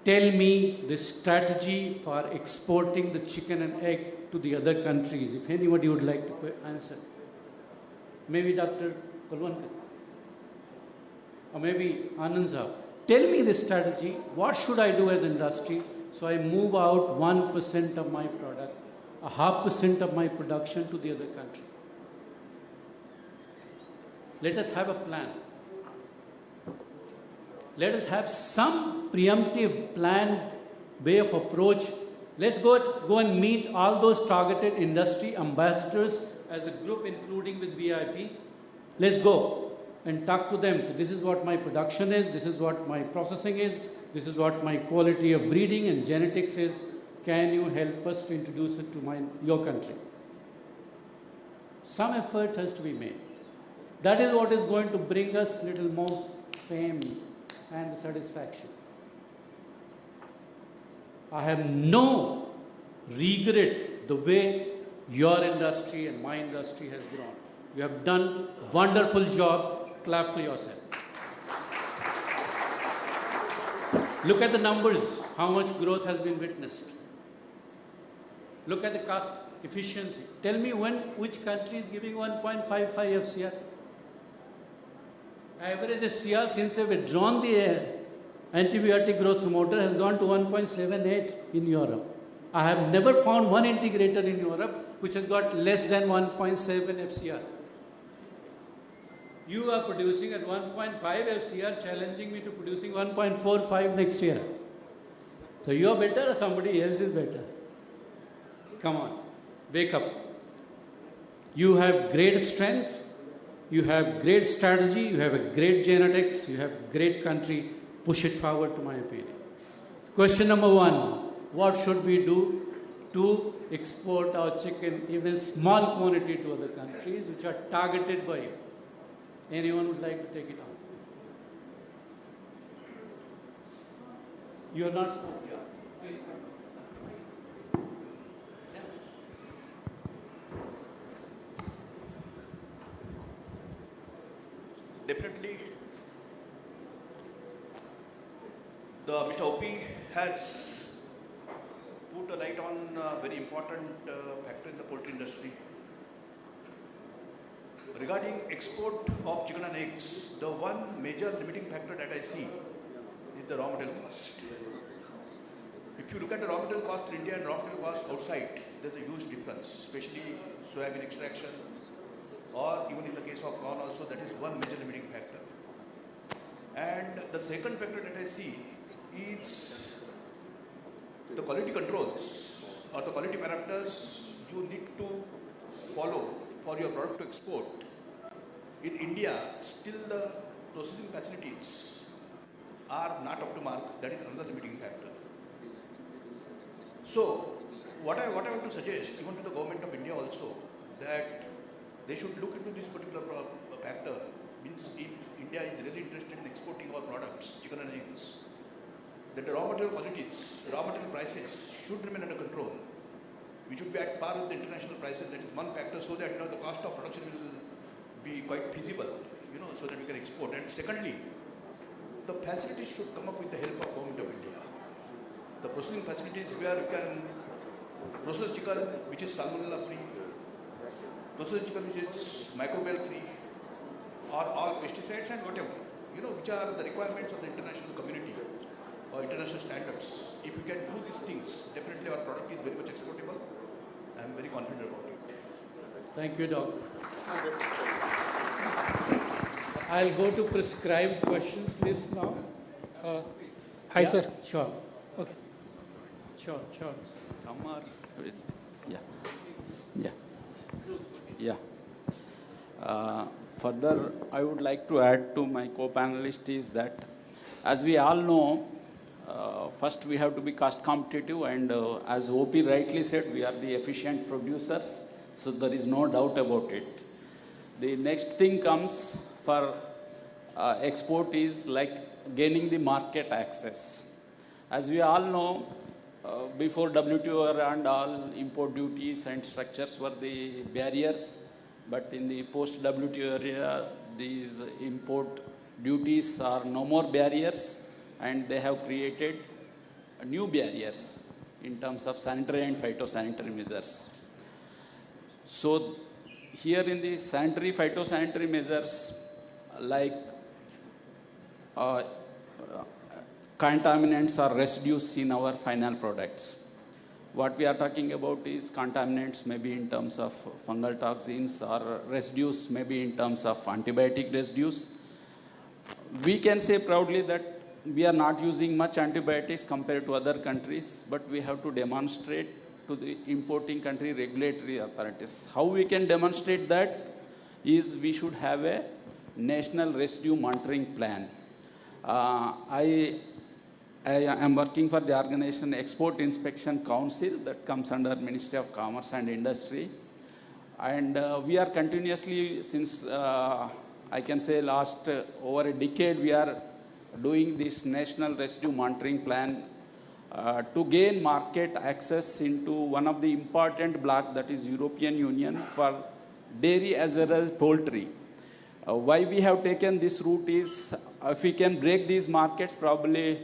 Tell me the strategy for exporting the chicken and egg to the other countries. If anybody would like to answer. Maybe Dr. Kulwankar. Or maybe Anand Saab. Tell me the strategy. What should I do as industry so I move out 1% of my product, 0.5% of my production to the other country? Let us have a plan. Let us have some preemptive plan, way of approach. Let's go and meet all those targeted industry ambassadors as a group, including with VIP. Let's go and talk to them. This is what my production is. This is what my processing is. This is what my quality of breeding and genetics is. Can you help us to introduce it to your country? Some effort has to be made. That is what is going to bring us little more fame and satisfaction. I have no regret the way your industry and my industry has grown. You have done a wonderful job. Clap for yourself. Look at the numbers, how much growth has been witnessed. Look at the cost efficiency. Tell me which country is giving 1.55 FCR? Average FCR since they've withdrawn the antibiotic growth promoter has gone to 1.78 in Europe. I have never found one integrator in Europe which has got less than 1.7 FCR. You are producing at 1.5 FCR, challenging me to producing 1.45 next year. So you are better or somebody else is better? Come on, wake up. You have great strength, you have great strategy, you have a great genetics, you have great country. Push it forward, to my opinion. Question number one, what should we do to export our chicken, even small quantity, to other countries which are targeted by you? Anyone would like to take it on? You are not. Yeah. Please come. Definitely, Mr. OP has put a light on a very important factor in the poultry industry. Regarding export of chicken and eggs, the one major limiting factor that I see is the raw material cost. If you look at the raw material cost in India and raw material cost outside, there's a huge difference, especially soybean extraction, or even in the case of corn also, that is one major limiting factor. And the second factor that I see is the quality controls or the quality parameters you need to follow for your product to export. In India, still the processing facilities are not up to mark. That is another limiting factor. So, what I want to suggest, even to the government of India also, that they should look into this particular factor. Means if India is really interested in exporting our products, chicken and eggs, that the raw material qualities, raw material prices should remain under control. We should be at par with the international prices. That is one factor, so that the cost of production will be quite feasible, so that we can export. And secondly, the facilities should come up with the help of government of India. The processing facilities where we can process chicken which is salmonella free, process chicken which is microbial free, or all pesticides and whatever, which are the requirements of the international community or international standards. If we can do these things, definitely our product is very much exportable. I am very confident about it. Thank you, Doc. I'll go to prescribed questions list now. Hi, yeah? sir. Sure. Okay. Sure. Further, I would like to add to my co-panelist is that, as we all know, first we have to be cost competitive, and as OP rightly said, we are the efficient producers, so there is no doubt about it. The next thing comes for export is like gaining the market access. As we all know, before WTO and all, import duties and structures were the barriers, but in the post-WTO era, these import duties are no more barriers, and they have created new barriers in terms of sanitary and phytosanitary measures. So here in the sanitary phytosanitary measures, like contaminants or residues in our final products. What we are talking about is contaminants maybe in terms of fungal toxins, or residues maybe in terms of antibiotic residues. We can say proudly that we are not using much antibiotics compared to other countries, but we have to demonstrate to the importing country regulatory authorities. How we can demonstrate that is we should have a national residue monitoring plan. I am working for the organization Export Inspection Council that comes under Ministry of Commerce and Industry. And we are continuously, since I can say last over a decade, we are doing this national residue monitoring plan to gain market access into one of the important blocks, that is European Union, for dairy as well as poultry. Why we have taken this route is, if we can break these markets, probably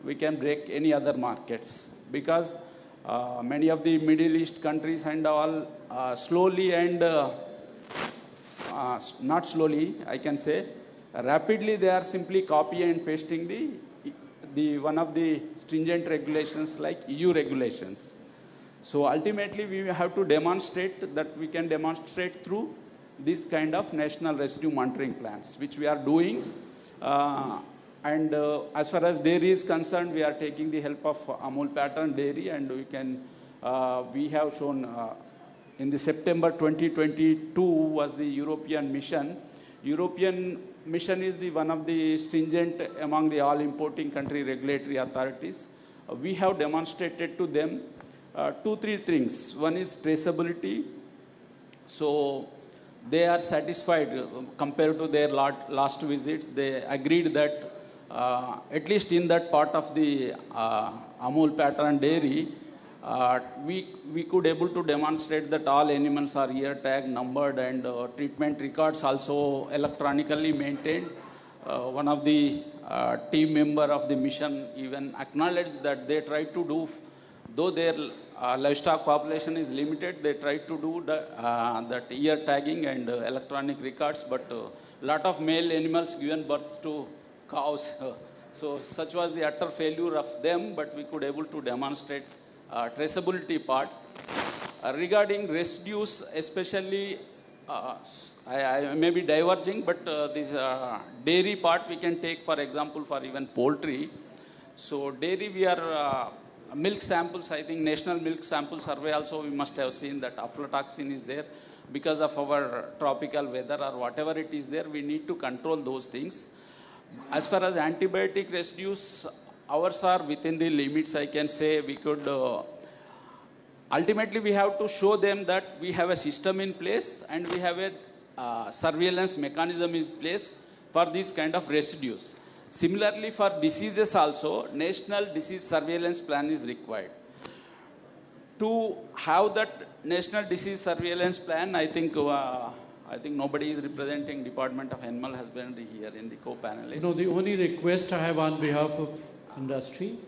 we can break any other markets, because many of the Middle East countries and all slowly and not slowly, I can say, rapidly they are simply copy and pasting the one of the stringent regulations like EU regulations. So ultimately we have to demonstrate that we can demonstrate through this kind of national residue monitoring plans, which we are doing. And as far as dairy is concerned, we are taking the help of Amul Pattern Dairy, and we have shown in the September 2022 was the European mission. European mission is the one of the stringent among the all importing country regulatory authorities. We have demonstrated to them 2-3 things. One is traceability. So they are satisfied compared to their last visits. They agreed that at least in that part of the Amul pattern dairy, we could able to demonstrate that all animals are ear tag numbered and treatment records also electronically maintained. One of the team member of the mission even acknowledged that they tried to do, though their livestock population is limited, they tried to do that ear tagging and electronic records, but a lot of male animals given birth to cows. So such was the utter failure of them, but we could able to demonstrate traceability part. Regarding residues, especially, I may be diverging, but this dairy part we can take, for example, for even poultry. So dairy, we are milk samples, I think National Milk Sample Survey also we must have seen that aflatoxin is there. Because of our tropical weather or whatever it is there, we need to control those things. As far as antibiotic residues, ours are within the limits, I can say. We could, ultimately we have to show them that we have a system in place and we have a surveillance mechanism in place for these kind of residues. Similarly, for diseases also, National Disease Surveillance Plan is required. To have that National Disease Surveillance Plan, I think nobody is representing Department of Animal Husbandry here in the co-panelists. No, the only request I have on behalf of industry,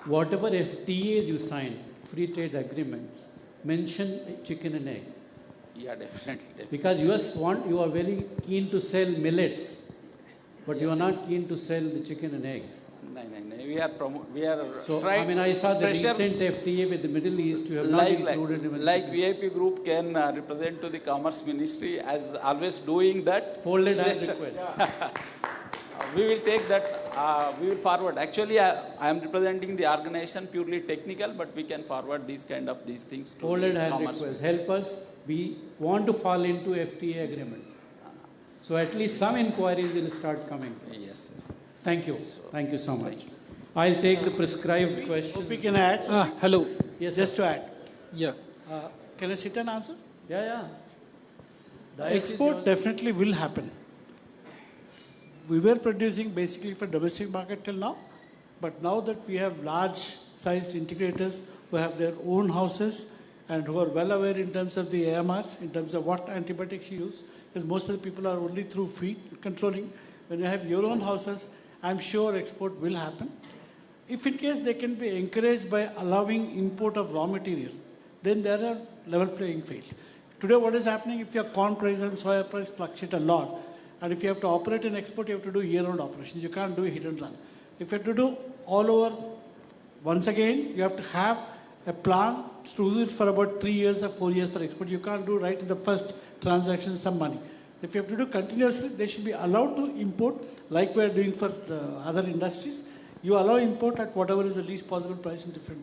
whatever FTAs you sign, free trade agreements, mention chicken and egg. Yeah, definitely. Because you are very keen to sell millets, but you are not keen to sell the chicken and eggs. No. We are so, trying. I mean, I saw the pressure, recent FTA with the Middle East. You have not included even like VIP Group can represent to the Commerce Ministry as always doing that. Folded hand request. We will take that. We will forward. Actually, I am representing the organization purely technical, but we can forward these things to Folded the hand Commerce request. Ministry. Help us. We want to fall into FTA agreement. So at least some inquiries will start coming. Yes. Thank you. Thank you so much. I'll take the prescribed question. Hope we can add. Hello. Yes, just to add. Yeah. Can I sit and answer? Yeah. The export definitely will happen. We were producing basically for domestic market till now, but now that we have large-sized integrators who have their own houses and who are well aware in terms of the AMRs, in terms of what antibiotics you use, because most of the people are only through feed controlling. When you have your own houses, I'm sure export will happen. If in case they can be encouraged by allowing import of raw material, then there are level playing field. Today what is happening, if your corn price and soya price fluctuate a lot, and if you have to operate in export, you have to do year-round operations. You can't do a hit and run. If you have to do all over, once again, you have to have a plan to do it for about 3 years or 4 years for export. You can't do right in the first transaction some money. If you have to do continuously, they should be allowed to import like we are doing for other industries. You allow import at whatever is the least possible price in different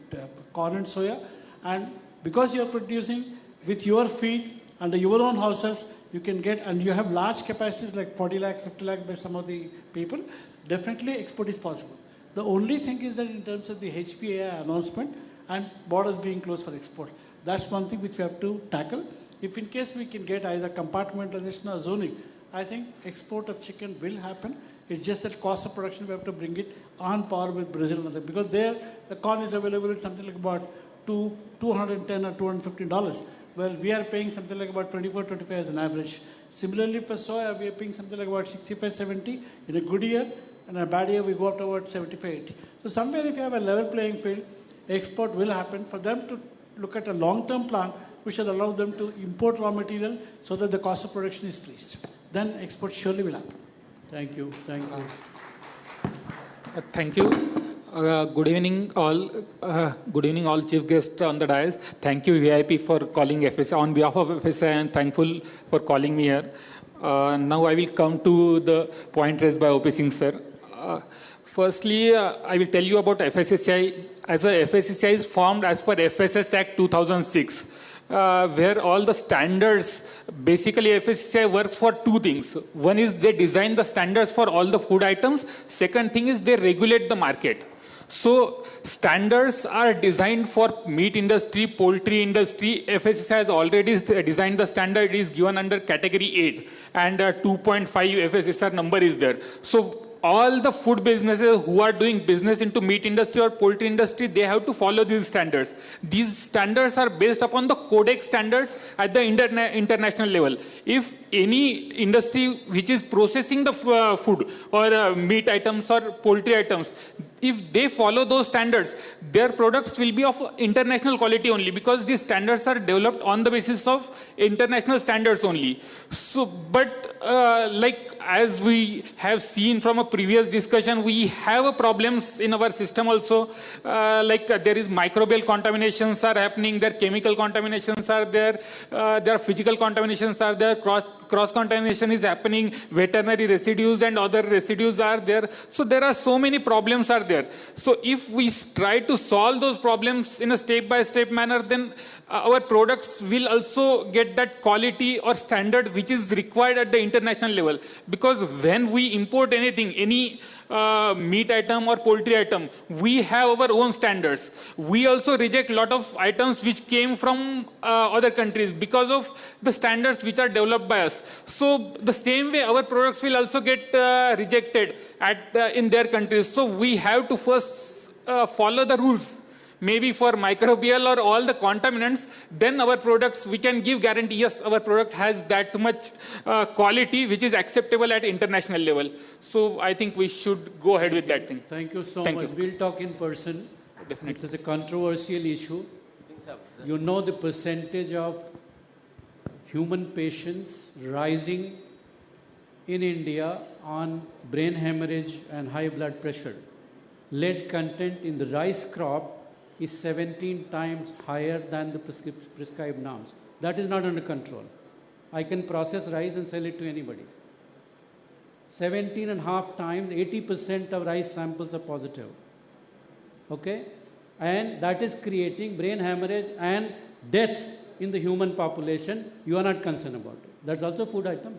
corn and soya. And because you are producing with your feed under your own houses, you can get, and you have large capacities like 40 lakhs, 50 lakhs by some of the people, definitely export is possible. The only thing is that in terms of the HPAI announcement and borders being closed for export, that's one thing which we have to tackle. If in case we can get either compartmentalization or zoning, I think export of chicken will happen. It's just that cost of production, we have to bring it on par with Brazil and other, because there the corn is available at something like about $210 or $215. Well, we are paying something like about 24, 25 as an average. Similarly for soya, we are paying something like about 65, 70 in a good year, and in a bad year we go up to about 75, 80. So somewhere if you have a level playing field, export will happen. For them to look at a long-term plan, we should allow them to import raw material so that the cost of production is freezed. Then export surely will happen. Thank you. Thank you. Thank you. Good evening, all. Good evening, all chief guests on the dais. Thank you, VIP, for calling FSI. On behalf of FSI, I am thankful for calling me here. Now I will come to the point raised by OP Singh, sir. Firstly, I will tell you about FSSAI. As a FSSAI is formed as per FSS Act 2006. where all the standards, basically FSSAI works for two things. One is they design the standards for all the food items. Second thing is they regulate the market. So standards are designed for meat industry, poultry industry. FSSAI has already designed the standard. It is given under category 8 and 2.5 FSSR number is there. So all the food businesses who are doing business into meat industry or poultry industry, they have to follow these standards. These standards are based upon the Codex standards at the international level. If any industry which is processing the food or meat items or poultry items, if they follow those standards, their products will be of international quality only, because these standards are developed on the basis of international standards only. So, but like as we have seen from a previous discussion, we have problems in our system also. There is microbial contaminations are happening, there chemical contaminations are there, there are physical contaminations are there, cross contamination is happening, veterinary residues and other residues are there. So there are so many problems are there. So if we try to solve those problems in a step-by-step manner, then our products will also get that quality or standard which is required at the international level. Because when we import anything, any meat item or poultry item, we have our own standards. We also reject a lot of items which came from other countries because of the standards which are developed by us. So the same way our products will also get rejected in their countries. So we have to first follow the rules. Maybe for microbial or all the contaminants, then our products, we can give guarantee, yes, our product has that much quality which is acceptable at international level. So I think we should go ahead with that thing. Thank you so much. We'll talk in person. Definitely. It's a controversial issue. You know the percentage of human patients rising in India on brain hemorrhage and high blood pressure. Lead content in the rice crop is 17 times higher than the prescribed norms. That is not under control. I can process rice and sell it to anybody. 17.5 times, 80% of rice samples are positive. Okay? And that is creating brain hemorrhage and death in the human population. You are not concerned about it. That's also a food item.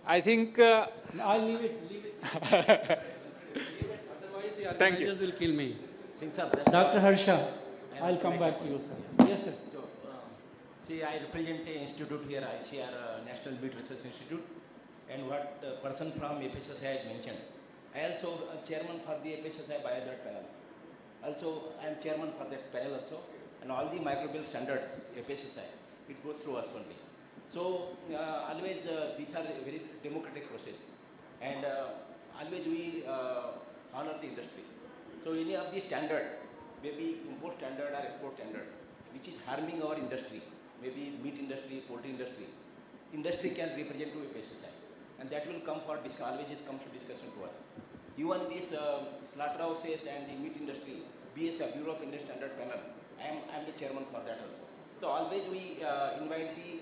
I think... I'll leave it. Otherwise, the Thank you. organizers will kill me. Dr. Harsha, I'll come back to you, sir. Yes, sir. See, I represent an institute here, ICR, National Meat Research Institute, and what the person from FSSAI has mentioned. I also am chairman for the FSSAI Biohazard panel. Also, I am chairman for that panel also, and all the microbial standards, FSSAI, it goes through us only. So, always these are a very democratic process, and always we honor the industry. So any of the standard, maybe import standard or export standard, which is harming our industry, maybe meat industry, poultry industry can represent to a FSSAI. And that will come for discussion, always it comes to discussion to us. Even this slaughterhouses and the meat industry, BSF, Bureau of Industry Standard Panel, I am the chairman for that also. So always we invite the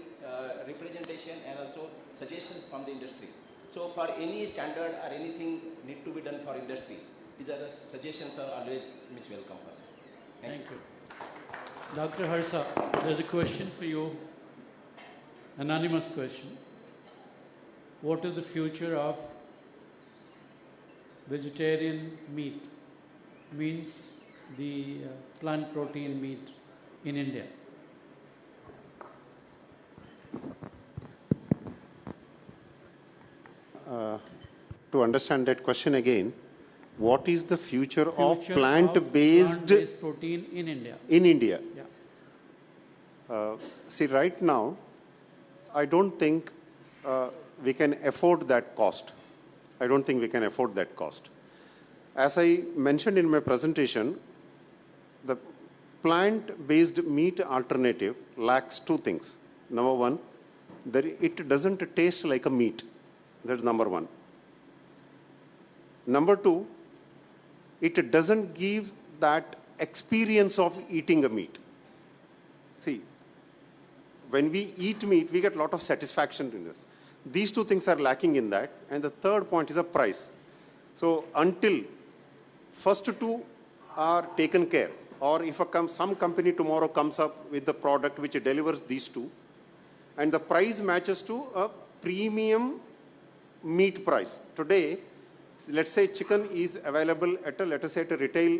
representation and also suggestions from the industry. So for any standard or anything need to be done for industry, these are the suggestions are always welcome for them. Thank you. Dr. Harsha, there's a question for you, anonymous question. What is the future of vegetarian meat, means the plant protein meat in India? To understand that question again, what is the future of plant-based protein in India? In India. Yeah. See, right now, I don't think we can afford that cost. I don't think we can afford that cost. As I mentioned in my presentation, the plant-based meat alternative lacks two things. Number one, that it doesn't taste like a meat. That's number one. Number two, it doesn't give that experience of eating a meat. See, when we eat meat, we get a lot of satisfaction in this. These two things are lacking in that. And the third point is a price. So until first two are taken care, or if some company tomorrow comes up with the product which delivers these two, and the price matches to a premium meat price. Today, let's say chicken is available at let us say at a retail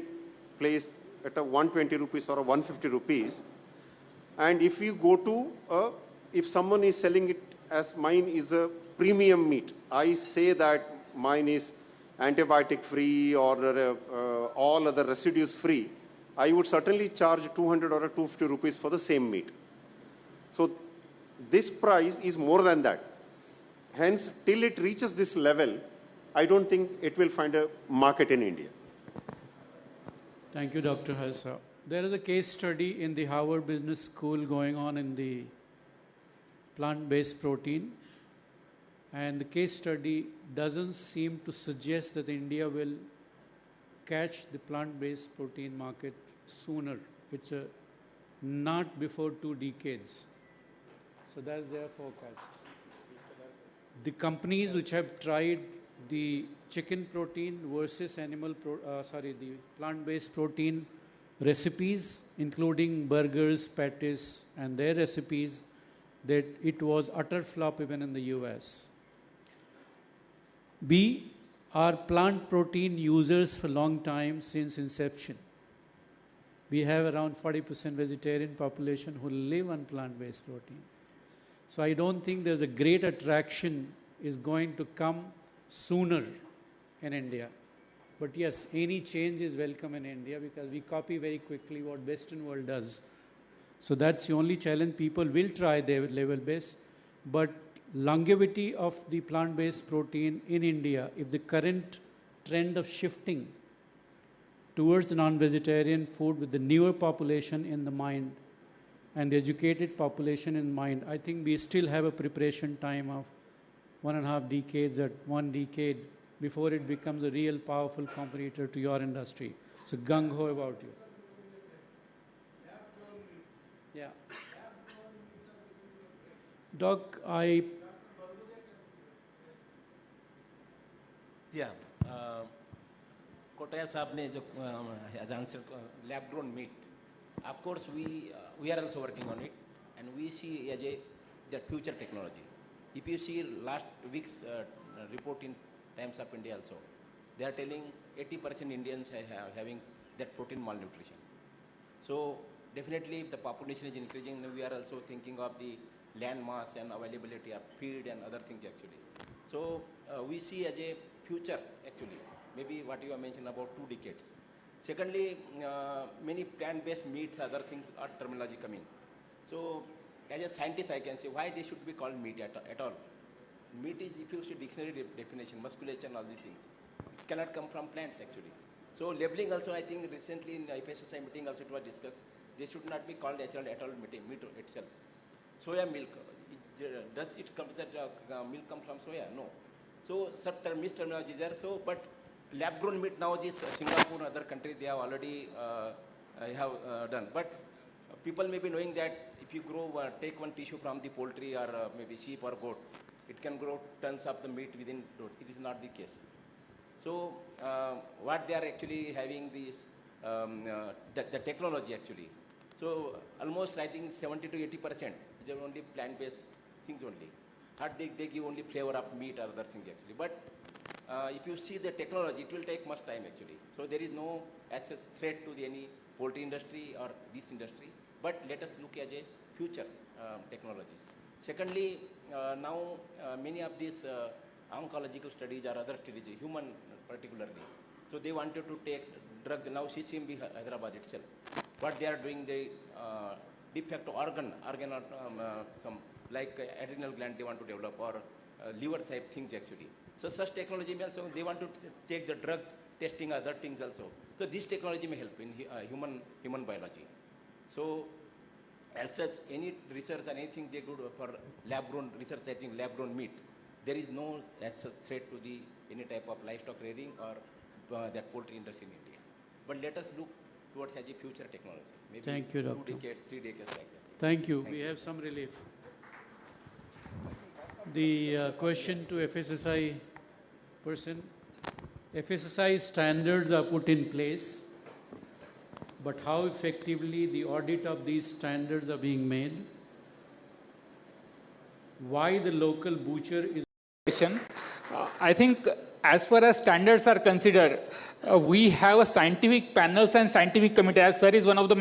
place at a 120 rupees or a 150 rupees. And if you go to, if someone is selling it as mine is a premium meat, I say that mine is antibiotic free or all other residues free, I would certainly charge 200 or 250 rupees for the same meat. So this price is more than that. Hence, till it reaches this level, I don't think it will find a market in India. Thank you, Dr. Hassa. There is a case study in the Harvard Business School going on in the plant-based protein. And the case study doesn't seem to suggest that India will catch the plant-based protein market sooner. It's not before 2 decades. So that's their forecast. The companies which have tried the chicken protein versus the plant-based protein recipes, including burgers, patties, and their recipes, that it was utter flop even in the US. B, are plant protein users for a long time since inception. We have around 40% vegetarian population who live on plant-based protein. So I don't think there's a great attraction is going to come sooner in India. But yes, any change is welcome in India because we copy very quickly what Western world does. So that's the only challenge. People will try their level best, but longevity of the plant-based protein in India, if the current trend of shifting towards the non-vegetarian food with the newer population in the mind and the educated population in mind, I think we still have a preparation time of 1.5 decades or 1 decade before it becomes a real powerful competitor to your industry. So gung-ho about you. Yeah. Doc, Yeah. Kotaya Saab ne jo has answered lab grown meat. Of course, we are also working on it, and we see as the future technology. If you see last week's report in Times of India also, they are telling 80% Indians are having that protein malnutrition. So definitely if the population is increasing, we are also thinking of the land mass and availability of feed and other things actually. So we see as a future actually, maybe what you have mentioned about 2 decades. Secondly, many plant-based meats, other things are terminology coming. So as a scientist, I can say why they should be called meat at all. Meat is, if you see dictionary definition, musculature and all these things, it cannot come from plants actually. So labeling also, I think recently in IPSSI meeting also it was discussed, they should not be called at all meat itself. Soya milk, does it come that milk come from soya? No. So some terminology there. So, but lab-grown meat now is Singapore and other countries, they have already done. But people may be knowing that if you take one tissue from the poultry or maybe sheep or goat, it can grow tons of the meat within it. It is not the case. So what they are actually having this, the technology actually. So almost I think 70 to 80% is only plant-based things only. They give only flavor of meat or other things actually. But if you see the technology, it will take much time actually. So there is no as a threat to any poultry industry or this industry. But let us look at a future technologies. Secondly, now many of these oncological studies or other studies, human particularly, so they wanted to take drugs. Now CCMB Hyderabad itself, what they are doing, they defect organ some like adrenal gland they want to develop or liver type things actually. So such technology may also, they want to take the drug testing other things also. So this technology may help in human biology. So as such, any research and anything they do for lab-grown research, I think lab-grown meat, there is no as such threat to any type of livestock rearing or that poultry industry in India. But let us look towards as a future technology. Maybe thank you, 2 Doctor. decades, 3 decades like that. Thank you. We have some relief. The question to FSSI person. FSSI standards are put in place. but how effectively the audit of these standards are being made, why the local butcher is... I think as far as standards are considered, we have a scientific panels and scientific committee. As sir is one of the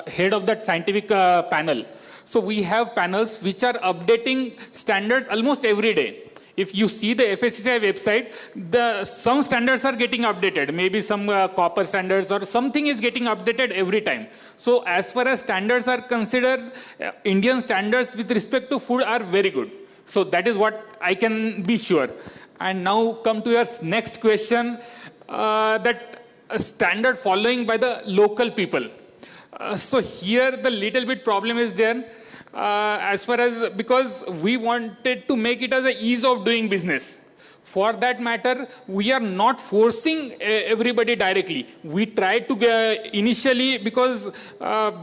head of that scientific panel. So we have panels which are updating standards almost every day. If you see the FSCCI website, some standards are getting updated. Maybe some copper standards or something is getting updated every time. So as far as standards are considered, Indian standards with respect to food are very good. So that is what I can be sure. And now come to your next question, that standard following by the local people. So here the little bit problem is there. As far as, because we wanted to make it as an ease of doing business. For that matter, we are not forcing everybody directly. We tried to initially, because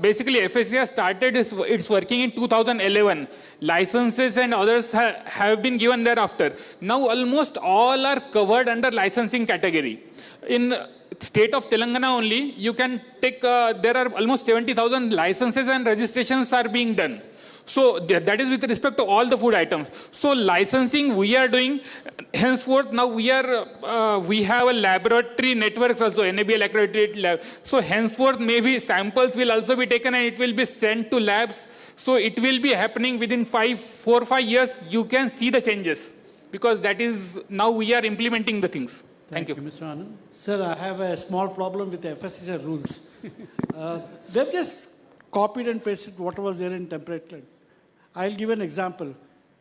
basically FSCI started its working in 2011. Licenses and others have been given thereafter. Now almost all are covered under licensing category. In state of Telangana only, you can take, there are almost 70,000 licenses and registrations are being done. So that is with respect to all the food items. So licensing we are doing. Henceforth, now we have a laboratory networks also, NABL accredited lab. So henceforth, maybe samples will also be taken and it will be sent to labs. So it will be happening within 4 or 5 years. You can see the changes because that is now we are implementing the things. Thank you. Mr. Anand. Sir, I have a small problem with the FSCCI rules. They've just copied and pasted what was there in temperature. I'll give an example.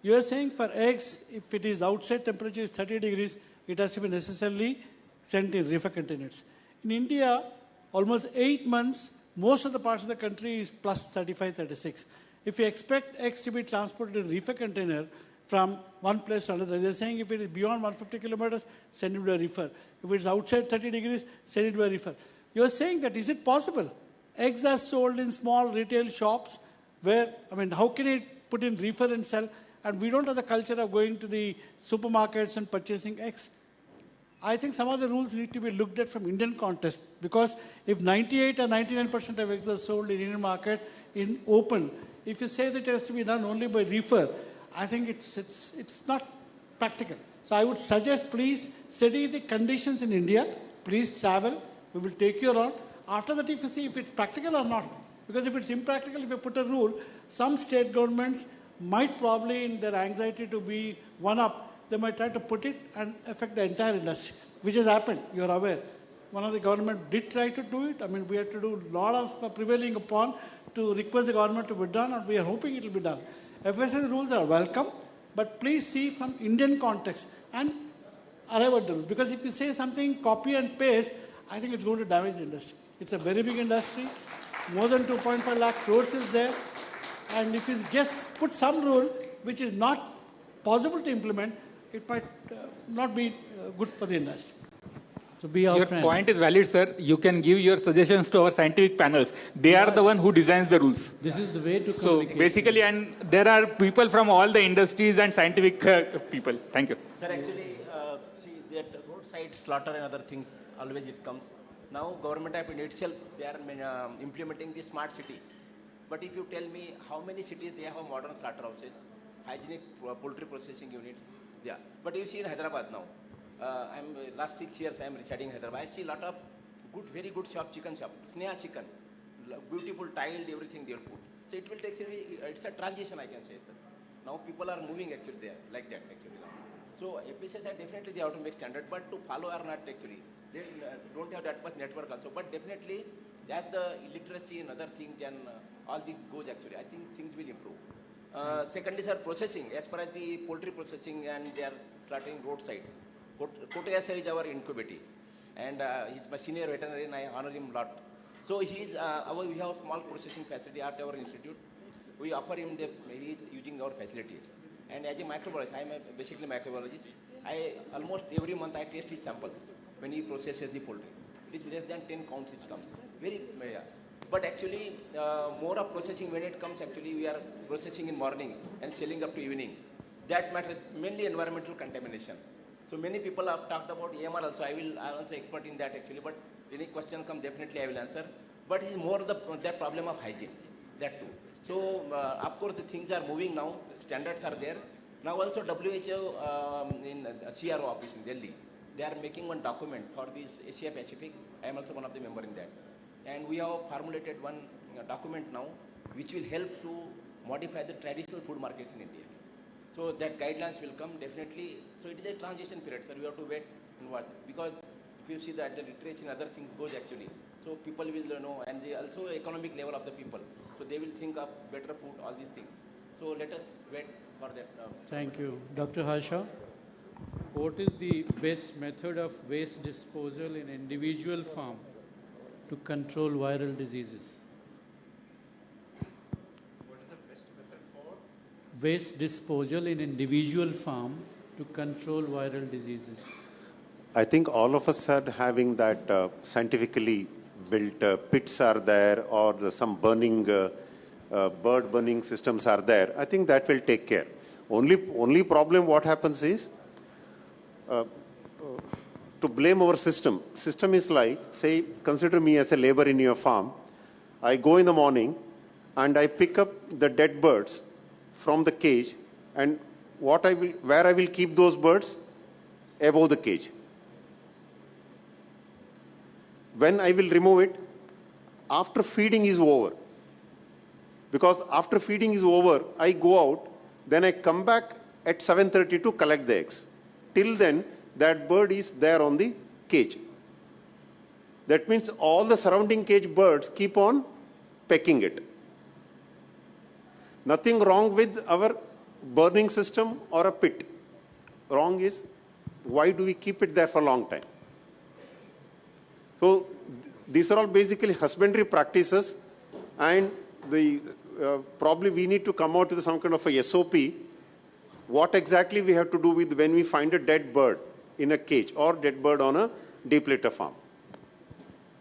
You are saying for eggs, if it is outside temperature is 30 degrees, it has to be necessarily sent in reefer containers. In India, almost 8 months, most of the parts of the country is plus 35, 36. If you expect eggs to be transported in reefer container from one place to another, they're saying if it is beyond 150 kilometers, send it to a reefer. If it's outside 30 degrees, send it to a reefer. You're saying that, is it possible? Eggs are sold in small retail shops where, I mean, how can it put in reefer and sell? And we don't have the culture of going to the supermarkets and purchasing eggs. I think some of the rules need to be looked at from Indian context, because if 98 or 99% of eggs are sold in Indian market in open, if you say that it has to be done only by reefer, I think it's not practical. So I would suggest, please study the conditions in India. Please travel. We will take you around. After that, if you see if it's practical or not. Because if it's impractical, if you put a rule, some state governments might probably, in their anxiety to be one up, they might try to put it and affect the entire industry, which has happened, you're aware. One of the government did try to do it. I mean, we had to do a lot of prevailing upon to request the government to be done, and we are hoping it will be done. FSCCI rules are welcome, but please see from Indian context and arrive at the rules. Because if you say something, copy and paste, I think it's going to damage the industry. It's a very big industry. More than 2.5 lakh crores is there. And if you just put some rule which is not possible to implement, it might not be good for the industry. So be our your friend. point is valid, sir. You can give your suggestions to our scientific panels. They are the one who designs the rules. This is the way to So communicate. basically, and there are people from all the industries and scientific people. Thank you. Sir, actually, see that roadside slaughter and other things, always it comes. Now government of India itself, they are implementing the smart cities. But if you tell me how many cities they have modern slaughterhouses, hygienic poultry processing units, yeah. But you see in Hyderabad now, last 6 years I am residing in Hyderabad. I see a lot of good, very good chicken shop, Sneha chicken, beautiful tiled, everything they will put. So it will take, it's a transition, I can say, sir. Now people are moving actually there, like that actually. So FSCCI definitely they have to make standard, but to follow or not actually, they don't have that much network also. But definitely, as the illiteracy and other things and all things goes actually, I think things will improve. Secondly, sir, processing. As far as the poultry processing and they are slaughtering roadside. Kotaya sir is our incubator, and he's my senior veterinarian. I honor him a lot. So we have a small processing facility at our institute. We offer him he's using our facility. And as a microbiologist, I'm basically microbiologist. Almost every month I test his samples when he processes the poultry. It is less than 10 counts it comes. But actually, more of processing when it comes, actually we are processing in morning and selling up to evening. That matters, mainly environmental contamination. So many people have talked about AMR also. I'm also expert in that actually, but Any question come, definitely I will answer. But it's more that problem of hygiene, that too. So, of course, the things are moving now. Standards are there. Now also WHO in CRO office in Delhi, they are making one document for this Asia Pacific. I am also one of the member in that. And we have formulated one document now which will help to modify the traditional food markets in India. So that guidelines will come definitely. So it is a transition period, sir. We have to wait and watch. Because if you see that the literature and other things goes actually, so people will know, and also economic level of the people. So they will think of better food, all these things. So let us wait for that. Thank you. Dr. Harsha, what is the best method of waste disposal in individual farm to control viral diseases? What is the best method for? Waste disposal in individual farm to control viral diseases. I think all of us are having that scientifically built pits are there, or some burning, bird burning systems are there. I think that will take care. Only problem what happens is to blame our system. System is like, say, consider me as a labor in your farm. I go in the morning and I pick up the dead birds from the cage, and where I will keep those birds? Above the cage. When I will remove it? After feeding is over. Because after feeding is over, I go out, then I come back at 7:30 to collect the eggs. Till then, that bird is there on the cage. That means all the surrounding cage birds keep on pecking it. Nothing wrong with our burning system or a pit. Wrong is, why do we keep it there for a long time? So these are all basically husbandry practices, and probably we need to come out with some kind of a SOP. What exactly we have to do with when we find a dead bird in a cage or dead bird on a deep litter farm.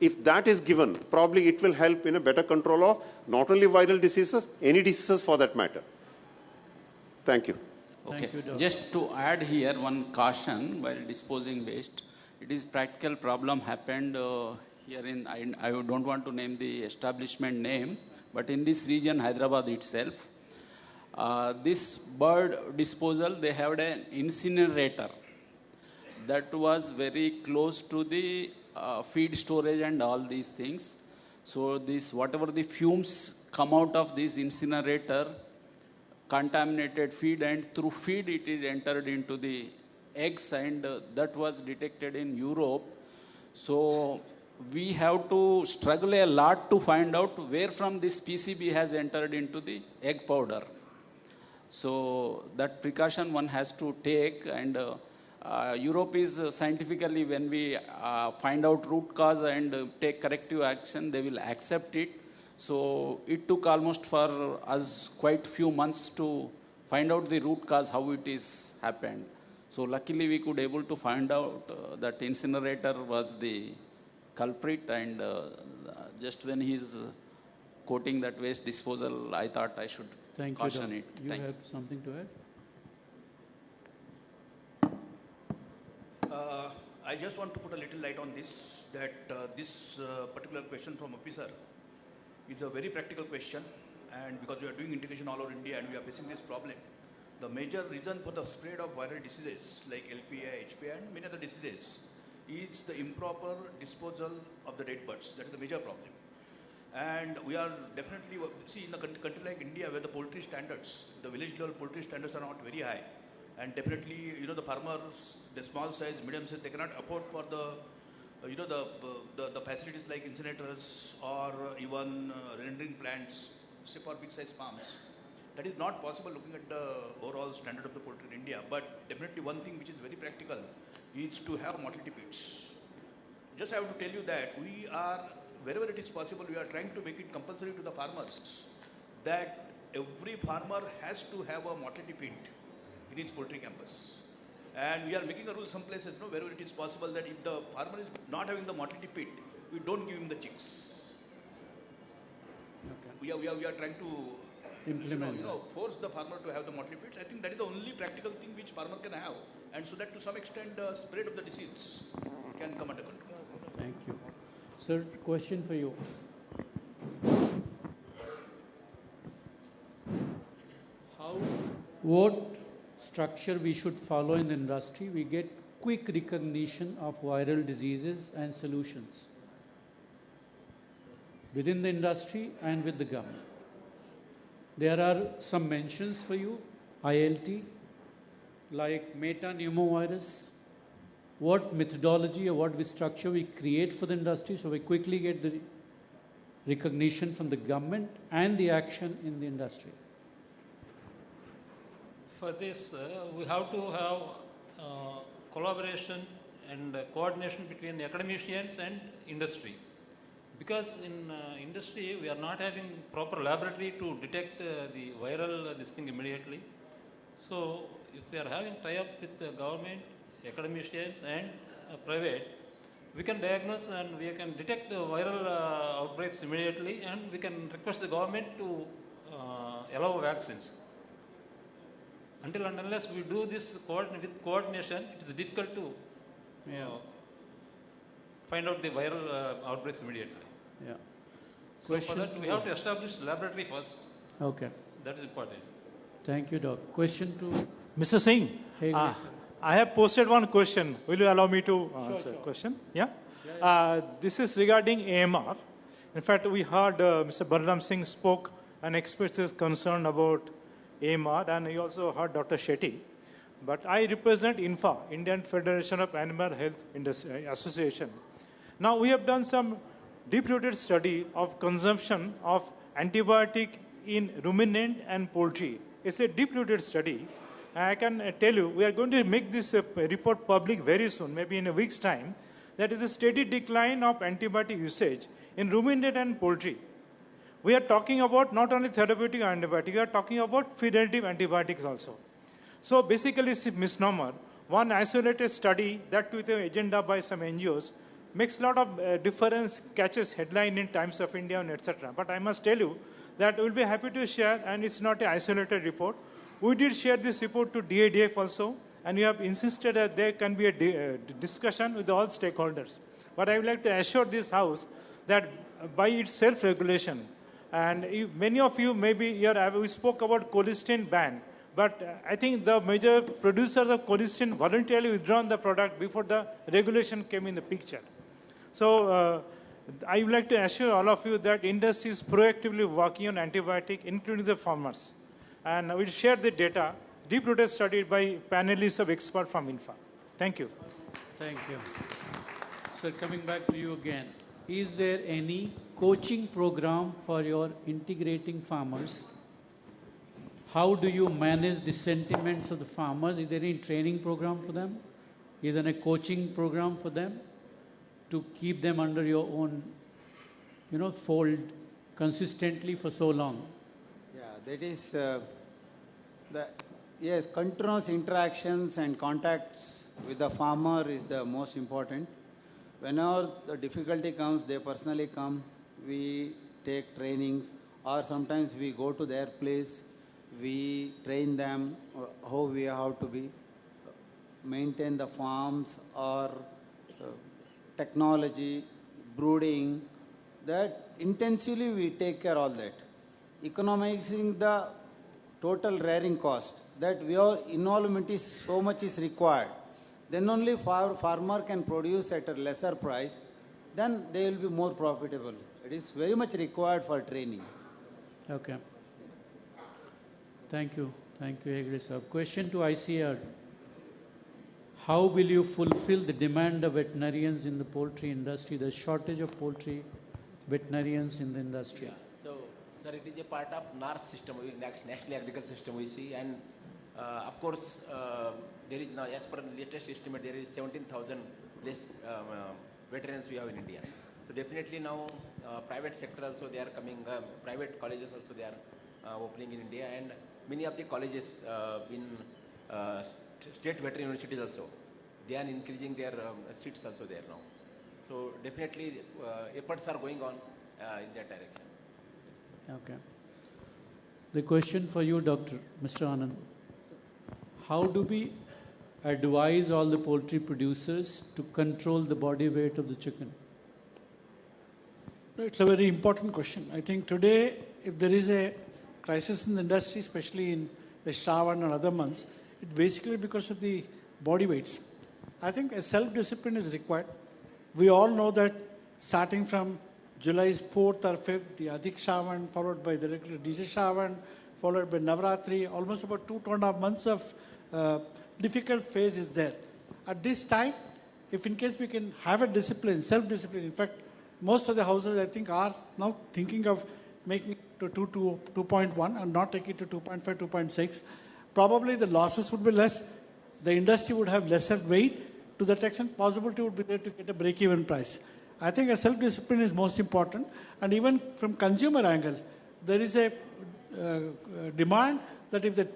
If that is given, probably it will help in a better control of not only viral diseases, any diseases for that matter. Thank you. Okay. Just to add here one caution while disposing waste. It is practical problem happened here in, I don't want to name the establishment name, but in this region, Hyderabad itself, this bird disposal, they had an incinerator that was very close to the feed storage and all these things. So this, whatever the fumes come out of this incinerator, contaminated feed, and through feed it is entered into the eggs, and that was detected in Europe. So we have to struggle a lot to find out where from this PCB has entered into the egg powder. So that precaution one has to take, and Europe is scientifically, when we find out root cause and take corrective action, they will accept it. So it took almost for us quite few months to find out the root cause, how it is happened. So luckily we could able to find out that incinerator was the culprit, and just when he's quoting that waste disposal, I thought I should caution it. You have something to add? I just want to put a little light on this, that this particular question from Officer is a very practical question, and because we are doing integration all over India and we are facing this problem, the major reason for the spread of viral diseases like LPA, HPA and many other diseases is the improper disposal of the dead birds. That is the major problem. And we are definitely, see, in a country like India where the poultry standards, the village level poultry standards are not very high, and definitely, you know, the farmers, the small size, medium size, they cannot afford for the, you know, the facilities like incinerators or even rendering plants, say for big size farms. That is not possible looking at the overall standard of the poultry in India. But definitely one thing which is very practical is to have mortality pits. Just I have to tell you that we are, wherever it is possible, we are trying to make it compulsory to the farmers that every farmer has to have a mortality pit in his poultry campus. And we are making a rule some places, no, wherever it is possible, that if the farmer is not having the mortality pit, we don't give him the chicks. Okay. We are trying to implement, force the farmer to have the mortality pits. I think that is the only practical thing which farmer can have, and so that to some extent the spread of the disease can come under control. Thank you. Sir, question for you. What structure we should follow in the industry? We get quick recognition of viral diseases and solutions within the industry and with the government. There are some mentions for you, ILT, like metapneumovirus, what methodology or what structure we create for the industry so we quickly get the recognition from the government and the action in the industry. For this, we have to have collaboration and coordination between the academicians and industry. Because in industry, we are not having proper laboratory to detect the viral this thing immediately. So, if we are having tie-up with the government, academicians and private, we can diagnose and we can detect the viral outbreaks immediately, and we can request the government to allow vaccines. Until and unless we do this with coordination, it is difficult to find out the viral outbreaks immediately. Yeah. So for that, we have to establish laboratory first. Okay. That is important. Thank you, Doc. Question to Mr. Singh. I have posted one question. Will you allow me to answer the question? Yeah? This is regarding AMR. In fact, we heard Mr. Balaram Singh spoke and expressed his concern about AMR, and he also heard Dr. Shetty. But I represent INFA, Indian Federation of Animal Health Association. Now, we have done some deep-rooted study of consumption of antibiotic in ruminant and poultry. It's a deep-rooted study. I can tell you, we are going to make this report public very soon, maybe in a week's time. That is a steady decline of antibiotic usage in ruminant and poultry. We are talking about not only therapeutic antibiotics, we are talking about preventative antibiotics also. So basically it's a misnomer. One isolated study, that with an agenda by some NGOs, makes a lot of difference, catches headline in Times of India and etc. But I must tell you that we'll be happy to share, and it's not an isolated report. We did share this report to DADF also, and we have insisted that there can be a discussion with all stakeholders. But I would like to assure this House that by its self-regulation, and many of you maybe here, we spoke about cholesterol ban, but I think the major producers of cholesterol voluntarily withdrawn the product before the regulation came in the picture. So I would like to assure all of you that industry is proactively working on antibiotic, including the farmers. And we'll share the data, deep-rooted study by panelists of experts from INFA. Thank you. Thank you. Sir, coming back to you again. Is there any coaching program for your integrating farmers? How do you manage the sentiments of the farmers? Is there any training program for them? Is there a coaching program for them to keep them under your own, fold consistently for so long? Yeah, that is, yes, continuous interactions and contacts with the farmer is the most important. Whenever the difficulty comes, they personally come, we take trainings, or sometimes we go to their place, we train them how we have to be, maintain the farms or technology, brooding, that intensively we take care of all that. Economizing the total rearing cost, that your involvement is so much is required. Then only farmer can produce at a lesser price, then they will be more profitable. It is very much required for training. Okay. Thank you. Thank you, Hegde sir. Question to ICR. How will you fulfill the demand of veterinarians in the poultry industry, the shortage of poultry veterinarians in the industry? Yeah. So, sir, it is a part of NARS system, National Agricultural System we see, and of course, there is now, as per the latest estimate, there is 17,000 less veterans we have in India. So definitely now, private sector also they are coming, private colleges also they are opening in India, and many of the colleges in state veterinary universities also, they are increasing their seats also there now. So definitely efforts are going on in that direction. Okay. The question for you, Mr. Anand. How do we advise all the poultry producers to control the body weight of the chicken? It's a very important question. I think today, if there is a crisis in the industry, especially in the Shravan and other months, it's basically because of the body weights. I think a self-discipline is required. We all know that starting from July 4th or 5th, the Adhik Shravan, followed by the regular DJ Shravan, followed by Navratri, almost about 2.5 months of difficult phase is there. At this time, if in case we can have a discipline, self-discipline, in fact, most of the houses, I think, are now thinking of making it to 2.1 and not take it to 2.5, 2.6. Probably the losses would be less. The industry would have lesser weight. To that extent, possibility would be there to get a break-even price. I think a self-discipline is most important. And even from consumer angle, there is a demand that if the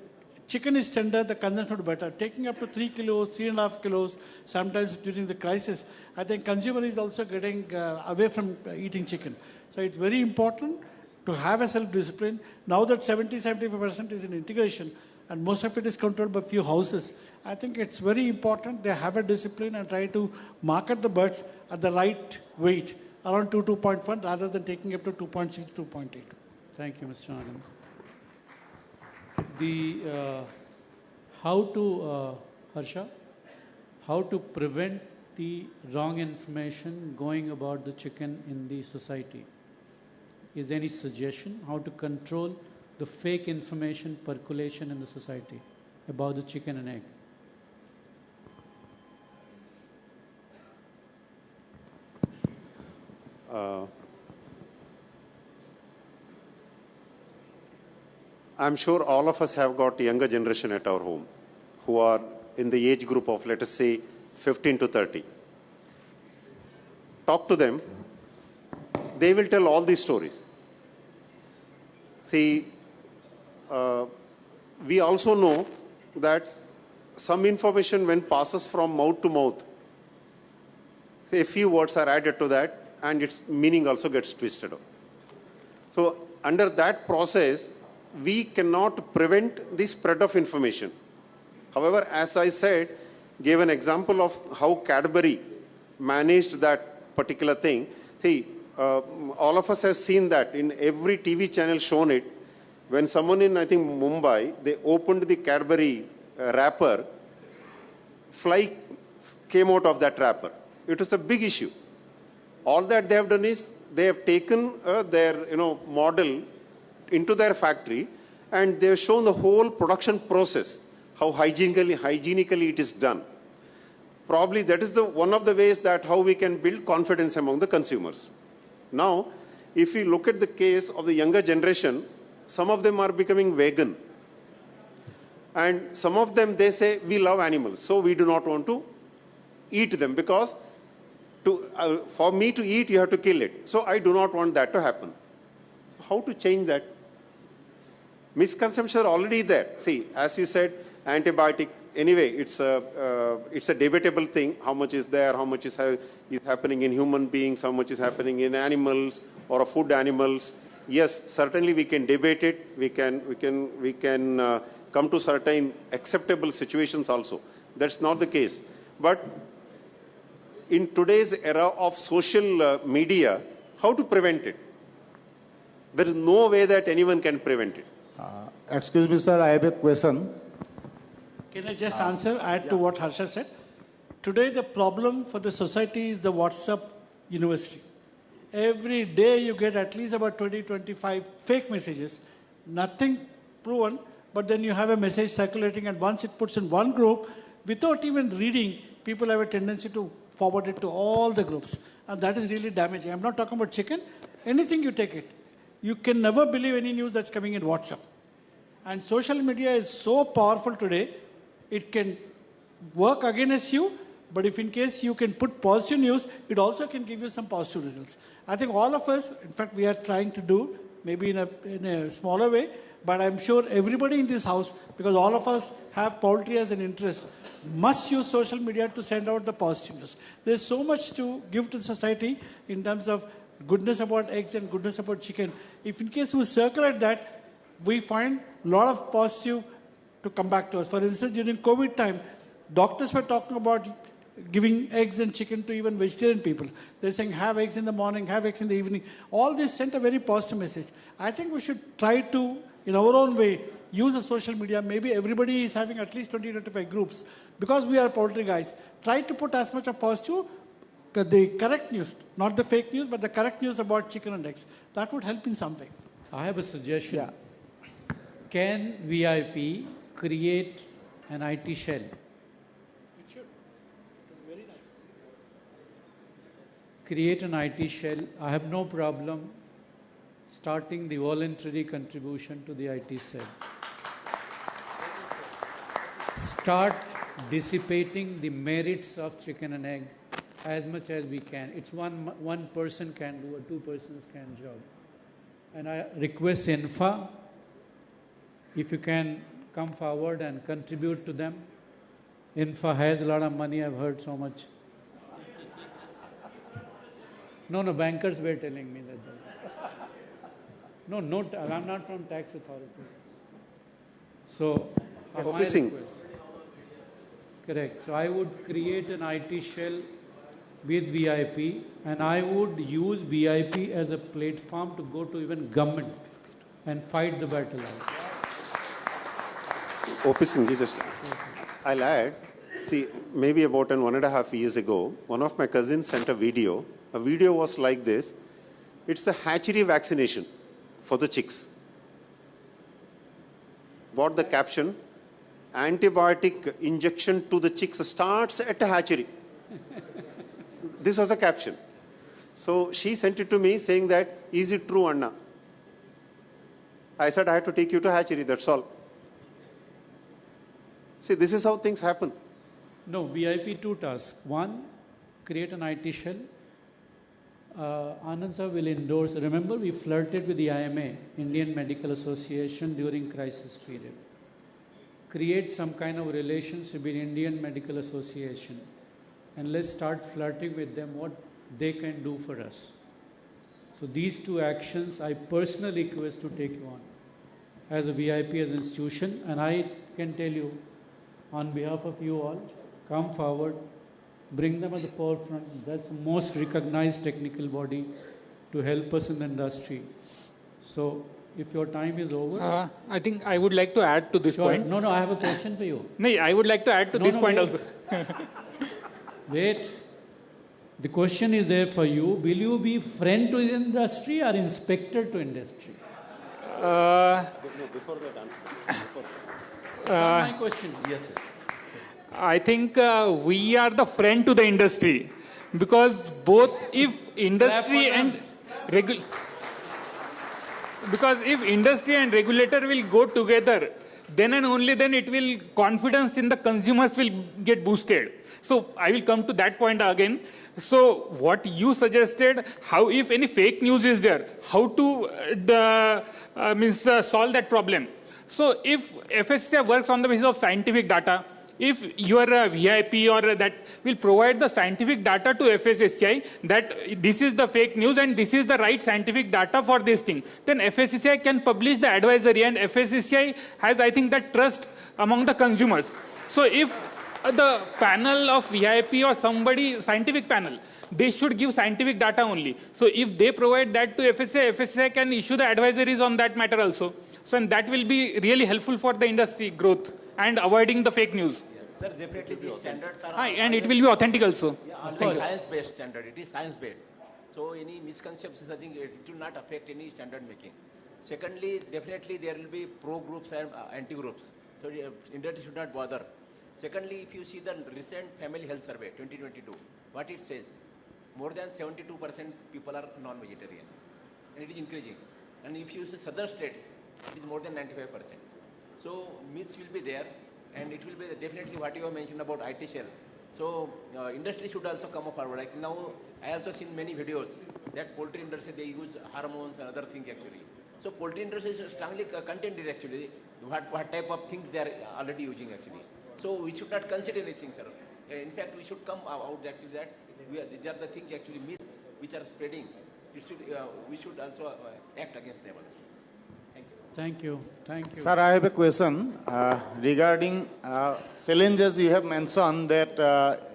chicken is tender, the consumption would be better. Taking up to 3 kilos, 3.5 kilos, sometimes during the crisis, I think consumer is also getting away from eating chicken. So it's very important to have a self-discipline. Now that 70-75% is in integration, and most of it is controlled by few houses, I think it's very important they have a discipline and try to market the birds at the right weight, around 2.1, rather than taking up to 2.6, 2.8. Thank you, Mr. Anand. The Harsha, how to prevent the wrong information going about the chicken in the society? Is there any suggestion how to control the fake information percolation in the society about the chicken and egg? I'm sure all of us have got younger generation at our home who are in the age group of, let us say, 15 to 30. Talk to them. They will tell all these stories. See, we also know that some information, when passes from mouth to mouth, say a few words are added to that and its meaning also gets twisted up. So under that process, we cannot prevent the spread of information. However, as I said, gave an example of how Cadbury managed that particular thing. See, all of us have seen that in every TV channel shown it. When someone in, I think, Mumbai, they opened the Cadbury wrapper, fly came out of that wrapper. It was a big issue. All that they have done is they have taken their model into their factory and they have shown the whole production process, how hygienically it is done. Probably that is one of the ways that how we can build confidence among the consumers. Now, if we look at the case of the younger generation, some of them are becoming vegan. And some of them, they say, we love animals, so we do not want to eat them because for me to eat, you have to kill it. So I do not want that to happen. So how to change that? Misconceptions are already there. See, as you said, antibiotic, anyway, it's a debatable thing. How much is there, how much is happening in human beings, how much is happening in animals or food animals. Yes, certainly we can debate it. We can come to certain acceptable situations also. That's not the case. But in today's era of social media, how to prevent it? There is no way that anyone can prevent it. Excuse me, sir, I have a question. Can I just add to what Harsha said? Today, the problem for the society is the WhatsApp university. Every day you get at least about 20, 25 fake messages, nothing proven, but then you have a message circulating and once it puts in one group, without even reading, people have a tendency to forward it to all the groups. And that is really damaging. I'm not talking about chicken. Anything you take it. You can never believe any news that's coming in WhatsApp. And social media is so powerful today, it can work against you, but if in case you can put positive news, it also can give you some positive results. I think all of us, in fact, we are trying to do, maybe in a smaller way, but I'm sure everybody in this house, because all of us have poultry as an interest, must use social media to send out the positive news. There's so much to give to the society in terms of goodness about eggs and goodness about chicken. If in case we circulate that, we find a lot of positive to come back to us. For instance, during COVID time, doctors were talking about giving eggs and chicken to even vegetarian people. They're saying have eggs in the morning, have eggs in the evening. All this sent a very positive message. I think we should try to, in our own way, use the social media. Maybe everybody is having at least 20-25 groups. Because we are poultry guys, try to put as much of positive, the correct news, not the fake news, but the correct news about chicken and eggs. That would help in some way. I have a suggestion. Yeah. Can VIP create an IT shell? It should. Very nice. Create an IT shell. I have no problem starting the voluntary contribution to the IT cell. Start dissipating the merits of chicken and egg as much as we can. It's one person can do, or two persons can job. And I request INFA, if you can come forward and contribute to them. INFA has a lot of money, I've heard so much. No, bankers were telling me that. No, I'm not from tax authority. So, that's my request. Correct. So I would create an IT shell with VIP, and I would use VIP as a platform to go to even government and fight the battle out. OP Singh, I'll add, see, maybe about 1.5 years ago, one of my cousins sent a video. A video was like this. It's a hatchery vaccination for the chicks. What the caption? Antibiotic injection to the chicks starts at a hatchery. This was the caption. So she sent it to me saying that, is it true, Anna? I said, I have to take you to hatchery, that's all. See, this is how things happen. No, VIP 2 tasks. One, create an IT shell. Anand sir will endorse. Remember, we flirted with the IMA, Indian Medical Association, during crisis period. Create some kind of relationship with Indian Medical Association, and let's start flirting with them what they can do for us. So these two actions I personally request to take you on as a VIP, as an institution, and I can tell you on behalf of you all, come forward, bring them at the forefront. That's the most recognized technical body to help us in the industry. So if your time is over. I think I would like to add to this point. No, I have a question for you. No, I would like to add to this point also. Wait. The question is there for you. Will you be friend to the industry or inspector to industry? Before that answer. That's not my question. Yes, sir. I think we are the friend to the industry, because both if industry and because if industry and regulator will go together, then and only then it will, confidence in the consumers will get boosted. So I will come to that point again. So what you suggested, how if any fake news is there, how to solve that problem. So if FSCI works on the basis of scientific data, if you are a VIP or that will provide the scientific data to FSCI that this is the fake news and this is the right scientific data for this thing, then FSCI can publish the advisory, and FSCI has, I think, that trust among the consumers. So if the panel of VIP or somebody, scientific panel, they should give scientific data only. So if they provide that to FSCI, FSCI can issue the advisories on that matter also. So and that will be really helpful for the industry growth and avoiding the fake news. Sir, definitely these standards are... and it will be authentic also. Yeah, science-based standard. It is science-based. So any misconceptions, I think it will not affect any standard making. Secondly, definitely there will be pro groups and anti-groups. So industry should not bother. Secondly, if you see the recent family health survey, 2022, what it says, more than 72% people are non-vegetarian. And it is increasing. And if you see southern states, it is more than 95%. So myths will be there, and it will be definitely what you have mentioned about IT shell. So industry should also come forward. Like now, I also seen many videos that poultry industry, they use hormones and other things actually. So poultry industry is strongly contended actually, what type of things they are already using actually. So we should not consider anything, sir. In fact, we should come out actually that these are the things actually myths which are spreading. We should also act against them also. Thank you. Thank you. Thank you. Sir, I have a question regarding challenges. You have mentioned that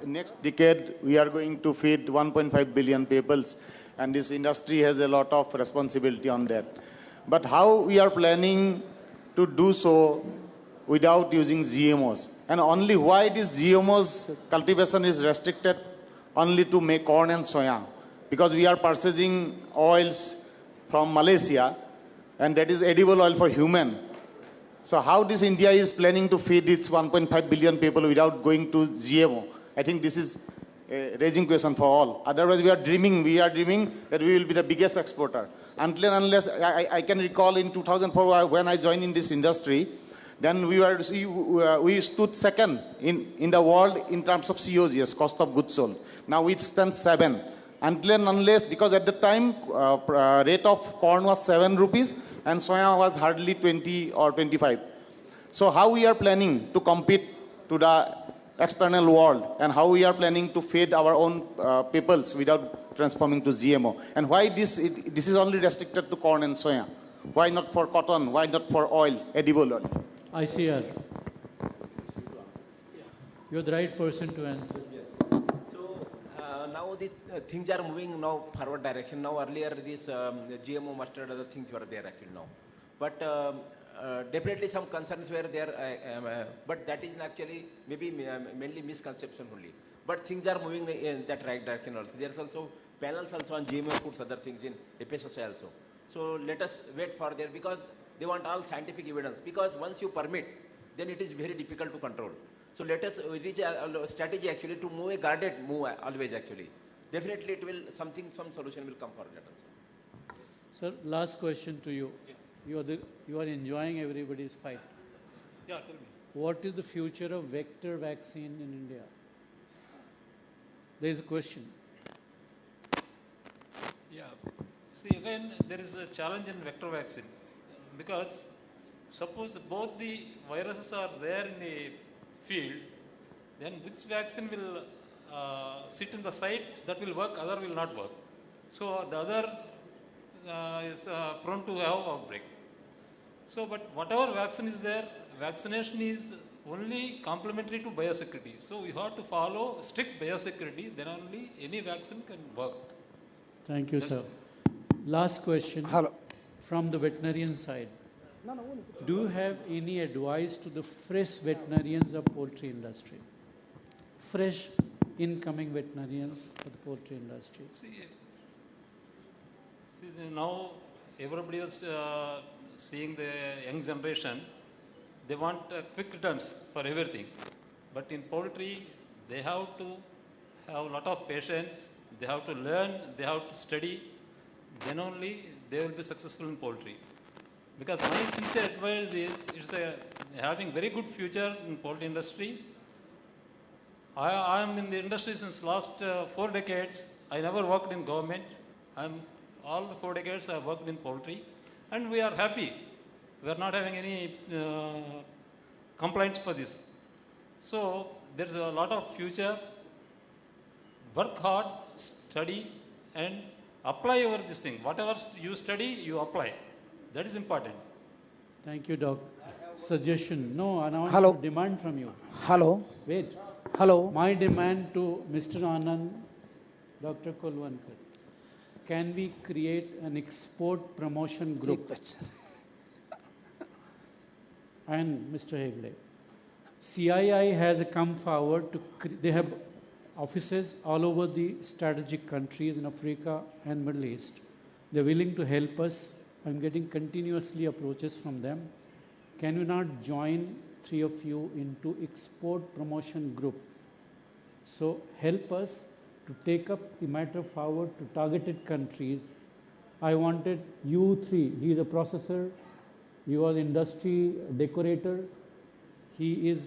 next decade we are going to feed 1.5 billion people, and this industry has a lot of responsibility on that. But how we are planning to do so without using GMOs? And only why this GMOs cultivation is restricted only to make corn and soya? Because we are purchasing oils from Malaysia, and that is edible oil for human. So how this India is planning to feed its 1.5 billion people without going to GMO? I think this is a raising question for all. Otherwise, we are dreaming that we will be the biggest exporter. Until and unless, I can recall in 2004 when I joined in this industry, then we stood second in the world in terms of COGS, cost of goods sold. Now we stand 7. Until and unless, because at the time, rate of corn was 7 rupees and soya was hardly 20 or 25. So how we are planning to compete to the external world, and how we are planning to feed our own peoples without transforming to GMO? And why this is only restricted to corn and soya? Why not for cotton? Why not for oil, edible oil? ICR. You're the right person to answer. Now the things are moving now forward direction. Now earlier this GMO mustard, other things were there actually now. But definitely some concerns were there, but that is actually maybe mainly misconception only. But things are moving in that right direction also. There's also panels also on GMO foods, other things in FSSAI also. So let us wait for there, because they want all scientific evidence. Because once you permit, then it is very difficult to control. So let us reach a strategy actually to move a guarded move always actually. Definitely it will, some solution will come for that also. Sir, last question to you. You are enjoying everybody's fight. Yeah, tell me. What is the future of vector vaccine in India? There is a question. Yeah. See, again, there is a challenge in vector vaccine, because suppose both the viruses are there in the field, then which vaccine will sit in the site that will work, other will not work. So the other is prone to have outbreak. So, but whatever vaccine is there, vaccination is only complementary to biosecurity. So we have to follow strict biosecurity, then only any vaccine can work. Thank you, sir. Last question. Hello. From the veterinarian side. Do you have any advice to the fresh veterinarians of poultry industry? Fresh incoming veterinarians for the poultry industry. See now everybody is seeing the young generation. They want quick returns for everything. But in poultry, they have to have a lot of patience. They have to learn. They have to study. Then only they will be successful in poultry. Because my sincere advice is, it's having very good future in poultry industry. I am in the industry since last 4 decades. I never worked in government. All the 4 decades I have worked in poultry, and we are happy. We are not having any complaints for this. So there's a lot of future. Work hard, study, and apply over this thing. Whatever you study, you apply. That is important. Thank you, Doc. Suggestion. No, I want Hello. to demand from you. Hello. Wait. Hello. My demand to Mr. Anand, Dr. Kulwankar. Can we create an export promotion group? And Mr. Hegle. CII has come forward to, they have offices all over the strategic countries in Africa and Middle East. They're willing to help us. I'm getting continuously approaches from them. Can you not join 3 of you into export promotion group? So help us to take up the matter forward to targeted countries. I wanted you 3. He is a processor. He was industry decorator. He is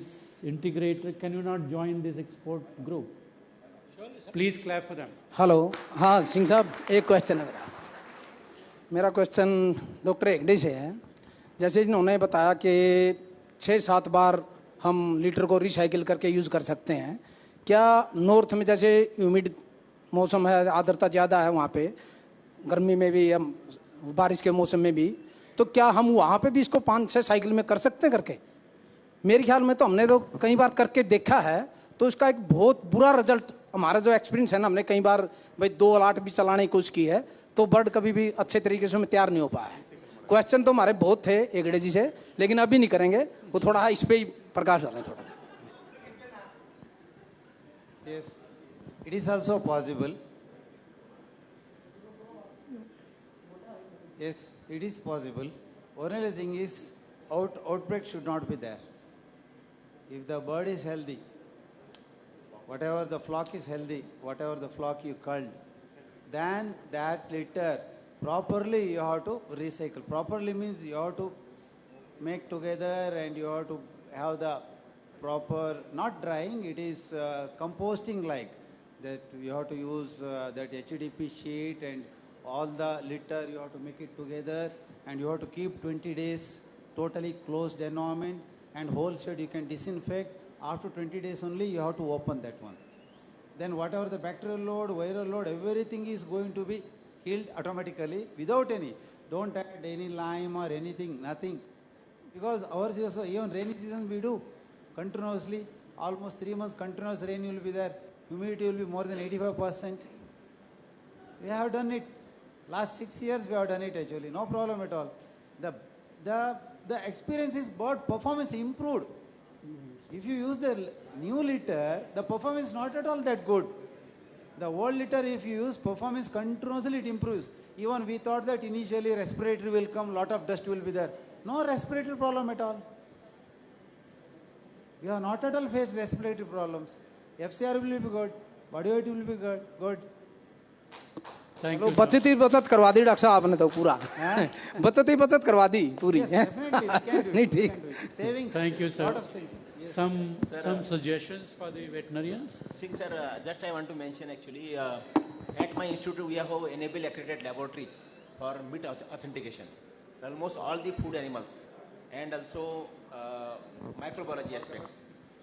integrator. Can you not join this export group? Please clap for them. Hello हाँ सिंह साहब एक question है मेरा question doctor Hegde से है जैसे इन्होंने बताया कि 6-7 बार हम लीटर को रिसाइकिल करके यूज़ कर सकते हैं क्या नॉर्थ में जैसे ह्यूमिड मौसम है आर्द्रता ज़्यादा है वहाँ पे गर्मी में भी हम बारिश के मौसम में भी तो क्या हम वहाँ पे भी इसको 5-6 साइकिल में कर सकते हैं करके? मेरे ख्याल में तो हमने तो कई बार करके देखा है, तो इसका एक बहुत बुरा रिजल्ट, हमारा जो एक्सपीरियंस है ना, हमने कई बार भाई 2 अलाट भी चलाने की कोशिश की है, तो बर्ड कभी भी अच्छे तरीके से तैयार नहीं हो पाया है। क्वेश्चन तो हमारे बहुत थे हेगड़े जी से, लेकिन अभी नहीं करेंगे, वो थोड़ा इस पे ही प्रकाश डालें थोड़ा। Yes, it is also possible. Yes, it is possible. Only thing is, outbreak should not be there. If the bird is healthy, whatever the flock is healthy, whatever the flock you culled, then that litter properly you have to recycle. Properly means you have to make together and you have to have the proper, not drying, it is composting like that. You have to use that HDP sheet and all the litter, you have to make it together and you have to keep 20 days totally closed environment, and whole shed you can disinfect. After 20 days only you have to open that one. Then whatever the bacterial load, viral load, everything is going to be killed automatically without any. Don't add any lime or anything, nothing. Because ours is also, even rainy season we do continuously, almost 3 months continuous rain will be there. Humidity will be more than 85%. We have done it. Last 6 years we have done it actually, no problem at all. The experience is bird performance improved. If you use the new litter, the performance is not at all that good. The old litter, if you use, performance continuously it improves. Even we thought that initially respiratory will come, lot of dust will be there. No respiratory problem at all. We have not at all faced respiratory problems. FCR will be good, body weight will be good. चलो बचत ही बचत करवा दी doctor साहब आपने तो पूरा बचत ही बचत करवा दी पूरी नहीं ठीक Thank you, sir. Some suggestions for the veterinarians? Sir, just I want to mention actually, at my institute we have enabled accredited laboratories for meat authentication. Almost all the food animals and also microbiology aspects.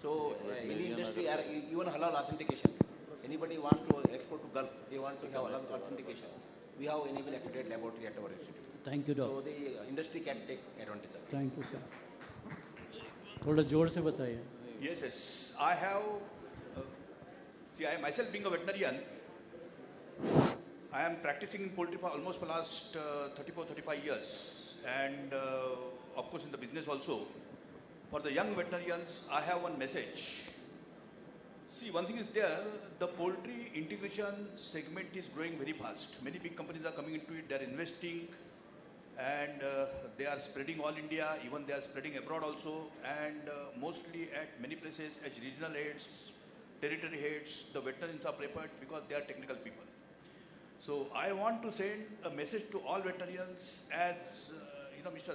So in the industry are even halal authentication. Anybody wants to export to Gulf, they want to have halal authentication. We have enabled accredited laboratory at our institute. Thank you, doctor. So the industry can take advantage of it. Thank you, sir. थोड़ा जोर से बताइए. Yes. I have, I myself being a veterinarian, I am practicing in poultry for almost the last 34-35 years. And of course in the business also. For the young veterinarians, I have one message. See, one thing is there, the poultry integration segment is growing very fast. Many big companies are coming into it, they are investing, and they are spreading all India, even they are spreading abroad also, and mostly at many places as regional heads, territory heads, the veterinarians are preferred because they are technical people. So I want to send a message to all veterinarians as, Mr.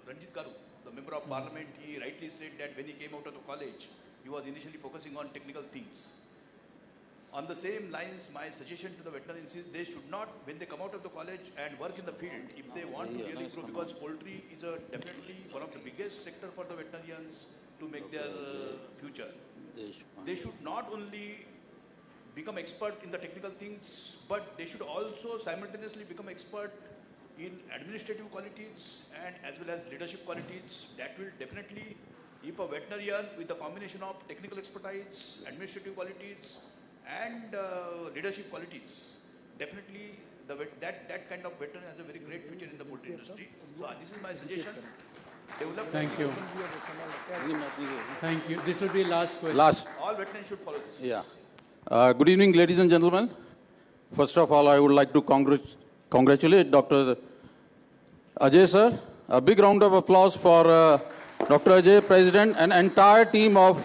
Ranjit Garu, the member of parliament, he rightly said that when he came out of the college, he was initially focusing on technical things. On the same lines, my suggestion to the veterinarians is they should not, when they come out of the college and work in the field, if they want to really grow, because poultry is definitely one of the biggest sector for the veterinarians to make their future. They should not only become expert in the technical things, but they should also simultaneously become expert in administrative qualities and as well as leadership qualities. That will definitely, if a veterinarian with a combination of technical expertise, administrative qualities, and leadership qualities, definitely that kind of veterinarian has a very great future in the poultry industry. So this is my suggestion. Thank you. Thank you. This will be last question. All veterinarians should follow this. Yeah. Good evening, ladies and gentlemen. First of all, I would like to congratulate Dr. Ajay sir. A big round of applause for Dr. Ajay, President, and entire team of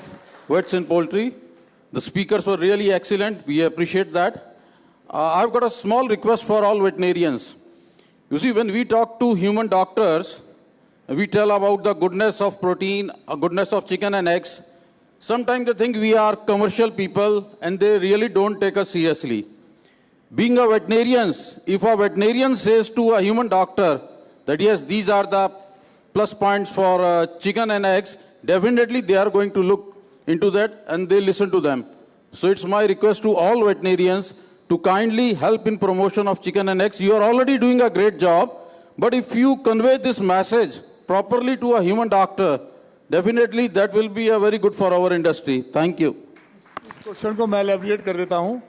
Vets in Poultry. The speakers were really excellent. We appreciate that. I've got a small request for all veterinarians. You see, when we talk to human doctors, we tell about the goodness of protein, goodness of chicken and eggs. Sometimes they think we are commercial people and they really don't take us seriously. Being a veterinarian, if a veterinarian says to a human doctor that yes, these are the plus points for chicken and eggs, definitely they are going to look into that and they listen to them. So it's my request to all veterinarians to kindly help in promotion of chicken and eggs. You are already doing a great job, But if you convey this message properly to a human doctor, definitely that will be a very good for our industry. Thank you. इस question को मैं elaborate कर देता हूँ.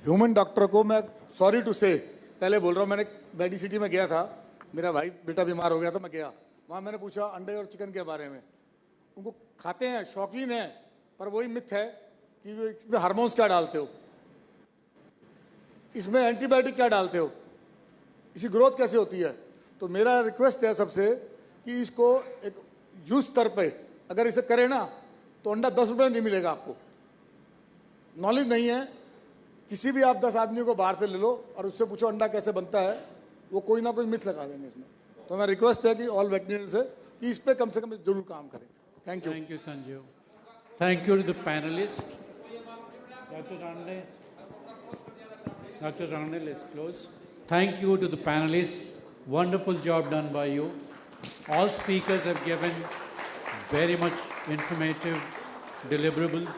Human doctor को मैं sorry to से पहले बोल रहा हूँ, मैंने मेडिसिटी में गया था, मेरा भाई बेटा बीमार हो गया था, मैं गया वहाँ, मैंने पूछा अंडे और चिकन के बारे में. उनको खाते हैं, शौकीन हैं, पर वही मिथ है कि इसमें हार्मोन्स क्या डालते हो, इसमें एंटीबायोटिक क्या डालते हो, इसकी ग्रोथ कैसे होती है. तो मेरा रिक्वेस्ट है सबसे कि इसको एक यूज स्तर पे अगर इसे करें ना तो अंडा 10 रुपये नहीं मिलेगा आपको. नॉलेज नहीं है, किसी भी आप 10 आदमियों को बाहर से ले लो और उससे पूछो अंडा कैसे बनता है, वो कोई ना कोई मिथ लगा देंगे इसमें. तो मेरा रिक्वेस्ट है कि ऑल वेटनरी से कि इस पे कम से कम जरूर काम करें. Thank you. Thank you, Sanjeev. Thank you to the panelists. Dr. Ranil is close. Thank you to the panelists. Wonderful job done by you. All speakers have given very much informative deliverables.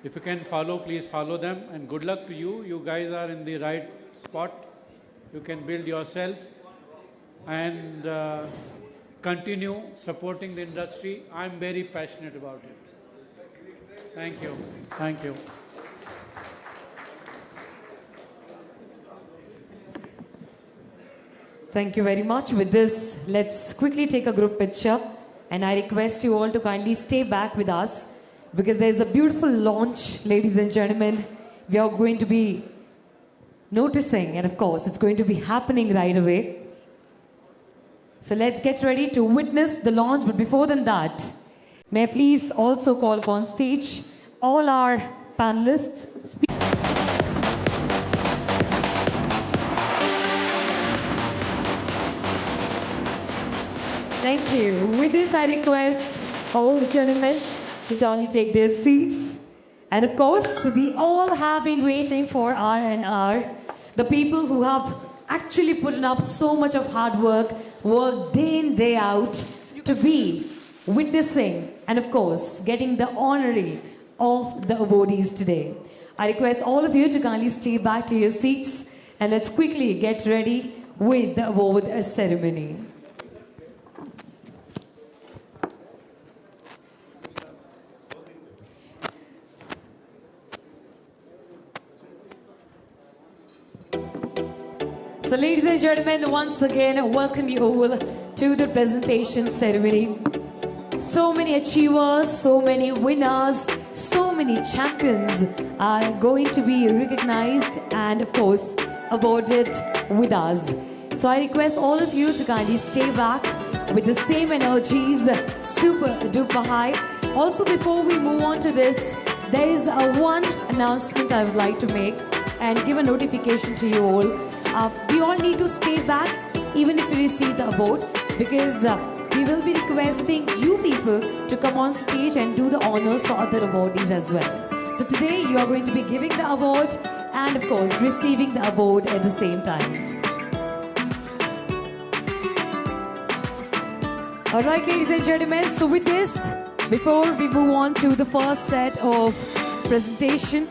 If you can follow, please follow them. And good luck to you. You guys are in the right spot. You can build yourself and continue supporting the industry. I'm very passionate about it. Thank you. Thank you. Thank you very much. With this, let's quickly take a group picture. And I request you all to kindly stay back with us because there's a beautiful launch, ladies and gentlemen. We are going to be noticing, and of course, it's going to be happening right away. So let's get ready to witness the launch. But before than that, may I please also call upon stage all our panelists. Thank you. With this, I request all the gentlemen to only take their seats. And of course, we all have been waiting for hour and hour. The people who have actually put up so much of hard work day in, day out, to be witnessing and of course, getting the honorary of the awardees today. I request all of you to kindly stay back to your seats and let's quickly get ready with the award ceremony. So ladies and gentlemen, once again, welcome you all to the presentation ceremony. So many achievers, so many winners, so many champions are going to be recognized and of course awarded with us. So I request all of you to kindly stay back with the same energies, super duper high. Also before we move on to this, there is one announcement I would like to make and give a notification to you all. We all need to stay back even if we receive the award because we will be requesting you people to come on stage and do the honors for other awardees as well. So today you are going to be giving the award and of course receiving the award at the same time. Alright ladies and gentlemen, so with this, before we move on to the first set of presentation,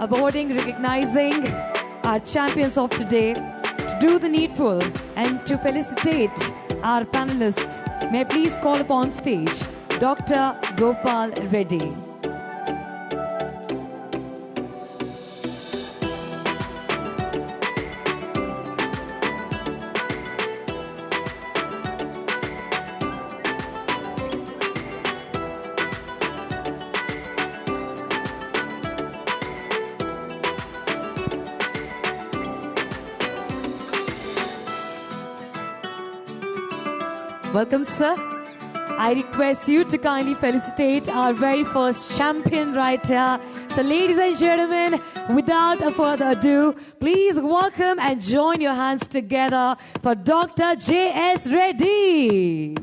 awarding, recognizing our champions of today, to do the needful and to felicitate our panelists, may I please call upon stage Dr. Gopal Reddy. Welcome, sir. I request you to kindly felicitate our very first champion right here. So ladies and gentlemen, without a further ado, please welcome and join your hands together for Dr. J.S. Reddy.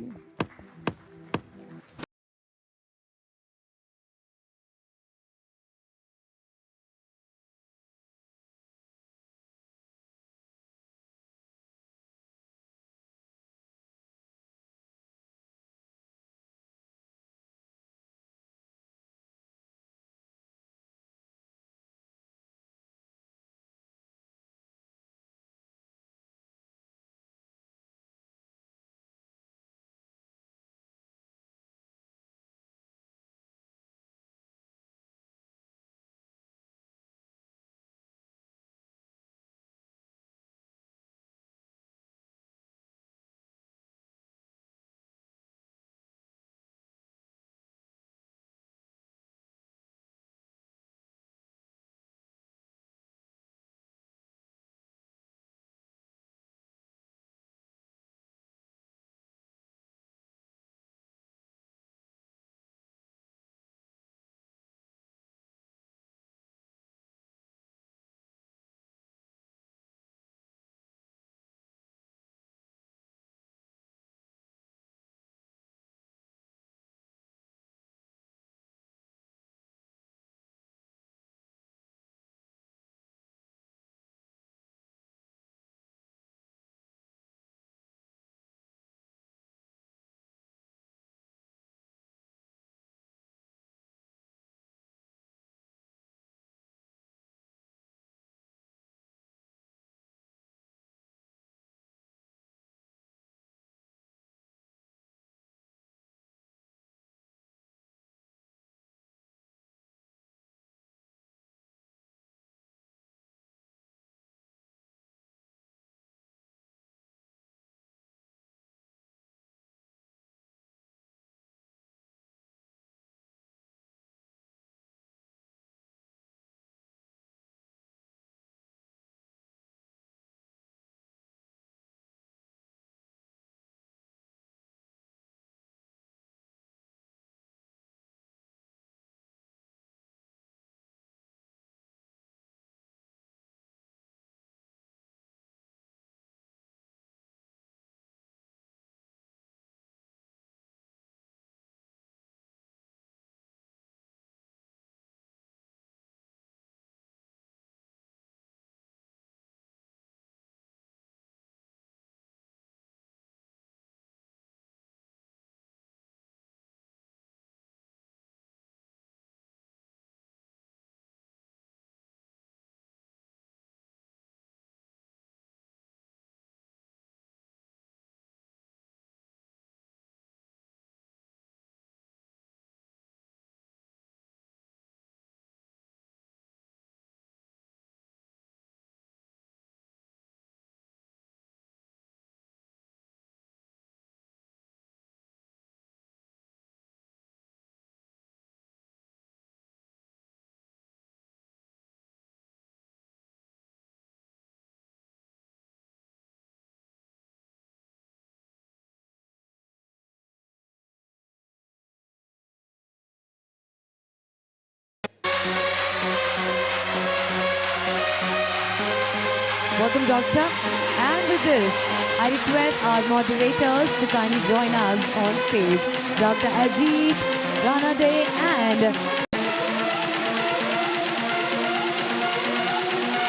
Welcome, Doctor. And with this, I request our moderators to kindly join us on stage. Dr. Ajit, Ranade,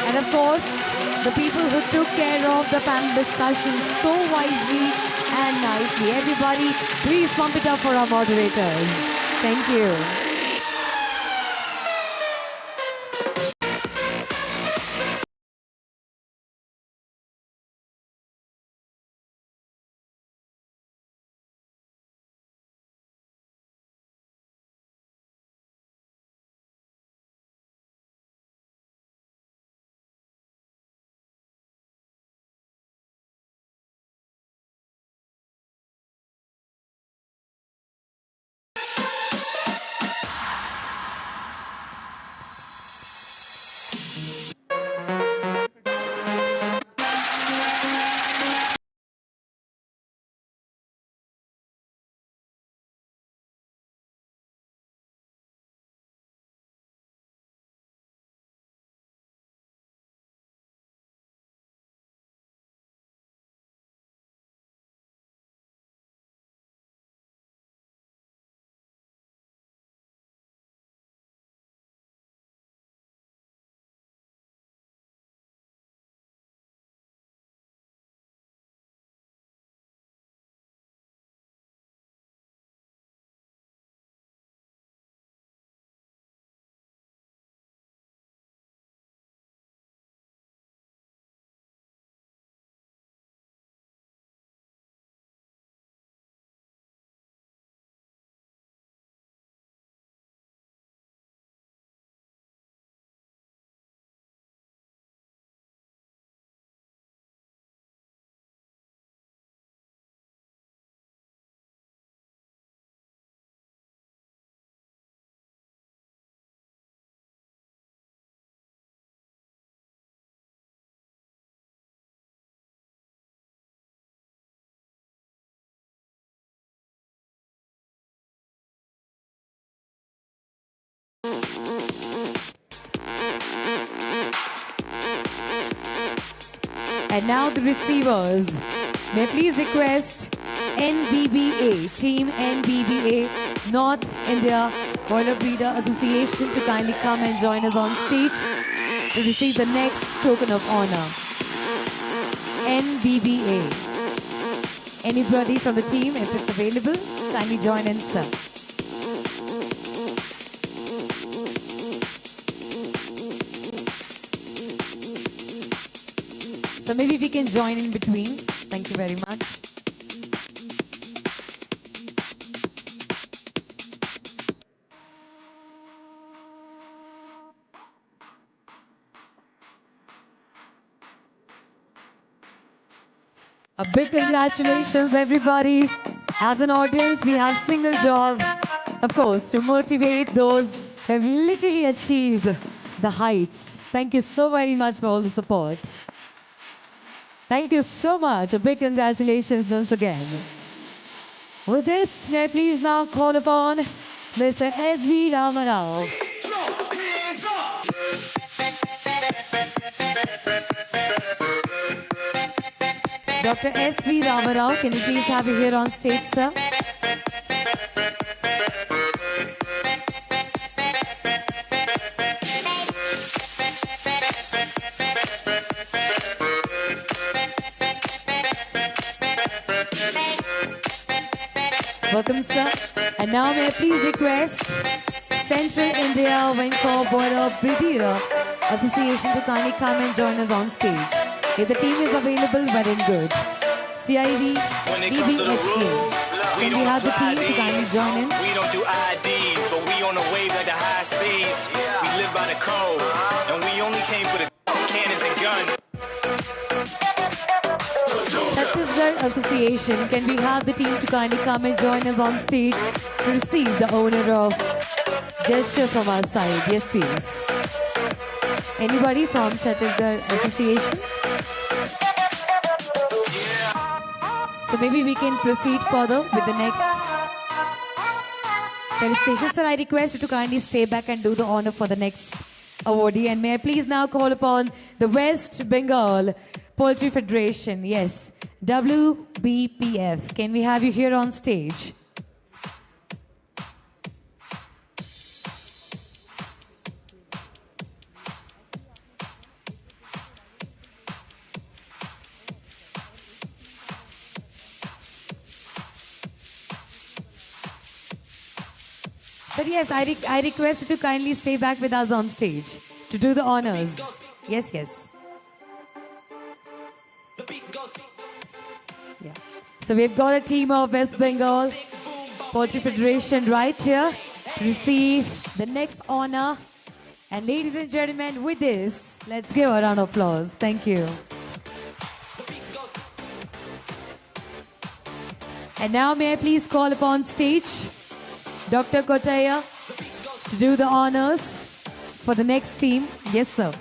and of course, the people who took care of the panel discussion so wisely and nicely. Everybody, please pump it up for our moderators. Thank you. And now the receivers. May I please request NBBA, Team NBBA, North India Boiler Breeder Association to kindly come and join us on stage to receive the next token of honor. NBBA. Anybody from the team, if it's available, kindly join in, sir. So maybe we can join in between. Thank you very much. A big congratulations, everybody. As an audience, we have single job, of course, to motivate those who have literally achieved the heights. Thank you so very much for all the support. Thank you so much. A big congratulations once again. With this, may I please now call upon Mr. S.V. Ramarao. Dr. S.V. Ramarao, can you please have you here on stage, sir? Welcome, sir. And now may I please request Central India Venture Boiler Breeder Association to kindly come and join us on stage. If the team is available, well and good. CIV, EBHK. Can we have the team to kindly join in? We don't do IDs, but we on the wave like the high seas. We live by the code, and we only came for the cannons and guns. Chhattisgarh Association, can we have the team to kindly come and join us on stage to receive the honor of gesture from our side? Yes, please. Anybody from Chhattisgarh Association? So maybe we can proceed further with the next Felicitation. Sir, I request you to kindly stay back and do the honor for the next awardee. And may I please now call upon the West Bengal Poultry Federation, yes, WVPF. Can we have you here on stage? Sir, yes, I request you to kindly stay back with us on stage to do the honors. Yes, yes. Yeah. So we've got a team of West Bengal Poultry Federation right here to receive the next honor. And ladies and gentlemen, with this, let's give a round of applause. Thank you. And now may I please call upon stage Dr. Kotaya to do the honors for the next team. Yes, sir.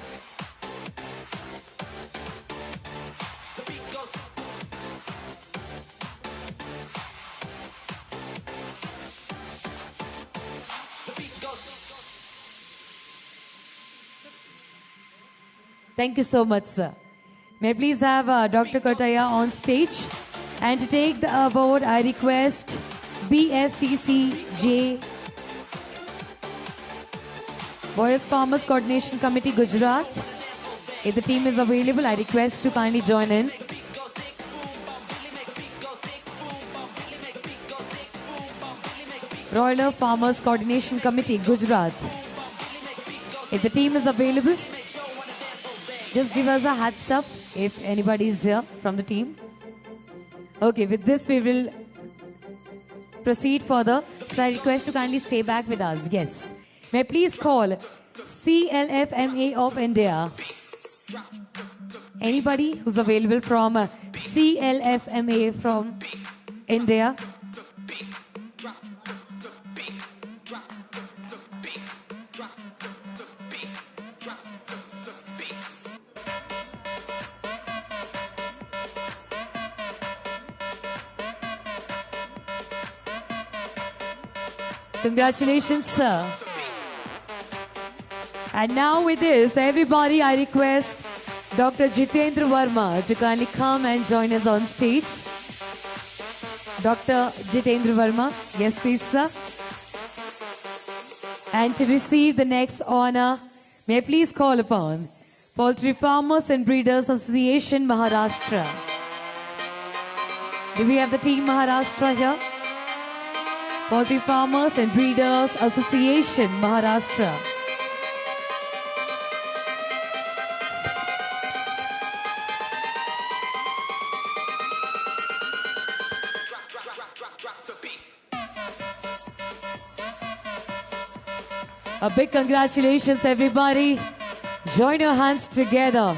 Thank you so much, sir. May I please have Dr. Kotaya on stage? And to take the award, I request BFCCJ, Forest Farmers Coordination Committee, Gujarat. If the team is available, I request to kindly join in. Broiler Farmers Coordination Committee, Gujarat. If the team is available, just give us a heads up if anybody is here from the team. Okay, with this we will proceed further. So I request to kindly stay back with us. Yes. May I please call CLFMA of India. Anybody who's available from CLFMA from India? Congratulations, sir. And now with this, everybody, I request Dr. Jitendra Verma to kindly come and join us on stage. Dr. Jitendra Verma, yes please, sir. And to receive the next honor, may I please call upon Poultry Farmers and Breeders Association, Maharashtra. Do we have the team Maharashtra here? Poultry Farmers and Breeders Association, Maharashtra. A big congratulations, everybody. Join your hands together.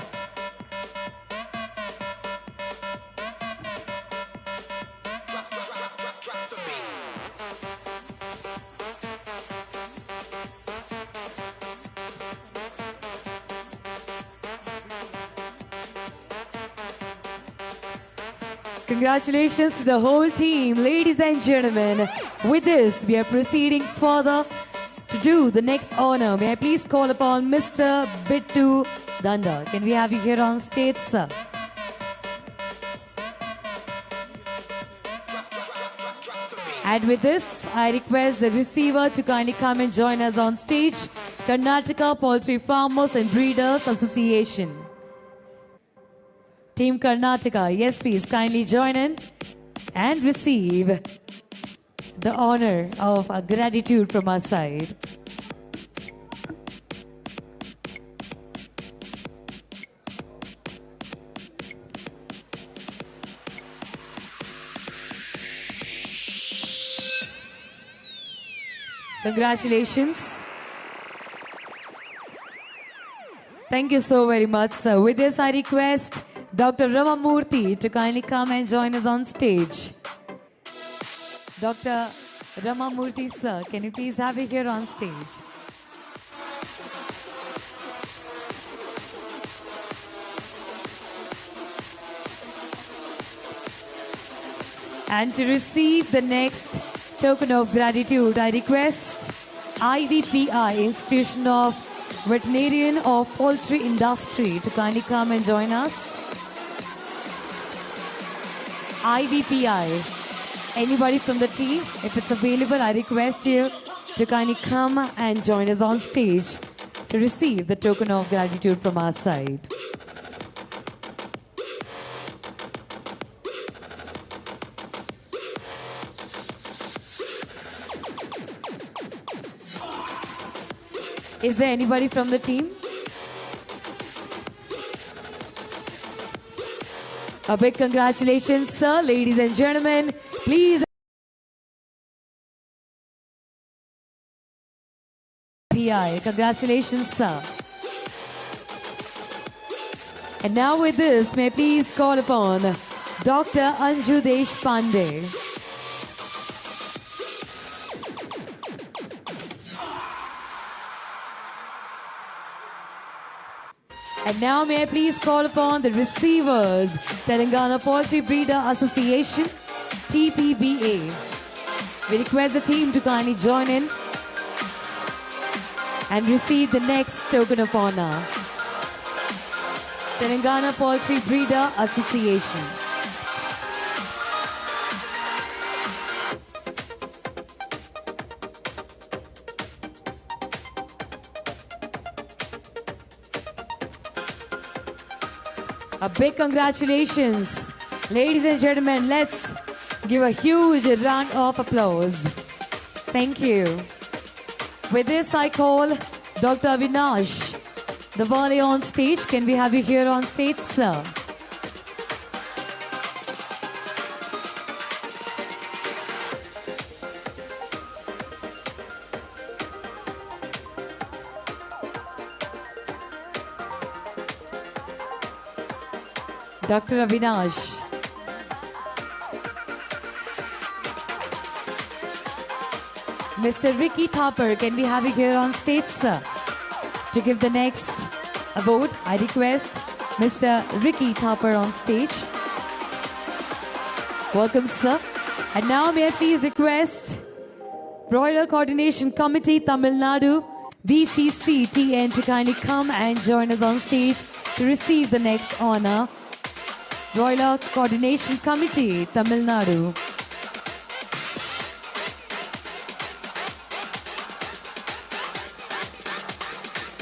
Congratulations to the whole team, ladies and gentlemen. With this, we are proceeding further to do the next honor. May I please call upon Mr. Bittu Danda. Can we have you here on stage, sir? And with this, I request the receiver to kindly come and join us on stage. Karnataka Poultry Farmers and Breeders Association. Team Karnataka, yes please, kindly join in and receive the honor of gratitude from our side. Congratulations. Thank you so very much, sir. With this, I request Dr. Ramamurthy to kindly come and join us on stage. Dr. Ramamurthy, sir, can you please have you here on stage? And to receive the next token of gratitude, I request IVPI, Institution of veterinarian of poultry industry to kindly come and join us. IVPI. Anybody from the team, if it's available, I request you to kindly come and join us on stage to receive the token of gratitude from our side. Is there anybody from the team? A big congratulations, sir. Ladies and gentlemen, please. PI. Congratulations, sir. And now with this, may I please call upon Dr. Anju Deshpande. And now may I please call upon the receivers, Telangana Poultry Breeder Association, TPBA. We request the team to kindly join in and receive the next token of honor. Telangana Poultry Breeder Association. A big congratulations. Ladies and gentlemen, let's give a huge round of applause. Thank you. With this, I call Dr. Avinash, the volley on stage. Can we have you here on stage, sir? Dr. Avinash. Mr. Ricky Thapar, can we have you here on stage, sir? To give the next award, I request Mr. Ricky Thapar on stage. Welcome, sir. And now may I please request Broiler Coordination Committee, Tamil Nadu, VCCTN, to kindly come and join us on stage to receive the next honor. Broiler Coordination Committee, Tamil Nadu.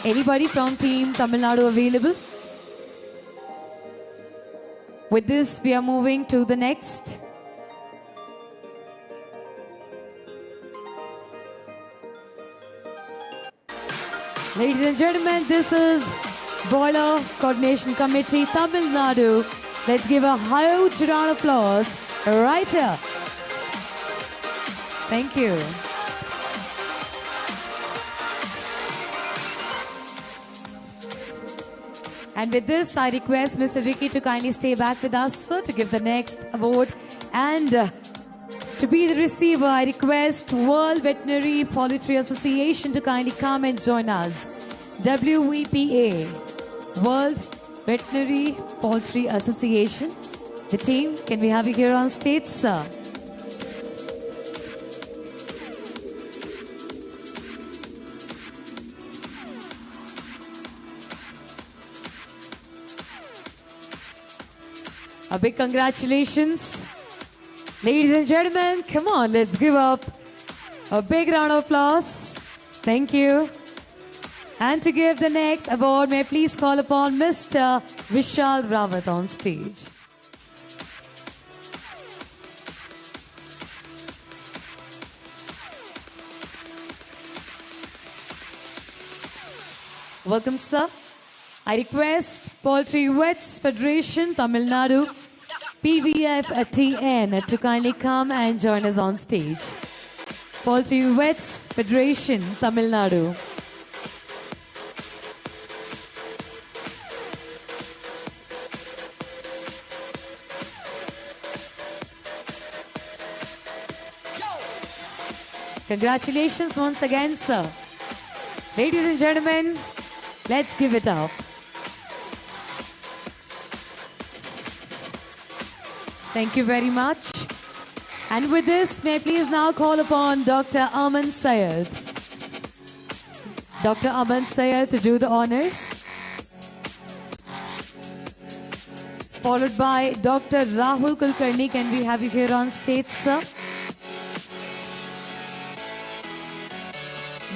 Anybody from Team Tamil Nadu available? With this, we are moving to the next. Ladies and gentlemen, this is Broiler Coordination Committee, Tamil Nadu. Let's give a huge round of applause right here. Thank you. And with this, I request Mr. Ricky to kindly stay back with us, sir, to give the next award. And to be the receiver, I request World Veterinary Poultry Association to kindly come and join us. WVPA, World Veterinary Poultry Association. The team, can we have you here on stage, sir? A big congratulations. Ladies and gentlemen, come on, let's give up a big round of applause. Thank you. And to give the next award, may I please call upon Mr. Vishal Rawat on stage. Welcome, sir. I request Poultry Vets Federation, Tamil Nadu, PVFTN, to kindly come and join us on stage. Poultry Vets Federation, Tamil Nadu. Congratulations once again, sir. Ladies and gentlemen, let's give it up. Thank you very much. And with this, may I please now call upon Dr. Aman Syed, Dr. Aman Sayed to do the honors, followed by Dr. Rahul Kulkarni. Can we have you here on stage, sir?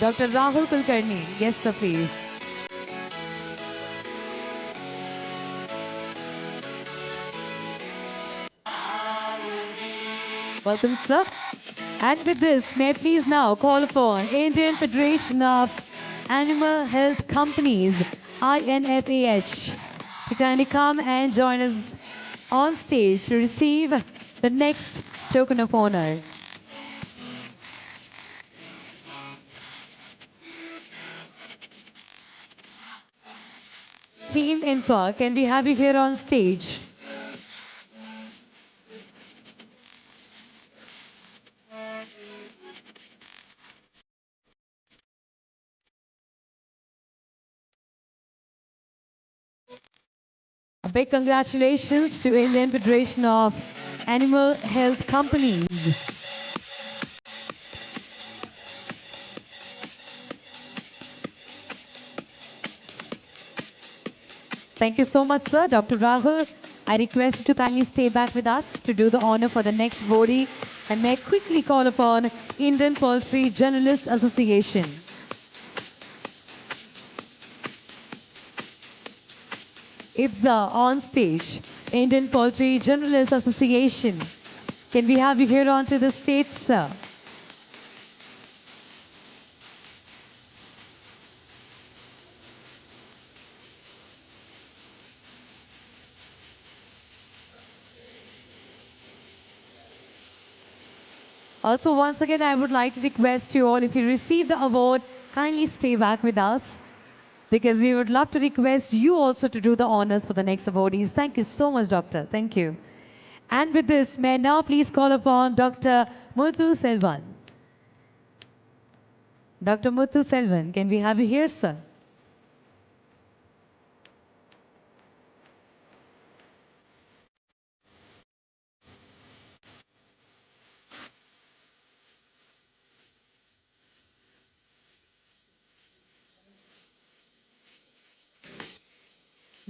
Dr. Rahul Kulkarni. Yes, sir, please. Welcome, sir. And with this, may I please now call upon Indian Federation of Animal Health Companies, INFAH, to kindly come and join us on stage to receive the next token of honor. Team Inpa, can we have you here on stage? A big congratulations to Indian Federation of Animal Health Companies. Thank you so much, sir. Dr. Rahul, I request you to kindly stay back with us to do the honor for the next body. And may I quickly call upon Indian Poultry Journalists Association. IBZA on stage. Indian Poultry Journalists Association. Can we have you here onto the stage, sir? Also, once again, I would like to request you all, if you receive the award, kindly stay back with us, because we would love to request you also to do the honors for the next awardees. Thank you so much, Doctor. Thank you. And with this, may I now please call upon Dr. Muthu Selvan. Dr. Muthu Selvan, can we have you here, sir?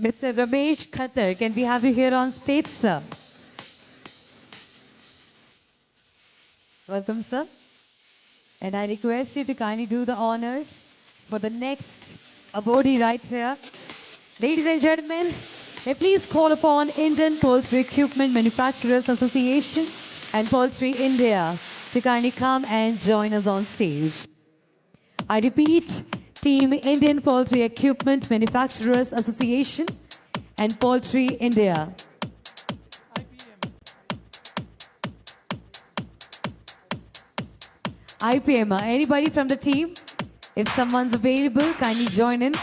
Mr. Ramesh Khattar, can we have you here on stage, sir? Welcome, sir. And I request you to kindly do the honors for the next awardee right here. Ladies and gentlemen, may I please call upon Indian Poultry Equipment Manufacturers Association and Poultry India to kindly come and join us on stage. I repeat, Team Indian Poultry Equipment Manufacturers Association and Poultry India. IPM, anybody from the team? If someone's available, kindly join in.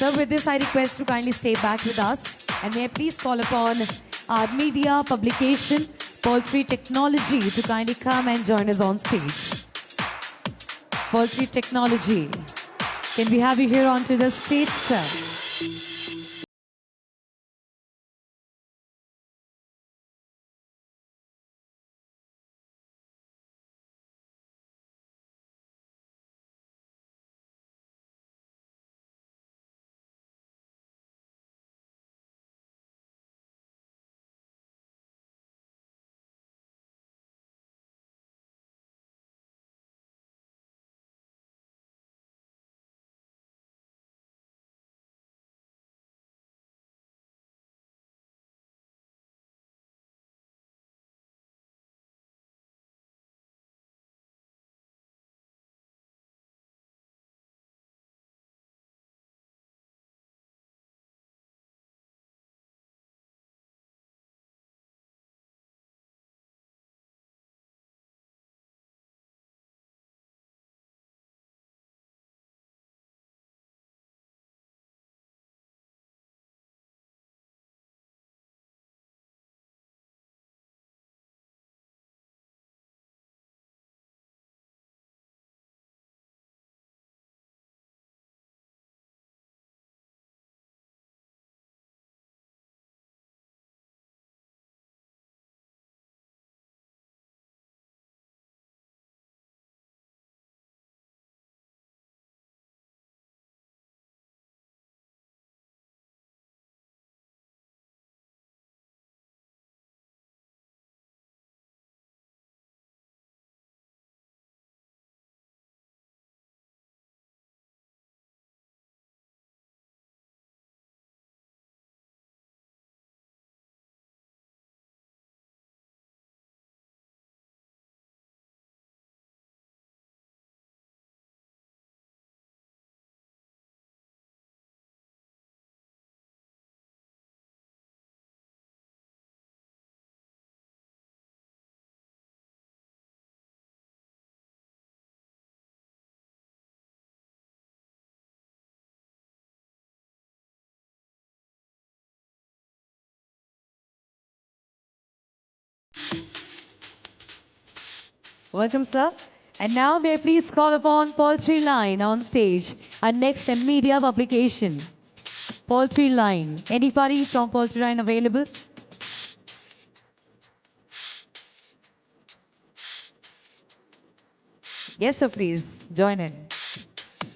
So with this, I request to kindly stay back with us. And may I please call upon our media publication, Poultry Technology, to kindly come and join us on stage. Poultry Technology. Can we have you here onto the stage, sir? Welcome, sir. And now may I please call upon Poultry Line on stage, our next media publication. Poultry Line. Anybody from Poultry Line available? Yes, sir, please join in.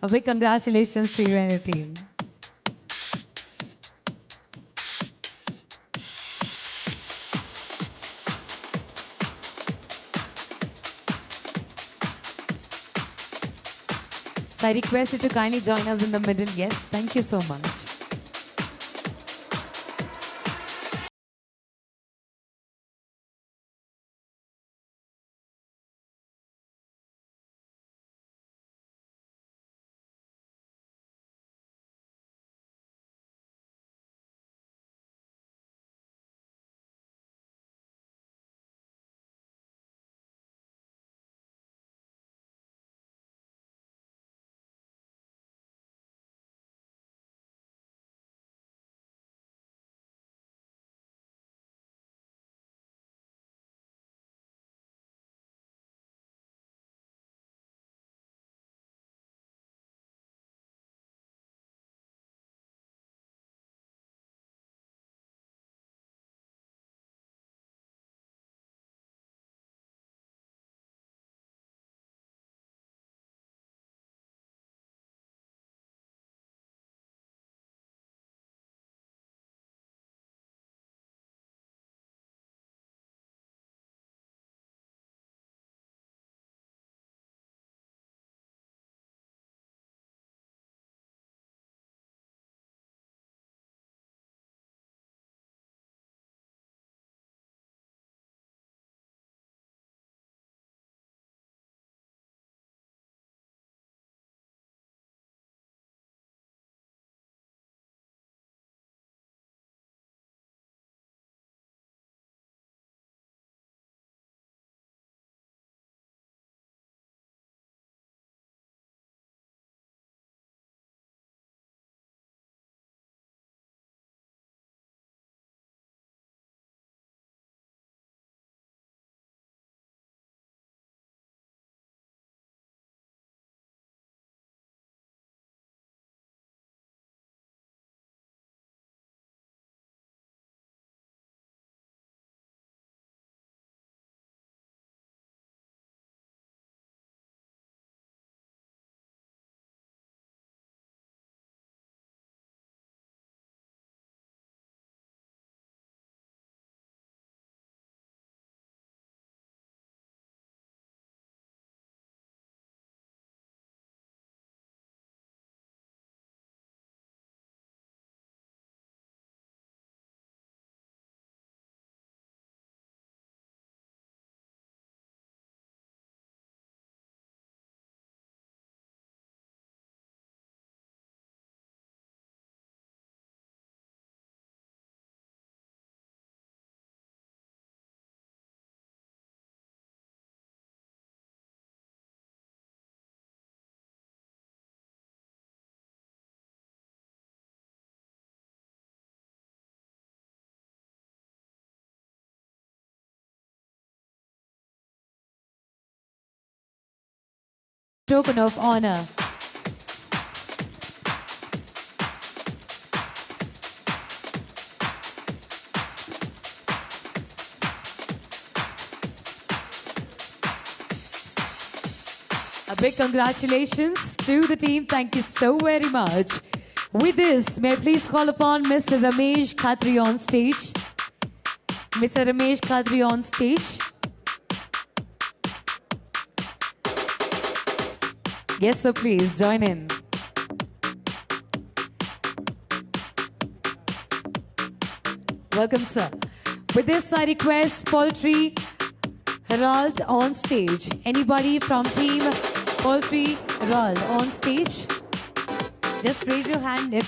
A big congratulations to you and your team. So I request you to kindly join us in the middle. Yes, thank you so much. Token of honor. A big congratulations to the team. Thank you so very much. With this, may I please call upon Mr. Ramesh Khatri on stage. Mr. Ramesh Khatri on stage. Yes, sir, please join in. Welcome, sir. With this, I request Poultry Herald on stage. Anybody from team Poultry Herald on stage? Just raise your hand if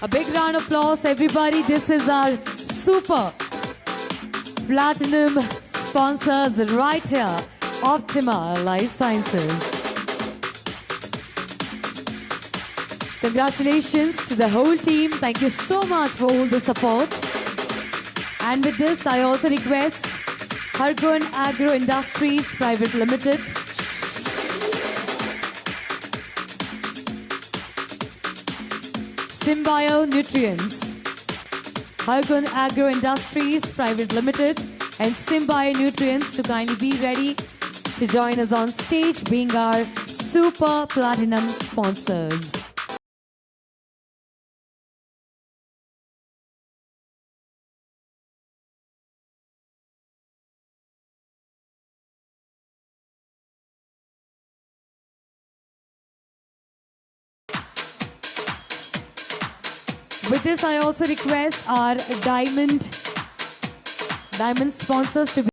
A big round of applause, everybody. This is our super platinum sponsors right here, Optima Life Sciences. Congratulations to the whole team. Thank you so much for all the support. And with this, I also request Hargun Agro Industries Private Limited, Symbio Nutrients, Hargun Agro Industries Private Limited, and Symbio Nutrients to kindly be ready to join us on stage, being our super platinum sponsors. With this, I also request our diamond sponsors to be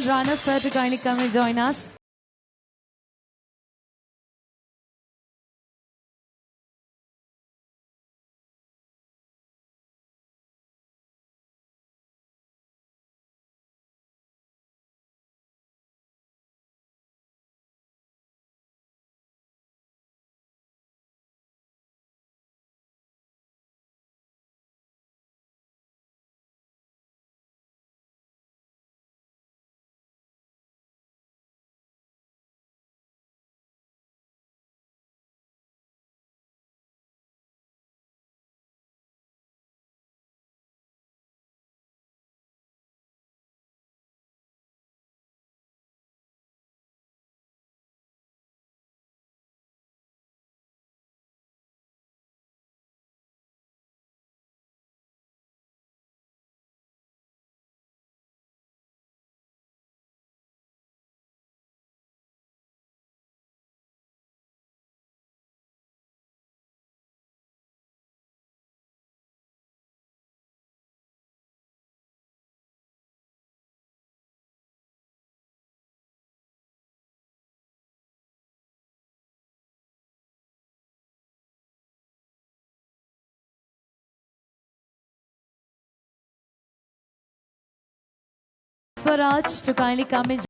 Rana sir to kindly come and join us. Swaraj to kindly come and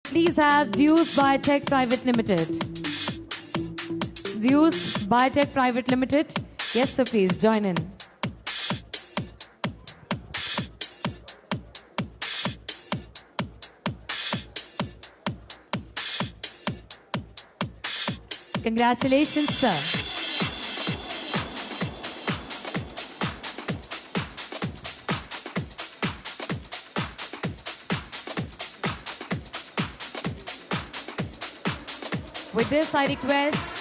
please have Zeus Biotech Private Limited. Zeus Biotech Private Limited. Yes, sir, please join in. Congratulations, sir. With this, I request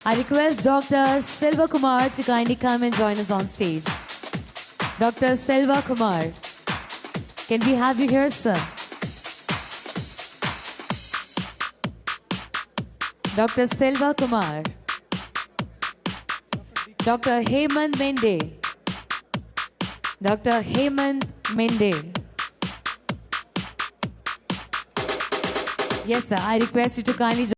I request Dr. Selva Kumar to kindly come and join us on stage. Dr. Selva Kumar, can we have you here, sir? Dr. Selva Kumar. Dr. Hemant Mende. Dr. Hemant Mende. Yes, sir. I request you to kindly join.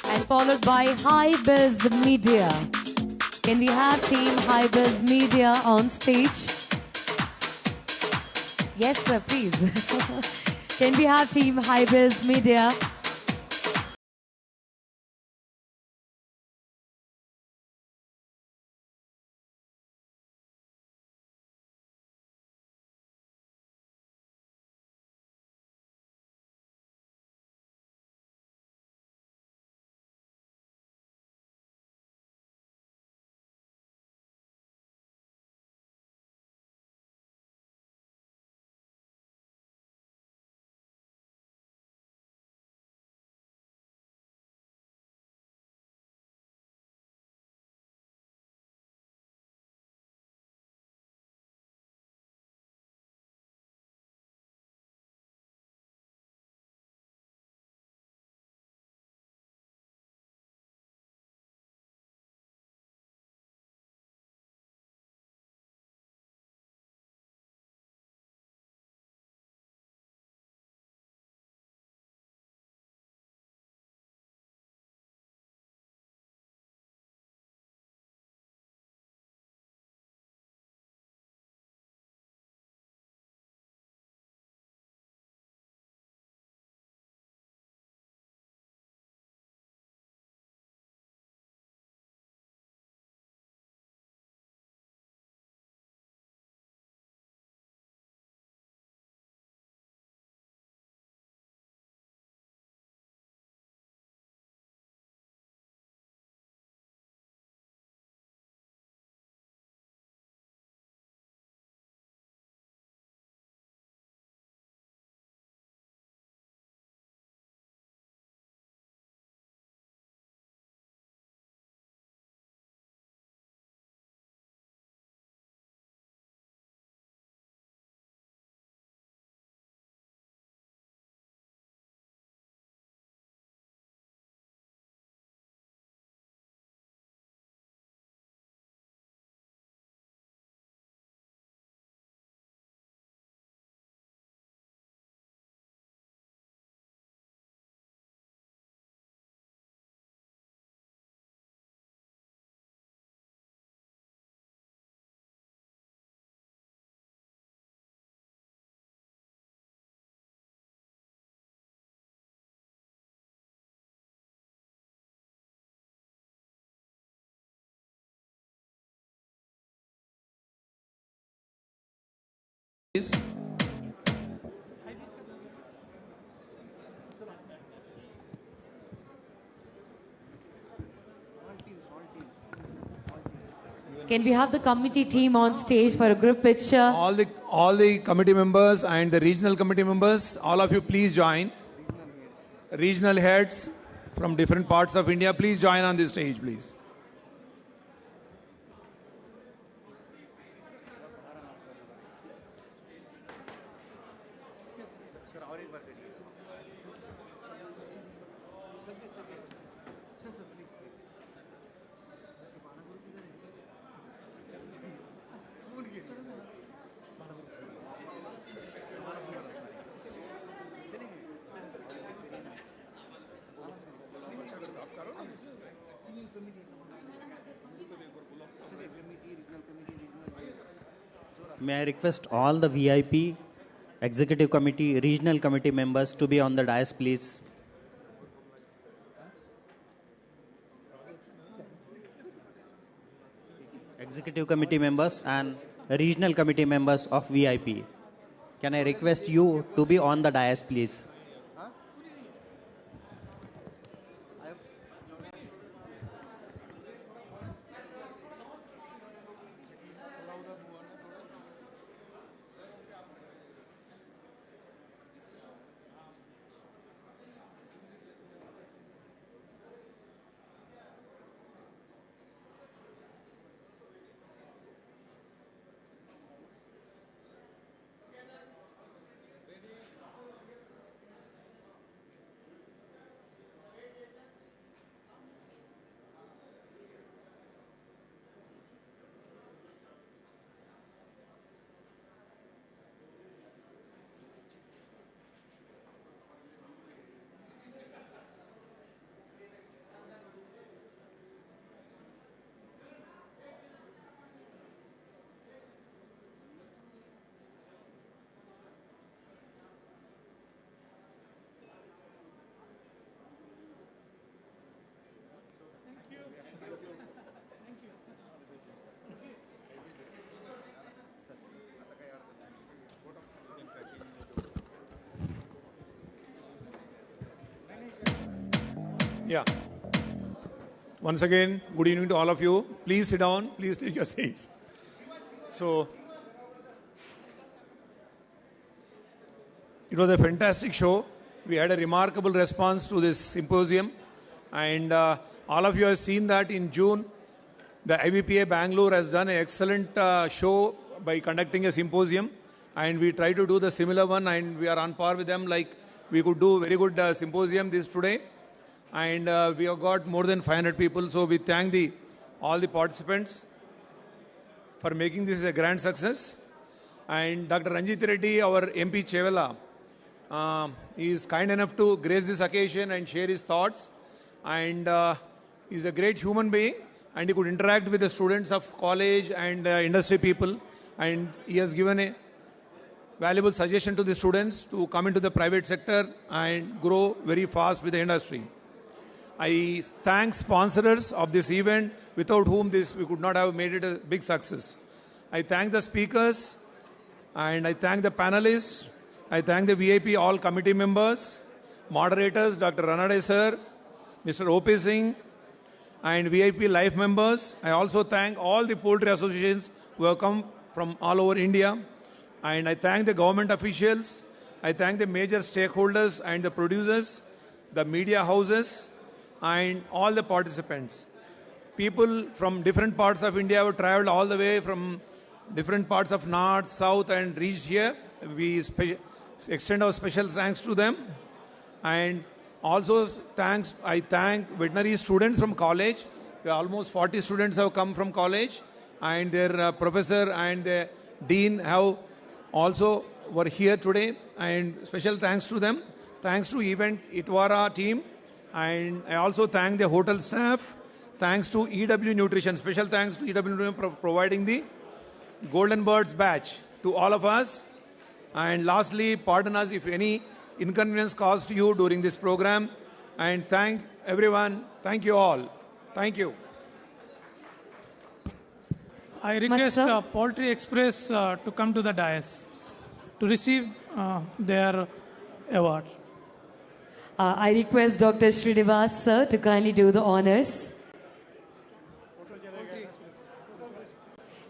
And followed by Hybiz Media. Can we have team Hybiz Media on stage? Yes, sir, please. Can we have Team Hybiz Media? Can we have the committee team on stage for a group picture? All the committee members and the regional committee members, all of you please join. Regional heads from different parts of India, please join on this stage, please. May I request all the VIP, executive committee, regional committee members to be on the dais, please. Executive committee members and regional committee members of VIP. Can I request you to be on the dais, please? Yeah. Once again, good evening to all of you. Please sit down. Please take your seats. So, it was a fantastic show. We had a remarkable response to this symposium. And all of you have seen that in June, the WVPA Bangalore has done an excellent show by conducting a symposium. And we try to do the similar one, and we are on par with them. Like, we could do very good symposium this today. And we have got more than 500 people. So we thank all the participants for making this a grand success. And Dr. Ranjit Reddy, our MP Chevala, is kind enough to grace this occasion and share his thoughts. And he's a great human being. And he could interact with the students of college and industry people. And he has given a valuable suggestion to the students to come into the private sector and grow very fast with the industry. I thank sponsors of this event, without whom we could not have made it a big success. I thank the speakers, and I thank the panelists. I thank the VIP all committee members, moderators, Dr. Ranade sir, Mr. O.P. Singh, and VIP life members. I also thank all the poultry associations who have come from all over India. And I thank the government officials. I thank the major stakeholders and the producers, the media houses, and all the participants. People from different parts of India have traveled all the way from different parts of north, south, and reached here. We extend our special thanks to them. And also I thank veterinary students from college. Almost 40 students have come from college, and their professor and the dean have also were here today. And special thanks to them. Thanks to Event Itwara team. And I also thank the hotel staff. Thanks to EW Nutrition. Special thanks to EW Nutrition for providing the Golden Birds badge to all of us. And lastly, pardon us if any inconvenience caused to you during this program. And thank everyone. Thank you all. Thank you. I request Poultry Express to come to the dais to receive their award. I request Dr. Srinivas sir to kindly do the honors.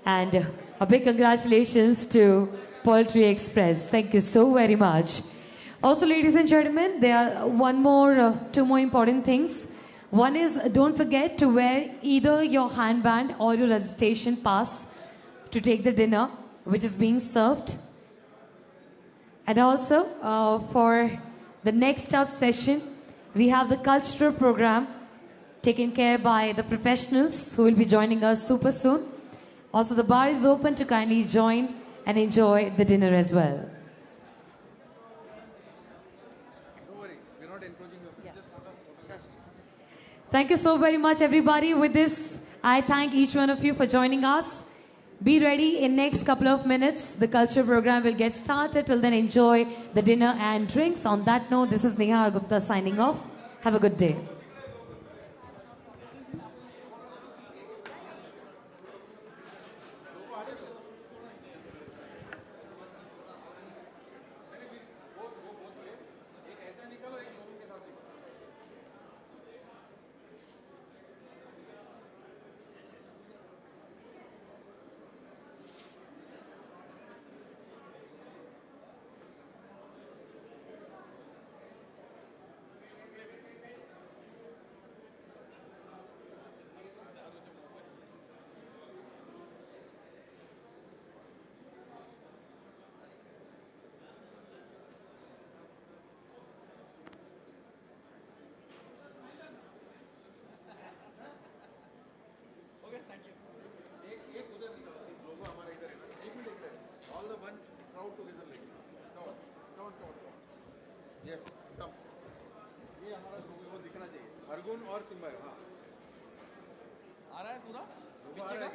And a big congratulations to Poultry Express. Thank you so very much. Also, ladies and gentlemen, there are two more important things. One is, don't forget to wear either your handband or your registration pass to take the dinner, which is being served. And also, for the next up session, we have the cultural program taken care by the professionals who will be joining us super soon. Also, the bar is open to kindly join and enjoy the dinner as well. Thank you so very much, everybody. With this, I thank each one of you for joining us. Be ready in next couple of minutes. The culture program will get started. Till then, enjoy the dinner and drinks. On that note, this is Neha Gupta signing off. Have a good day. और Simba हाँ आ रहा है पूरा पीछे का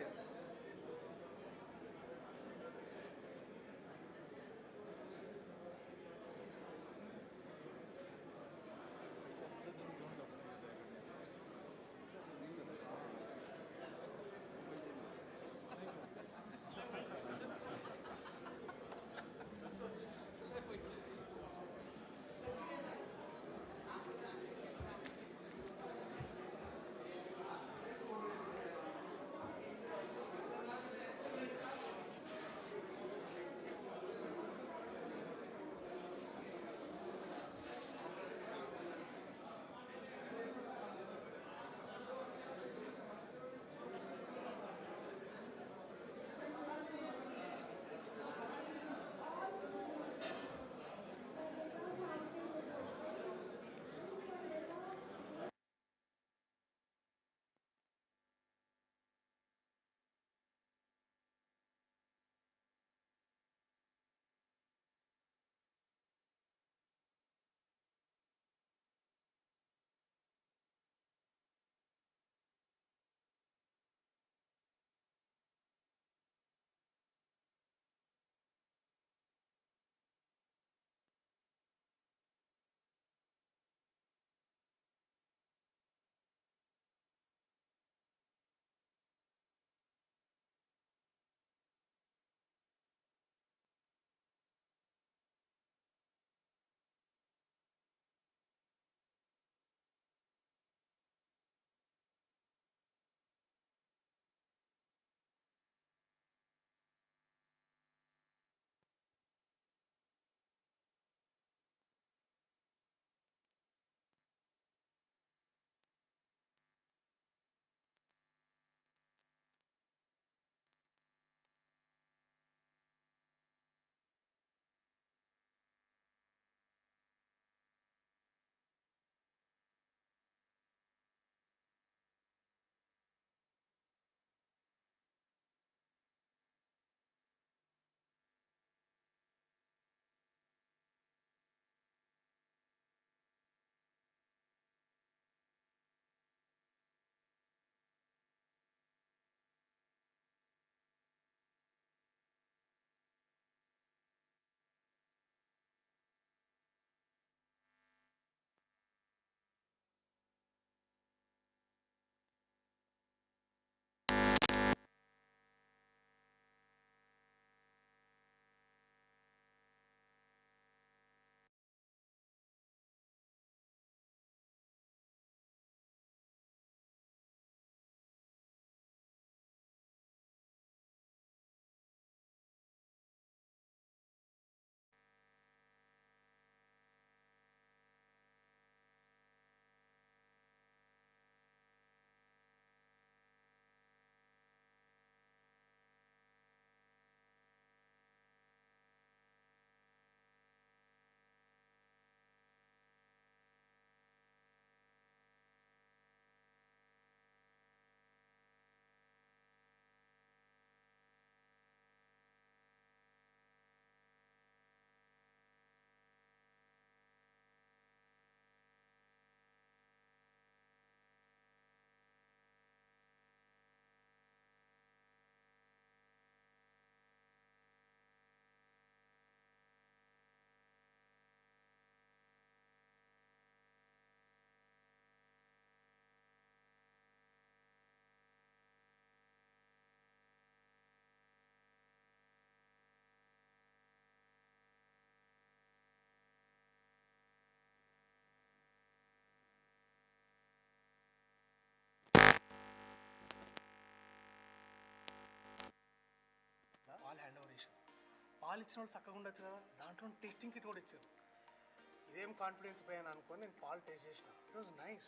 పాలు ఇచ్చిన వాళ్ళు చక్కగా ఉండొచ్చు కదా, దాంట్లో టెస్టింగ్ కిట్ కూడా ఇచ్చారు. ఇదేం కాన్ఫిడెన్స్ పోయాను అనుకొని నేను పాలు టేస్ట్ చేసిన. It was nice.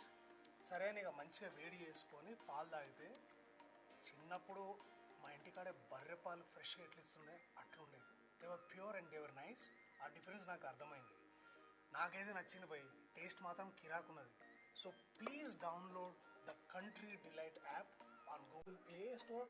సరే అని ఇక మంచిగా వేడి చేసుకొని పాలు తాగితే, చిన్నప్పుడు మా ఇంటికాడే బర్రె పాలు ఫ్రెష్గా ఎట్లా ఇస్తుండే అట్లుండే. They were pure and they were nice. ఆ డిఫరెన్స్ నాకు అర్థమైంది. నాకైతే నచ్చింది పోయి, టేస్ట్ మాత్రం కిరాకున్నది. So please download the Country Delight app on Google Play store